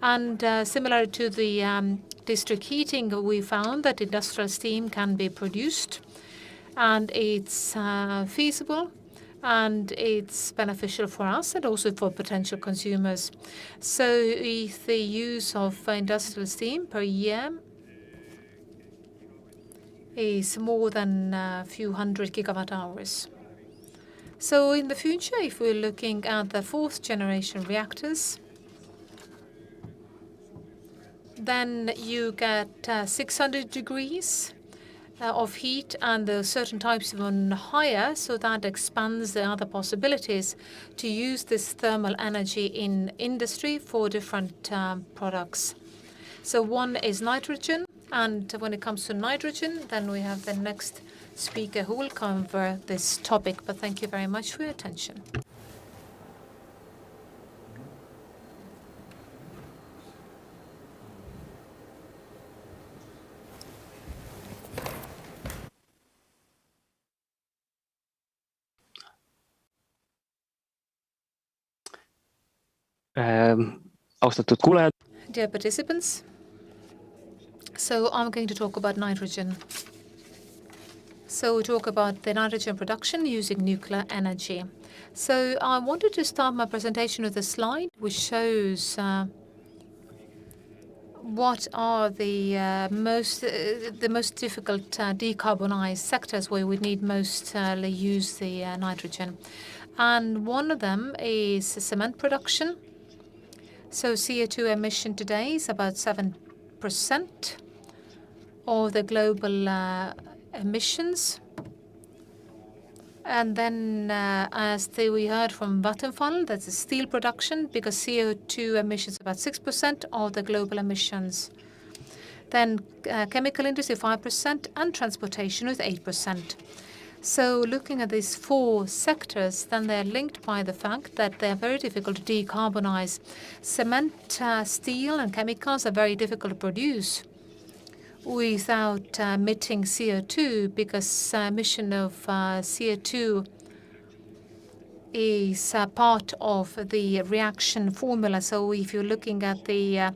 And similar to the district heating, we found that industrial steam can be produced, and it's feasible, and it's beneficial for us and also for potential consumers. So with the use of industrial steam per year is more than a few hundred gigawatt hours. So in the future, if we're looking at the fourth generation reactors, then you get 600 degrees of heat, and there are certain types even higher, so that expands the other possibilities to use this thermal energy in industry for different products. So one is nitrogen, and when it comes to nitrogen, then we have the next speaker who will cover this topic. But thank you very much for your attention. Austatud kuulajad. Dear participants, so I'm going to talk about nitrogen. So we talk about the nitrogen production using nuclear energy. So I wanted to start my presentation with a slide which shows what are the most difficult decarbonized sectors where we need mostly use the nitrogen. And one of them is cement production. So CO2 emission today is about 7% of the global emissions. And then, as we heard from Vattenfall, that's the steel production, because CO2 emissions about 6% of the global emissions. Then chemical industry 5% and transportation with 8%. So looking at these four sectors, then they're linked by the fact that they're very difficult to decarbonize. Cement, steel and chemicals are very difficult to produce without emitting CO2, because emission of CO2 is part of the reaction formula. So if you're looking at the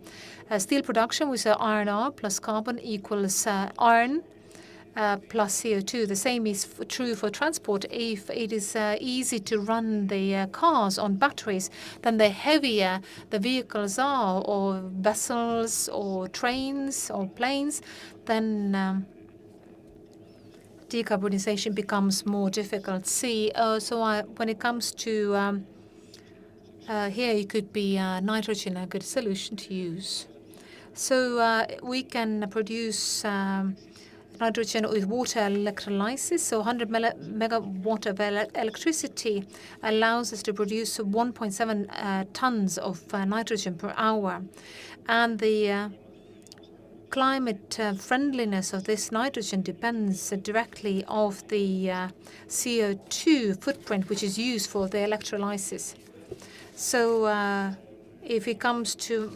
steel production, we say iron ore plus carbon equals iron plus CO2. The same is true for transport. If it is easy to run the cars on batteries, then the heavier the vehicles are, or vessels, or trains, or planes, then decarbonization becomes more difficult. When it comes to here, it could be nitrogen a good solution to use. So we can produce nitrogen with water electrolysis. So 100 megawatt of electricity allows us to produce 1.7 tons of nitrogen per hour. And the climate friendliness of this nitrogen depends directly of the CO2 footprint, which is used for the electrolysis. So if it comes to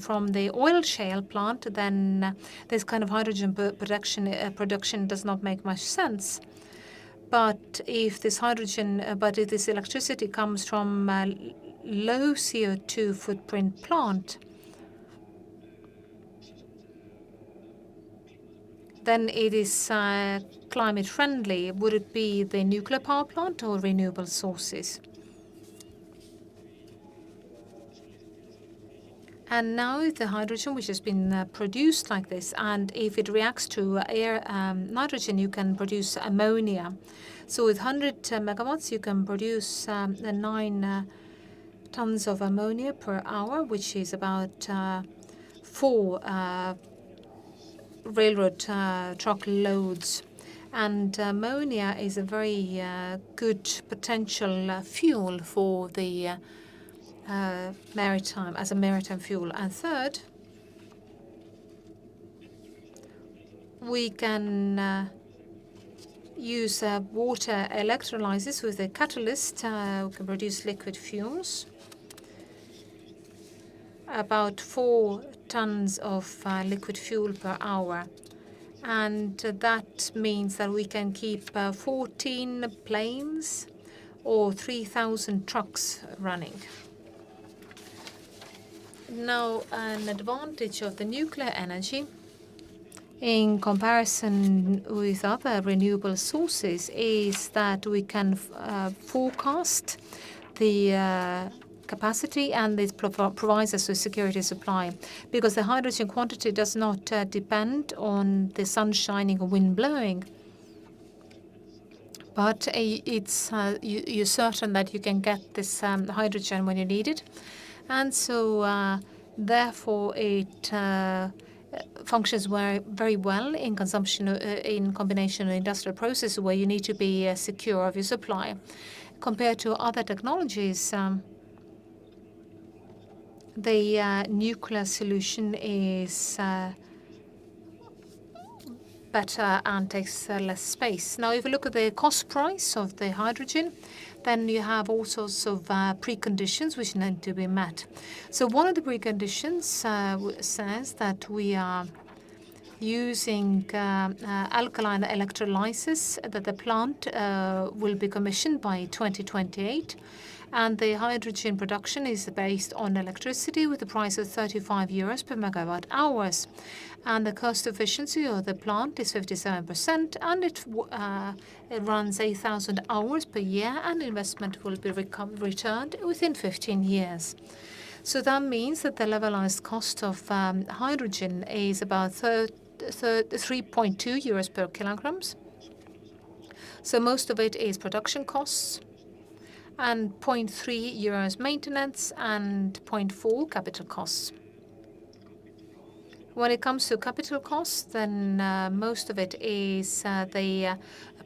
from the oil shale plant, then this kind of hydrogen production does not make much sense. But if this electricity comes from a low CO2 footprint plant, then it is climate friendly. Would it be the nuclear power plant or renewable sources? And now the hydrogen, which has been produced like this, and if it reacts to air nitrogen, you can produce ammonia. So with 100 megawatts, you can produce 9 tons of ammonia per hour, which is about 4 railroad truck loads. And ammonia is a very good potential fuel for the maritime, as a maritime fuel. And third, we can use water electrolysis with a catalyst. We can produce liquid fuels, about 4 tons of liquid fuel per hour. And that means that we can keep 14 planes or 3,000 trucks running. Now, an advantage of the nuclear energy in comparison with other renewable sources is that we can forecast the capacity, and this provides us with security of supply, because the hydrogen quantity does not depend on the sun shining or wind blowing. But you're certain that you can get this hydrogen when you need it. And so, therefore, it functions very well in consumption, in combination with industrial processes where you need to be secure of your supply. Compared to other technologies, the nuclear solution is better and takes less space. Now, if you look at the cost price of the hydrogen, then you have all sorts of preconditions which need to be met. So one of the preconditions says that we are using alkaline electrolysis, that the plant will be commissioned by 2028. And the hydrogen production is based on electricity with a price of 35 euros per megawatt hours. And the cost efficiency of the plant is 57%, and it runs 8,000 hours per year, and investment will be returned within 15 years. So that means that the levelized cost of hydrogen is about 3.2 euros per kilograms. So most of it is production costs, and 0.3 euros maintenance, and 0.4 capital costs. When it comes to capital costs, then most of it is the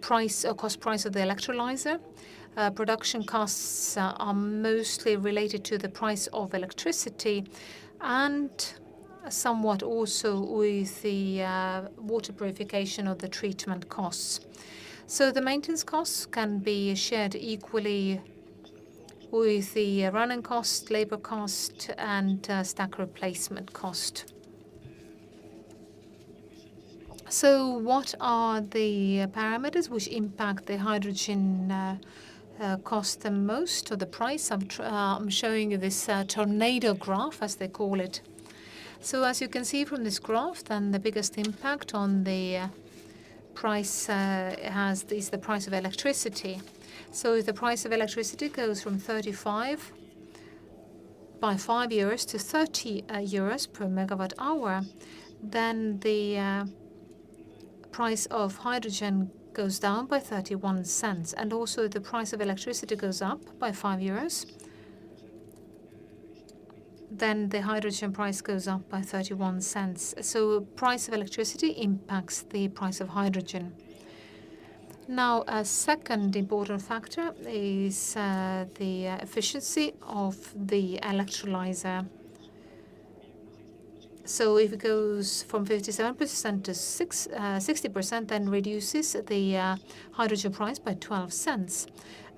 cost price of the electrolyzer. Production costs are mostly related to the price of electricity and somewhat also with the water purification of the treatment costs. So the maintenance costs can be shared equally with the running cost, labor cost, and stack replacement cost. So what are the parameters which impact the hydrogen cost the most, or the price? I'm showing you this tornado graph, as they call it. So as you can see from this graph, then the biggest impact on the price is the price of electricity. So if the price of electricity goes from 35 by 5 euros to 30 euros per megawatt hour, then the price of hydrogen goes down by 31 cents, and also the price of electricity goes up by 5 euros. Then the hydrogen price goes up by 31 cents. So price of electricity impacts the price of hydrogen. Now, a second important factor is the efficiency of the electrolyzer. So if it goes from 57% to 60%, then reduces the hydrogen price by 12 cents.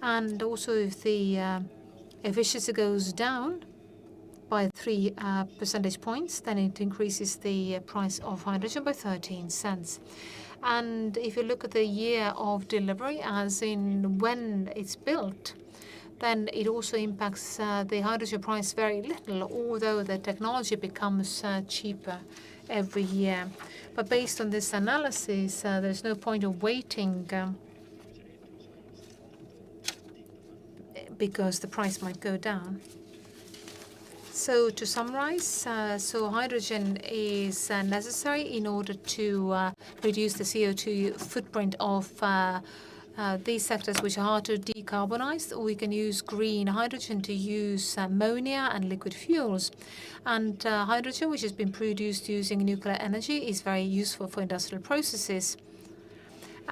And also if the efficiency goes down by 3 percentage points, then it increases the price of hydrogen by 13 cents. And if you look at the year of delivery, as in when it's built, then it also impacts the hydrogen price very little, although the technology becomes cheaper every year. But based on this analysis, there's no point of waiting because the price might go down. So to summarize, hydrogen is necessary in order to reduce the CO2 footprint of these sectors which are hard to decarbonize. We can use green hydrogen to use ammonia and liquid fuels. And hydrogen, which has been produced using nuclear energy, is very useful for industrial processes.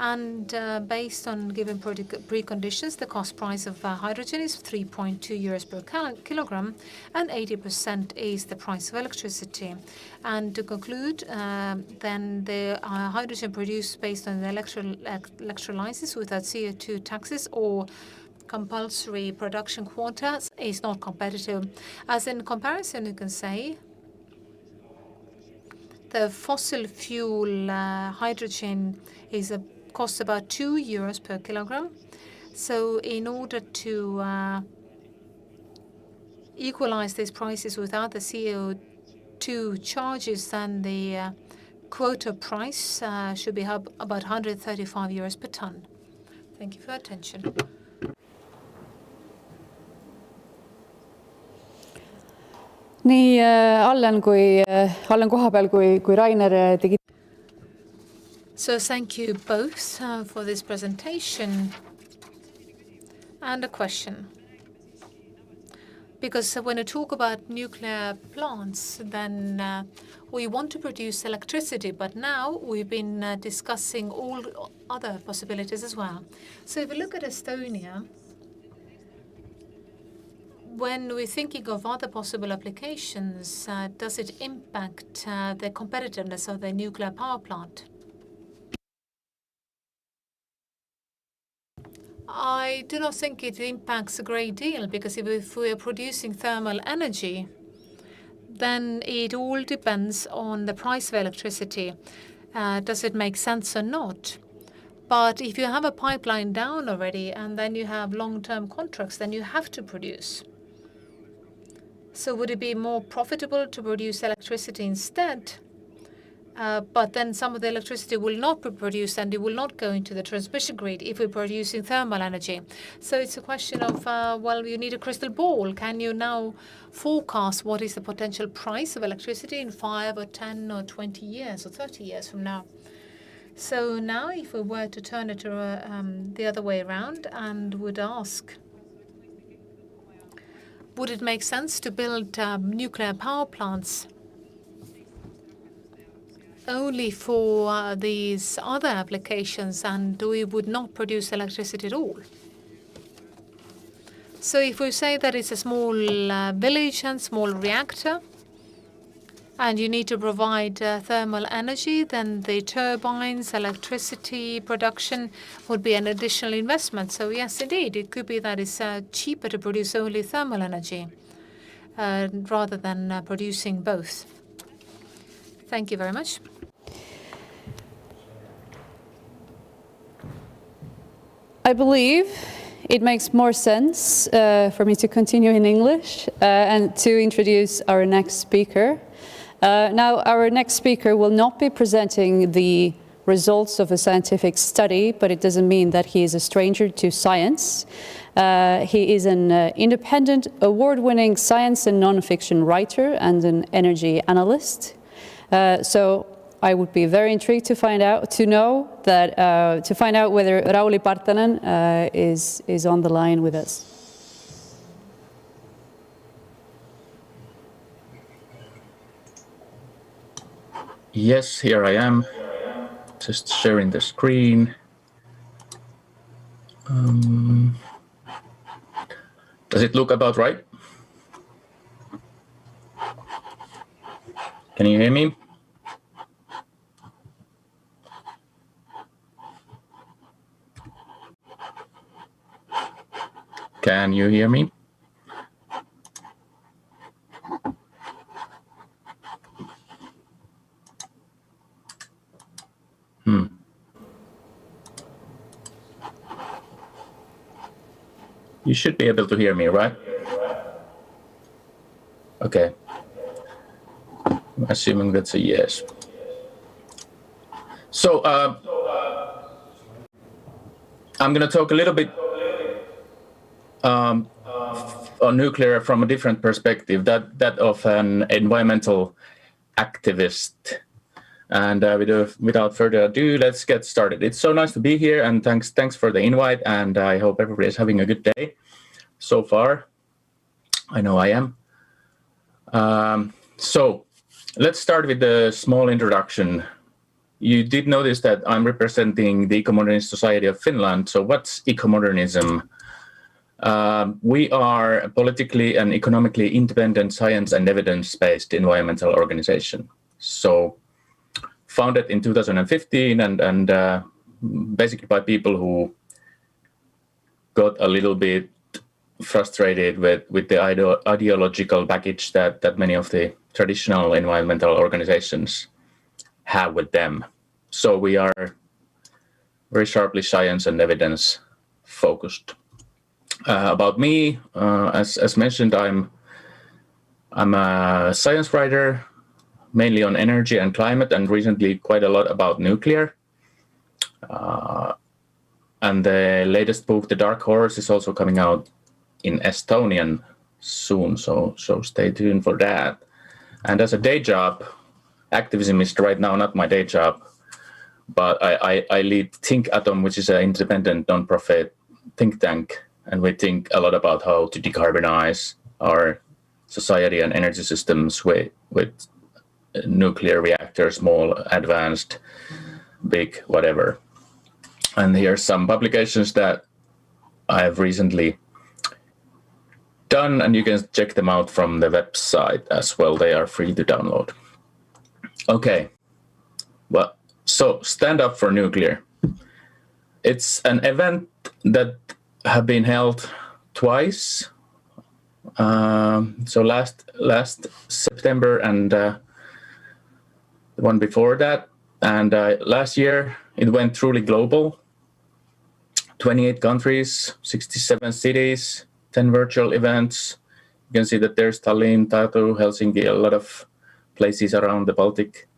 And based on given preconditions, the cost price of hydrogen is 3.2 euros per kilogram, and 80% is the price of electricity. And to conclude, then the hydrogen produced based on the electrolysis without CO2 taxes or compulsory production quotas is not competitive. As in comparison, you can say the fossil fuel hydrogen costs about 2 euros per kilogram. So in order to equalize these prices without the CO2 charges, then the quota price should be about 135 euros per ton. Thank you for your attention. Nii Allen kohapeal kui Rainer tegi. So thank you both for this presentation. And a question. Because when you talk about nuclear plants, then we want to produce electricity, but now we've been discussing all other possibilities as well. So if you look at Estonia, when we're thinking of other possible applications, does it impact the competitiveness of the nuclear power plant? I do not think it impacts a great deal, because if we are producing thermal energy, then it all depends on the price of electricity. Does it make sense or not? But if you have a pipeline down already and then you have long-term contracts, then you have to produce. So would it be more profitable to produce electricity instead But then some of the electricity will not be produced and it will not go into the transmission grid if we're producing thermal energy. So it's a question of, well, you need a crystal ball. Can you now forecast what is the potential price of electricity in 5 or 10 or 20 years or 30 years from now? So now if we were to turn it the other way around and would ask, would it make sense to build nuclear power plants only for these other applications, and we would not produce electricity at all? So if we say that it's a small village and small reactor, and you need to provide thermal energy, then the turbines, electricity production would be an additional investment. So yes, indeed, it could be that it's cheaper to produce only thermal energy rather than producing both. Thank you very much. I believe it makes more sense for me to continue in English and to introduce our next speaker. Now, our next speaker will not be presenting the results of a scientific study, but it doesn't mean that he is a stranger to science. He is an independent, award-winning science and non-fiction writer and an energy analyst. So I would be very intrigued to find out whether Rauli Partanen is on the line with us. Yes, here I am, just sharing the screen. Does it look about right? Can you hear me? Can you hear me? You should be able to hear me, right? Okay. I'm assuming that's a yes. So I'm going to talk a little bit on nuclear from a different perspective, that of an environmental activist. And without further ado, let's get started. It's so nice to be here, and thanks for the invite, and I hope everybody is having a good day so far. I know I am. So let's start with a small introduction. You did notice that I'm representing the Eco-Modernist Society of Finland. So what's eco-modernism? We are a politically and economically independent science and evidence-based environmental organization. So founded in 2015 and basically by people who got a little bit frustrated with the ideological baggage that many of the traditional environmental organizations have with them. So we are very sharply science and evidence focused. About me, as mentioned, I'm a science writer, mainly on energy and climate, and recently quite a lot about nuclear. And the latest book, The Dark Horse, is also coming out in Estonian soon, so stay tuned for that. And as a day job, activism is right now not my day job, but I lead Think Atom, which is an independent non-profit think tank, and we think a lot about how to decarbonize our society and energy systems with nuclear reactors, small, advanced, big, whatever. And here's some publications that I have recently done, and you can check them out from the website as well. They are free to download. Okay, well, so Stand Up for Nuclear. It's an event that have been held twice. So last September and the one before that. And last year it went truly global. 28 countries, 67 cities, 10 virtual events. You can see that there's Tallinn, Tartu, Helsinki, a lot of places around the Baltic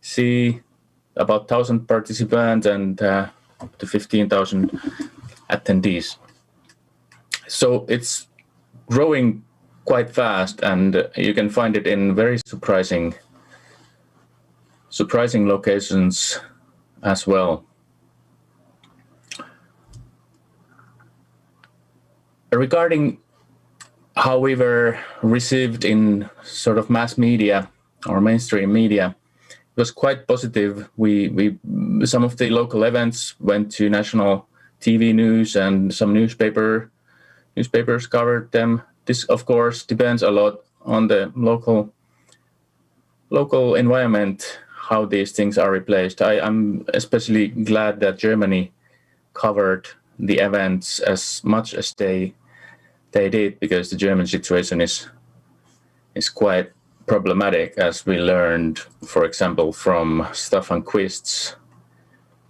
see about 1,000 participants and up to 15,000 attendees. So it's growing quite fast, and you can find it in very surprising locations as well. Regarding how we were received in sort of mass media or mainstream media, it was quite positive. We some of the local events went to national TV news, and some newspapers covered them. This, of course, depends a lot on the local environment, how these things are replaced. I'm especially glad that Germany covered the events as much as they did, because the German situation is quite problematic, as we learned, for example, from Stefan Quist's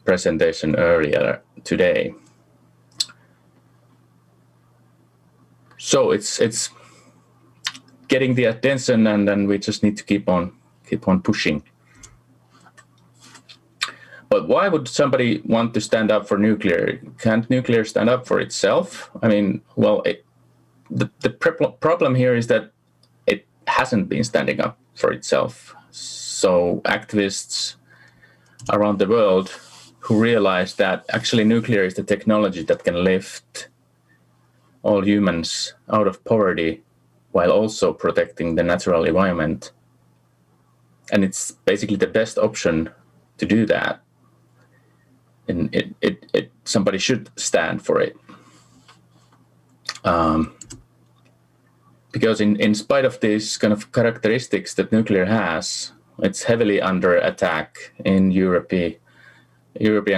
presentation earlier today. So it's getting the attention, and then we just need to keep on pushing. But why would somebody want to stand up for nuclear? Can't nuclear stand up for itself? I mean, well, the problem here is that it hasn't been standing up for itself. So activists around the world who realize that actually nuclear is the technology that can lift all humans out of poverty while also protecting the natural environment. And it's basically the best option to do that. And somebody should stand for it. Because in spite of these kind of characteristics that nuclear has, it's heavily under attack in European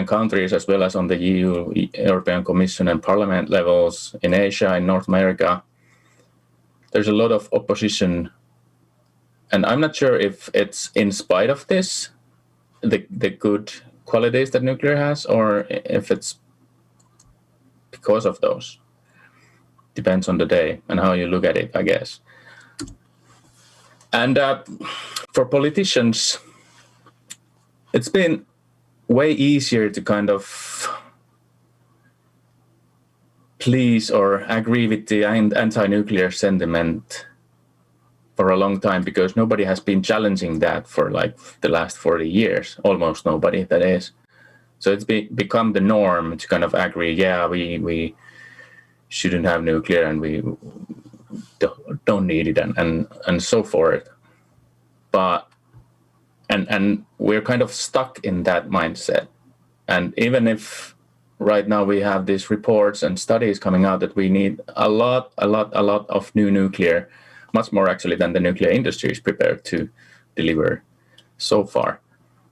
countries, as well as on the EU, European Commission and Parliament levels, in Asia, in North America. There's a lot of opposition. And I'm not sure if it's in spite of this, the good qualities that nuclear has, or if it's because of those. Depends on the day and how you look at it, I guess. And for politicians, it's been way easier to kind of please or agree with the anti-nuclear sentiment for a long time, because nobody has been challenging that for like the last 40 years, almost nobody, that is. So it's become the norm to kind of agree, yeah, we shouldn't have nuclear and we don't need it and so forth. But and we're kind of stuck in that mindset. And even if right now we have these reports and studies coming out that we need a lot of new nuclear, much more actually than the nuclear industry is prepared to deliver so far,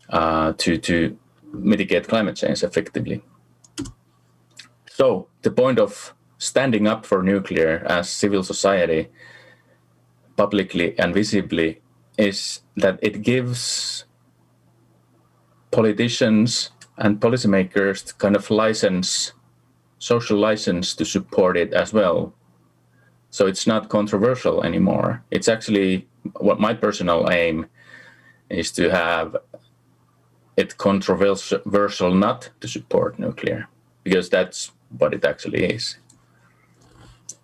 to mitigate climate change effectively. So the point of standing up for nuclear as civil society, publicly and visibly, is that it gives politicians and policymakers kind of social license to support it as well. So it's not controversial anymore. It's actually what my personal aim is, to have it controversial not to support nuclear, because that's what it actually is.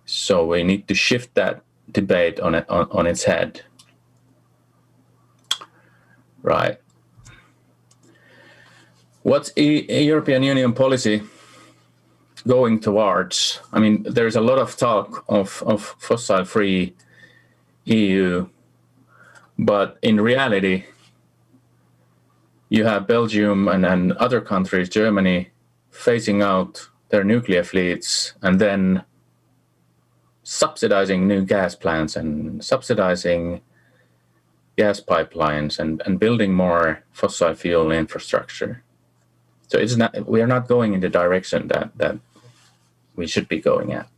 So we need to shift that debate on its head. Right. What's a European Union policy going towards? I mean, there's a lot of talk of fossil-free EU, but in reality, you have Belgium and other countries, Germany, phasing out their nuclear fleets and then subsidizing new gas plants and subsidizing gas pipelines and building more fossil fuel infrastructure. So we are not going in the direction that we should be going at.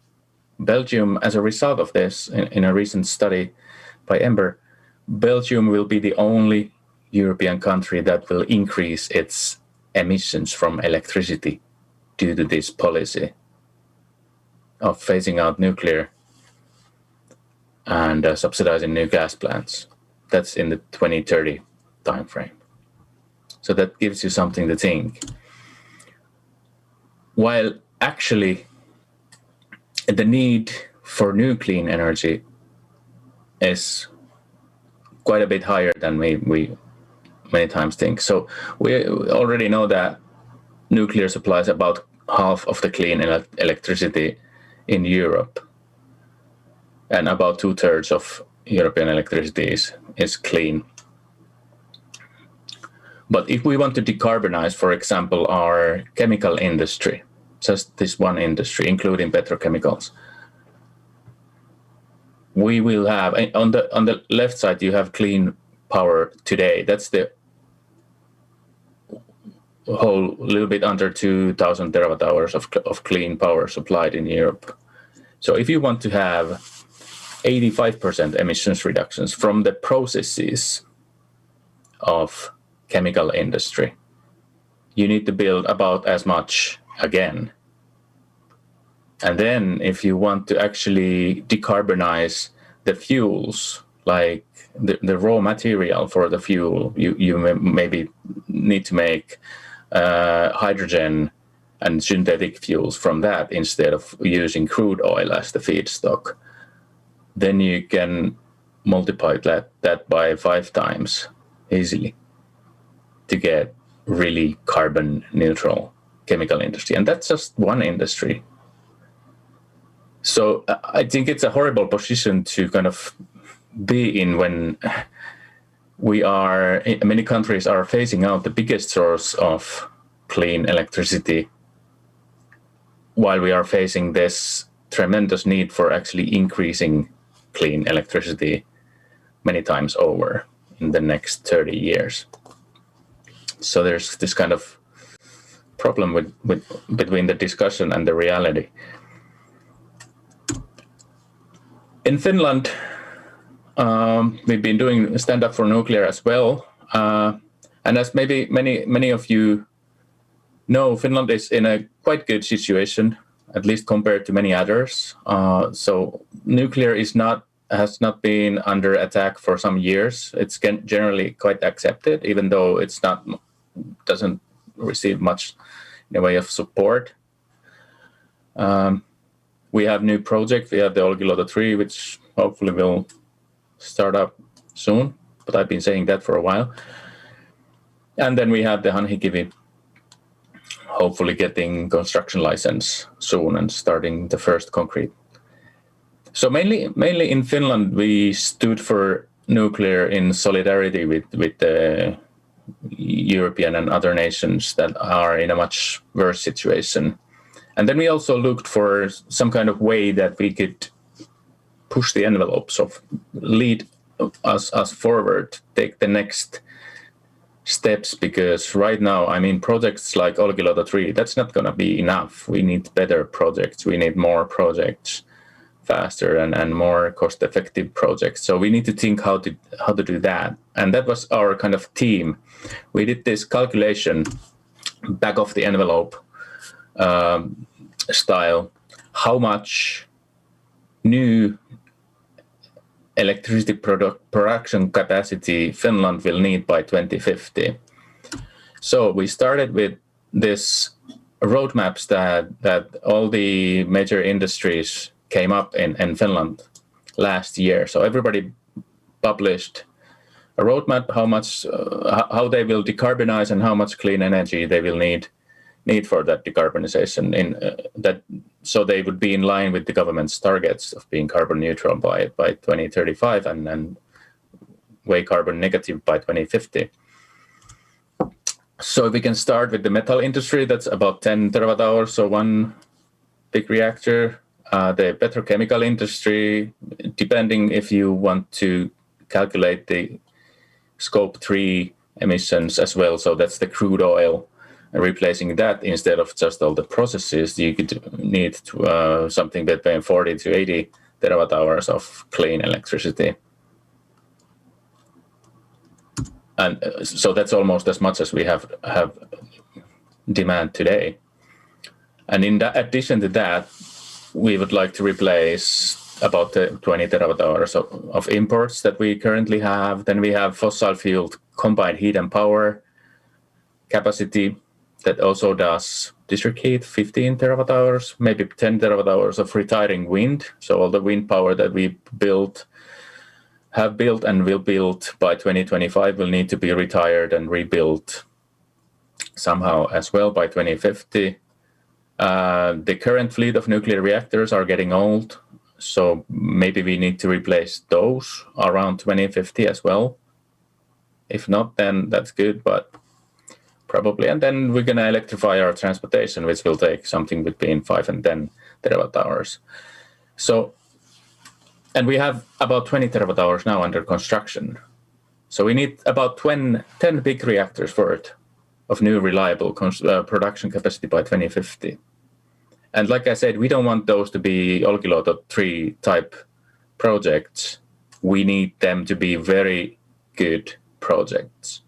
Belgium, as a result of this, in a recent study by Ember, Belgium will be the only European country that will increase its emissions from electricity due to this policy of phasing out nuclear and subsidizing new gas plants. That's in the 2030 timeframe. So that gives you something to think. While actually the need for new clean energy is quite a bit higher than we many times think. So we already know that nuclear supplies about half of the clean electricity in Europe, and about 2/3 of European electricity is clean. But if we want to decarbonize, for example, our chemical industry, just this one industry, including petrochemicals, we will have, on the left side, you have clean power today. That's the whole little bit under 2,000 terawatt hours of clean power supplied in Europe. So if you want to have 85% emissions reductions from the processes of chemical industry, you need to build about as much again. And then if you want to actually decarbonize the fuels, like the raw material for the fuel, you maybe need to make hydrogen and synthetic fuels from that instead of using crude oil as the feedstock. Then you can multiply that by 5 times easily to get really carbon neutral chemical industry. And that's just one industry. So I think it's a horrible position to kind of be in when many countries are phasing out the biggest source of clean electricity, while we are facing this tremendous need for actually increasing clean electricity many times over in the next 30 years. So there's this kind of problem with between the discussion and the reality. In Finland, we've been doing Stand Up for Nuclear as well. And as maybe many of you know, Finland is in a quite good situation, at least compared to many others. So nuclear has not been under attack for some years. It's generally quite accepted, even though doesn't receive much in the way of support. We have new project. We have the Olkiluoto 3, which hopefully will start up soon, but I've been saying that for a while. And then we have the Hanhikivi, hopefully getting construction license soon and starting the first concrete. So mainly in Finland, we stood for nuclear in solidarity with the European and other nations that are in a much worse situation. And then we also looked for some kind of way that we could push the envelopes of lead us forward, take the next steps, because right now, I mean, projects like Olkiluoto 3, that's not going to be enough. We need better projects. We need more projects, faster and more cost-effective projects. So we need to think how to do that. And that was our kind of team. We did this calculation, back of the envelope style, how much new electricity production capacity Finland will need by 2050. So we started with this roadmaps that all the major industries came up in Finland last year. So everybody published a roadmap, how they will decarbonize and how much clean energy they will need for that decarbonization so they would be in line with the government's targets of being carbon neutral by 2035 and way carbon negative by 2050. So we can start with the metal industry, that's about 10 terawatt hours, so one big reactor. The petrochemical industry, depending if you want to calculate the scope 3 emissions as well, so that's the crude oil, and replacing that instead of just all the processes, you could need something between 40 to 80 terawatt hours of clean electricity. And so that's almost as much as we have demand today. And in addition to that, we would like to replace about 20 terawatt hours of imports that we currently have. Then we have fossil fuel combined heat and power. capacity that also does district heat, 15 terawatt hours, maybe 10 terawatt hours of retiring wind. So all the wind power that we have built and will build by 2025 will need to be retired and rebuilt somehow as well by 2050. The current fleet of nuclear reactors are getting old, so maybe we need to replace those around 2050 as well. If not, then that's good, but probably. And then we're going to electrify our transportation, which will take something between 5 and 10 terawatt hours. So, and we have about 20 terawatt hours now under construction. So we need about 10 big reactors worth of new reliable production capacity by 2050. And like I said, we don't want those to be Olkiluoto 3 type projects. We need them to be very good projects.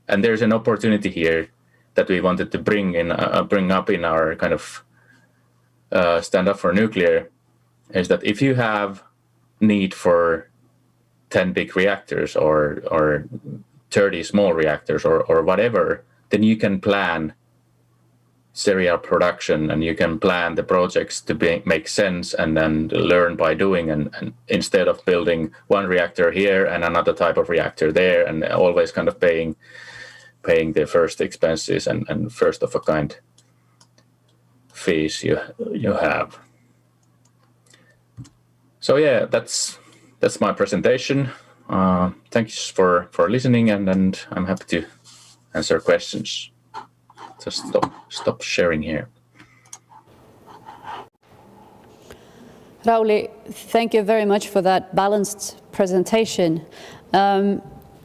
And there's an opportunity here that we wanted to bring up in our kind of stand up for nuclear, is that if you have need for 10 big reactors or 30 small reactors or whatever, then you can plan serial production and you can plan the projects to make sense and then learn by doing, and instead of building one reactor here and another type of reactor there and always kind of paying the first expenses and first of a kind fees you have. So yeah, that's my presentation. Thanks for listening, and I'm happy to answer questions. Just stop sharing here. Rauli, thank you very much for that balanced presentation.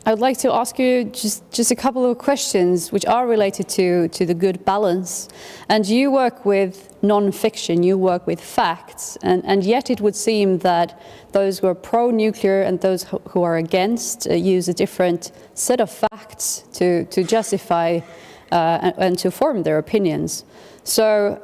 I would like to ask you just a couple of questions which are related to the good balance. And you work with non-fiction, you work with facts, and yet it would seem that those who are pro-nuclear and those who are against use a different set of facts to justify and to form their opinions. So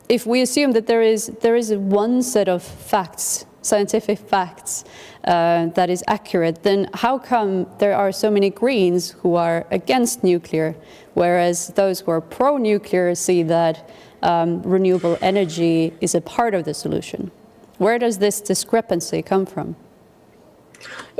if we assume that there is one set of facts, scientific facts, that is accurate, then how come there are so many Greens who are against nuclear, whereas those who are pro-nuclear see that renewable energy is a part of the solution? Where does this discrepancy come from?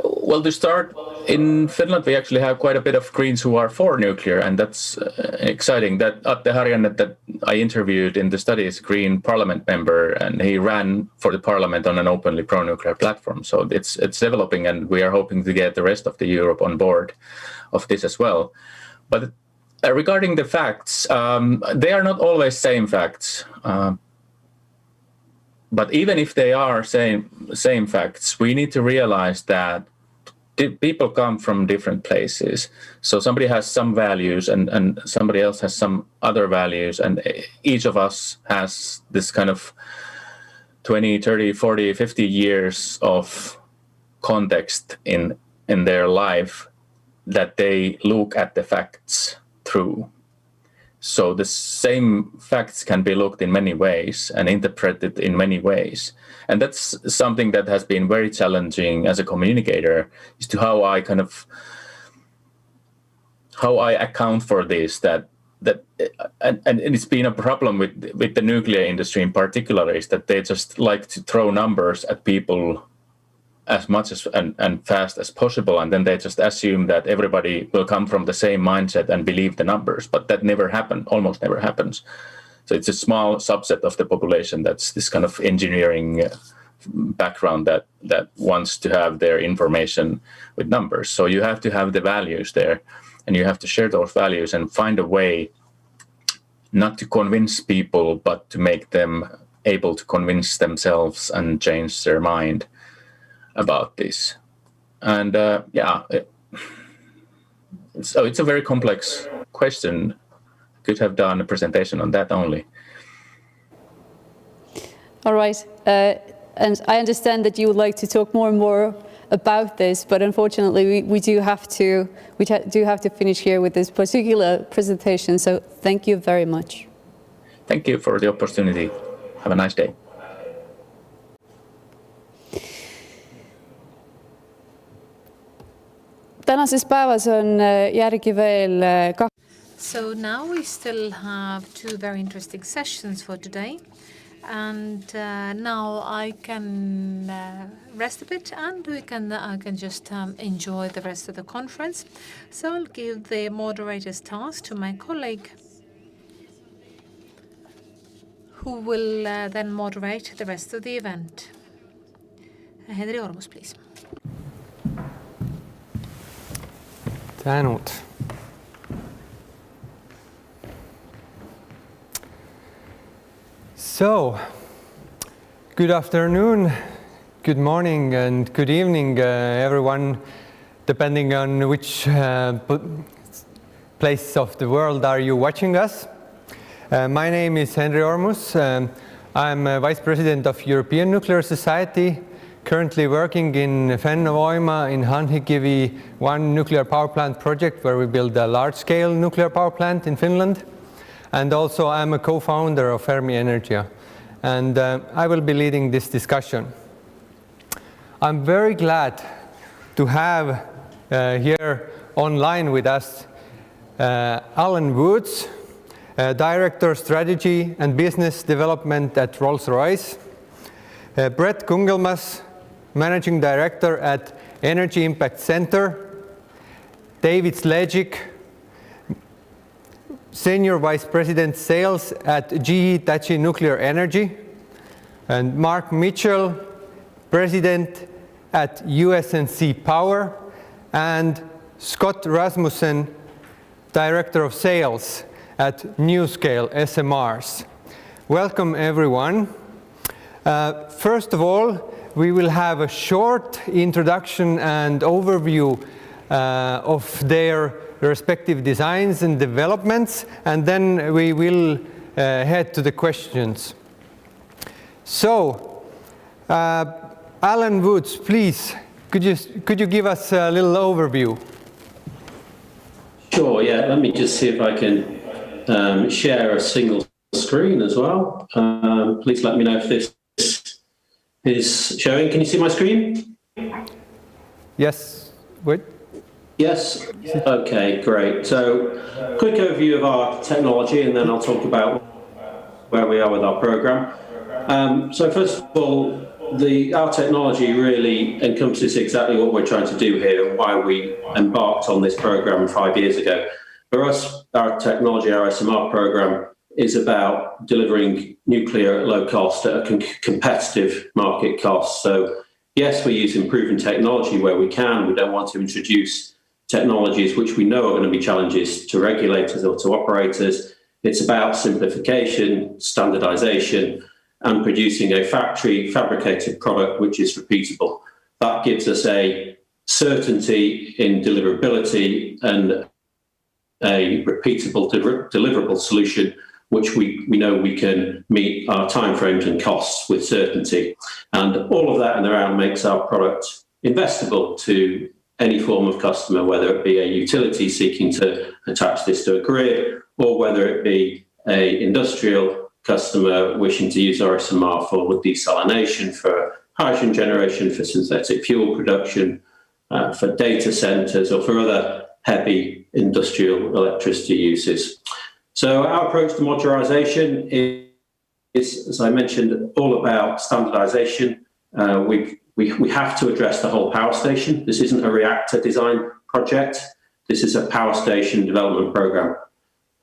Well, to start, in Finland we actually have quite a bit of Greens who are for nuclear, and that's exciting. That Atte Harjanne that I interviewed in the study is a Green parliament member, and he ran for the parliament on an openly pro-nuclear platform. So it's developing, and we are hoping to get the rest of the Europe on board of this as well. But regarding the facts, they are not always same facts. But even if they are same facts, we need to realize that people come from different places. So somebody has some values and somebody else has some other values. And each of us has this kind of 20, 30, 40, 50 years of context in their life that they look at the facts through. So the same facts can be looked in many ways and interpreted in many ways. And that's something that has been very challenging as a communicator, is to how I account for this, and it's been a problem with the nuclear industry in particular, is that they just like to throw numbers at people as much as and fast as possible, and then they just assume that everybody will come from the same mindset and believe the numbers, but that almost never happens. So it's a small subset of the population that's this kind of engineering background that wants to have their information with numbers. So you have to have the values there, and you have to share those values and find a way not to convince people, but to make them able to convince themselves and change their mind about this. And so it's a very complex question. Could have done a presentation on that only. All right, and I understand that you would like to talk more and more about this, but unfortunately we do have to finish here with this particular presentation. So thank you very much. Thank you for the opportunity. Have a nice day. Tänases päevas on järgi veel So now we still have two very interesting sessions for today. And now I can rest a bit and I can just enjoy the rest of the conference. So I'll give the moderator's task to my colleague who will then moderate the rest of the event. Henri Ormus, please. Tänud. So, good afternoon, good morning, and good evening, everyone, depending on which place of the world are you watching us. My name is Henri Ormus. I'm Vice President of European Nuclear Society, currently working in Fennovoima in Hanhikivi 1 nuclear power plant project where we build a large-scale nuclear power plant in Finland. And also I'm a co-founder of Fermi Energia, and I will be leading this discussion. I'm very glad to have here online with us Alan Woods, Director Strategy and Business Development at Rolls-Royce, Brett Kungelmas, Managing Director at Energy Impact Center, David Slegic, Senior Vice President Sales at GE Hitachi Nuclear Energy, and Mark Mitchell, President at USNC Power, and Scott Rasmussen, Director of Sales at NewScale SMRs. Welcome, everyone. First of all, we will have a short introduction and overview of their respective designs and developments, and then we will head to the questions. So, Alan Woods, please, could you give us a little overview? Sure, yeah, let me just see if I can share a single screen as well. Please let me know if this is showing. Can you see my screen? Yes, wait. Yes, okay, great. So, quick overview of our technology, and then I'll talk about where we are with our program. So first of all, our technology really encompasses exactly what we're trying to do here and why we embarked on this program 5 years ago. For us, our technology, our SMR program, is about delivering nuclear at low cost at a competitive market cost. So yes, we use improving technology where we can. We don't want to introduce technologies which we know are going to be challenges to regulators or to operators. It's about simplification, standardization, and producing a factory fabricated product which is repeatable. That gives us a certainty in deliverability and a repeatable deliverable solution which we know we can meet our timeframes and costs with certainty. And all of that and around makes our product investable to any form of customer, whether it be a utility seeking to attach this to a grid, or whether it be an industrial customer wishing to use our SMR for desalination, for hydrogen generation, for synthetic fuel production, for data centers, or for other heavy industrial electricity uses. So our approach to modularization is, as I mentioned, all about standardization. We have to address the whole power station. This isn't a reactor design project. This is a power station development program.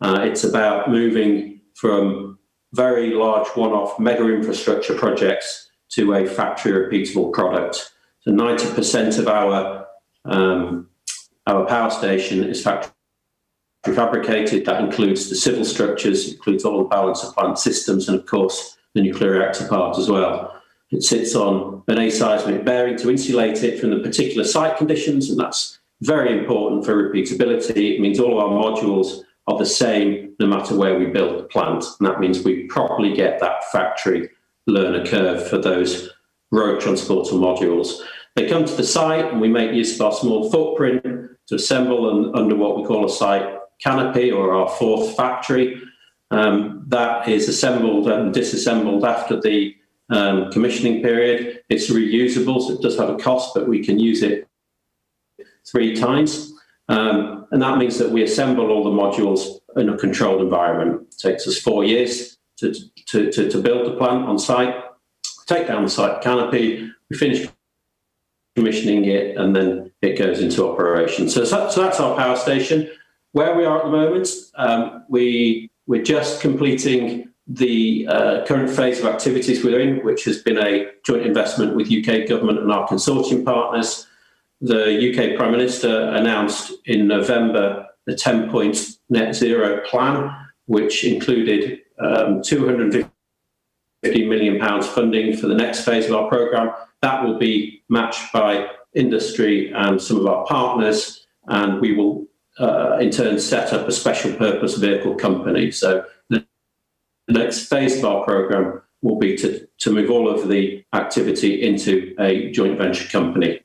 It's about moving from very large one-off mega infrastructure projects to a factory repeatable product. So 90% of our power station is factory fabricated. That includes the civil structures, includes all the balance of plant systems, and of course the nuclear reactor part as well. It sits on an aseismic bearing to insulate it from the particular site conditions, and that's very important for repeatability. It means all of our modules are the same no matter where we build the plant, and that means we properly get that factory learner curve for those road transporter modules. They come to the site and we make use of our small footprint to assemble under what we call a site canopy, or our fourth factory. That is assembled and disassembled after the commissioning period. It's reusable, so it does have a cost, but we can use it 3 times. And that means that we assemble all the modules in a controlled environment. It takes us 4 years to build the plant on site, take down the site canopy, we finish commissioning it, and then it goes into operation. So that's our power station. Where we are at the moment, we're just completing the current phase of activities we're in, which has been a joint investment with UK government and our consortium partners. The UK Prime Minister announced in November the 10-point net zero plan, which included £250 million funding for the next phase of our programme. That will be matched by industry and some of our partners, and we will in turn set up a special purpose vehicle company. So the next phase of our programme will be to move all of the activity into a joint venture company.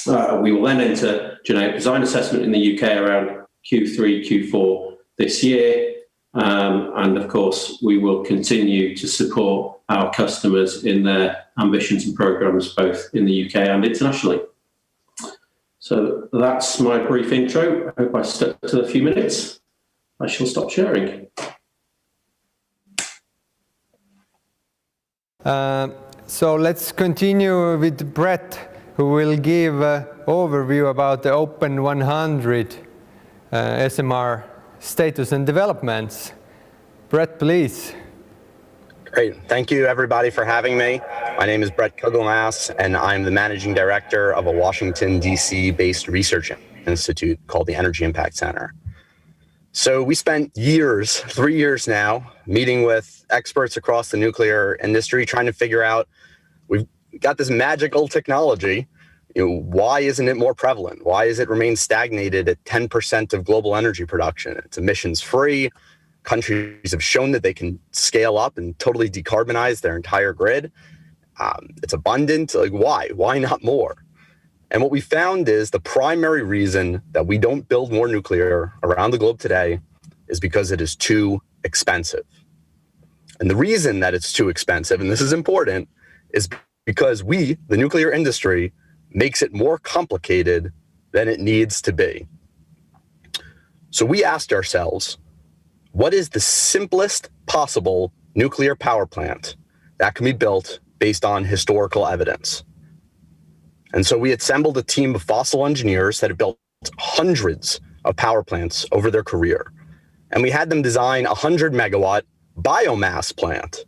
We will then enter genetic design assessment in the UK around Q3, Q4 this year. And of course, we will continue to support our customers in their ambitions and programs, both in the UK and internationally. So that's my brief intro. I hope I stuck to a few minutes. I shall stop sharing. So let's continue with Brett, who will give an overview about the Open 100 SMR status and developments. Brett, please. Great. Thank you, everybody, for having me. My name is Brett Kugelmass, and I'm the managing director of a Washington, D.C.-based research institute called the Energy Impact Center. So we spent years, 3 years now, meeting with experts across the nuclear industry, trying to figure out, we've got this magical technology, why isn't it more prevalent? Why is it remain stagnated at 10% of global energy production? It's emissions free. Countries have shown that they can scale up and totally decarbonize their entire grid. It's abundant. Like, why? Why not more? And what we found is the primary reason that we don't build more nuclear around the globe today is because it is too expensive. And the reason that it's too expensive, and this is important, is because we, the nuclear industry, makes it more complicated than it needs to be. So we asked ourselves, what is the simplest possible nuclear power plant that can be built based on historical evidence? And so we assembled a team of fossil engineers that have built hundreds of power plants over their career. And we had them design a 100 megawatt biomass plant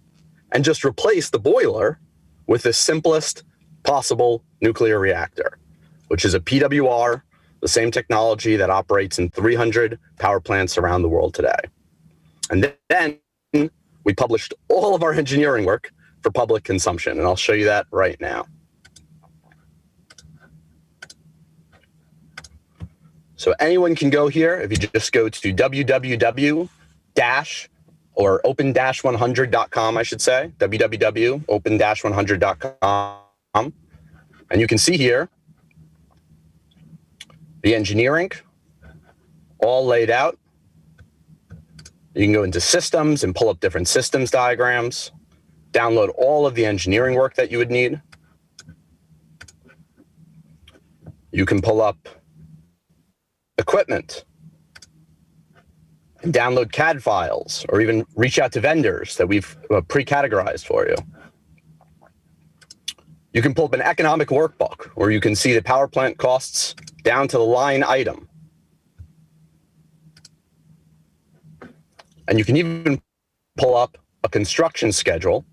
and just replace the boiler with the simplest possible nuclear reactor, which is a PWR, the same technology that operates in 300 power plants around the world today. And then we published all of our engineering work for public consumption, and I'll show you that right now. So anyone can go here. If you just go to www-open-100.com, I should say, www.open-100.com, and you can see here the engineering all laid out. You can go into systems and pull up different systems diagrams, download all of the engineering work that you would need. You can pull up equipment and download CAD files, or even reach out to vendors that we've pre-categorized for you. You can pull up an economic workbook where you can see the power plant costs down to the line item. And you can even pull up a construction schedule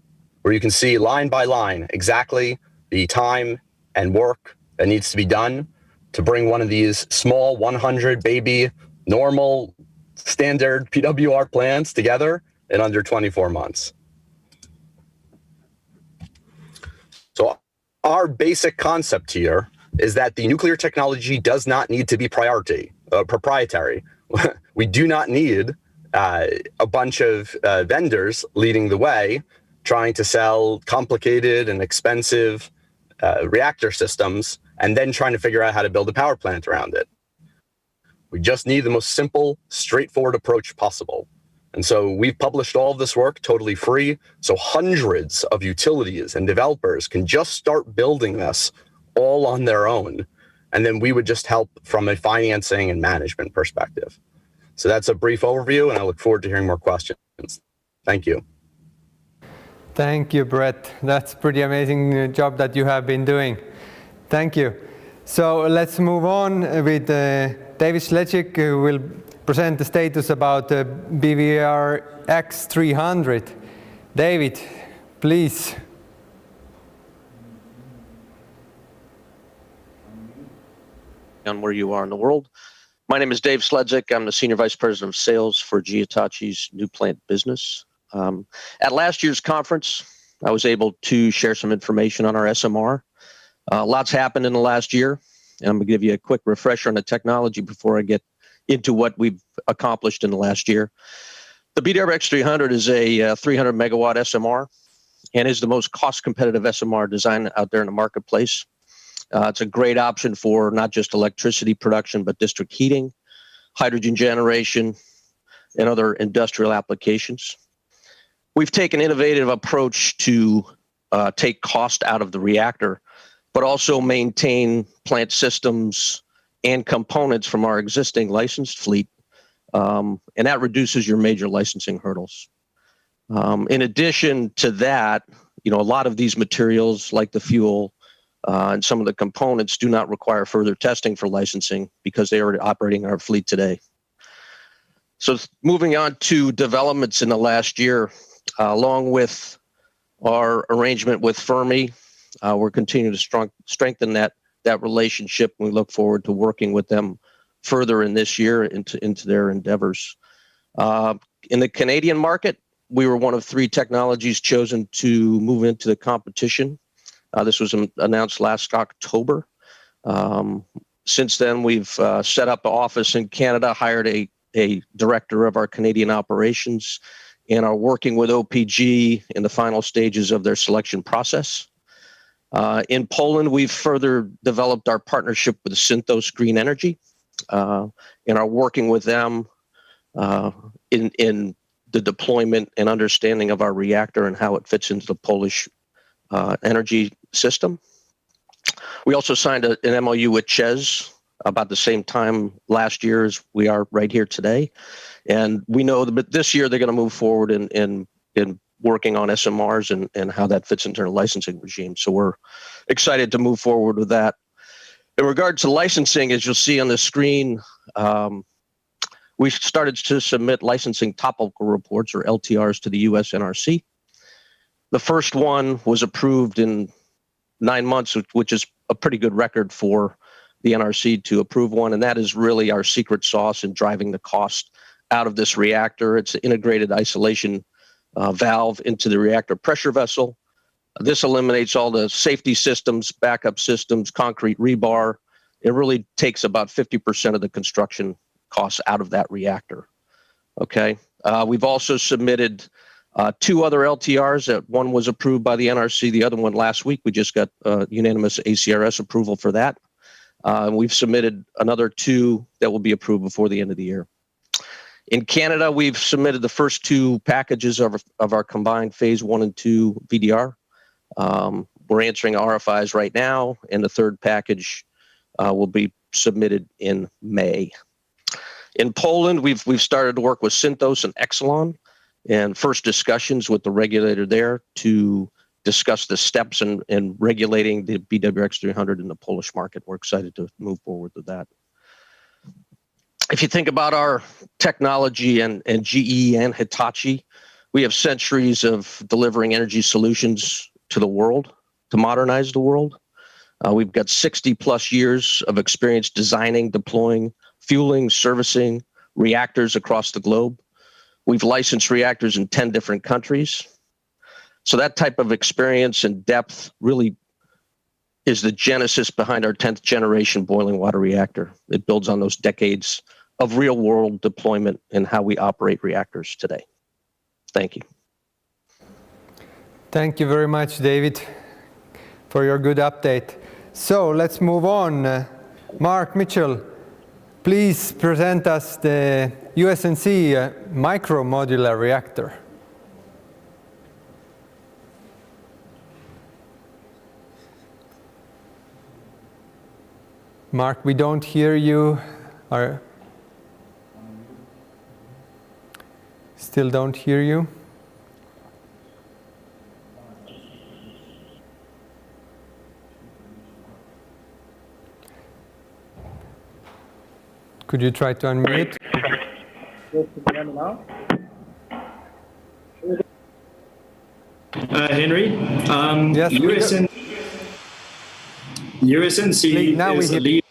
where you can see line by line exactly the time and work that needs to be done to bring one of these small 100 baby normal standard PWR plants together in under 24 months. So our basic concept here is that the nuclear technology does not need to be proprietary. We do not need a bunch of vendors leading the way, trying to sell complicated and expensive reactor systems, and then trying to figure out how to build a power plant around it. We just need the most simple, straightforward approach possible. And so we've published all of this work totally free, so hundreds of utilities and developers can just start building this all on their own and then we would just help from a financing and management perspective. So that's a brief overview, and I look forward to hearing more questions. Thank you. Thank you, Brett. That's pretty amazing job that you have been doing. Thank you. So let's move on with David Sledzik, who will present the status about BVR X300. David, please. On where you are in the world. My name is Dave Sledzik. I'm the Senior Vice President of Sales for GE Hitachi's new plant business. At last year's conference, I was able to share some information on our SMR. Lots happened in the last year, and I'm going to give you a quick refresher on the technology before I get into what we've accomplished in the last year. The BWRX-300 is a 300 megawatt SMR and is the most cost competitive SMR design out there in the marketplace. It's a great option for not just electricity production, but district heating, hydrogen generation, and other industrial applications. We've taken an innovative approach to take cost out of the reactor, but also maintain plant systems and components from our existing licensed fleet, and that reduces your major licensing hurdles. In addition to that, a lot of these materials, like the fuel and some of the components, do not require further testing for licensing because they are operating in our fleet today. So moving on to developments in the last year, along with our arrangement with Fermi, we're continuing to strengthen that relationship. We look forward to working with them further in this year into their endeavors. In the Canadian market, we were one of 3 technologies chosen to move into the competition. This was announced last October. Since then, we've set up an office in Canada, hired a director of our Canadian operations, and are working with OPG in the final stages of their selection process. In Poland, we've further developed our partnership with Synthos Green Energy and are working with them in the deployment and understanding of our reactor and how it fits into the Polish energy system. We also signed an MOU with ČEZ about the same time last year as we are right here today. And we know that this year they're going to move forward in working on SMRs and how that fits into their licensing regime. So we're excited to move forward with that. In regard to licensing, as you'll see on the screen, we started to submit licensing topical reports, or LTRs, to the US NRC. The first one was approved in 9 months, which is a pretty good record for the NRC to approve one, and that is really our secret sauce in driving the cost out of this reactor. It's an integrated isolation valve into the reactor pressure vessel. This eliminates all the safety systems, backup systems, concrete rebar. It really takes about 50% of the construction costs out of that reactor. Okay. We've also submitted 2 other LTRs. That one was approved by the NRC, the other one last week. We just got unanimous ACRS approval for that. We've submitted another 2 that will be approved before the end of the year. In Canada, we've submitted the first 2 packages of our combined phase 1 and 2 VDR. We're answering RFIs right now, and the 3rd package will be submitted in May. In Poland, we've started to work with Synthos and Exelon, and first discussions with the regulator there to discuss the steps in regulating the BWRX-300 in the Polish market. We're excited to move forward with that. If you think about our technology and GE and Hitachi, we have centuries of delivering energy solutions to the world, to modernize the world. We've got 60 plus years of experience designing, deploying, fueling, servicing reactors across the globe. We've licensed reactors in 10 different countries. So that type of experience and depth really is the genesis behind our 10th generation boiling water reactor. It builds on those decades of real world deployment and how we operate reactors today. Thank you. Thank you very much, David, for your good update. So let's move on. Mark Mitchell, please present us the USNC micro modular reactor. Mark, we don't hear you. Still don't hear you. Could you try to unmute? Henry, yes, USNC is a leader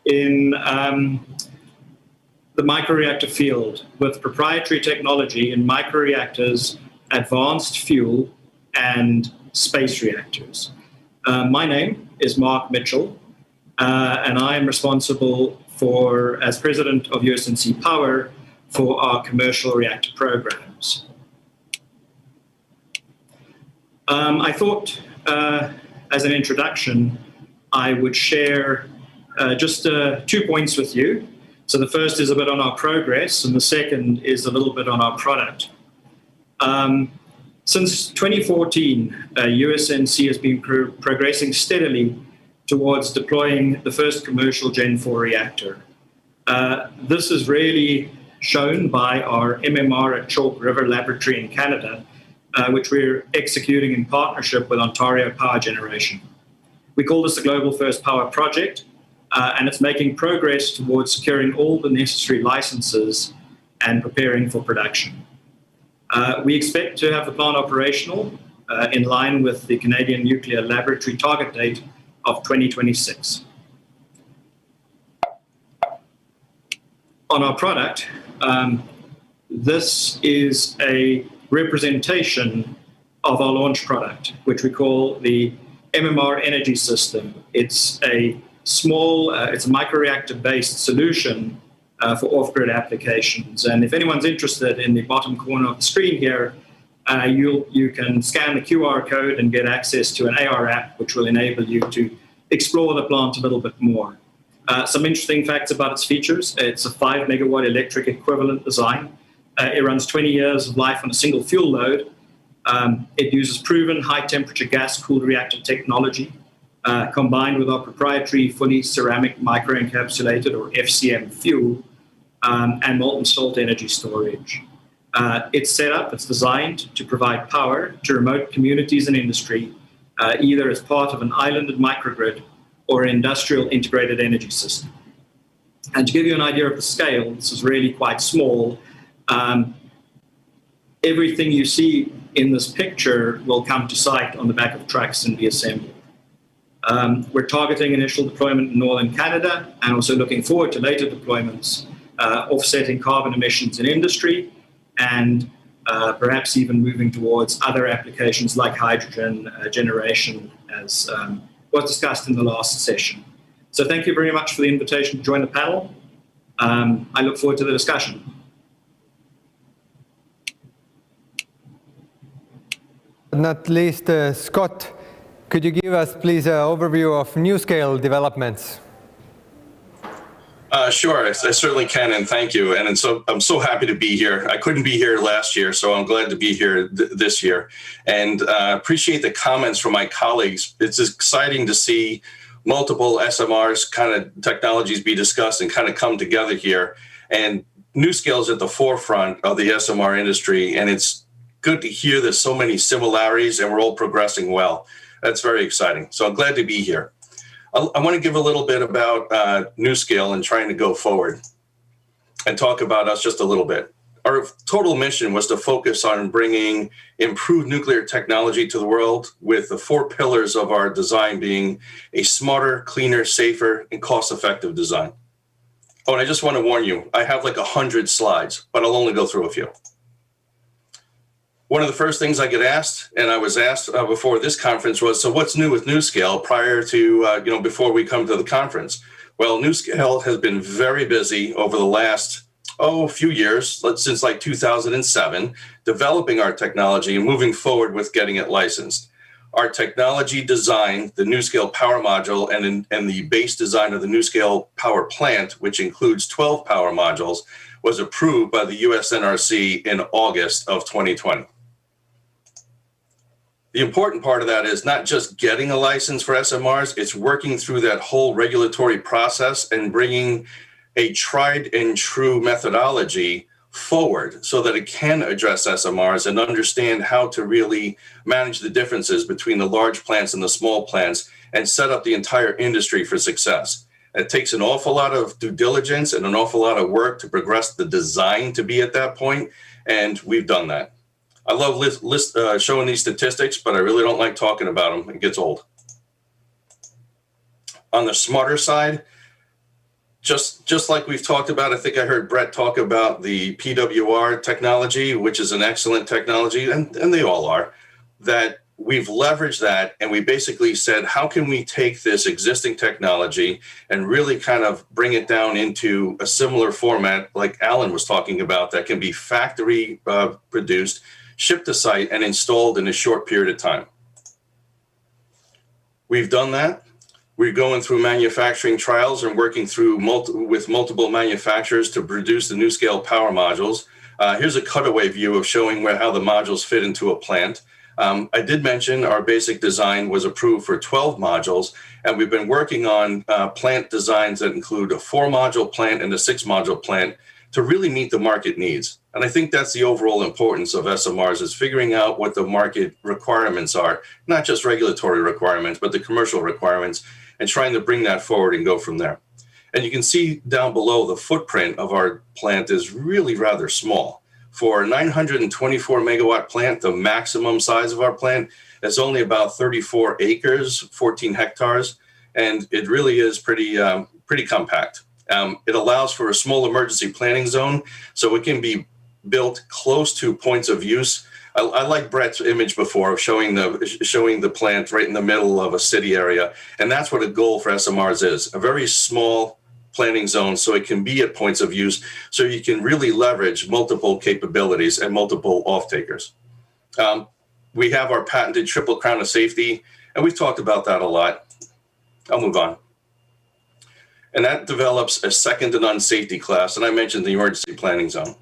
in the microreactor field with proprietary technology in microreactors, advanced fuel, and space reactors. My name is Mark Mitchell, and I am responsible for, as president of USNC Power, for our commercial reactor programs. I thought, as an introduction, I would share just 2 points with you. So the first is a bit on our progress, and the second is a little bit on our product. Since 2014, USNC has been progressing steadily towards deploying the first commercial Gen 4 reactor. This is really shown by our MMR at Chalk River Laboratory in Canada, which we're executing in partnership with Ontario Power Generation. We call this the Global First Power Project, and it's making progress towards securing all the necessary licenses and preparing for production. We expect to have the plant operational in line with the Canadian Nuclear Laboratory target date of 2026. On our product, this is a representation of our launch product, which we call the MMR Energy System. It's a small, it's a microreactor-based solution for off-grid applications. And if anyone's interested, in the bottom corner of the screen here, you can scan the QR code and get access to an AR app, which will enable you to explore the plant a little bit more. Some interesting facts about its features. It's a 5 megawatt electric equivalent design. It runs 20 years of life on a single fuel load. It uses proven high-temperature gas-cooled reactor technology, combined with our proprietary fully ceramic microencapsulated, or FCM, fuel, and molten salt energy storage. It's set up, it's designed to provide power to remote communities and industry, either as part of an islanded microgrid or an industrial integrated energy system. And to give you an idea of the scale, this is really quite small. Everything you see in this picture will come to site on the back of trucks and be assembled. We're targeting initial deployment in northern Canada and also looking forward to later deployments, offsetting carbon emissions in industry and perhaps even moving towards other applications like hydrogen generation, as was discussed in the last session. So thank you very much for the invitation to join the panel. I look forward to the discussion. Not least, Scott, could you give us, please, an overview of NuScale developments? Sure, I certainly can, and thank you. And I'm so happy to be here. I couldn't be here last year, so I'm glad to be here this year. And appreciate the comments from my colleagues. It's exciting to see multiple SMRs kind of technologies be discussed and kind of come together here. And NuScale is at the forefront of the SMR industry, and it's good to hear there's so many similarities and we're all progressing well. That's very exciting. So I'm glad to be here. I want to give a little bit about NuScale and trying to go forward and talk about us just a little bit. Our total mission was to focus on bringing improved nuclear technology to the world, with the 4 pillars of our design being a smarter, cleaner, safer, and cost-effective design. Oh, and I just want to warn you, I have like 100 slides, but I'll only go through a few. One of the first things I get asked, and I was asked before this conference, was, so what's new with NuScale prior to, before we come to the conference? Well, NuScale has been very busy over the last, few years, since like 2007, developing our technology and moving forward with getting it licensed. Our technology design, the NuScale power module, and the base design of the NuScale power plant, which includes 12 power modules, was approved by the US NRC in August of 2020. The important part of that is not just getting a license for SMRs, it's working through that whole regulatory process and bringing a tried and true methodology forward so that it can address SMRs and understand how to really manage the differences between the large plants and the small plants and set up the entire industry for success. It takes an awful lot of due diligence and an awful lot of work to progress the design to be at that point, and we've done that. I love showing these statistics, but I really don't like talking about them. It gets old. On the smarter side, just like we've talked about, I think I heard Brett talk about the PWR technology, which is an excellent technology, and they all are, that we've leveraged that and we basically said, how can we take this existing technology and really kind of bring it down into a similar format like Alan was talking about that can be factory produced, shipped to site, and installed in a short period of time. We've done that. We're going through manufacturing trials and working through with multiple manufacturers to produce the NuScale power modules. Here's a cutaway view of showing how the modules fit into a plant. I did mention our basic design was approved for 12 modules, and we've been working on plant designs that include a 4-module plant and a 6-module plant to really meet the market needs. And I think that's the overall importance of SMRs, is figuring out what the market requirements are, not just regulatory requirements, but the commercial requirements, and trying to bring that forward and go from there. And you can see down below the footprint of our plant is really rather small. For a 924 megawatt plant, the maximum size of our plant is only about 34 acres, 14 hectares, and it really is pretty compact. It allows for a small emergency planning zone, so it can be built close to points of use. I like Brett's image before of showing the plant right in the middle of a city area, and that's what a goal for SMRs is, a very small planning zone so it can be at points of use, so you can really leverage multiple capabilities and multiple off-takers. We have our patented triple crown of safety, and we've talked about that a lot. I'll move on. And that develops a second to none safety class, and I mentioned the emergency planning zone.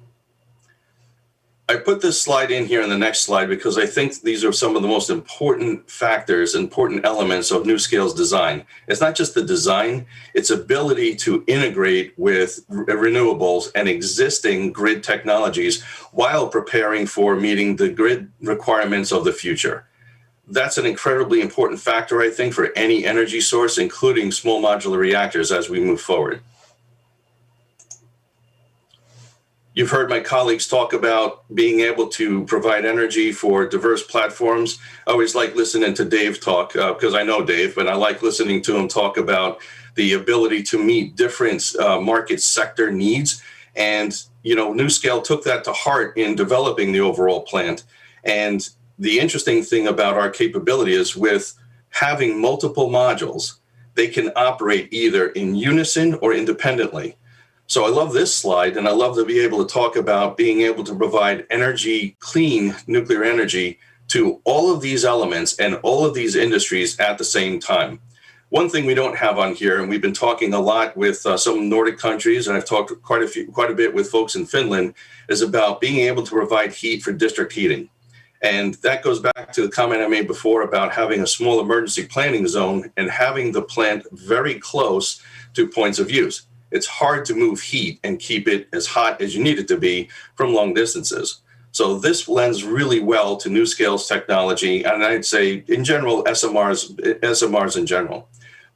I put this slide in here in the next slide because I think these are some of the most important factors, important elements of NuScale's design. It's not just the design, it's ability to integrate with renewables and existing grid technologies while preparing for meeting the grid requirements of the future. That's an incredibly important factor, I think, for any energy source, including small modular reactors as we move forward. You've heard my colleagues talk about being able to provide energy for diverse platforms. I always like listening to Dave talk because I know Dave, but I like listening to him talk about the ability to meet different market sector needs. And, you know, NuScale took that to heart in developing the overall plant. And the interesting thing about our capability is with having multiple modules, they can operate either in unison or independently. So I love this slide, and I love to be able to talk about being able to provide energy, clean nuclear energy to all of these elements and all of these industries at the same time. One thing we don't have on here, and we've been talking a lot with some Nordic countries, and I've talked quite a bit with folks in Finland, is about being able to provide heat for district heating. And that goes back to the comment I made before about having a small emergency planning zone and having the plant very close to points of use. It's hard to move heat and keep it as hot as you need it to be from long distances. So this lends really well to NuScale's technology, and I'd say in general, SMRs in general.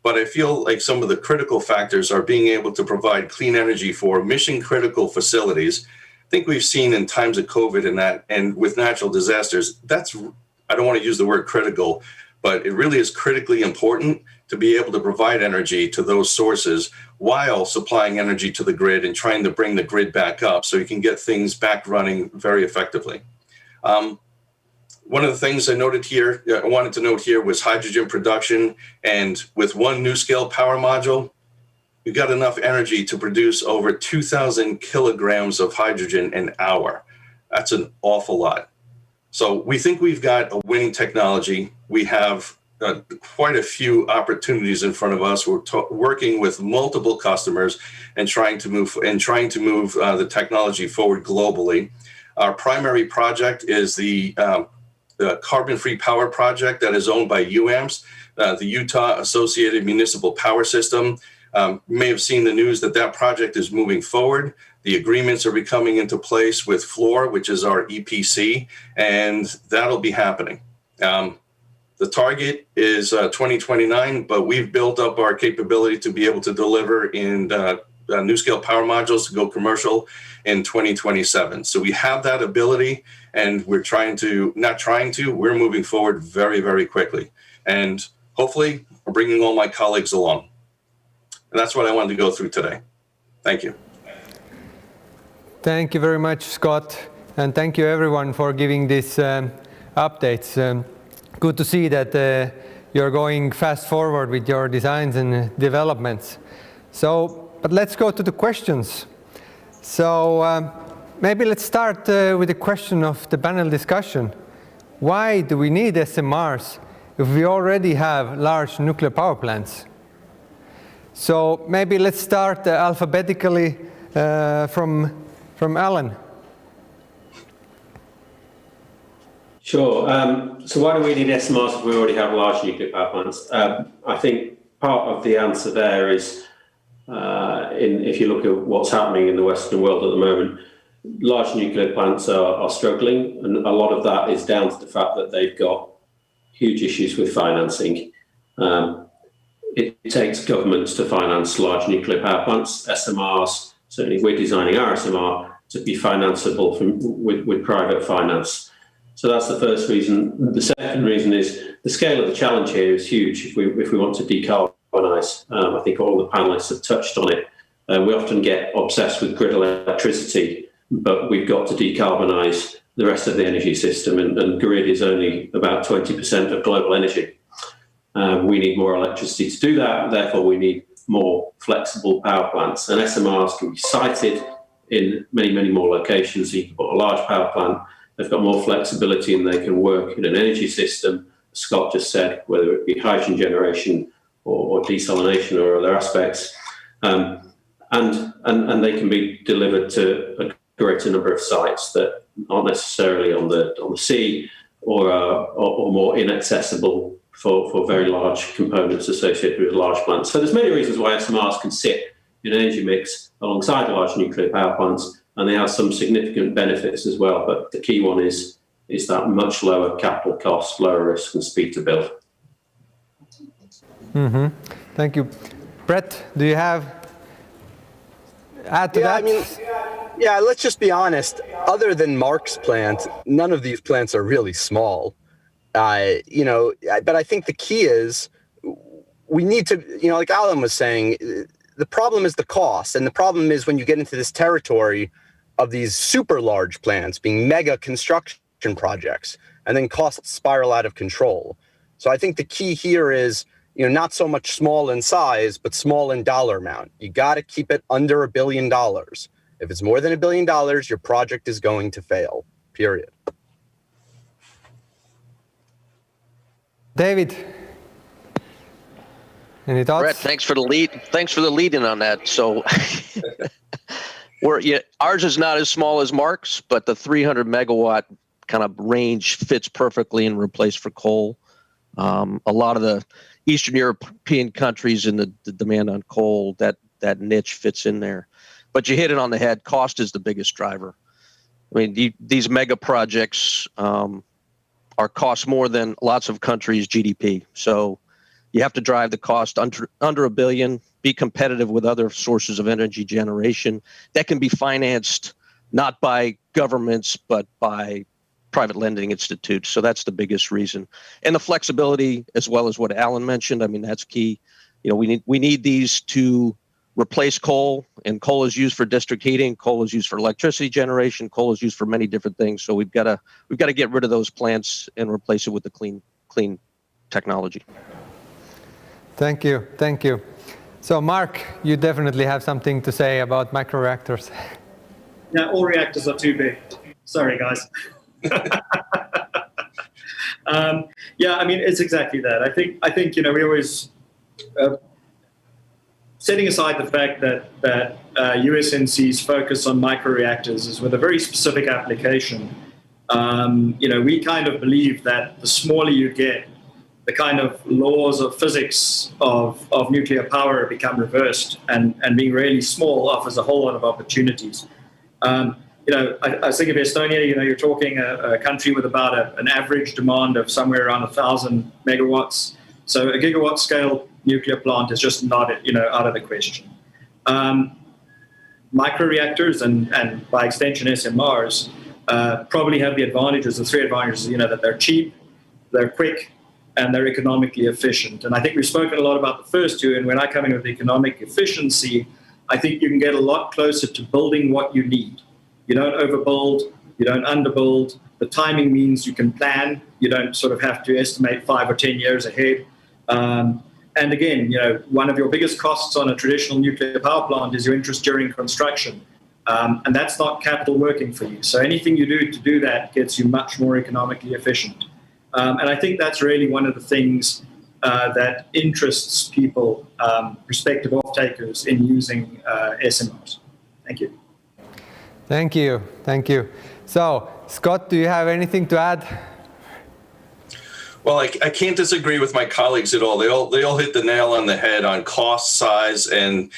But I feel like some of the critical factors are being able to provide clean energy for mission critical facilities. I think we've seen in times of COVID and with natural disasters, I don't want to use the word critical, but it really is critically important to be able to provide energy to those sources while supplying energy to the grid and trying to bring the grid back up so you can get things back running very effectively. One of the things I wanted to note here was hydrogen production. And with one NuScale power module, you've got enough energy to produce over 2,000 kilograms of hydrogen an hour. That's an awful lot. So we think we've got a winning technology. We have quite a few opportunities in front of us. We're working with multiple customers and trying to move the technology forward globally. Our primary project is the carbon-free power project that is owned by UAMPS, the Utah Associated Municipal Power System. You may have seen the news that that project is moving forward. The agreements are coming into place with Fluor, which is our EPC, and that'll be happening. The target is 2029, but we've built up our capability to be able to deliver in NuScale power modules to go commercial in 2027. So we have that ability, and we're we're moving forward very, very quickly. And hopefully, we're bringing all my colleagues along. And that's what I wanted to go through today. Thank you. Thank you very much, Scott. And thank you, everyone, for giving these updates. Good to see that you're going fast forward with your designs and developments. But let's go to the questions. So maybe let's start with the question of the panel discussion. Why do we need SMRs if we already have large nuclear power plants? So maybe let's start alphabetically from Alan. Sure. So why do we need SMRs if we already have large nuclear power plants? I think part of the answer there is, if you look at what's happening in the Western world at the moment, large nuclear plants are struggling, and a lot of that is down to the fact that they've got huge issues with financing. It takes governments to finance large nuclear power plants. SMRs, certainly we're designing our SMR to be financeable with private finance. So that's the first reason. The second reason is the scale of the challenge here is huge if we want to decarbonise. I think all the panellists have touched on it. We often get obsessed with grid electricity, but we've got to decarbonise the rest of the energy system, and grid is only about 20% of global energy. We need more electricity to do that, therefore we need more flexible power plants. And SMRs can be sited in many, many more locations. So you can put a large power plant, they've got more flexibility and they can work in an energy system, as Scott just said, whether it be hydrogen generation or desalination or other aspects. And they can be delivered to a greater number of sites that aren't necessarily on the sea or more inaccessible for very large components associated with large plants. So there's many reasons why SMRs can sit in an energy mix alongside large nuclear power plants, and they have some significant benefits as well. But the key one is that much lower capital cost, lower risk, and speed to build. Mm-hmm. Thank you. Brett, do you have add to that? Let's just be honest. Other than Mark's plant, none of these plants are really small. But I think the key is we need to, like Alan was saying, the problem is the cost. And the problem is when you get into this territory of these super large plants being mega construction projects, and then costs spiral out of control. So I think the key here is, not so much small in size, but small in dollar amount. You got to keep it under $1 billion. If it's more than $1 billion, your project is going to fail, period. David, any thoughts? Brett, thanks for the lead. Thanks for the lead in on that. So ours is not as small as Mark's, but the 300 megawatt kind of range fits perfectly in replace for coal. A lot of the Eastern European countries and the demand on coal, that niche fits in there. But you hit it on the head. Cost is the biggest driver. I mean, these mega projects are cost more than lots of countries' GDP. So you have to drive the cost under $1 billion, be competitive with other sources of energy generation that can be financed not by governments, but by private lending institutes. So that's the biggest reason. And the flexibility, as well as what Alan mentioned, I mean, that's key. We need these to replace coal, and coal is used for district heating, coal is used for electricity generation, coal is used for many different things. So we've got to get rid of those plants and replace it with the clean technology. Thank you. So Mark, you definitely have something to say about microreactors. Yeah, all reactors are too big. Sorry, guys. It's exactly that. I think we always setting aside the fact that USNC's focus on microreactors is with a very specific application. We kind of believe that the smaller you get, the kind of laws of physics of nuclear power become reversed, and being really small offers a whole lot of opportunities. I was thinking of Estonia. You're talking a country with about an average demand of somewhere around 1,000 megawatts. So a gigawatt scale nuclear plant is just not out of the question. Microreactors and by extension SMRs probably have the advantages, the three advantages, that they're cheap, they're quick, and they're economically efficient. And I think we've spoken a lot about the first two, and when I come in with economic efficiency, I think you can get a lot closer to building what you need. You don't overbuild, you don't underbuild. The timing means you can plan. You don't sort of have to estimate 5 or 10 years ahead. And again, one of your biggest costs on a traditional nuclear power plant is your interest during construction. And that's not capital working for you. So anything you do to do that gets you much more economically efficient. And I think that's really one of the things that interests people, prospective off-takers, in using SMRs. Thank you. Thank you. Thank you. So, Scott, do you have anything to add? Well, I can't disagree with my colleagues at all. They all hit the nail on the head on cost, size, and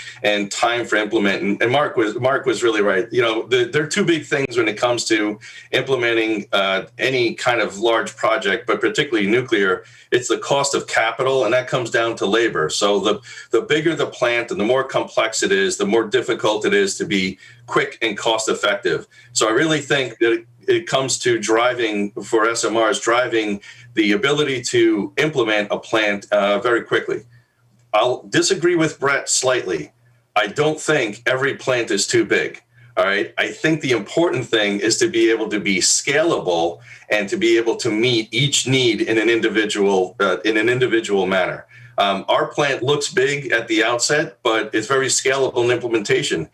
time for implementing. And Mark was really right. There are two big things when it comes to implementing any kind of large project, but particularly nuclear. It's the cost of capital, and that comes down to labor. So the bigger the plant and the more complex it is, the more difficult it is to be quick and cost effective. So I really think that it comes to driving the ability to implement a plant very quickly. I'll disagree with Brett slightly. I don't think every plant is too big. All right. I think the important thing is to be able to be scalable and to be able to meet each need in an individual manner. Our plant looks big at the outset, but it's very scalable in implementation.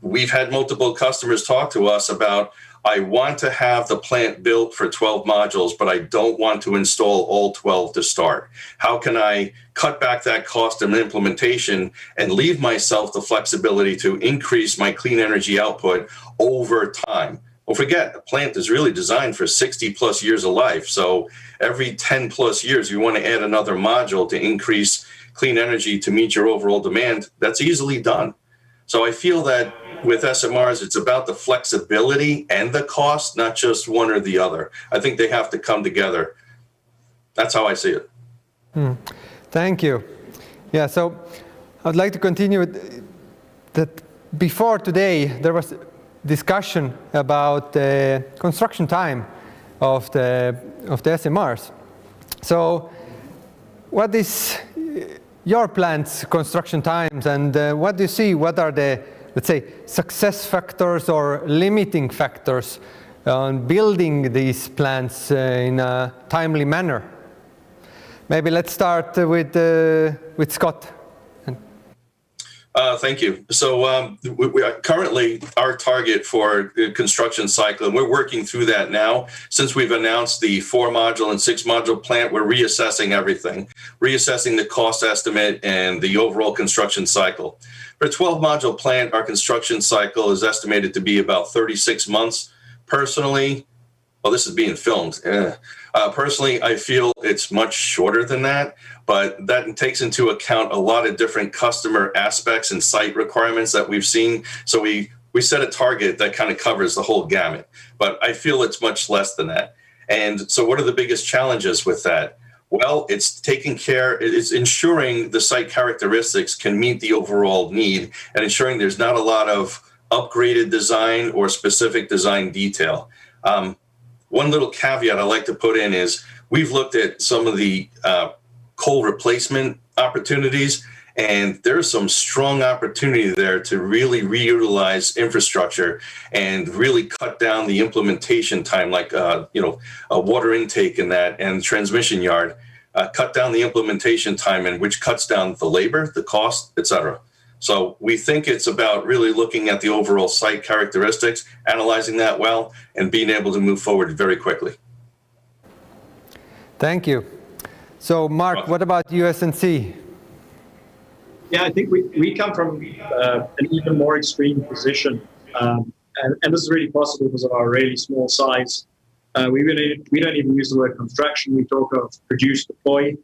We've had multiple customers talk to us about, I want to have the plant built for 12 modules, but I don't want to install all 12 to start. How can I cut back that cost of implementation and leave myself the flexibility to increase my clean energy output over time? Don't forget, a plant is really designed for 60 plus years of life. So every 10 plus years, you want to add another module to increase clean energy to meet your overall demand. That's easily done. So I feel that with SMRs, it's about the flexibility and the cost, not just one or the other. I think they have to come together. That's how I see it. Thank you. Yeah, so I'd like to continue with that. Before today, there was discussion about the construction time of the SMRs. So what is your plant's construction times, and what do you see? What are the, let's say, success factors or limiting factors on building these plants in a timely manner? Maybe let's start with Scott. Thank you. So we are currently our target for construction cycle, and we're working through that now. Since we've announced the 4-module and 6-module plant, we're reassessing everything, reassessing the cost estimate and the overall construction cycle. For a 12-module plant, our construction cycle is estimated to be about 36 months. Personally, well, this is being filmed. Personally, I feel it's much shorter than that, but that takes into account a lot of different customer aspects and site requirements that we've seen. So we set a target that kind of covers the whole gamut, but I feel it's much less than that. And so what are the biggest challenges with that? Well, it's ensuring the site characteristics can meet the overall need and ensuring there's not a lot of upgraded design or specific design detail. One little caveat I like to put in is we've looked at some of the coal replacement opportunities, and there's some strong opportunity there to really reutilize infrastructure and really cut down the implementation time, like a water intake in that and transmission yard, cut down the implementation time, and which cuts down the labor, the cost, etc. So we think it's about really looking at the overall site characteristics, analyzing that well, and being able to move forward very quickly. Thank you. So Mark, what about USNC? Yeah, I think we come from an even more extreme position. And this is really possible because of our really small size We don't even use the word construction. We talk of produce, deploy.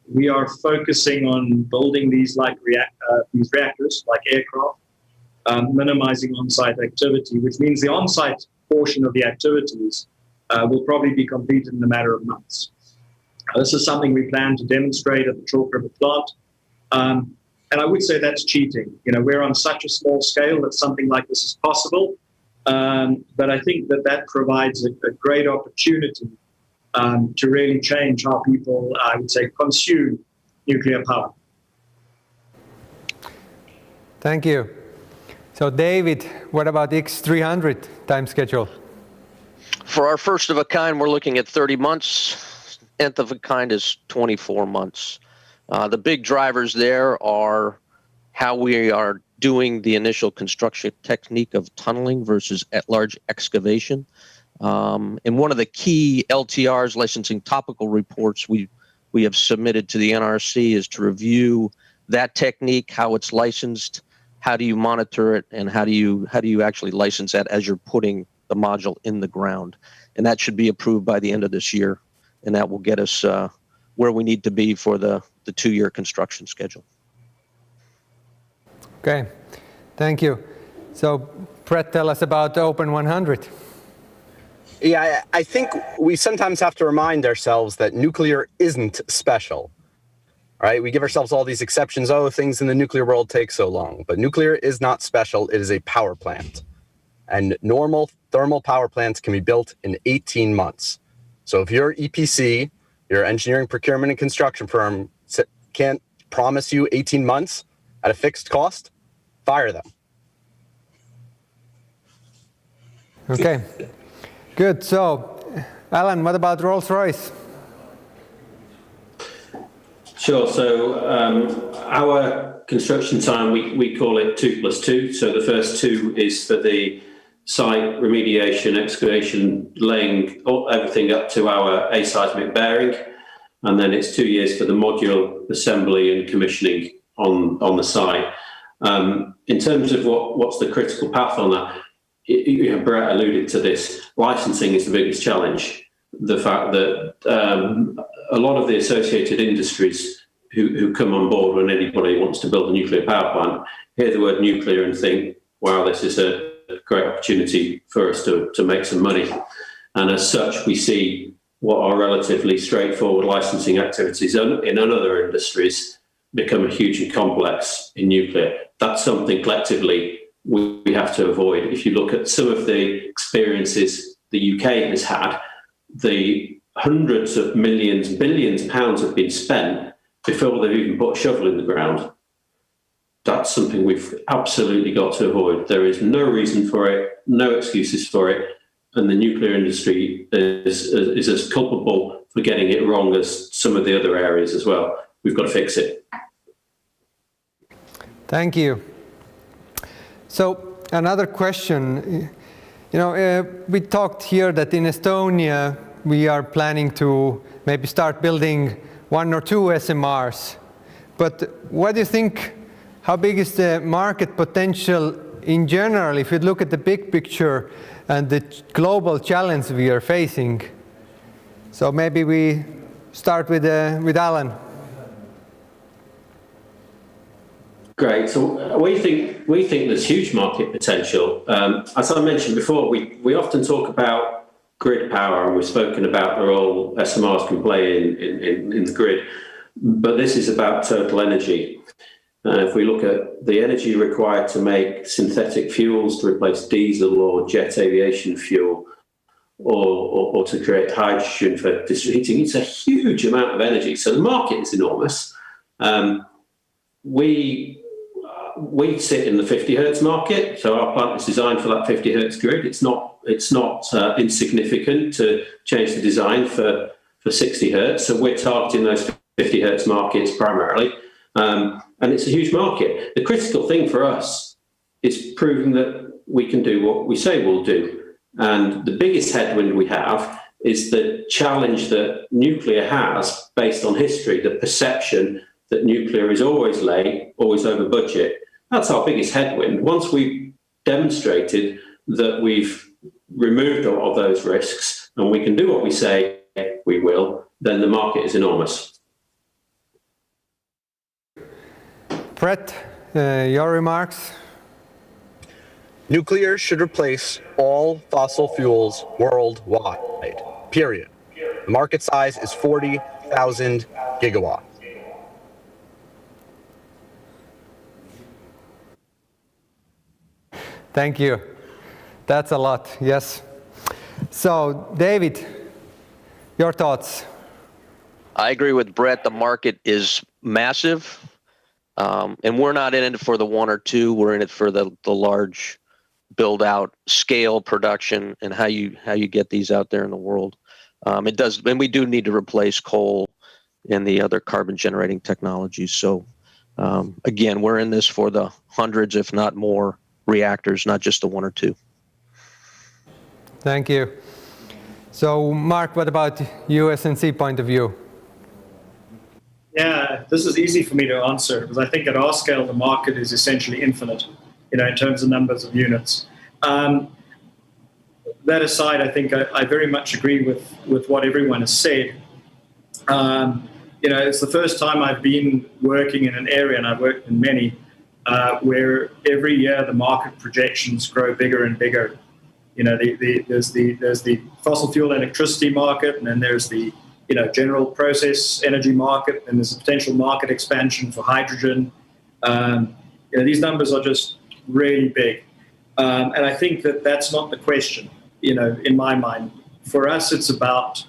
We are focusing on building these reactors, like aircraft, minimizing on-site activity, which means the on-site portion of the activities will probably be completed in a matter of months. This is something we plan to demonstrate at the Chalk River plant. And I would say that's cheating. We're on such a small scale that something like this is possible. But I think that provides a great opportunity to really change how people, I would say, consume nuclear power. Thank you. So David, what about X300 time schedule? For our first of a kind, we're looking at 30 months. Nth of a kind is 24 months. The big drivers there are how we are doing the initial construction technique of tunneling versus at large excavation. And one of the key LTRs, licensing topical reports, we have submitted to the NRC is to review that technique, how it's licensed, how do you monitor it, and how do you actually license that as you're putting the module in the ground. And that should be approved by the end of this year, and that will get us where we need to be for the 2-year construction schedule. Okay, thank you. So Brett, tell us about Open 100. Yeah, I think we sometimes have to remind ourselves that nuclear isn't special. Right? We give ourselves all these exceptions. Oh, things in the nuclear world take so long. But nuclear is not special. It is a power plant. And normal thermal power plants can be built in 18 months. So if your EPC, your engineering, procurement, and construction firm can't promise you 18 months at a fixed cost, fire them. Okay, good. So, Alan, what about Rolls-Royce? Sure. So our construction time, we call it 2+2. So the first 2 is for the site remediation, excavation, laying everything up to our aseismic bearing. And then it's 2 years for the module assembly and commissioning on the site. In terms of what's the critical path on that, Brett alluded to this, licensing is the biggest challenge. The fact that a lot of the associated industries who come on board when anybody wants to build a nuclear power plant hear the word nuclear and think, wow, this is a great opportunity for us to make some money. And as such, we see what are relatively straightforward licensing activities in other industries become huge and complex in nuclear. That's something collectively we have to avoid. If you look at some of the experiences the UK has had, the hundreds of millions, billions of pounds have been spent before they've even put a shovel in the ground. That's something we've absolutely got to avoid. There is no reason for it, no excuses for it, and the nuclear industry is as culpable for getting it wrong as some of the other areas as well. We've got to fix it. Thank you. So another question. We talked here that in Estonia we are planning to maybe start building 1 or 2 SMRs. But what do you think? How big is the market potential in general if you look at the big picture and the global challenge we are facing? So maybe we start with Alan. Great. So we think there's huge market potential. As I mentioned before, we often talk about grid power, and we've spoken about the role SMRs can play in the grid. But this is about total energy. If we look at the energy required to make synthetic fuels to replace diesel or jet aviation fuel, or to create hydrogen for district heating, it's a huge amount of energy. So the market is enormous. We sit in the 50 hertz market, so our plant is designed for that 50 hertz grid. It's not insignificant to change the design for 60 hertz. So we're targeting those 50 hertz markets primarily. And it's a huge market. The critical thing for us is proving that we can do what we say we'll do. And the biggest headwind we have is the challenge that nuclear has based on history, the perception that nuclear is always late, always over budget. That's our biggest headwind. Once we've demonstrated that removed all of those risks and we can do what we say we will, then the market is enormous. Brett, your remarks? Nuclear should replace all fossil fuels worldwide, period. The market size is 40,000 gigawatts. Thank you. That's a lot, yes. So, David, your thoughts? I agree with Brett. The market is massive, and we're not in it for the one or two. We're in it for the large build-out, scale production, and how you get these out there in the world. It does, and we do need to replace coal and the other carbon-generating technologies. So, again, we're in this for the hundreds, if not more, reactors, not just the one or two. Thank you. So, Mark, what about USNC point of view? Yeah, this is easy for me to answer because I think at our scale, the market is essentially infinite, in terms of numbers of units. That aside, I think I very much agree with what everyone has said. It's the first time I've been working in an area, and I've worked in many, where every year the market projections grow bigger and bigger. There's the fossil fuel electricity market, and then there's the general process energy market, and there's a potential market expansion for hydrogen. These numbers are just really big, and I think that's not the question. In my mind, for us, it's about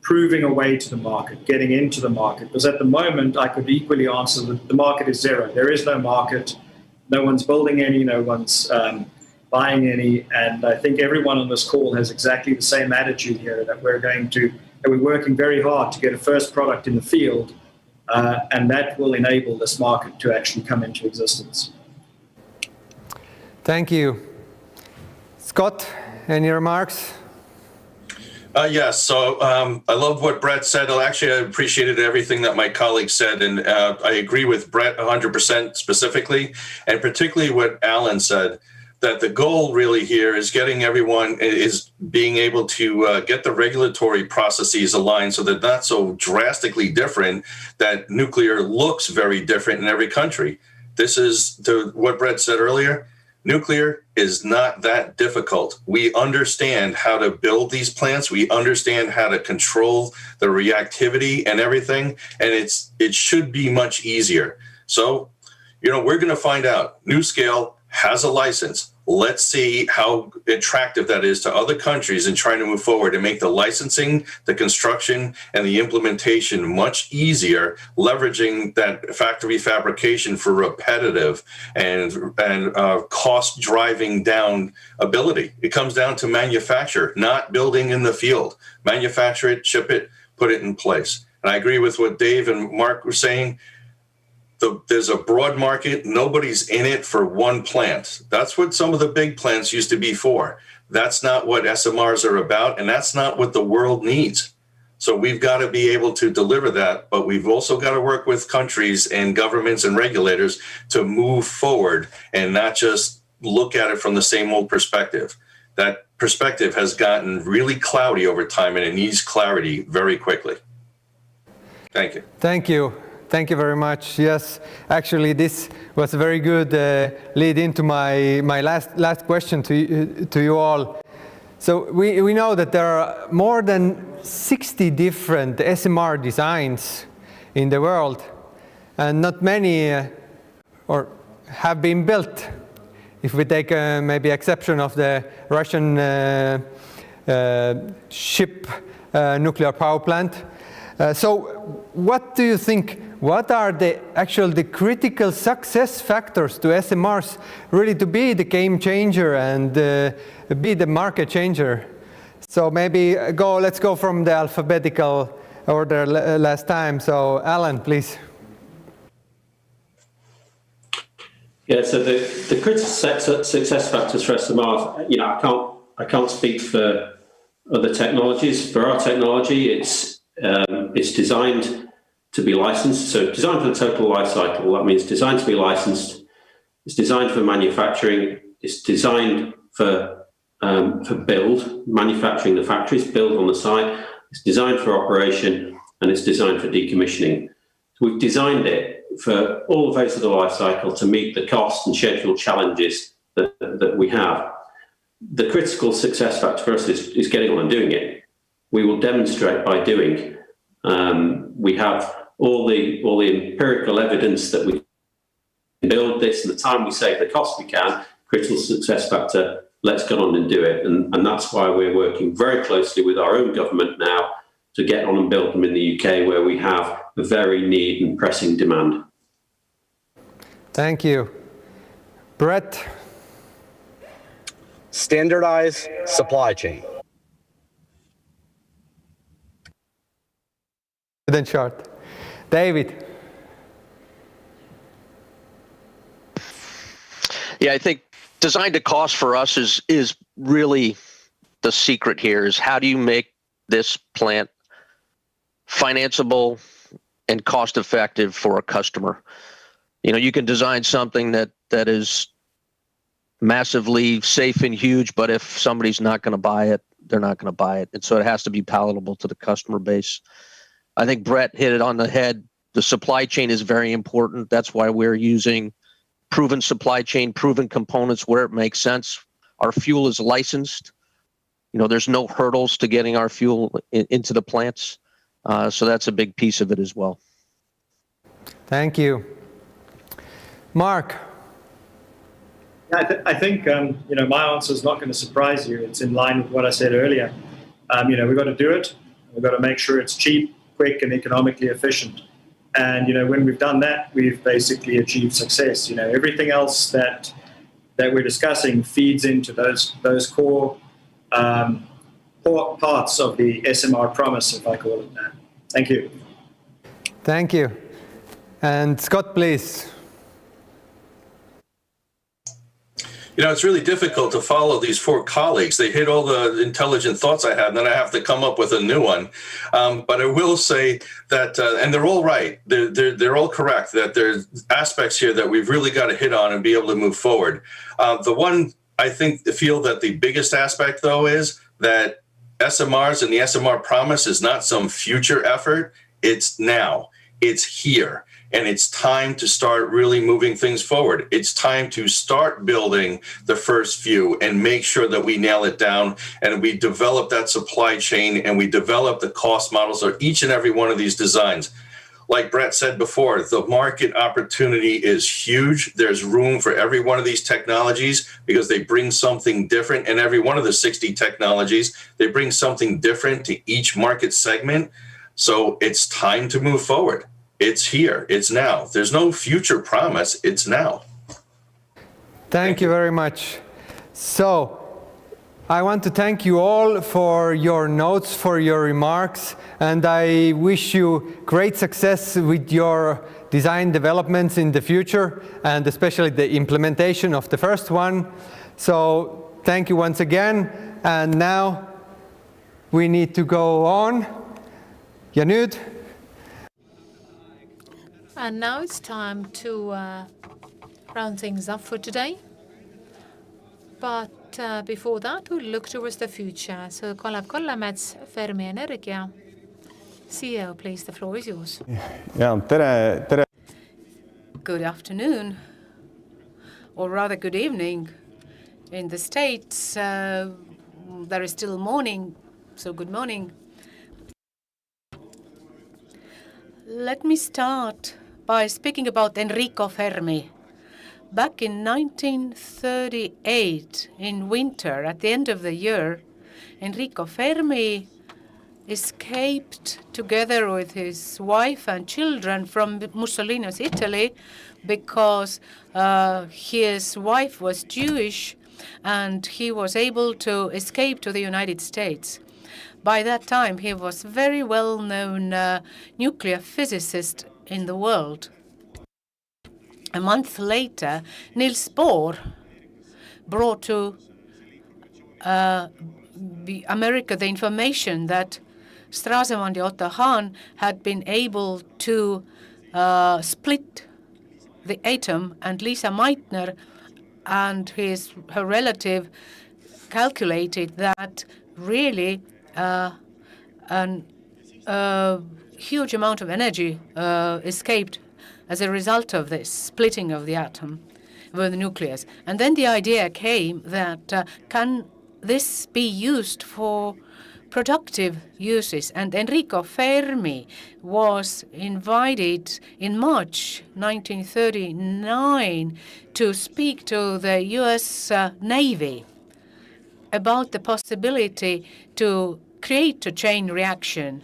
proving a way to the market, getting into the market. Because at the moment, I could equally answer that the market is zero. There is no market. No one's building any. No one's buying any. And I think everyone on this call has exactly the same attitude here, that we're working very hard to get a first product in the field, and that will enable this market to actually come into existence. Thank you. Scott, any remarks? Yes, so I love what Brett said. Actually, I appreciated everything that my colleague said, and I agree with Brett 100% specifically, and particularly what Alan said, that the goal really here is getting everyone is being able to get the regulatory processes aligned so that not so drastically different that nuclear looks very different in every country. This is to what Brett said earlier. Nuclear is not that difficult. We understand how to build these plants. We understand how to control the reactivity and everything, and it should be much easier. So, we're going to find out. NuScale has a license. Let's see how attractive that is to other countries in trying to move forward and make the licensing, the construction, and the implementation much easier, leveraging that factory fabrication for repetitive and cost driving down ability. It comes down to manufacture, not building in the field. Manufacture it, ship it, put it in place. And I agree with what Dave and Mark were saying. There's a broad market. Nobody's in it for one plant. That's what some of the big plants used to be for. That's not what SMRs are about, and that's not what the world needs. So we've got to be able to deliver that, but we've also got to work with countries and governments and regulators to move forward and not just look at it from the same old perspective. That perspective has gotten really cloudy over time, and it needs clarity very quickly. Thank you. Thank you. Thank you very much. Yes, actually, this was a very good lead into my last question to you all. So we know that there are more than 60 different SMR designs in the world, and not many or have been built. If we take maybe exception of the Russian ship nuclear power plant. So what do you think? What are the critical success factors to SMRs really to be the game changer and be the market changer? So maybe let's go from the alphabetical order last time. So Alan, please. Yeah, so the critical success factors for SMRs, I can't speak for other technologies. For our technology, it's designed to be licensed. So designed for the total life cycle. That means designed to be licensed. It's designed for manufacturing. It's designed for for build, manufacturing the factories, build on the site. It's designed for operation and it's designed for decommissioning. So we've designed it for all phases of the life cycle to meet the cost and schedule challenges that we have. The critical success factor for us is getting on and doing it. We will demonstrate by doing. We have all the empirical evidence that we can build this, and the time we save, the cost we can. Critical success factor. Let's get on and do it, and that's why we're working very closely with our own government now to get on and build them in the UK, where we have a very need and pressing demand. Thank you, Brett. Standardize supply chain. Then short. David. Yeah, I think design to cost for us is really the secret here. Is how do you make this plant financeable and cost effective for a customer? You know, you can design something that is massively safe and huge, but if somebody's not going to buy it, they're not going to buy it. And so it has to be palatable to the customer base. I think Brett hit it on the head. The supply chain is very important. That's why we're using proven supply chain, proven components where it makes sense. Our fuel is licensed. You know, there's no hurdles to getting our fuel into the plants. So that's a big piece of it as well. Thank you. Mark. I think my answer is not going to surprise you. It's in line with what I said earlier. We've got to do it. We've got to make sure it's cheap, quick, and economically efficient. And when we've done that, we've basically achieved success. Everything else that we're discussing feeds into those core parts of the SMR promise, if I call it that. Thank you. Thank you. And Scott, please. It's really difficult to follow these four colleagues. They hit all the intelligent thoughts I had, and then I have to come up with a new one. But I will say that, and they're all right. They're all correct, that there's aspects here that we've really got to hit on and be able to move forward. The one, I feel that the biggest aspect, though, is that SMRs and the SMR promise is not some future effort. It's now. It's here. And it's time to start really moving things forward. It's time to start building the first few and make sure that we nail it down and we develop that supply chain and we develop the cost models of each and every one of these designs. Like Brett said before, the market opportunity is huge. There's room for every one of these technologies because they bring something different. And every one of the 60 technologies, they bring something different to each market segment. So it's time to move forward. It's here. It's now. There's no future promise. It's now. Thank you very much. So I want to thank you all for your notes, for your remarks, and I wish you great success with your design developments in the future, and especially the implementation of the first one. So thank you once again. And now we need to go on. Janud. And now it's time to round things up for today. But before that, we'll look towards the future. So Kalev Kollemets, Fermi Energia, CEO, please, the floor is yours. Tere. Good afternoon, or rather good evening. In the States, there is still morning, so good morning. Let me start by speaking about Enrico Fermi. Back in 1938, in winter, at the end of the year, Enrico Fermi escaped together with his wife and children from Mussolini's Italy because his wife was Jewish and he was able to escape to the United States. By that time, he was a very well-known nuclear physicist in the world. A month later, Niels Bohr brought to America the information that Stresemann and Otto Hahn had been able to split the atom, and Lisa Meitner and her relative calculated that really a huge amount of energy escaped as a result of this splitting of the atom with the nucleus. And then the idea came that can this be used for productive uses? And Enrico Fermi was invited in March 1939 to speak to the US Navy about the possibility to create a chain reaction.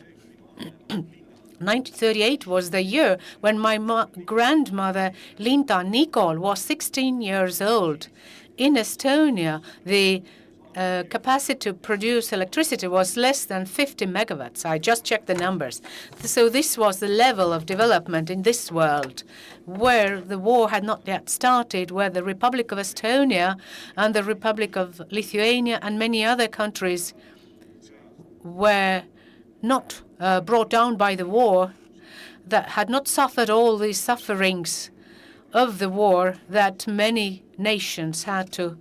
1938 was the year when my grandmother, Linda Nikol, was 16 years old. In Estonia, the capacity to produce electricity was less than 50 megawatts. I just checked the numbers. So this was the level of development in this world, where the war had not yet started, where the Republic of Estonia and the Republic of Lithuania and many other countries were not brought down by the war, that had not suffered all these sufferings of the war that many nations had to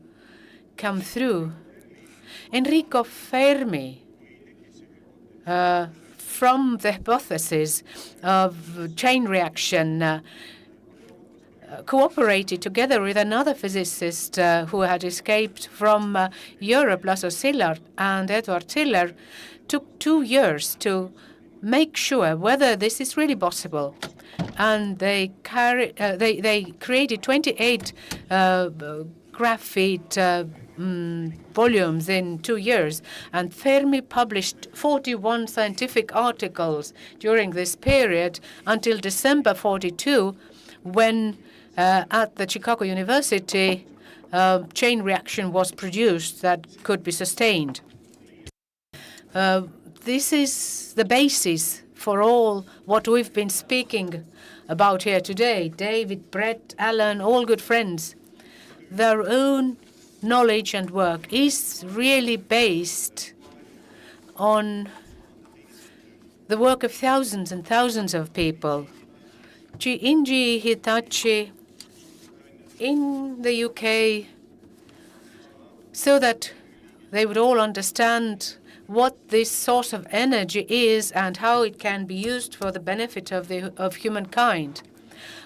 come through. Enrico Fermi, from the hypothesis of chain reaction, cooperated together with another physicist who had escaped from Europe, Lasse Szilard and Edward Tiller. Took 2 years to make sure whether this is really possible. And they created 28 graphite volumes in 2 years. And Fermi published 41 scientific articles during this period until December 42, when at the Chicago University, chain reaction was produced that could be sustained. This is the basis for all what we've been speaking about here today. David, Brett, Alan, all good friends. Their own knowledge and work is really based on the work of thousands and thousands of people. In GE Hitachi, in the UK, so that they would all understand what this source of energy is and how it can be used for the benefit of humankind.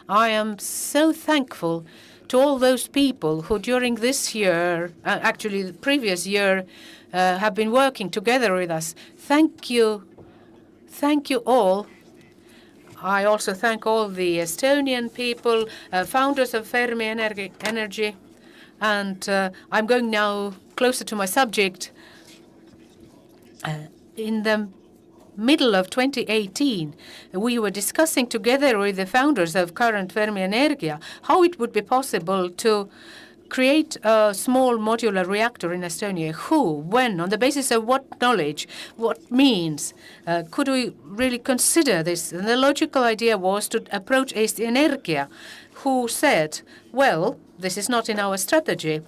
I am so thankful to all those people who during this year, actually the previous year, have been working together with us. Thank you. Thank you all. I also thank all the Estonian people, founders of Fermi Energy. And I'm going now closer to my subject. In the middle of 2018, we were discussing together with the founders of current Fermi Energia how it would be possible to create a small modular reactor in Estonia. Who, when, on the basis of what knowledge, what means, could we really consider this? And the logical idea was to approach Eesti Energia, who said, well, this is not in our strategy.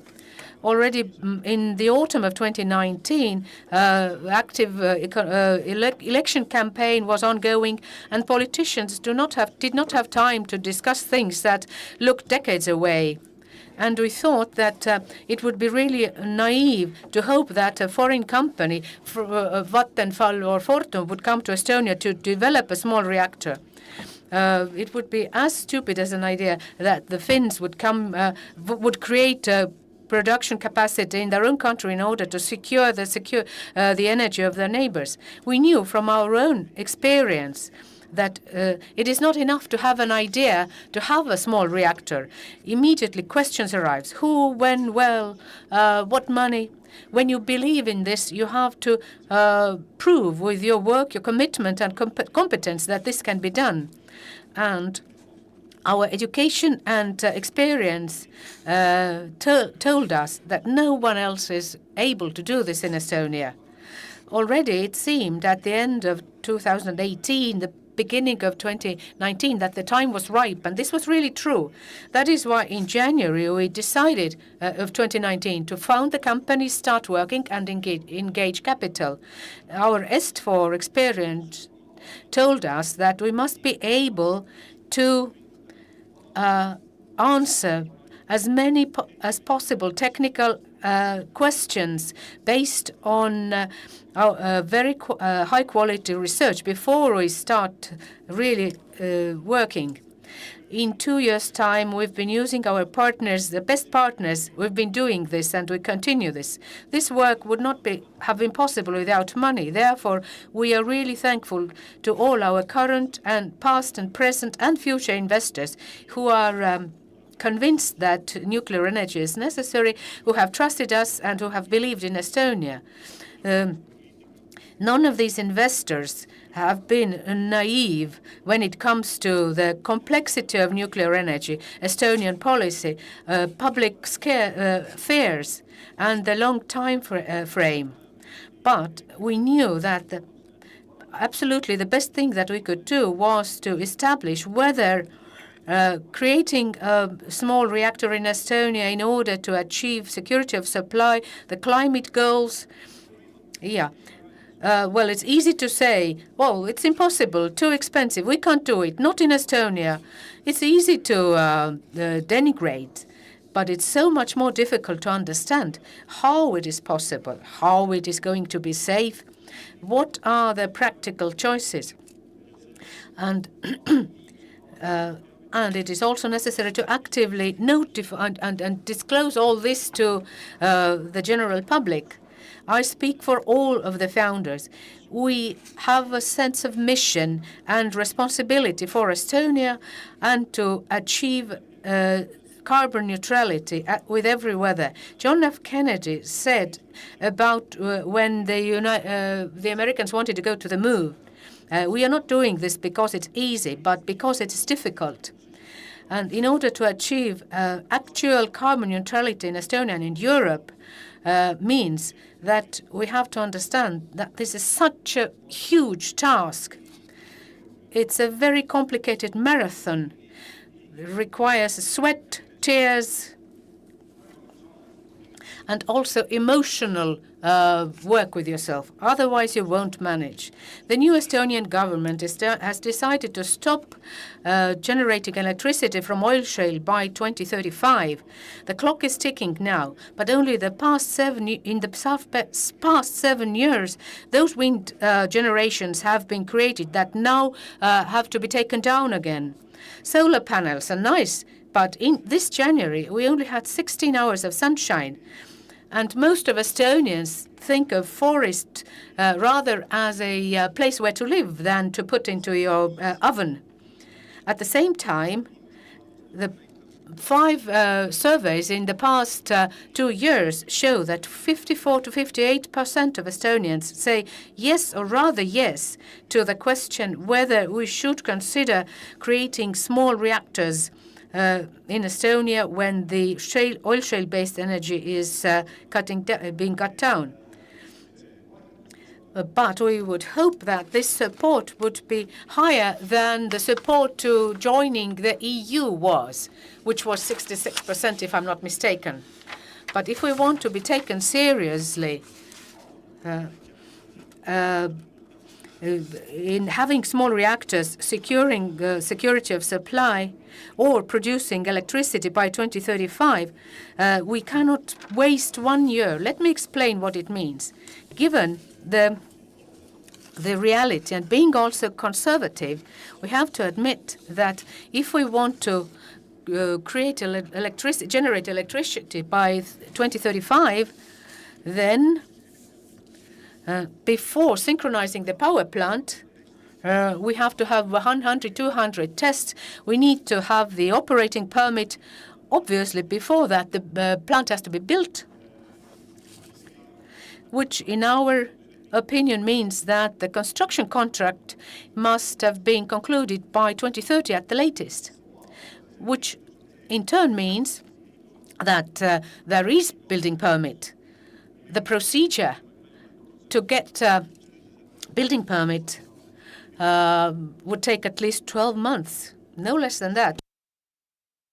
Already in the autumn of 2019, active election campaign was ongoing, and politicians did not have time to discuss things that looked decades away. And we thought that it would be really naive to hope that a foreign company, Vattenfall or Fortum, would come to Estonia to develop a small reactor. It would be as stupid as an idea that the Finns would create production capacity in their own country in order to secure the energy of their neighbors. We knew from our own experience that it is not enough to have an idea to have a small reactor. Immediately questions arise: who, when, well, what money? When you believe in this, you have to prove with your work, your commitment and competence that this can be done. And our education and experience told us that no one else is able to do this in Estonia. Already it seemed at the end of 2018, the beginning of 2019, that the time was ripe, and this was really true. That is why in January we decided of 2019 to found the company, start working and engage capital. Our S4 experience told us that we must be able to answer as many as possible technical questions based on very high quality research before we start really working. In 2 years' time, we've been using our partners, the best partners. We've been doing this, and we continue this. This work would not have been possible without money. Therefore, we are really thankful to all our current and past and present and future investors who are convinced that nuclear energy is necessary, who have trusted us, and who have believed in Estonia. None of these investors have been naive when it comes to the complexity of nuclear energy, Estonian policy, public affairs, and the long time frame. But we knew that absolutely the best thing that we could do was to establish whether creating a small reactor in Estonia in order to achieve security of supply, the climate goals. Well, it's easy to say, well, it's impossible, too expensive, we can't do it, not in Estonia. It's easy to denigrate, but it's so much more difficult to understand how it is possible, how it is going to be safe, what are the practical choices. And and it is also necessary to actively notify and disclose all this to the general public. I speak for all of the founders. We have a sense of mission and responsibility for Estonia and to achieve carbon neutrality with every weather. John F. Kennedy said about when the Americans wanted to go to the moon, we are not doing this because it's easy, but because it's difficult. And in order to achieve actual carbon neutrality in Estonia and in Europe, means that we have to understand that this is such a huge task. It's a very complicated marathon. It requires sweat, tears, and also emotional work with yourself. Otherwise, you won't manage. The new Estonian government has decided to stop generating electricity from oil shale by 2035. The clock is ticking now, but only in the past 7 years, those wind generations have been created that now have to be taken down again. Solar panels are nice, but in this January, we only had 16 hours of sunshine. And most of Estonians think of forest rather as a place where to live than to put into your oven. At the same time, the 5 surveys in the past 2 years show that 54 to 58% of Estonians say yes or rather yes to the question whether we should consider creating small reactors in Estonia when the oil shale-based energy is being cut down. But we would hope that this support would be higher than the support to joining the EU was, which was 66%, if I'm not mistaken. But if we want to be taken seriously in having small reactors, securing security of supply, or producing electricity by 2035, we cannot waste 1 year. Let me explain what it means. Given the reality and being also conservative, we have to admit that if we want to generate electricity by 2035, then before synchronizing the power plant, we have to have 100, 200 tests. We need to have the operating permit. Obviously, before that, the plant has to be built, which in our opinion means that the construction contract must have been concluded by 2030 at the latest, which in turn means that there is building permit. The procedure to get a building permit would take at least 12 months, no less than that.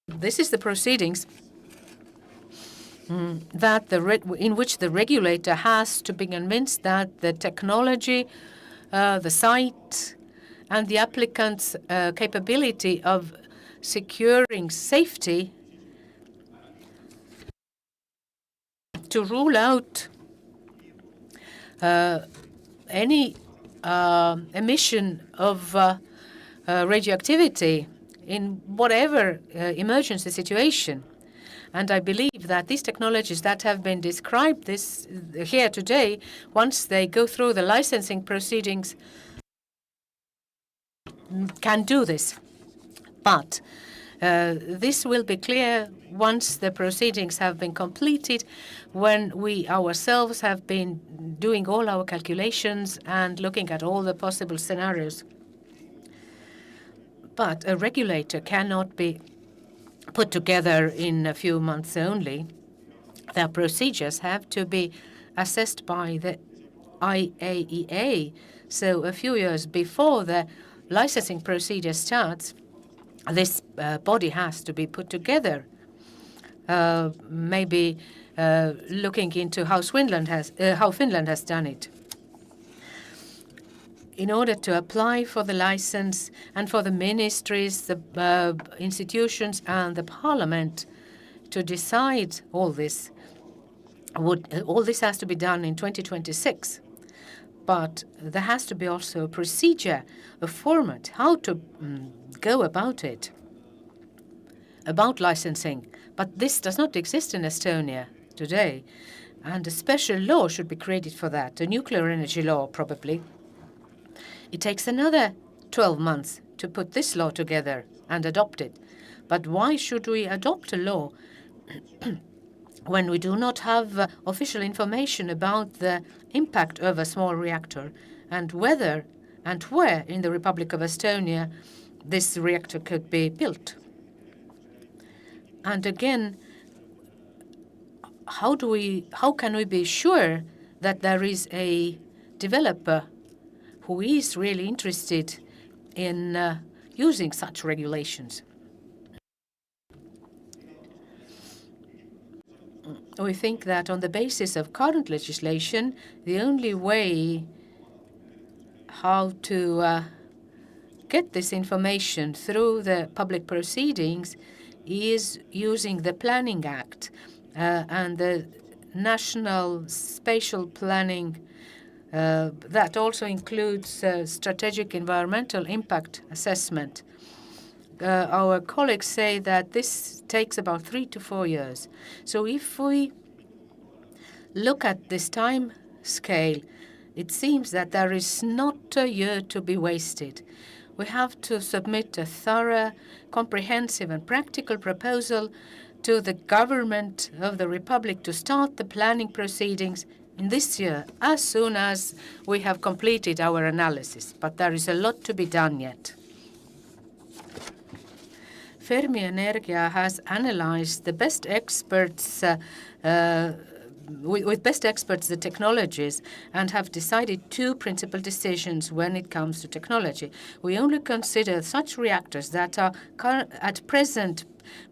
This is the proceedings that in which the regulator has to be convinced that the technology, the site, and the applicant's capability of securing safety to rule out any emission of radioactivity in whatever emergency situation. And I believe that these technologies that have been described here today, once they go through the licensing proceedings, can do this. But this will be clear once the proceedings have been completed, when we ourselves have been doing all our calculations and looking at all the possible scenarios. But a regulator cannot be put together in a few months only. Their procedures have to be assessed by the IAEA. So a few years before the licensing procedure starts, this body has to be put together. Maybe looking into how Finland has done it. In order to apply for the license and for the ministries, the institutions and the parliament to decide all this, all this has to be done in 2026. But there has to be also a procedure, a format, how to go about it, about licensing. But this does not exist in Estonia today. And a special law should be created for that, a nuclear energy law probably. It takes another 12 months to put this law together and adopt it. But why should we adopt a law when we do not have official information about the impact of a small reactor and whether and where in the Republic of Estonia this reactor could be built? And again, how can we be sure that there is a developer who is really interested in using such regulations? We think that on the basis of current legislation, the only way how to get this information through the public proceedings is using the Planning Act and the National Spatial Planning. That also includes strategic environmental impact assessment. Our colleagues say that this takes about 3 to 4 years. So if we look at this time scale, it seems that there is not a year to be wasted. We have to submit a thorough, comprehensive and practical proposal to the government of the Republic to start the planning proceedings in this year, as soon as we have completed our analysis. But there is a lot to be done yet. Fermi Energia has analyzed the best experts, with best experts, the technologies, and have decided 2 principal decisions when it comes to technology. We only consider such reactors that are at present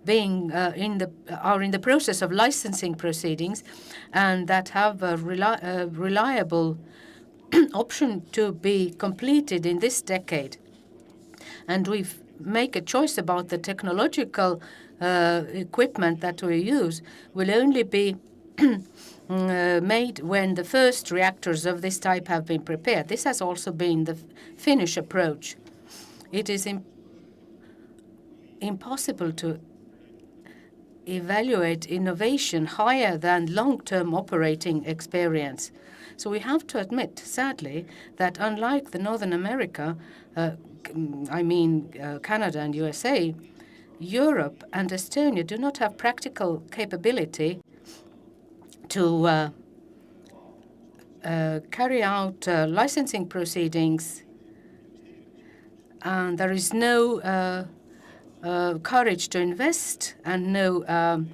being in the process of licensing proceedings and that have a reliable option to be completed in this decade. And we make a choice about the technological equipment that we use will only be made when the first reactors of this type have been prepared. This has also been the Finnish approach. It is impossible to evaluate innovation higher than long-term operating experience. So we have to admit, sadly, that unlike the Northern America, Canada and USA, Europe and Estonia do not have practical capability to carry out licensing proceedings, and there is no courage to invest and no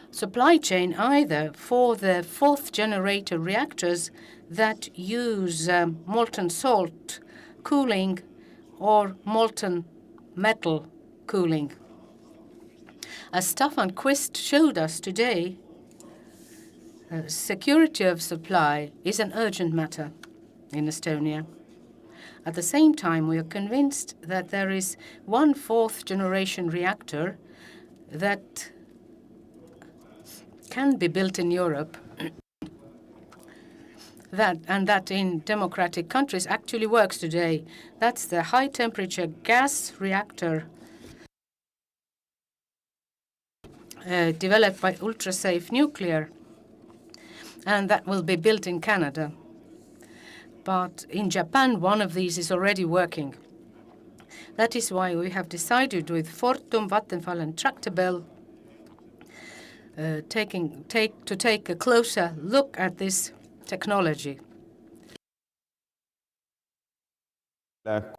supply chain either for the 4th generator reactors that use molten salt cooling or molten metal cooling. As Staffan Quist showed us today, security of supply is an urgent matter in Estonia. At the same time, we are convinced that there is one 4th generation reactor that can be built in Europe that in democratic countries actually works today. That's the high temperature gas reactor developed by ultra-safe nuclear, and that will be built in Canada. But in Japan, one of these is already working. That is why we have decided with Fortum, Vattenfall, and Tractebel to take a closer look at this technology.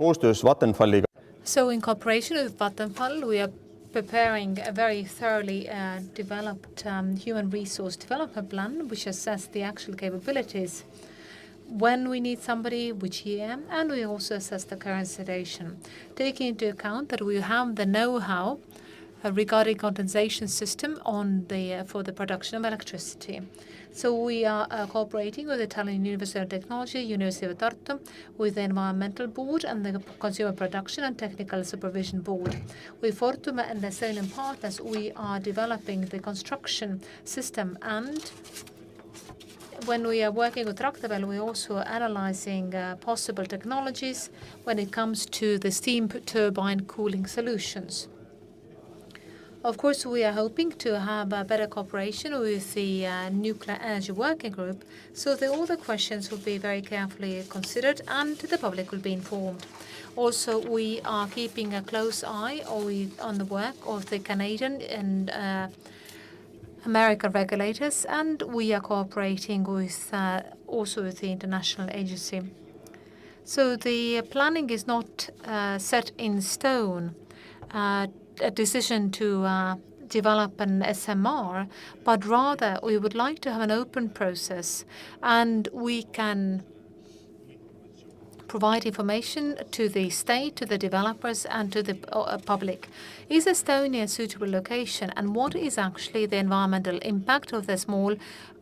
Koostöös Vattenfalliga. So in cooperation with Vattenfall, we are preparing a very thoroughly developed human resource development plan, which assesses the actual capabilities, when we need somebody, which year, and we also assess the current situation, taking into account that we have the know-how regarding condensation system for the production of electricity. So we are cooperating with the Italian University of Technology, University of Tartu, with the Environmental Board and the Consumer Production and Technical Supervision Board. With Fortum and the Estonian partners, we are developing the construction system, and when we are working with Tractebel, we're also analyzing possible technologies when it comes to the steam turbine cooling solutions. Of course, we are hoping to have a better cooperation with the Nuclear Energy Working Group, so that all the questions will be very carefully considered and the public will be informed. Also, we are keeping a close eye on the work of the Canadian and American regulators, and we are cooperating with also with the international agency. So the planning is not set in stone. A decision to develop an SMR, but rather we would like to have an open process, and we can provide information to the state, to the developers, and to the public. Is Estonia a suitable location, and what is actually the environmental impact of the small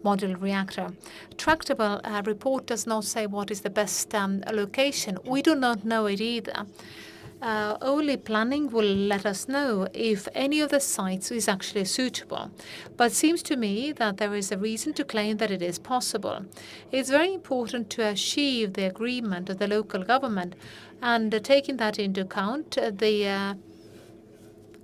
modular reactor? Tractable report does not say what is the best location. We do not know it either. Only planning will let us know if any of the sites is actually suitable. But it seems to me that there is a reason to claim that it is possible. It's very important to achieve the agreement of the local government, and taking that into account, the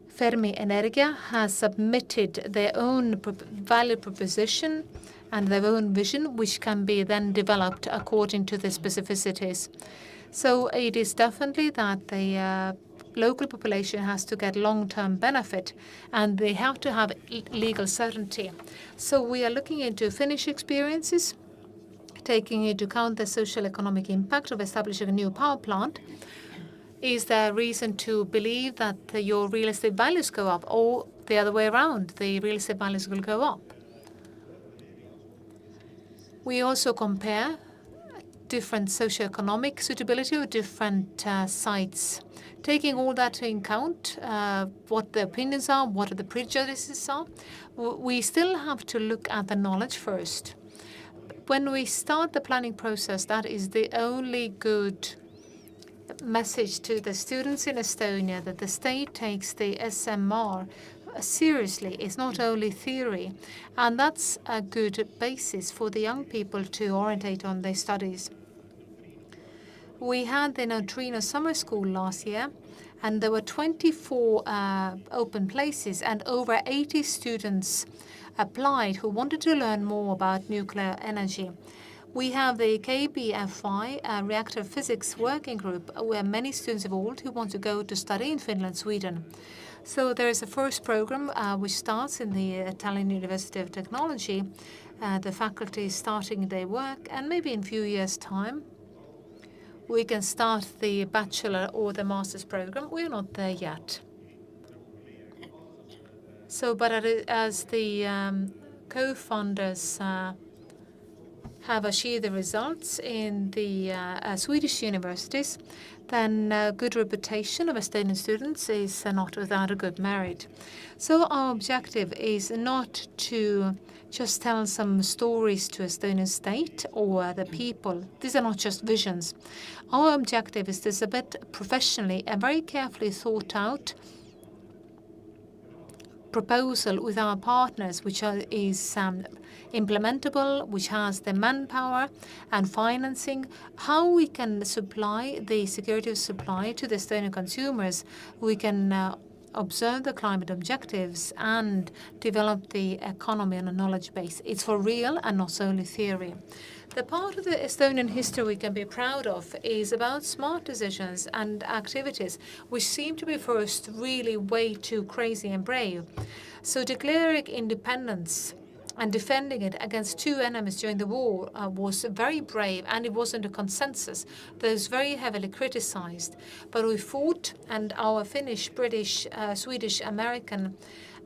Fermi Energia has submitted their own value proposition and their own vision, which can be then developed according to the specificities. So it is definitely that the local population has to get long-term benefit, and they have to have legal certainty. So we are looking into Finnish experiences, taking into account the social economic impact of establishing a new power plant. Is there reason to believe that your real estate values go up, or the other way around, the real estate values will go up? We also compare different socioeconomic suitability of different sites. Taking all that into account, what the opinions are, what the prejudices are, we still have to look at the knowledge first. When we start the planning process, that is the only good message to the students in Estonia, that the state takes the SMR seriously. It's not only theory, and that's a good basis for the young people to orientate on their studies. We had the Neutrino Summer School last year, and there were 24 open places, and over 80 students applied who wanted to learn more about nuclear energy. We have the KBFI Reactor Physics Working Group, where many students involved who want to go to study in Finland, Sweden. So there is a first program which starts in the Italian University of Technology. The faculty is starting their work, and maybe in a few years' time, we can start the bachelor or the master's program. We're not there yet. So, but as the co-founders have achieved the results in the Swedish universities, then a good reputation of Estonian students is not without a good merit. So our objective is not to just tell some stories to Estonian state or the people. These are not just visions. Our objective is to submit professionally and very carefully thought out proposal with our partners, which is implementable, which has the manpower and financing, how we can supply the security of supply to the Estonian consumers. We can observe the climate objectives and develop the economy on a knowledge base. It's for real and not only theory. The part of the Estonian history we can be proud of is about smart decisions and activities, which seem to be first really way too crazy and brave. So declaring independence and defending it against two enemies during the war was very brave, and it wasn't a consensus. That was very heavily criticized. But we fought, and our Finnish, British, Swedish, American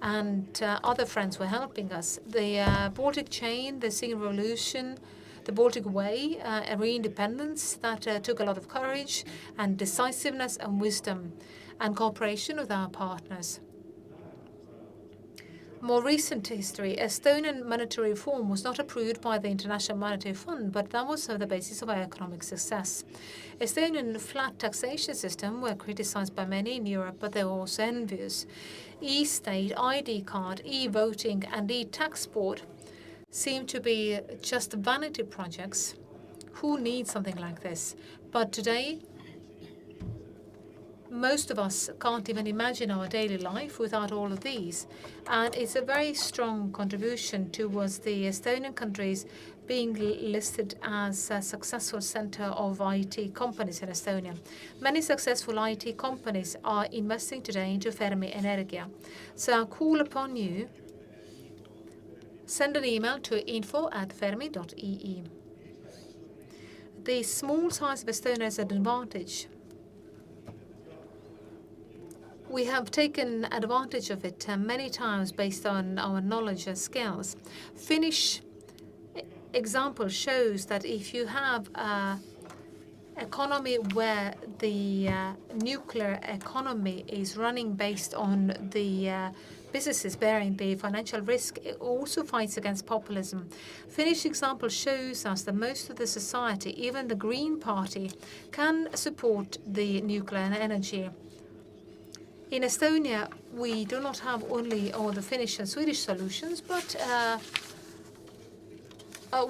and other friends were helping us. The Baltic Chain, the Single Revolution, the Baltic Way, a re-independence that took a lot of courage and decisiveness and wisdom and cooperation with our partners. More recent history, Estonian monetary reform was not approved by the International Monetary Fund, but that was the basis of our economic success. Estonian flat taxation system were criticized by many in Europe, but they were also envious. E-state, ID card, e-voting and e-tax board seem to be just vanity projects. Who needs something like this? But today, most of us can't even imagine our daily life without all of these. And it's a very strong contribution towards the Estonian countries being listed as a successful center of IT companies in Estonia. Many successful IT companies are investing today into Fermi Energia. So I call upon you, send an email to info@fermi.ee. The small size of Estonia is an advantage. We have taken advantage of it many times based on our knowledge and skills. Finnish example shows that if you have an economy where the nuclear economy is running based on the businesses bearing the financial risk, it also fights against populism. Finnish example shows us that most of the society, even the Green Party, can support the nuclear energy. In Estonia, we do not have only all the Finnish and Swedish solutions, but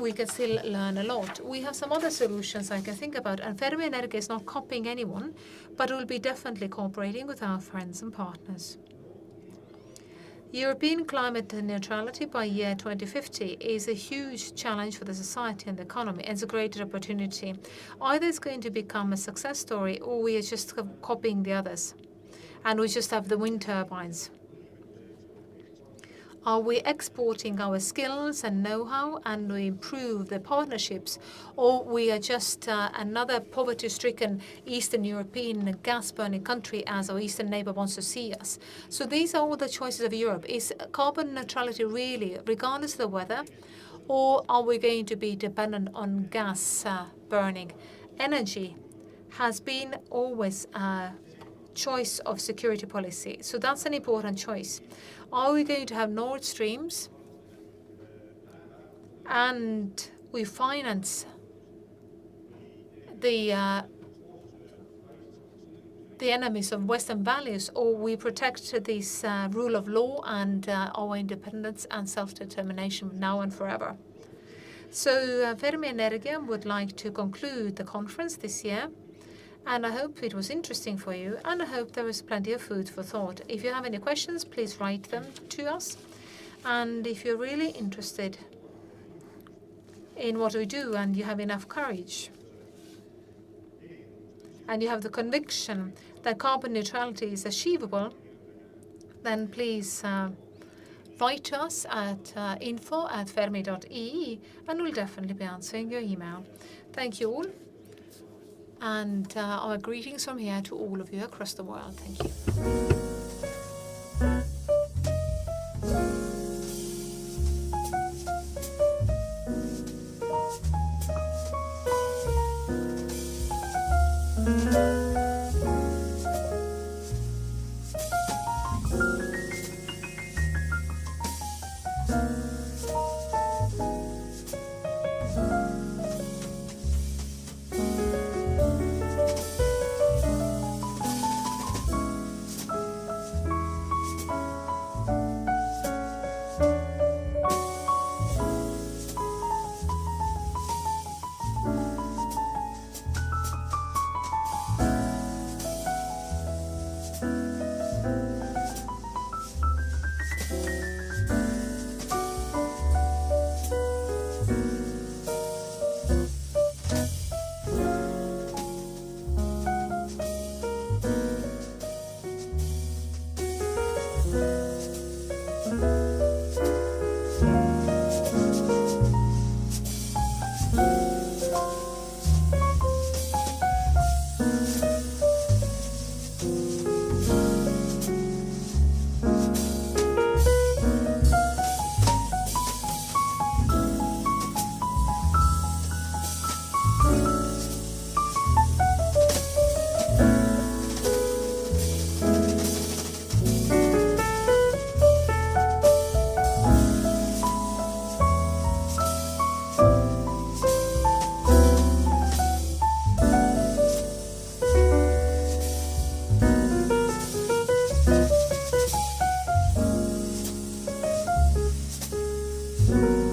we can still learn a lot. We have some other solutions I can think about, and Fermi Energia is not copying anyone, but will be definitely cooperating with our friends and partners. European climate neutrality by year 2050 is a huge challenge for the society and the economy, and it's a great opportunity. Either it's going to become a success story, or we are just copying the others, and we just have the wind turbines. Are we exporting our skills and know-how and we improve the partnerships, or we are just another poverty-stricken Eastern European gas-burning country as our eastern neighbor wants to see us? So these are all the choices of Europe. Is carbon neutrality really, regardless of the weather, or are we going to be dependent on gas burning? Energy has been always a choice of security policy, so that's an important choice. Are we going to have Nord Streams and we finance the enemies of Western values, or we protect this rule of law and our independence and self-determination now and forever? So Fermi Energia would like to conclude the conference this year. And I hope it was interesting for you, and I hope there was plenty of food for thought. If you have any questions, please write them to us. And if you're really interested in what we do and you have enough courage, and you have the conviction that carbon neutrality is achievable, then please write to us at info@fermi.ee, and we'll definitely be answering your email. Thank you all. And our greetings from here to all of you across the world. Thank you. Thank you.